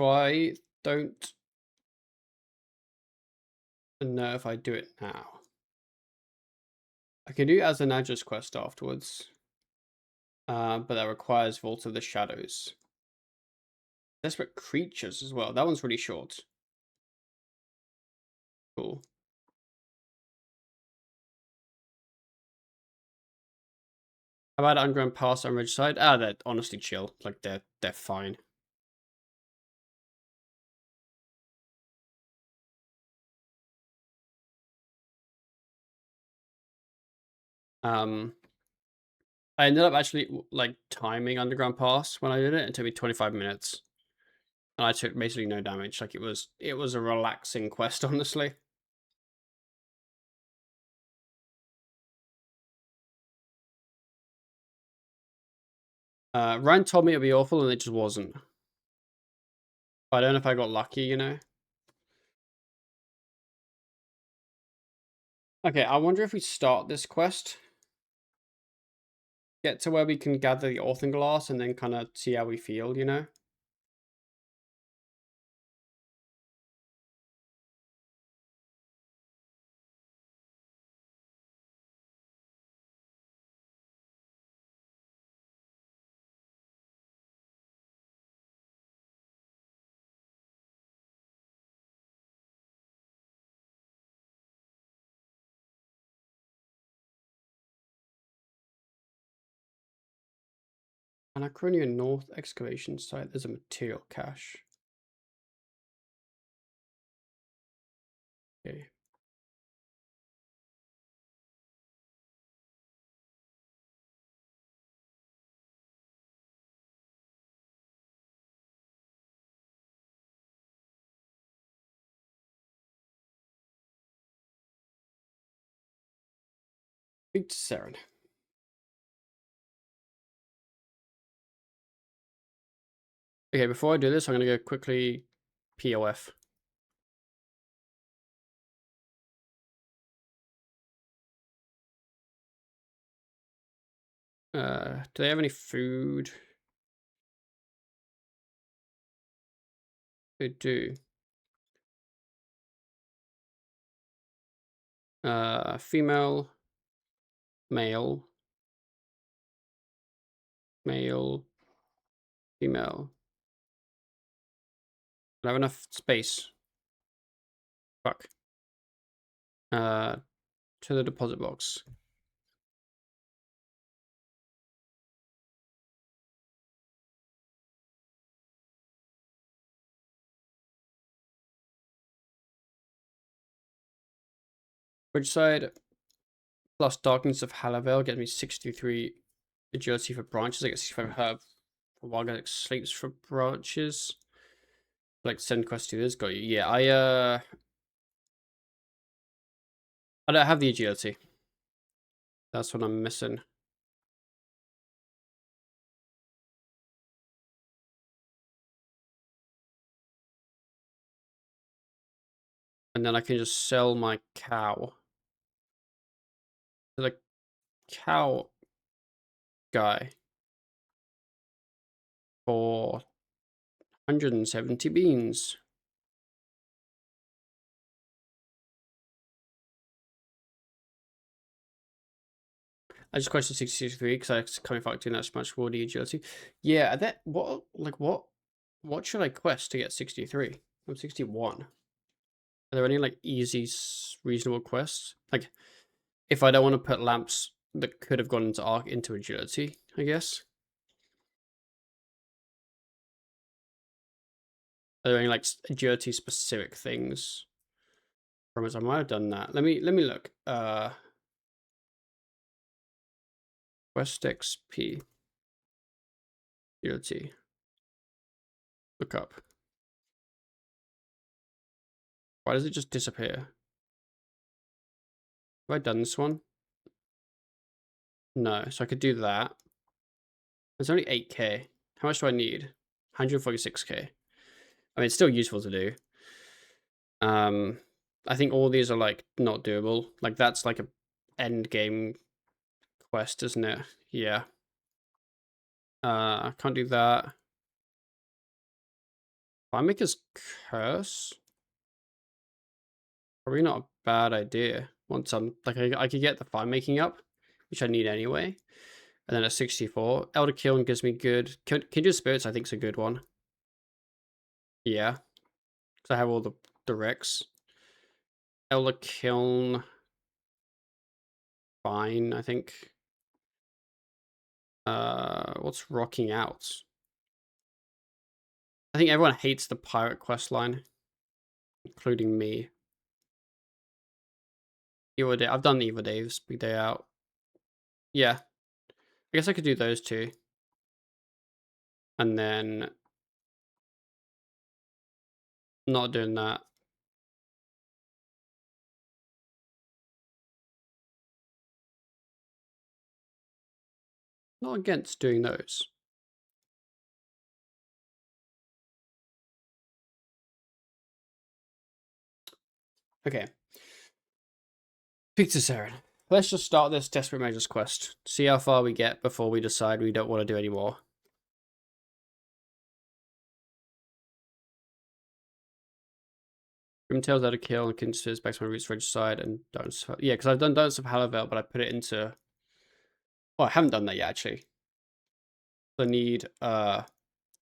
I don't know if I do it now. I can do Azanaja's quest afterwards. But that requires Vault of the Shadows. Desperate Creatures as well. That one's really short. Cool. How about Underground Pass on Ridgeside? They're honestly chill. Like they're fine. I ended up actually like timing Underground Pass when I did it. It took me 25 minutes. And I took basically no damage. Like it was a relaxing quest, honestly. Ryan told me it'd be awful and it just wasn't. I don't know if I got lucky, you know. Okay, I wonder if we start this quest, get to where we can gather the Orthinglass, and then kind of see how we feel, you know? Anacronia North excavation site. There's a material cache. Okay. Speak to Saren. Okay, before I do this, I'm going to go quickly POF. Do they have any food? They do. Female, male, male, female. I have enough space. Fuck. To the deposit box. Which side? Plus Darkness of Halavel gets me 63 agility for branches. I get 65 herb for wild guy sleeps for branches. Like send quest to this got you. Yeah, I don't have the agility. That's what I'm missing. And then I can just sell my cow to the cow guy for 170 beans. I just questioned 63 because I can't fuck doing that much for the agility. Yeah, that what should I quest to get 63? I'm 61. Are there any like easy, reasonable quests? Like, if I don't want to put lamps that could have gone into arc into agility, I guess. Are there any like agility specific things? Promise I might have done that. Let me look. Quest XP. Agility. Look up. Why does it just disappear? Have I done this one? No, so I could do that. It's only 8k. How much do I need? 146k. I mean, it's still useful to do. I think all these are like not doable. Like that's like a end game quest, isn't it? Yeah. I can't do that. Filemaker's Curse? Probably not a bad idea. Once I'm like I could get the filemaking up, which I need anyway. And then at 64, Elder Kiln gives me good. Kindred Spirits I think is a good one. Yeah, because I have all the Rex. Elder Kiln, fine, I think. What's Rocking Out? I think everyone hates the pirate quest line, including me. Evil Day. I've done Evil Days, Big Day Out. Yeah, I guess I could do those two, and then not doing that. Not against doing those. Okay. Pizza Saren. Let's just start this Desperate Measures quest. See how far we get before we decide we don't want to do any more. Grimtail's out of kill and considers back to my roots regicide and Dance. Yeah, because I've done Dance of Halavel, but I put it into. Well, I haven't done that yet actually. I need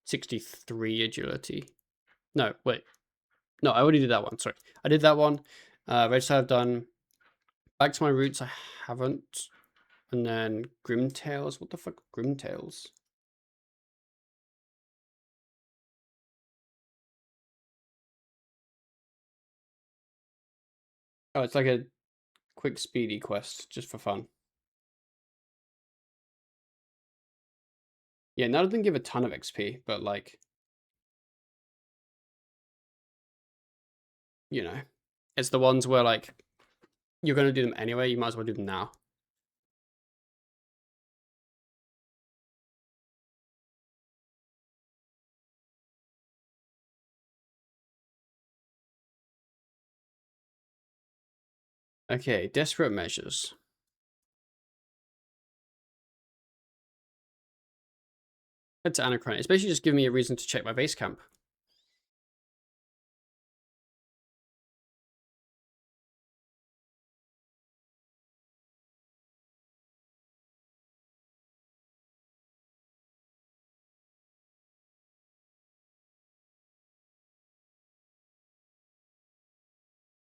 63 agility. No, wait. No, I already did that one. Sorry. I did that one. Regicide I've done. Back to my roots I haven't. And then Grimtails. What the fuck? Grimtails. Oh, it's like a quick speedy quest just for fun. Yeah, none of them give a ton of XP, but like, you know, it's the ones where like you're gonna do them anyway. You might as well do them now. Okay, Desperate Measures. Head to Anachrony. It's basically just giving me a reason to check my base camp.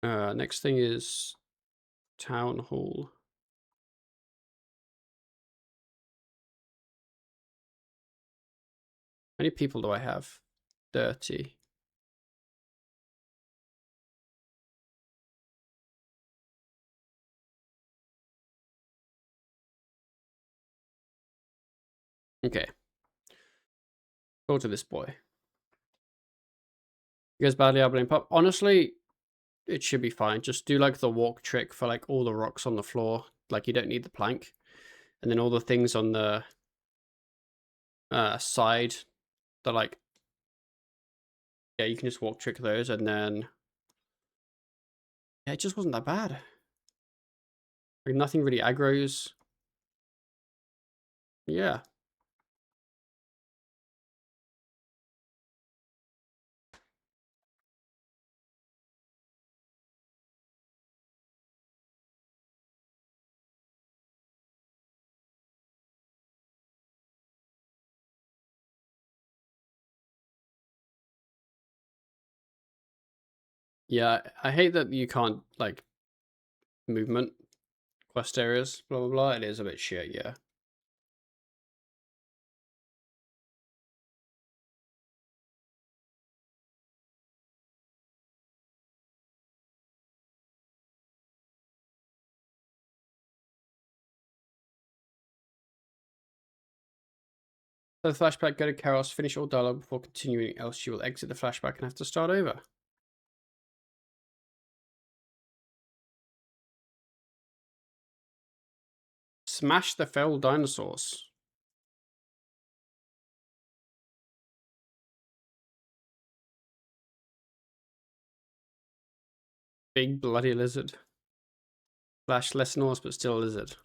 Next thing is Town Hall. How many people do I have? 30. Okay. Go to this boy. You guys badly, I blame Pop. Honestly, it should be fine. Just do like the walk trick for like all the rocks on the floor. Like you don't need the plank. And then all the things on the side, that like, yeah, you can just walk trick those, and then yeah, it just wasn't that bad. Like nothing really aggroes. Yeah. Yeah, I hate that you can't like movement quest areas, blah blah blah. It is a bit shit, yeah. So the flashback, go to Karos, finish all dialogue before continuing, else you will exit the flashback and have to start over. Smash the feral dinosaurs. Big bloody lizard. Slash less Norse, but still a lizard.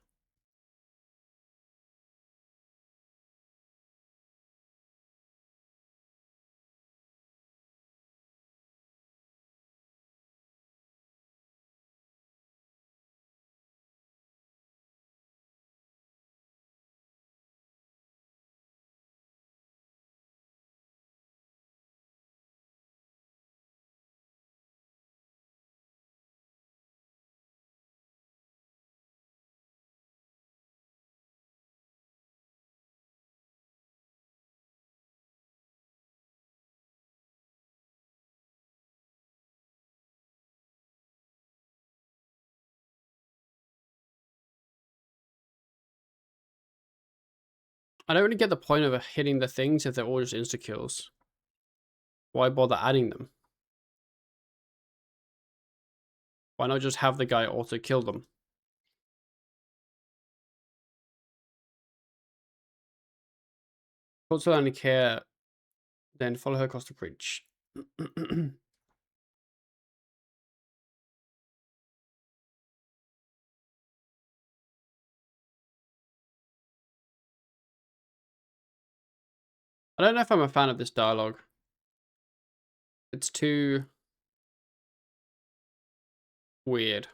I don't really get the point of hitting the things if they're all just insta-kills. Why bother adding them? Why not just have the guy auto-kill them? Also only care, then follow her across the bridge. I don't know if I'm a fan of this dialogue. It's too weird.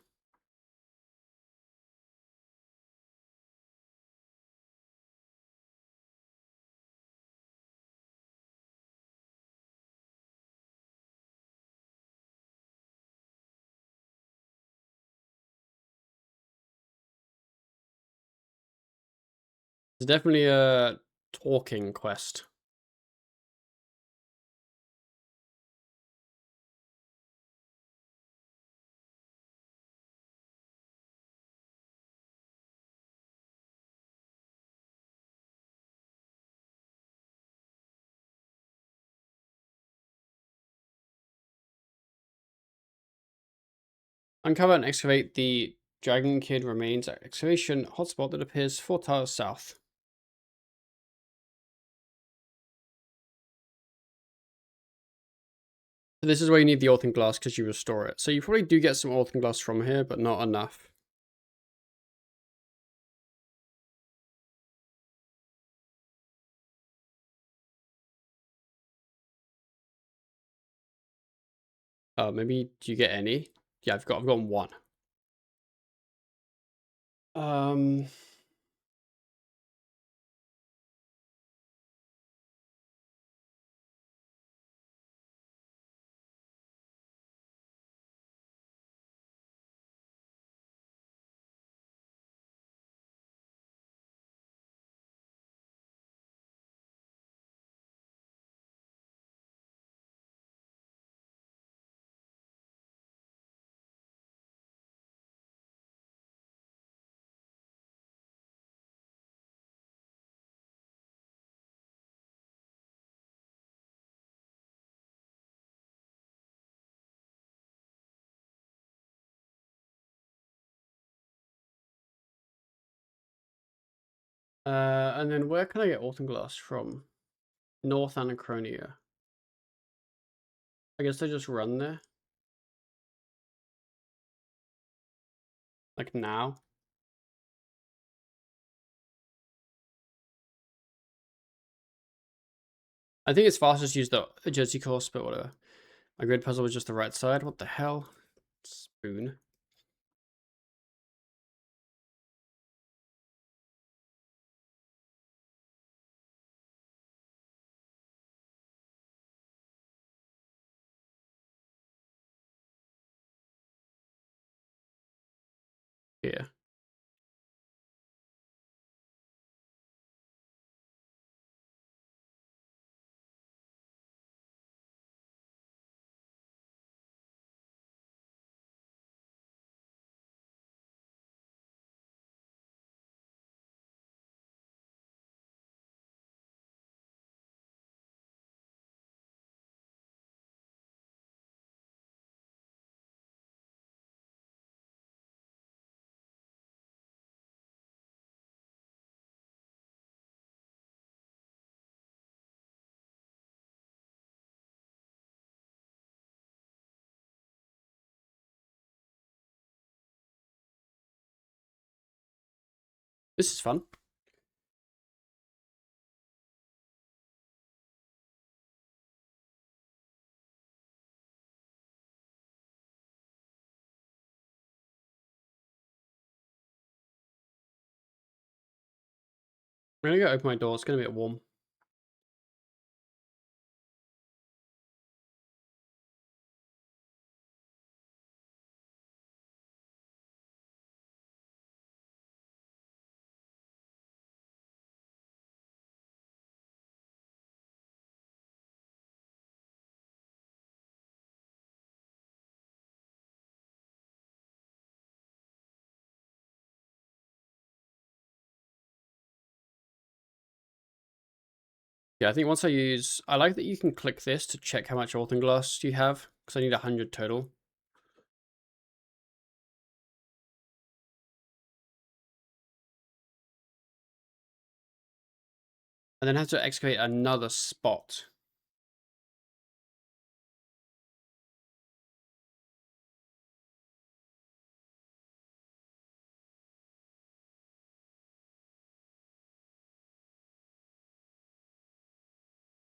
It's definitely a talking quest. Uncover and excavate the Dragon Kid remains at excavation hotspot that appears 4 tiles south. So this is where you need the Orthan Glass because you restore it. So you probably do get some Orthan Glass from here, but not enough. Maybe do you get any? Yeah, I've gotten one. And then where can I get Orthan Glass from? North Anachronia. I guess I just run there. Like now. I think it's fastest to use the agility course, but whatever. My grid puzzle was just the right side. What the hell? Spoon. Here. This is fun. I'm gonna go open my door. It's gonna be a bit warm. Yeah, I think once I like that you can click this to check how much Authenglass you have, because I need 100 total. And then have to excavate another spot.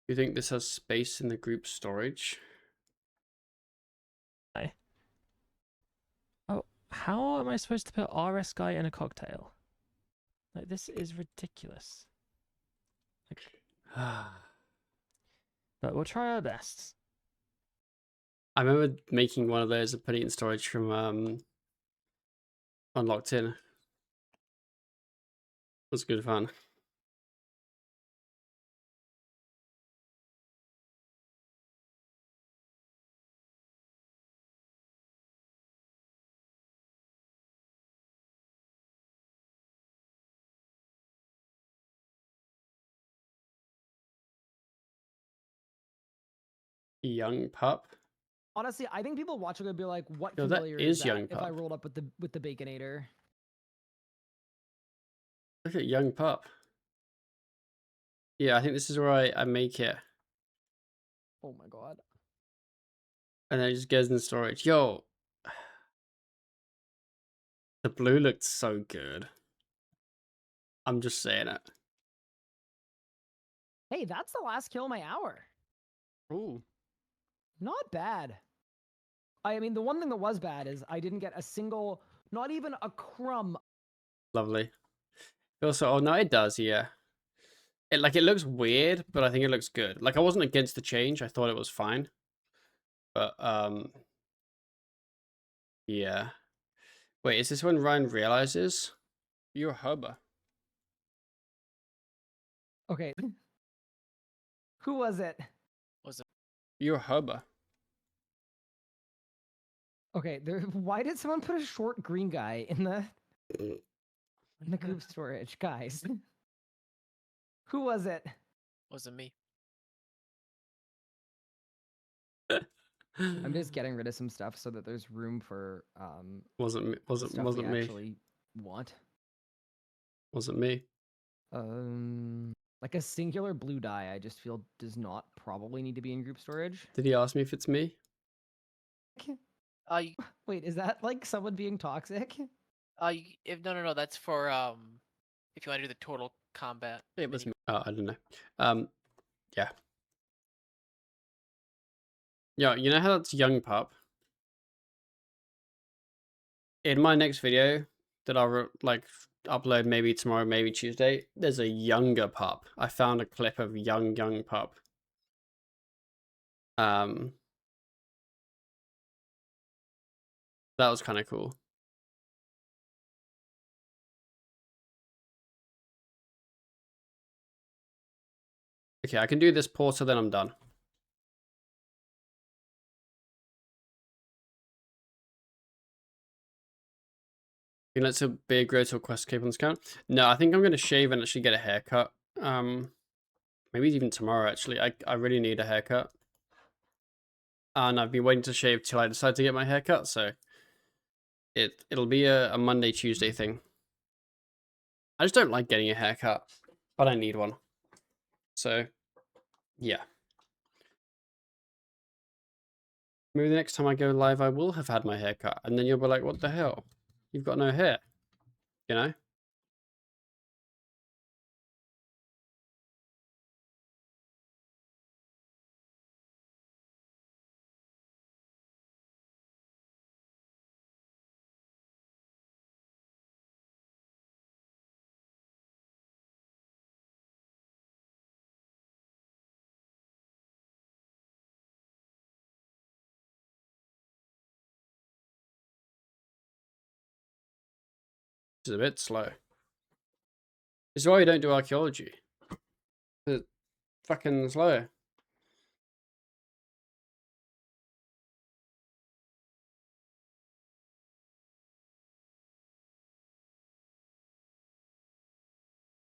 Do you think this has space in the group storage? Oh, how am I supposed to put RS guy in a cocktail? Like, this is ridiculous. But we'll try our best. I remember making one of those and putting it in storage from Unlocked In. It was good fun. Young pup. Honestly, I think people watching would be like, "What Yo, that familiar is is Young that?" If I Pup. rolled up with the Baconator. Look at Young Pup. Yeah, I think this is where I make it. Oh my god. And then it just goes in storage. Yo. The blue looked so good. I'm just saying it. Hey, that's the last kill of my hour. Ooh. Not bad. I mean, the one thing that was bad is I didn't get a single, not even a crumb. Lovely. Also, oh no, it does, yeah. It looks weird, but I think it looks good. Like I wasn't against the change. I thought it was fine. But yeah. Wait, is this when Ryan realizes you're a hubber? Okay. Who was it? You're a hubber. Okay, why did someone put a short green guy in the group storage, guys? Who was it? Wasn't me. I'm just getting rid of some stuff so that there's room for wasn't me. the stuff we me. actually want. Wasn't me. Like a singular blue dye, I just feel does not probably need to be in group storage. Did he ask me if it's me? Wait, is that like someone being toxic? If no, that's for if you want to do the total combat. It was me. Oh, I don't know. Yeah. Yeah, you know how that's Young Pup? In my next video that I'll upload maybe tomorrow, maybe Tuesday, there's a younger pup. I found a clip of young pup. That was kind of cool. Okay, I can do this porter, then I'm done. You know, let's a beard grow to a quest cape on this count. No, I think I'm gonna shave and actually get a haircut. Maybe even tomorrow. Actually, I really need a haircut, and I've been waiting to shave till I decide to get my haircut. So it'll be a Monday Tuesday thing. I just don't like getting a haircut, but I need one. So yeah. Maybe the next time I go live, I will have had my haircut, and then you'll be like, "What the hell? You've got no hair," you know? It's a bit slow. This is why you don't do archaeology. It's fucking slow.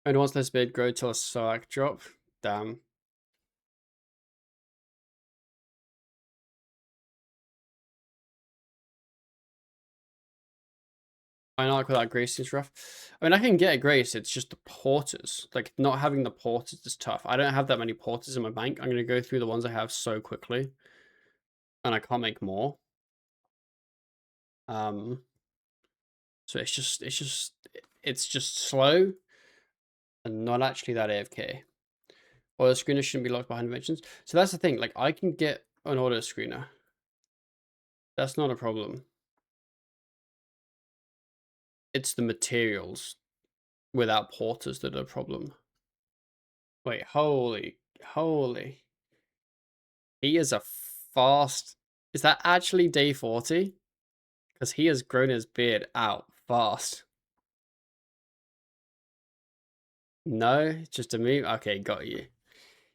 And once this bid grow till a Sark drop. Damn. I know, like without Grace is rough. I mean, I can get a Grace, it's just the porters. Like, not having the porters is tough. I don't have that many porters in my bank. I'm going to go through the ones I have so quickly. And I can't make more. So it's just slow. And not actually that AFK. Or the screener shouldn't be locked behind dimensions. So that's the thing, like, I can get an auto screener. That's not a problem. It's the materials without porters that are a problem. Wait, holy. He is a fast... Is that actually day 40? Because he has grown his beard out fast. No, it's just a meme. Okay, got you.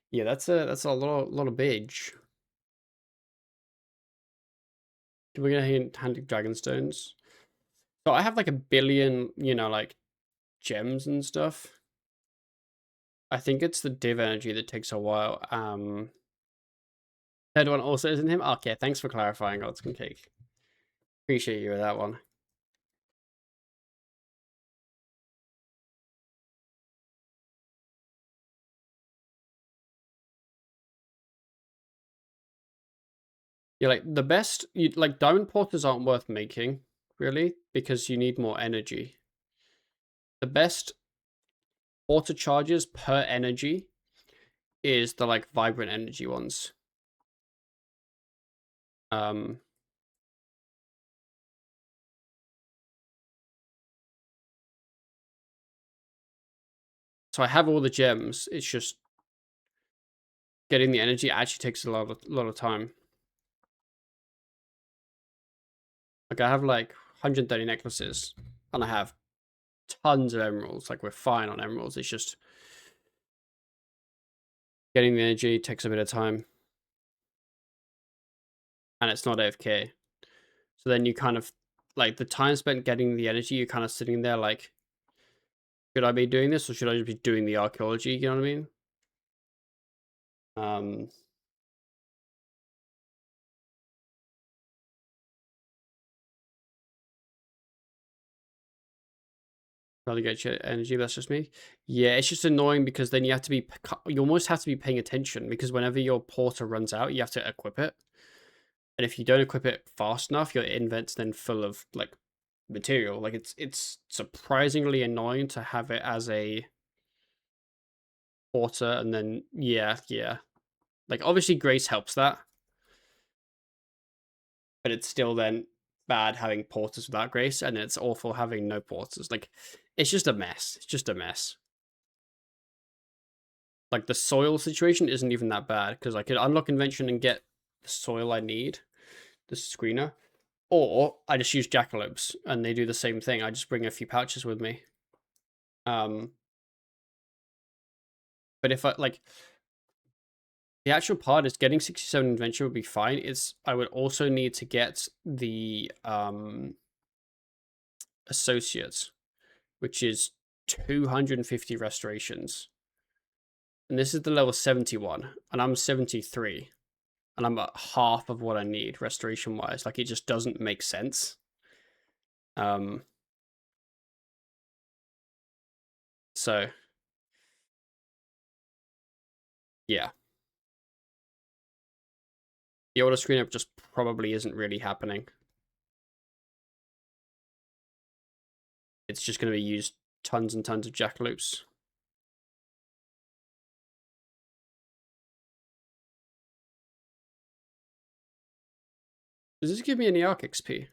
Yeah, that's a lot of beige. We're gonna hand dragonstones. So I have like 1 billion, you know, like gems and stuff. I think it's the div energy that takes a while. Third one also isn't him. Okay, thanks for clarifying, Odds and Cake. Appreciate you with that one. Yeah, like the best, like diamond porters aren't worth making, really, because you need more energy. The best porter charges per energy is the like vibrant energy ones. So I have all the gems. It's just getting the energy actually takes a lot of time. Like I have like 130 necklaces, and I have tons of emeralds. Like we're fine on emeralds. It's just getting the energy takes a bit of time, and it's not AFK. So then you kind of like the time spent getting the energy. You're kind of sitting there like, should I be doing this or should I just be doing the archaeology? You know what I mean? Probably get your energy. That's just me. Yeah, it's just annoying because then you have to be, you almost have to be paying attention because whenever your porter runs out, you have to equip it. And if you don't equip it fast enough, your invent's then full of like material. Like it's surprisingly annoying to have it as a porter, and then yeah. Like obviously Grace helps that, but it's still then bad having porters without Grace, and it's awful having no porters. Like it's just a mess. It's just a mess. Like the soil situation isn't even that bad because I could unlock invention and get the soil I need, the screener, or I just use jackalopes and they do the same thing. I just bring a few pouches with me. But if I like the actual part is getting 67 invention would be fine. I would also need to get the associates, which is 250 restorations. And this is the level 71, and I'm 73. And I'm at half of what I need restoration wise. Like it just doesn't make sense. So yeah. The auto screen up just probably isn't really happening. It's just going to be used tons and tons of jackalopes. Does this give me any arc XP?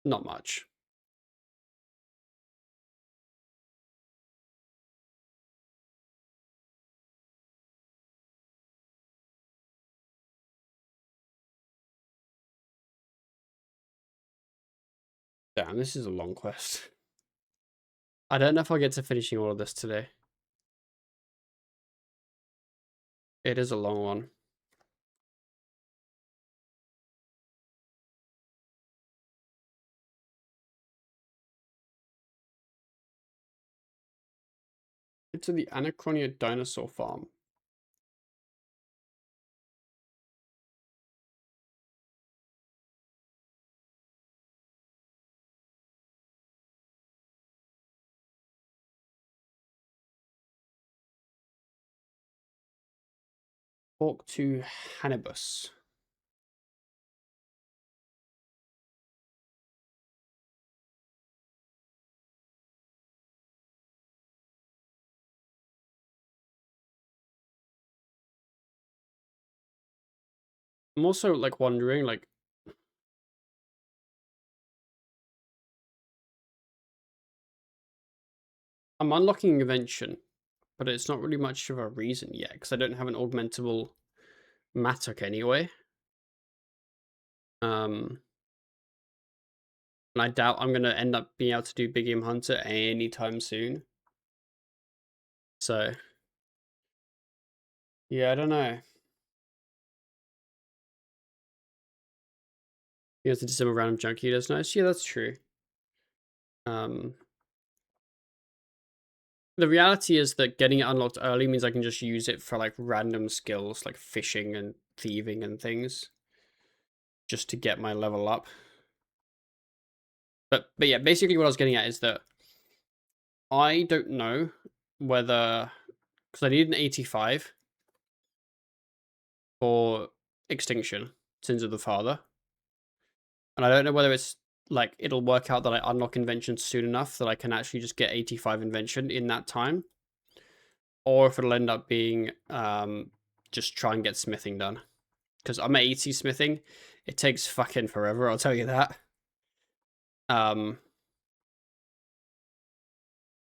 Not much. Damn, this is a long quest. I don't know if I'll get to finishing all of this today. It is a long one. To the Anachronia dinosaur farm. Talk to Hannibus. I'm also like wondering, like, I'm unlocking invention, but it's not really much of a reason yet because I don't have an augmentable mattock anyway. And I doubt I'm gonna end up being able to do Big Game Hunter anytime soon. So, yeah, I don't know. You have to disable random junk eaters. Nice. Yeah, that's true. The reality is that getting it unlocked early means I can just use it for like random skills like fishing and thieving and things. Just to get my level up. But yeah, basically what I was getting at is that I don't know whether, because I need an 85 for Extinction, Sins of the Father. And I don't know whether it's like it'll work out that I unlock invention soon enough that I can actually just get 85 invention in that time. Or if it'll end up being just try and get smithing done. Because I'm at 80 smithing. It takes fucking forever, I'll tell you that. But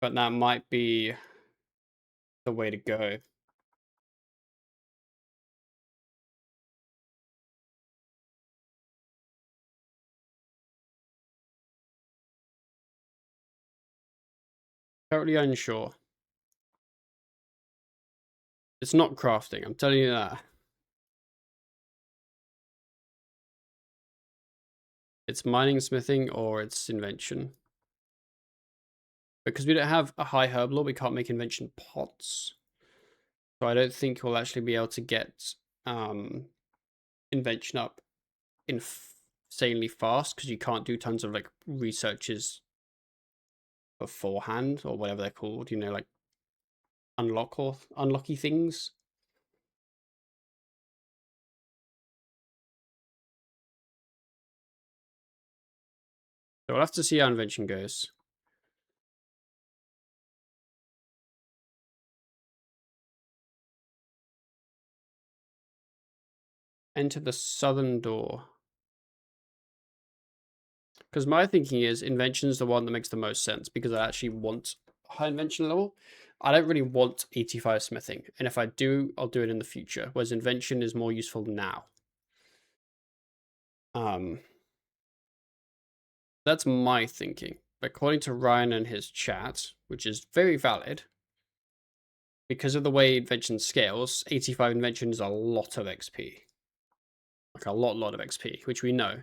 that might be the way to go. Totally unsure. It's not crafting, I'm telling you that. It's mining, smithing, or it's invention. Because we don't have a high herb lore, we can't make invention pots. So I don't think we'll actually be able to get invention up insanely fast, because you can't do tons of like researches beforehand, or whatever they're called, you know, like unlock or unlocky things. So we'll have to see how invention goes. Enter the southern door. Because my thinking is invention's the one that makes the most sense, because I actually want high invention level. I don't really want 85 smithing, and if I do, I'll do it in the future, whereas invention is more useful now. That's my thinking. According to Ryan and his chat, which is very valid, because of the way invention scales, 85 invention is a lot of XP. Like a lot of XP, which we know.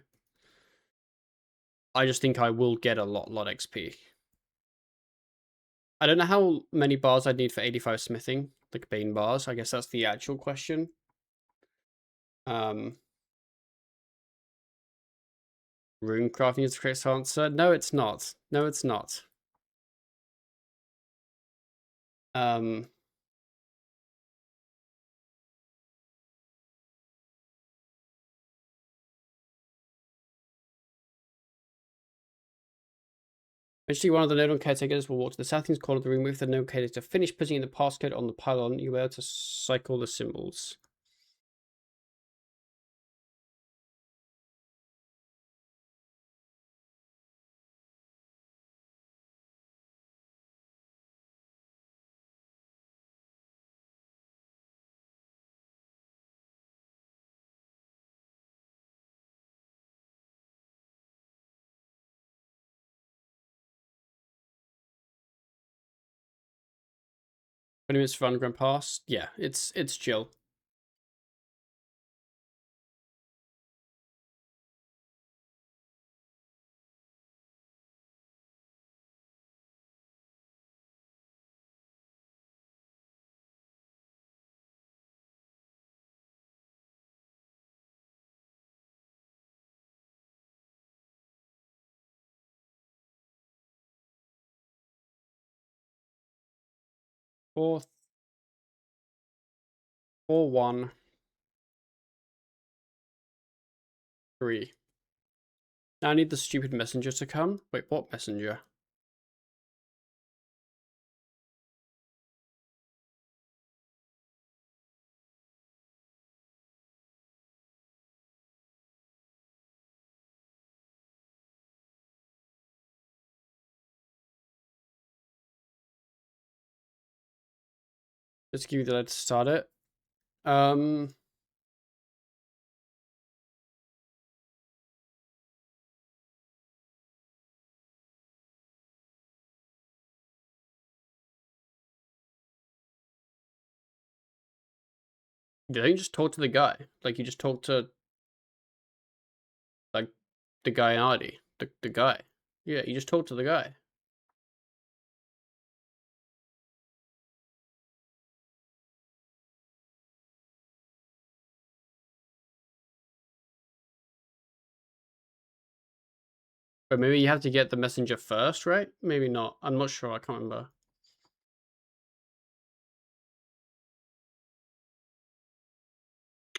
I just think I will get a lot XP. I don't know how many bars I'd need for 85 smithing, like Bane bars. I guess that's the actual question. Rune crafting is the correct answer. No, it's not. No, it's not. Eventually, one of the node caretakers will walk to the southeast corner of the room with the node caretaker to finish putting in the passcode on the pylon. You'll be able to cycle the symbols. 20 minutes for underground pass. Yeah, it's chill. Fourth. 4, 1, 3. Now I need the stupid messenger to come. Wait, what messenger? Just give you the letter to start it. Yeah, you just talk to the guy. Like, you just talk to, like, the guy in ID. The guy. Yeah, you just talk to the guy. But maybe you have to get the messenger first, right? Maybe not. I'm not sure. I can't remember.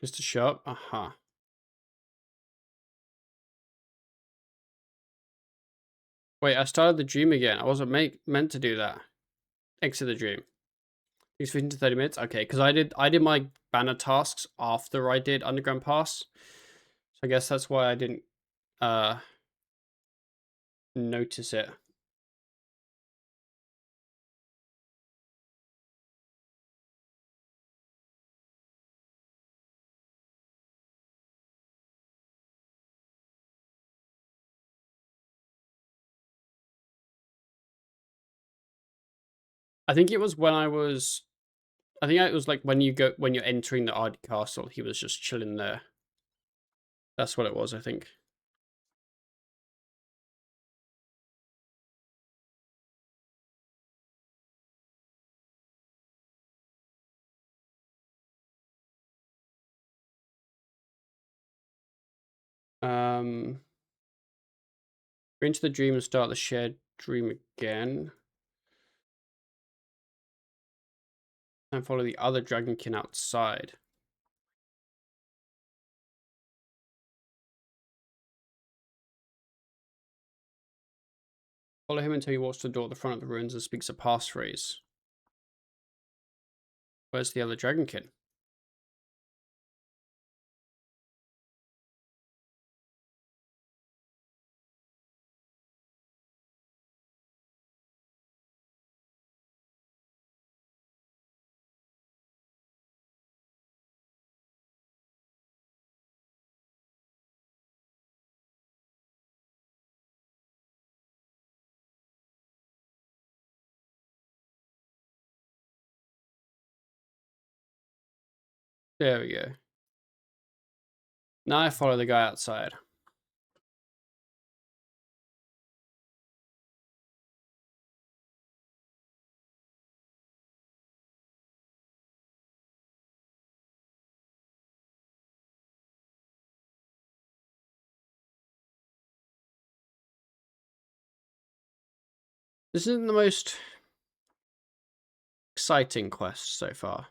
Just to show up? Uh-huh. Wait, I started the dream again. I wasn't meant to do that. Exit the dream. Takes 15 to 30 minutes. Okay, because I did my banner tasks after I did underground pass. So I guess that's why I didn't notice it. I think it was when I was it was like when you're entering the Ard Castle, he was just chilling there. That's what it was, I think. Go into the dream and start the shared dream again. And follow the other dragonkin outside. Follow him until he walks to the door at the front of the ruins and speaks a passphrase. Where's the other dragonkin? There we go. Now I follow the guy outside. This isn't the most exciting quest so far.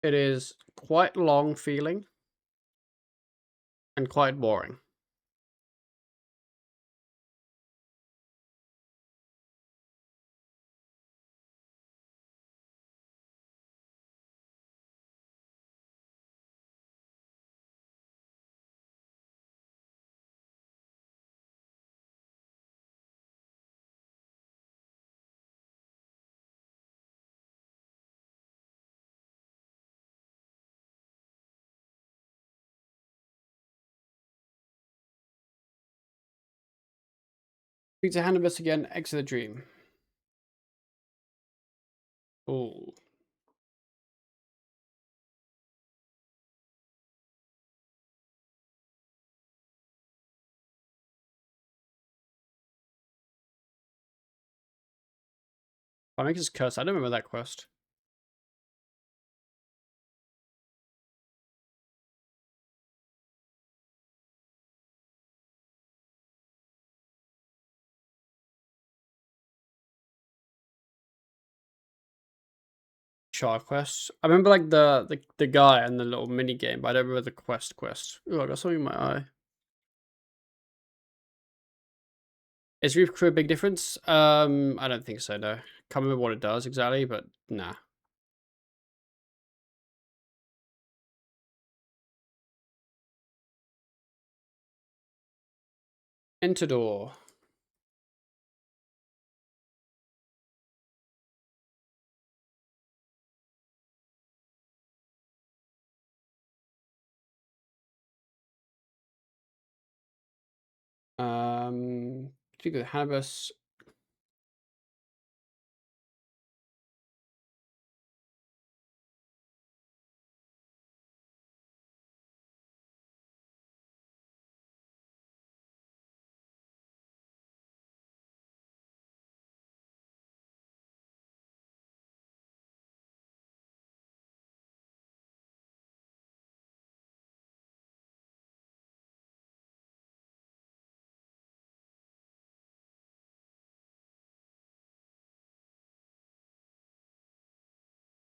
It is quite long feeling and quite boring. Speak to Hannibus again, exit the dream. Oh. Maker's Curse. I don't remember that quest. Shark quests. I remember like the guy and the little mini game, but I don't remember the quest. Oh, I got something in my eye. Is Reef Crew a big difference? I don't think so. No, can't remember what it does exactly, but nah. Enter door. Speak with Hannibus.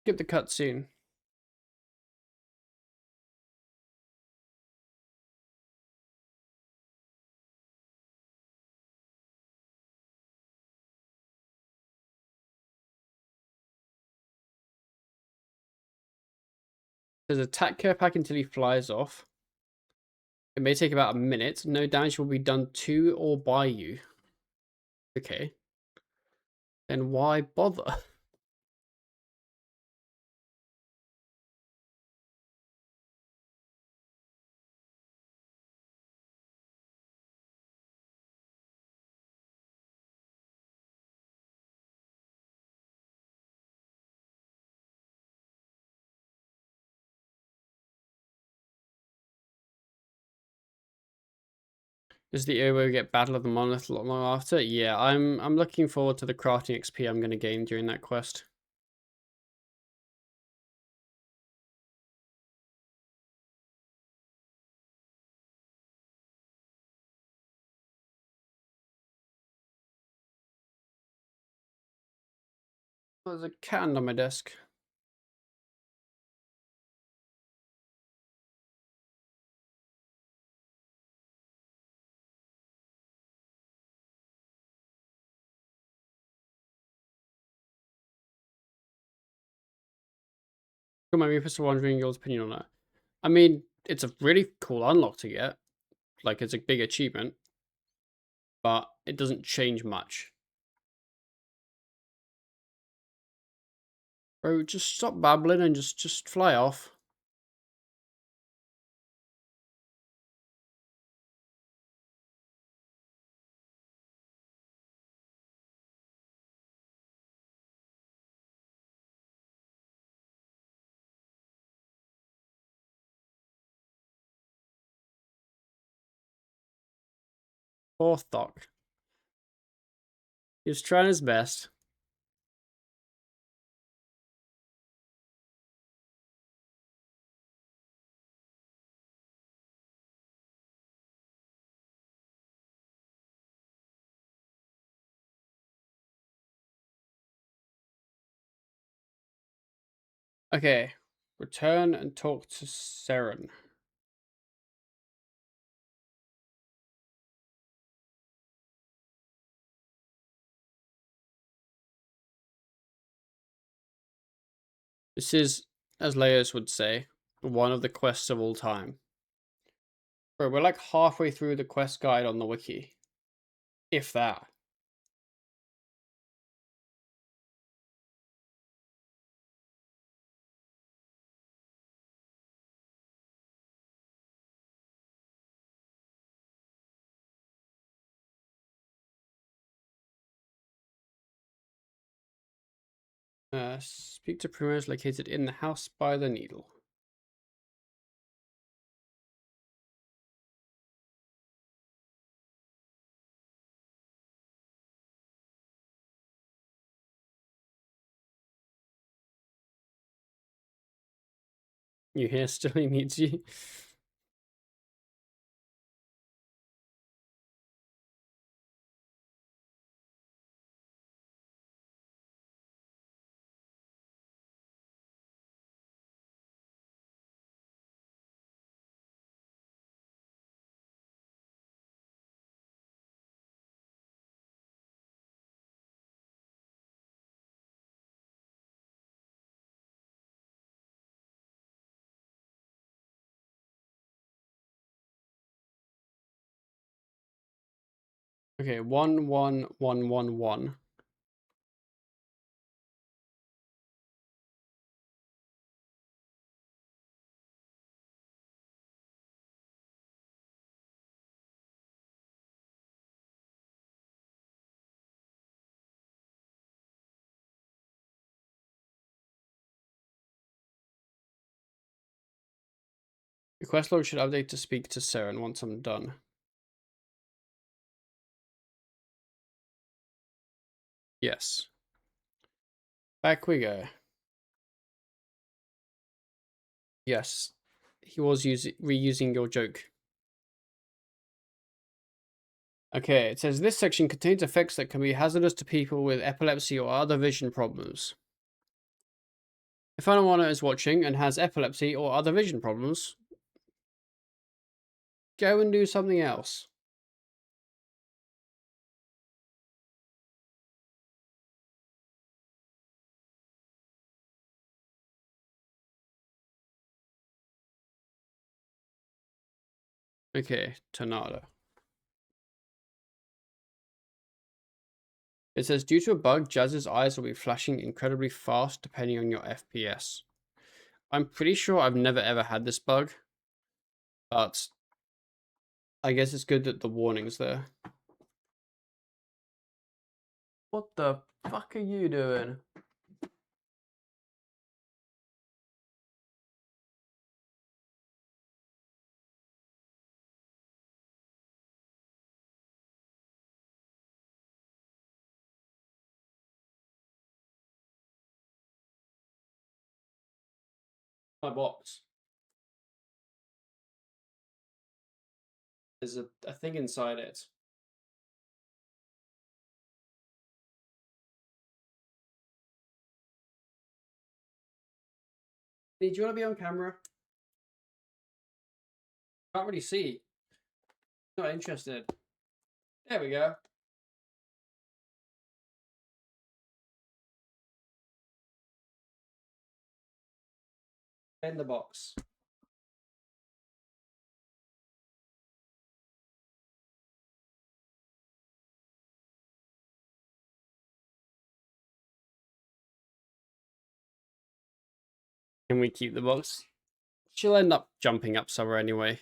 Skip the cutscene. Says attack care pack until he flies off. It may take about a minute. No damage will be done to or by you. Okay. Then why bother? Is the area where we get Battle of the Monolith a lot long after? Yeah, I'm looking forward to the crafting XP I'm gonna gain during that quest. Oh, there's a cat under my desk. Come on, me for wondering your opinion on that. I mean, it's a really cool unlock to get. Like, it's a big achievement. But it doesn't change much. Bro, just stop babbling and just fly off. Fourth doc. He was trying his best. Okay. Return and talk to Seren. This is, as Leos would say, one of the quests of all time. Bro, we're like halfway through the quest guide on the wiki. If that. Speak to primrose located in the house by the needle. You hear still he needs you. Okay, 11111. The quest log should update to speak to Seren once I'm done. Yes. Back we go. Yes. He was reusing your joke. Okay, it says this section contains effects that can be hazardous to people with epilepsy or other vision problems. If anyone is watching and has epilepsy or other vision problems, go and do something else. Okay, Tornado. It says, due to a bug, Jazz's eyes will be flashing incredibly fast depending on your FPS. I'm pretty sure I've never ever had this bug, but I guess it's good that the warning's there. What the fuck are you doing? My box. There's a thing inside it. Do you want to be on camera? Can't really see. Not interested. There we go. In the box. Can we keep the box? She'll end up jumping up somewhere anyway.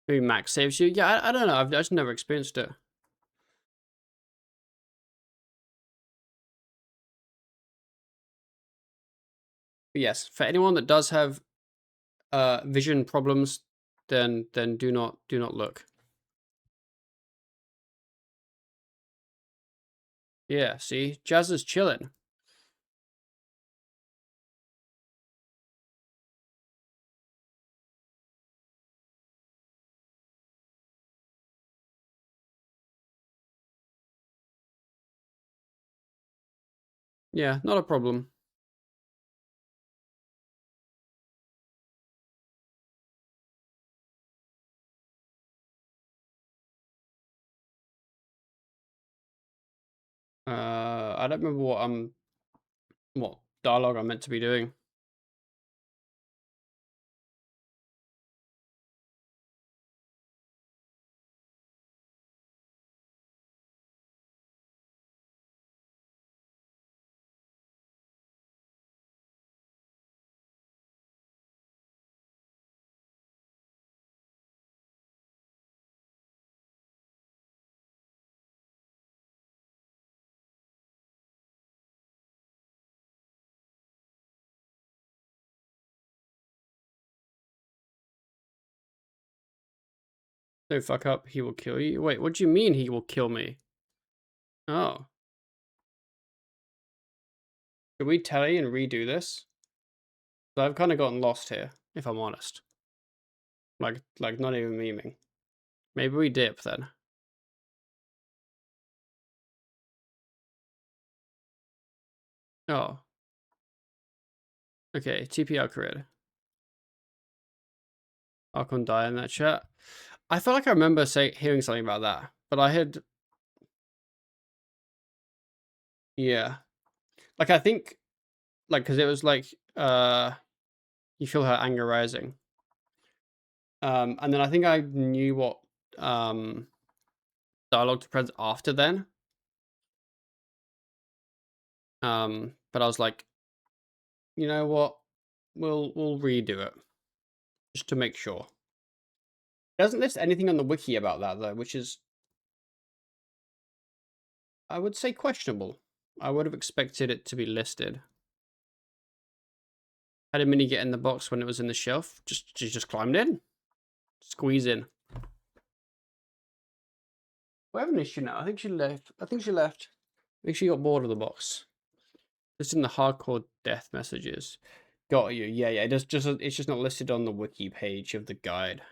Maybe Max saves you. Yeah, I don't know. I've just never experienced it. But yes, for anyone that does have vision problems, then do not look. Yeah, see, Jazz is chilling. Yeah, not a problem. I don't remember what dialogue I'm meant to be doing. Don't fuck up, he will kill you. Wait, what do you mean he will kill me? Oh. Should we tally and redo this? So I've kind of gotten lost here, if I'm honest. Like not even memeing. Maybe we dip then. Oh. Okay, TPR career. Archon die in that chat. I feel like I remember hearing something about that, but I had... Yeah. Like, I think... Like, because it was like, you feel her anger rising. And then I think I knew what, dialogue to press after then. But I was like, you know what? We'll redo it. Just to make sure. It doesn't list anything on the wiki about that, though, which is... I would say questionable. I would have expected it to be listed. How did Minnie get in the box when it was in the shelf? She just climbed in. Squeeze in. We have an issue now. I think she left. I think she got bored of the box. It's in the hardcore death messages. Got you. Yeah. It's just not listed on the wiki page of the guide.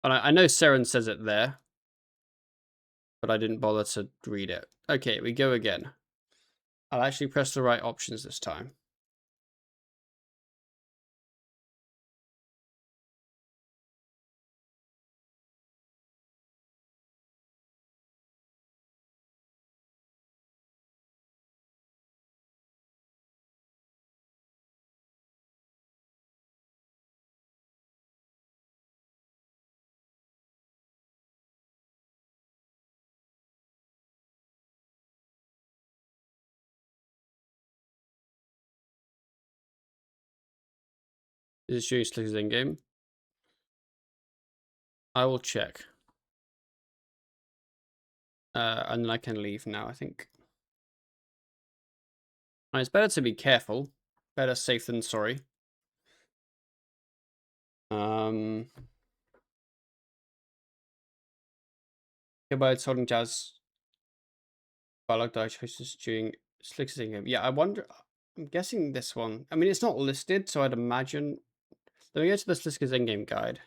And I know Seren says it there, but I didn't bother to read it. Okay, we go again. I'll actually press the right options this time. Is it showing Slicker's in game? I will check. And then I can leave now, I think. And it's better to be careful. Better safe than sorry. Goodbye, Todd Jazz. Dialogue die choices during Slicker's in game. Yeah, I wonder. I'm guessing this one. I mean, it's not listed, so I'd imagine. Let me go to the Slicker's in game guide.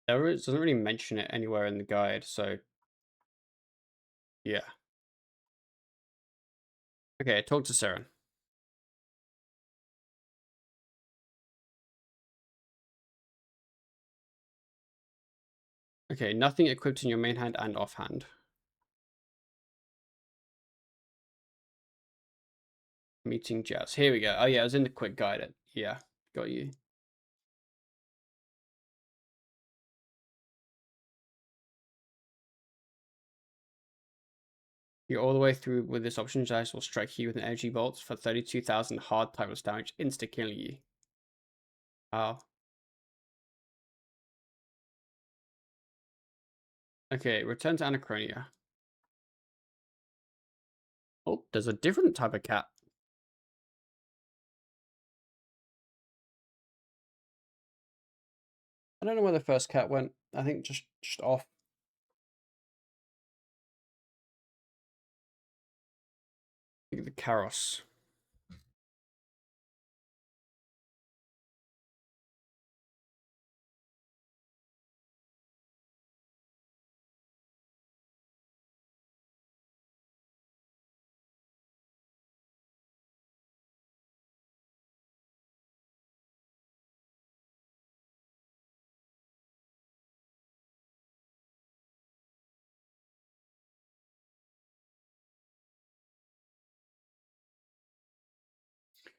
It doesn't really mention it anywhere in the guide, so yeah. Okay, talk to Seren. Okay, nothing equipped in your main hand and offhand. Meeting Jazz. Here we go. Oh yeah, it was in the quick guide. Yeah, got you. You're all the way through with this option. Jazz will strike you with an energy bolt for 32,000 hard typeless damage, insta-killing you. Wow. Okay, return to Anachronia. Oh, there's a different type of cat. I don't know where the first cat went. I think just off. I think the Karos.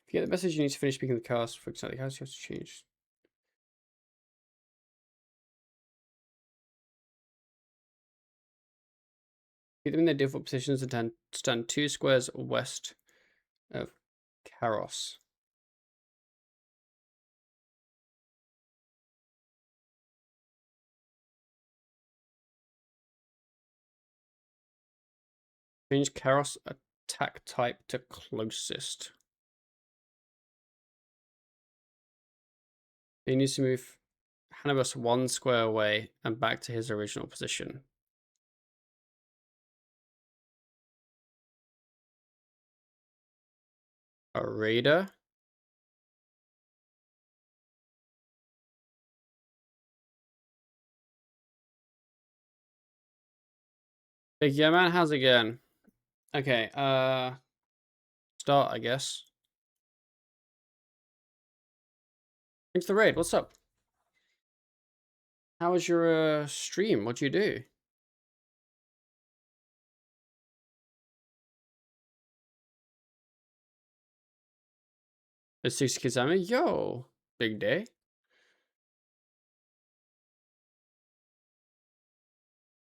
If you get the message, you need to finish speaking the cast. For example, how do you have to change? Keep them in their default positions and stand 2 squares west of Karos. Change Karos attack type to closest. He needs to move Hannibus 1 square away and back to his original position. A raider. Big yeah man, how's it going? Okay, start I guess. Thanks the raid, what's up? How was your stream? What'd you do? It's 60 Kizami? Yo, big day.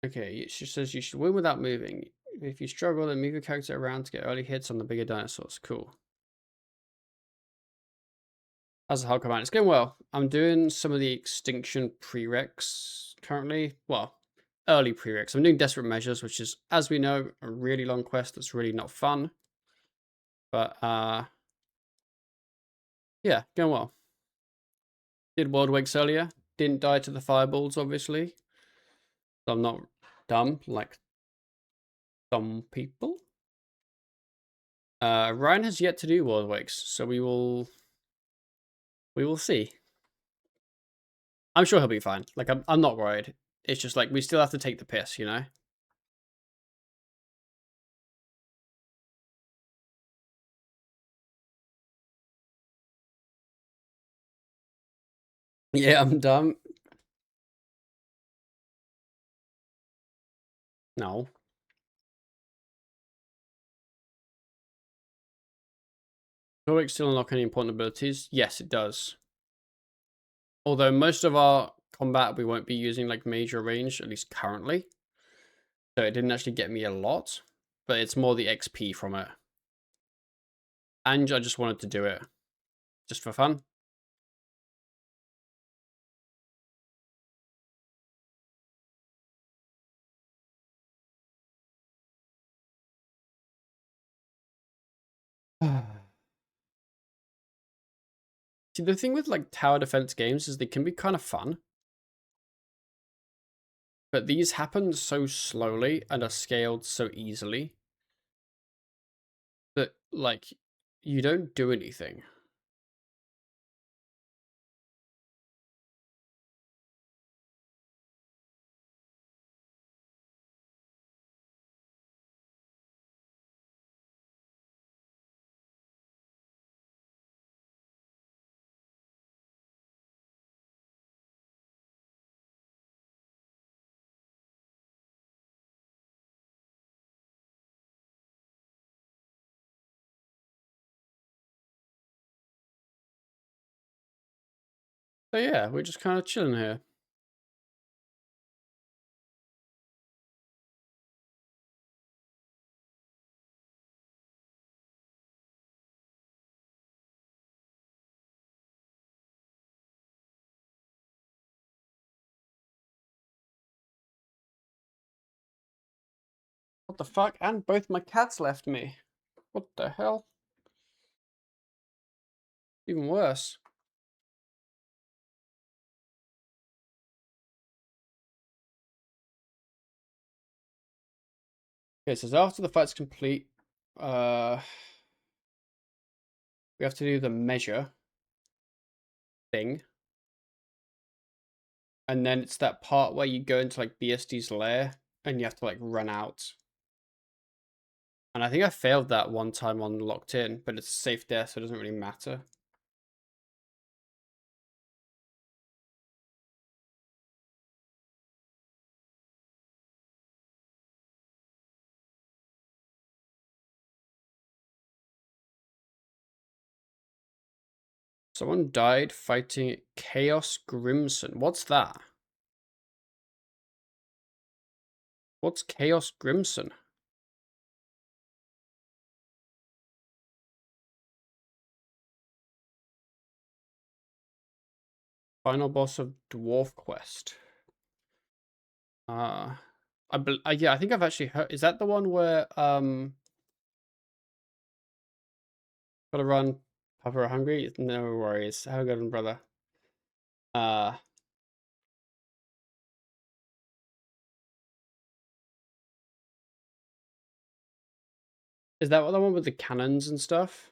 Okay, she says you should win without moving. If you struggle, then move your character around to get early hits on the bigger dinosaurs. Cool. How's the Hardcore Command? It's going well. I'm doing some of the Extinction prereqs currently. Well, early prereqs. I'm doing Desperate Measures, which is, as we know, a really long quest that's really not fun. But, yeah, going well. Did World Wakes earlier. Didn't die to the fireballs, obviously. So I'm not dumb like some people. Ryan has yet to do World Wakes, so we will see. I'm sure he'll be fine. Like I'm not worried. It's just like we still have to take the piss, you know? Yeah, I'm dumb. No. Will it still unlock any important abilities? Yes, it does. Although most of our combat we won't be using like major range, at least currently. So it didn't actually get me a lot, but it's more the XP from it. And I just wanted to do it just for fun. See, the thing with like tower defense games is they can be kind of fun. But these happen so slowly and are scaled so easily that like you don't do anything. So yeah, we're just kind of chilling here. What the fuck? And both my cats left me. What the hell? Even worse. Okay, so after the fight's complete, we have to do the measure thing. And then it's that part where you go into like BSD's lair and you have to like run out. And I think I failed that one time on Locked In, but it's safe there, so it doesn't really matter. Someone died fighting Chaos Grimson. What's that? What's Chaos Grimson? Final boss of Dwarf Quest. Yeah, I think I've actually heard. Is that the one where gotta run? Papa hungry? No worries. Have a good one, brother. Uh, is that the one with the cannons and stuff?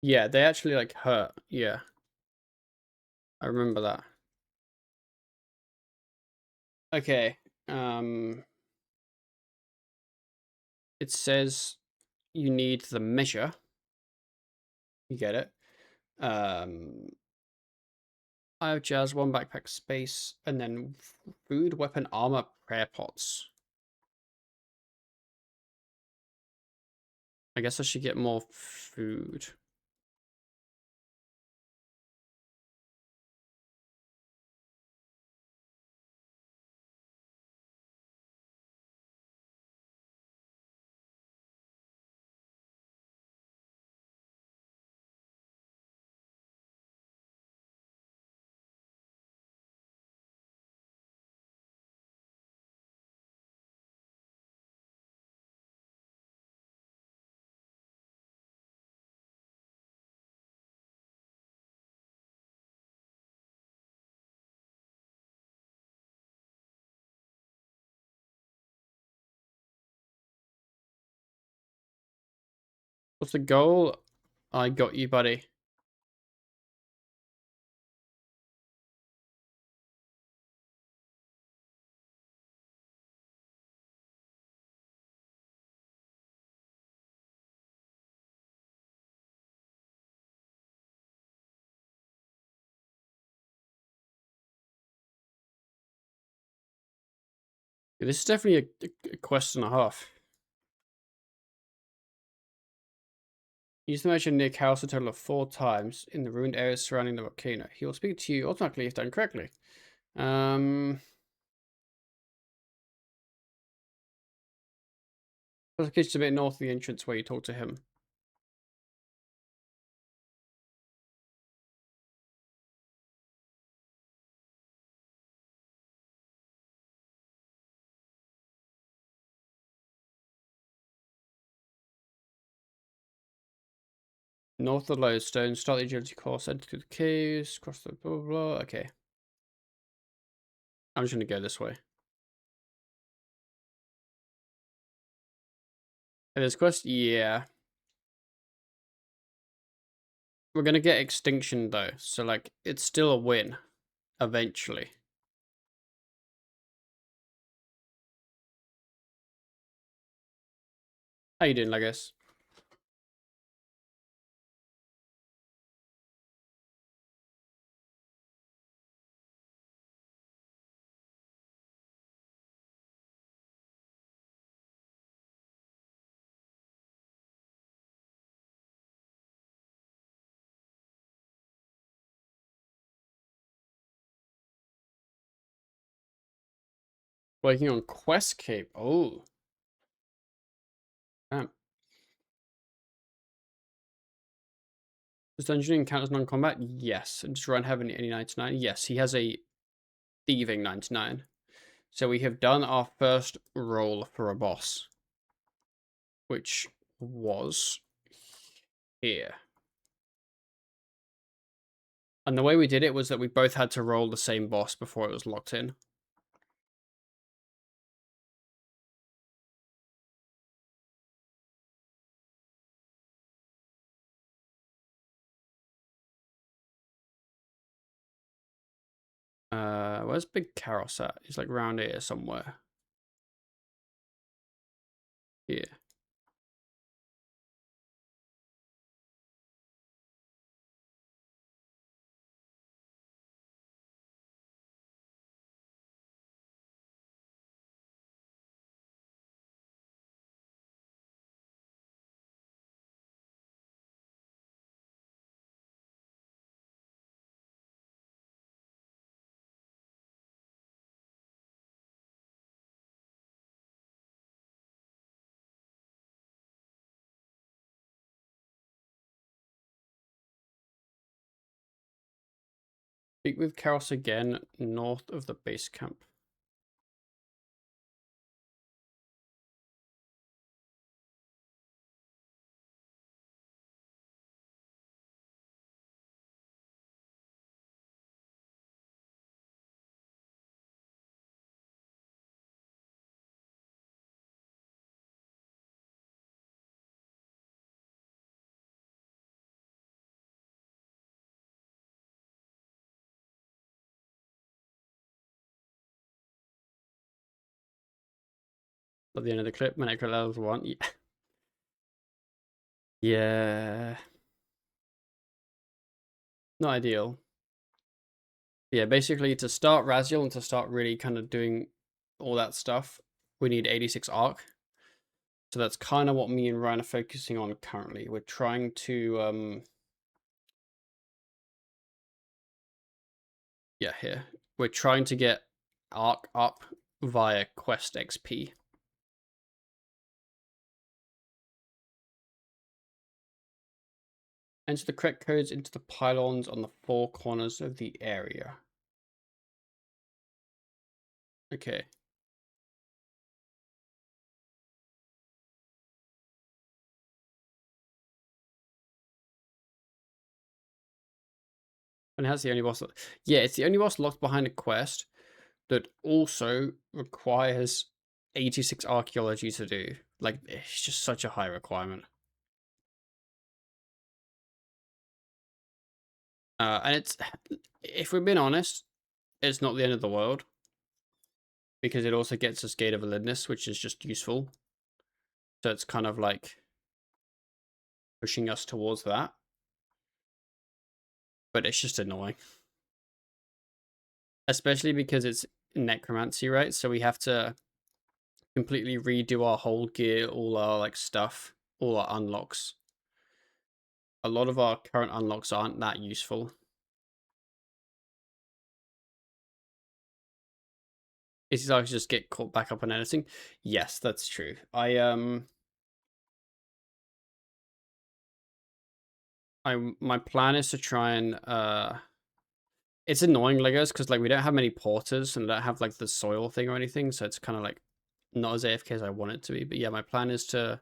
Yeah, they actually like hurt. Yeah, I remember that. Okay. It says you need the measure. You get it. I have jazz, 1 backpack space, and then food, weapon, armor, prayer pots. I guess I should get more food. What's the goal? I got you, buddy. This is definitely a quest and a half. Use the measure near Chaos a total of 4 times in the ruined areas surrounding the volcano. He will speak to you automatically if done correctly. Location's a bit north of the entrance where you talk to him. North of the lodestone, start the agility course, enter through the caves, cross the blah blah blah. Okay. I'm just gonna go this way. And this quest, yeah. We're gonna get extinction though, so like it's still a win eventually. How you doing, Legos? Working on Quest Cape. Oh. Damn. Does dungeoning count as non-combat? Yes. And does Ryan have any 99? Yes, he has a thieving 99. So we have done our first roll for a boss. Which was here. And the way we did it was that we both had to roll the same boss before it was locked in. Where's Big Karos at? He's like around here somewhere. Here. Speak with Karos again, north of the base camp. At the end of the clip, Manecro level 1. Yeah. Yeah. Not ideal. Yeah, basically to start Raziel and to start really kind of doing all that stuff, we need 86 arc. So that's kind of what me and Ryan are focusing on currently. We're trying to yeah, here. We're trying to get arc up via quest XP. Enter the correct codes into the pylons on the 4 corners of the area. Okay. And how's the only boss? Yeah, it's the only boss locked behind a quest that also requires 86 archaeology to do. Like, it's just such a high requirement. And it's, if we're being honest, it's not the end of the world. Because it also gets us Gate of Validness, which is just useful. So it's kind of like pushing us towards that. But it's just annoying. Especially because it's necromancy, right? So we have to completely redo our whole gear, all our like stuff, all our unlocks. A lot of our current unlocks aren't that useful. It's like just get caught back up on editing. Yes, that's true. My plan is to try and it's annoying Legos because like we don't have many porters and don't have like the soil thing or anything, so it's kind of like not as AFK as I want it to be. But yeah, my plan is to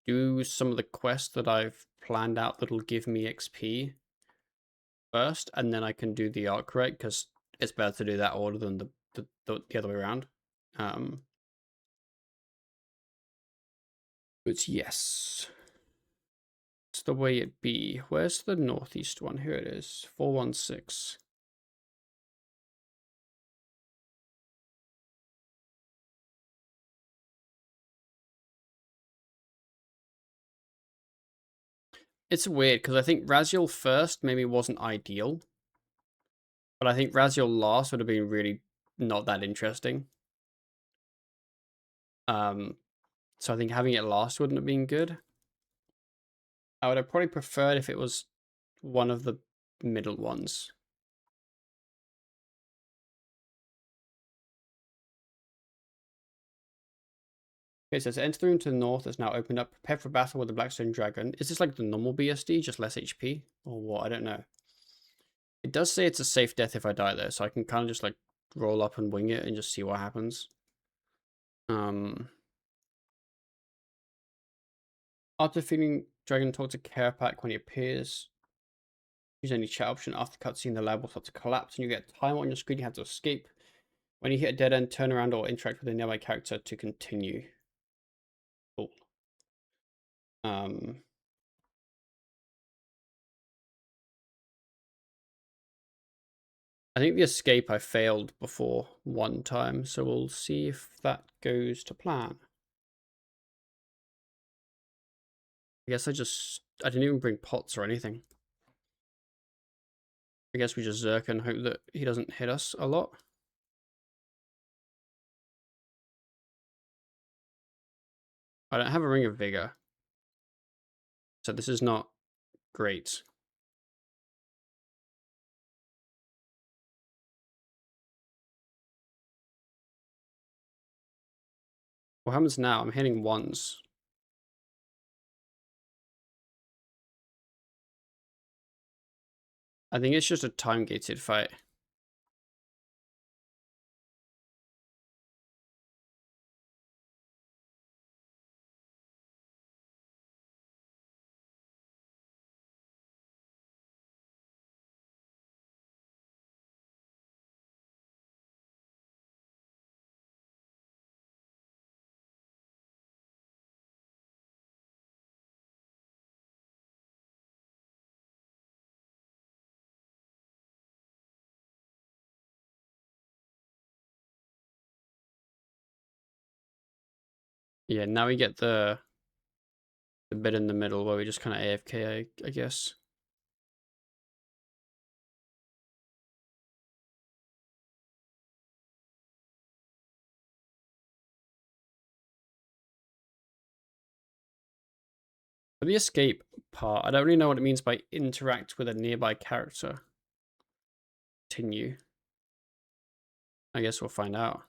do some of the quests that I've planned out that'll give me XP first, and then I can do the arc rate because it's better to do that order than the other way around. But yes, it's the way it be. Where's the northeast one? Here it is, 416. It's weird because I think Raziel first maybe wasn't ideal, but I think Raziel last would have been really not that interesting. So I think having it last wouldn't have been good. I would have probably preferred if it was one of the middle ones. Okay, so enter the room to the north is now opened up. Prepare for battle with the Blackstone Dragon. Is this like the normal BSD, just less HP? Or what? I don't know. It does say it's a safe death if I die though, so I can kind of just like roll up and wing it and just see what happens. After defeating Dragon, talk to Carapac when he appears. Use any chat option. After cutscene, the lab will start to collapse and you get a timer on your screen. You have to escape. When you hit a dead end, turn around or interact with a nearby character to continue. Cool. I think the escape I failed before one time, so we'll see if that goes to plan. I guess I didn't even bring pots or anything. I guess we just Zerk and hope that he doesn't hit us a lot. I don't have a Ring of Vigor, so this is not great. What happens now? I'm hitting ones. I think it's just a time-gated fight. Yeah, now we get the bit in the middle where we just kind of AFK, I guess. For the escape part, I don't really know what it means by interact with a nearby character. Continue. I guess we'll find out.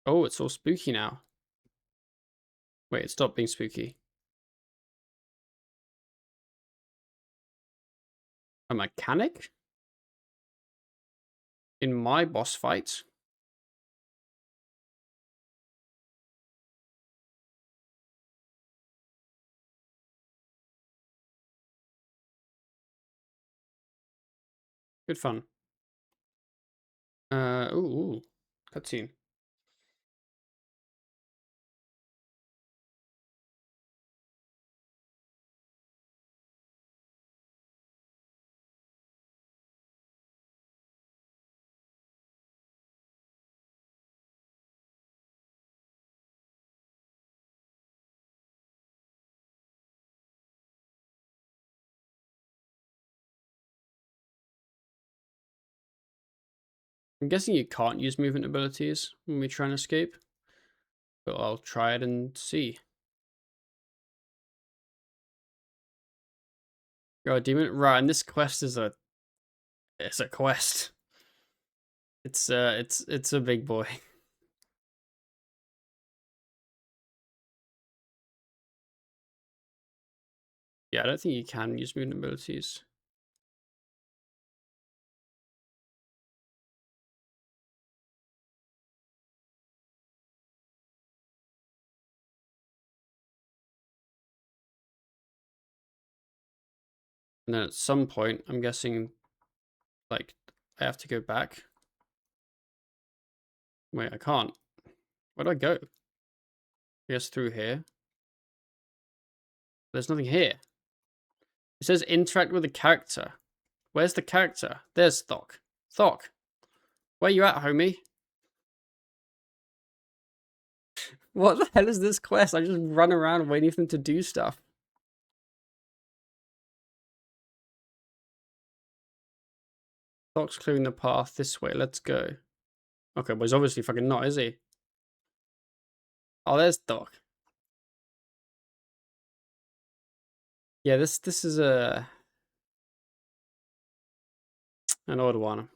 Oh, it's all spooky now. Wait, it stopped being spooky. A mechanic? In my boss fight? Good fun. Ooh, cutscene. I'm guessing you can't use movement abilities when we try and escape, but I'll try it and see. You're a demon, right? And this quest is it's a quest. It's a big boy. Yeah, I don't think you can use movement abilities. And then at some point, I'm guessing, like, I have to go back. Wait, I can't. Where do I go? I guess through here. There's nothing here. It says interact with a character. Where's the character? There's Thok. Thok, where you at, homie? What the hell is this quest? I just run around waiting for them to do stuff. Thok's clearing the path this way. Let's go. Okay, but he's obviously fucking not, is he? Oh, there's Thok. Yeah, this is an odd one.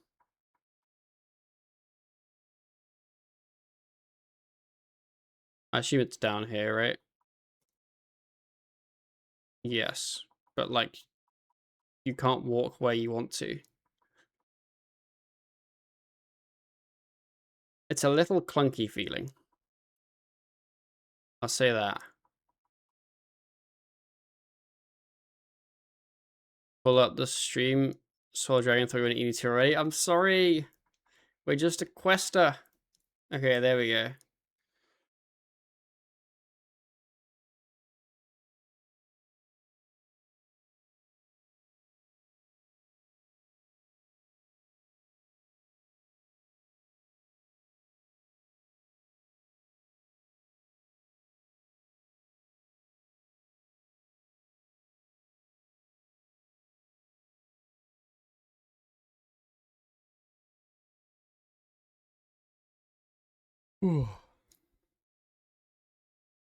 I assume it's down here, right? Yes, but like, you can't walk where you want to. It's a little clunky feeling. I'll say that. Pull up the stream. Soul Dragon through an EDT already. I'm sorry. We're just a quester. Okay, there we go.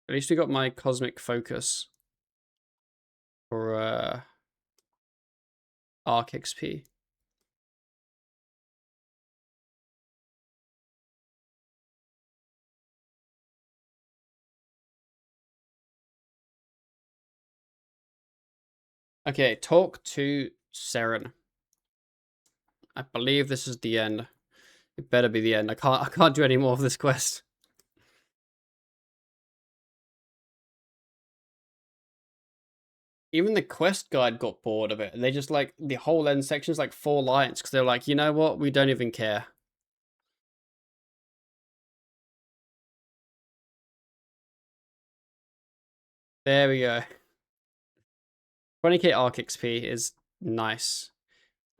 At least we got my cosmic focus for Arc XP. Okay, talk to Seren. I believe this is the end. It better be the end. I can't do any more of this quest. Even the quest guide got bored of it. They just like the whole end section is like 4 lines because they're like, you know what? We don't even care. There we go. 20k Arc XP is nice.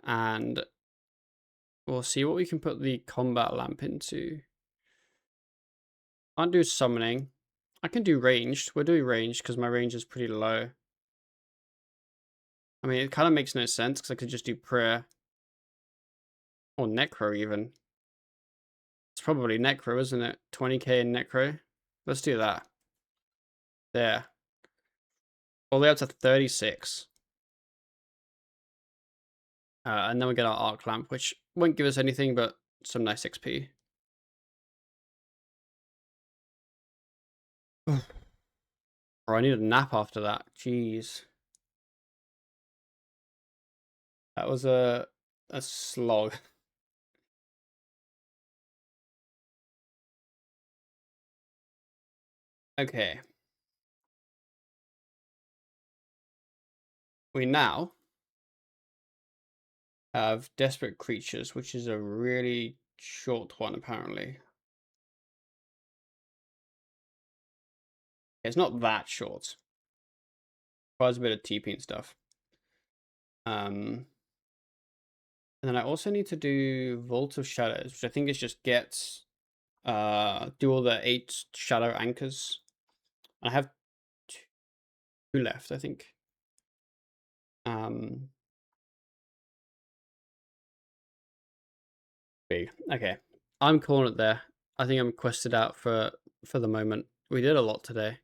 And we'll see what we can put the combat lamp into. Can't do summoning. I can do ranged. We're doing ranged because my range is pretty low. I mean, it kind of makes no sense because I could just do prayer. Or necro even. It's probably necro, isn't it? 20k in necro. Let's do that. There. All the way up to 36. And then we get our arc lamp, which won't give us anything but some nice XP. Or I need a nap after that. Jeez. That was a slog. Okay. We now have Desperate Creatures, which is a really short one, apparently. It's not that short. Requires a bit of TP and stuff. And then I also need to do Vault of Shadows, which I think is just get do all the 8 shadow anchors. I have 2 left, I think. Big. Okay. I'm calling it there. I think I'm quested out for the moment. We did a lot today.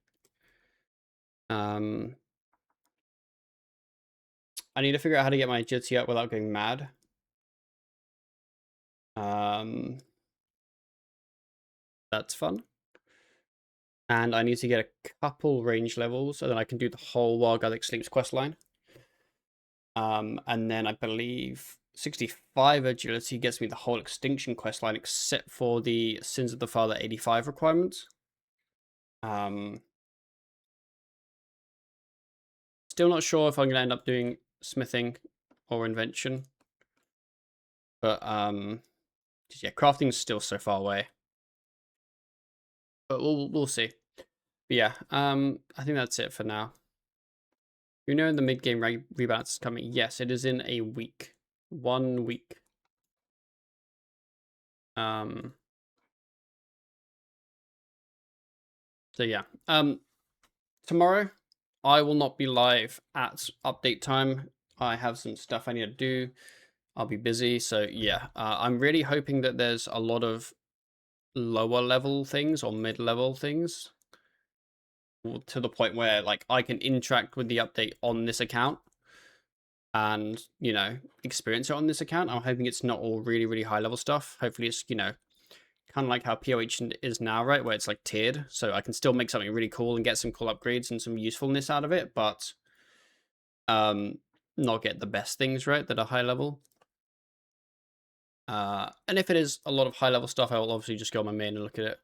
I need to figure out how to get my agility up without going mad. That's fun. And I need to get a couple range levels so that I can do the whole Wild Gothic Sleeps quest line. And then I believe 65 agility gets me the whole Extinction quest line except for the Sins of the Father 85 requirements. Still not sure if I'm gonna end up doing smithing or invention. But yeah, crafting's still so far away. But we'll see. But yeah, I think that's it for now. You know the mid-game rebalance is coming. Yes, it is in a week. 1 week. So yeah. Tomorrow I will not be live at update time. I have some stuff I need to do. I'll be busy. So yeah, I'm really hoping that there's a lot of lower level things or mid-level things to the point where like I can interact with the update on this account and, you know, experience it on this account. I'm hoping it's not all really, really high level stuff. Hopefully it's, you know, kind of like how POH is now, right? Where it's like tiered. So I can still make something really cool and get some cool upgrades and some usefulness out of it, but not get the best things, right, that are high level. And if it is a lot of high level stuff, I will obviously just go on my main and look at it.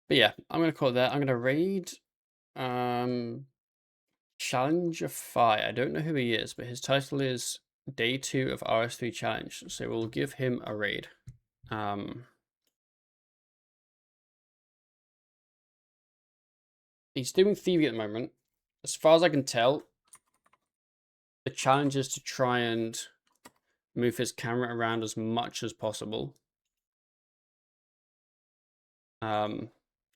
But yeah, I'm gonna call it that. I'm gonna raid Challenger Fi. I don't know who he is, but his title is Day 2 of RS3 Challenge. So we'll give him a raid. He's doing Thieving at the moment. As far as I can tell, the challenge is to try and move his camera around as much as possible.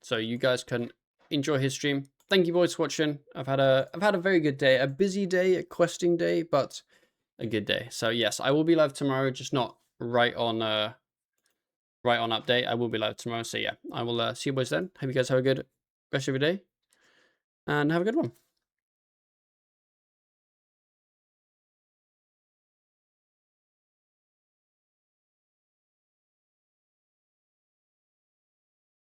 So you guys can enjoy his stream. Thank you boys for watching. I've had a very good day, a busy day, a questing day, but a good day. So yes, I will be live tomorrow, just not right on right on update. I will be live tomorrow. So yeah, I will see you boys then. Hope you guys have a good rest of your day and have a good one.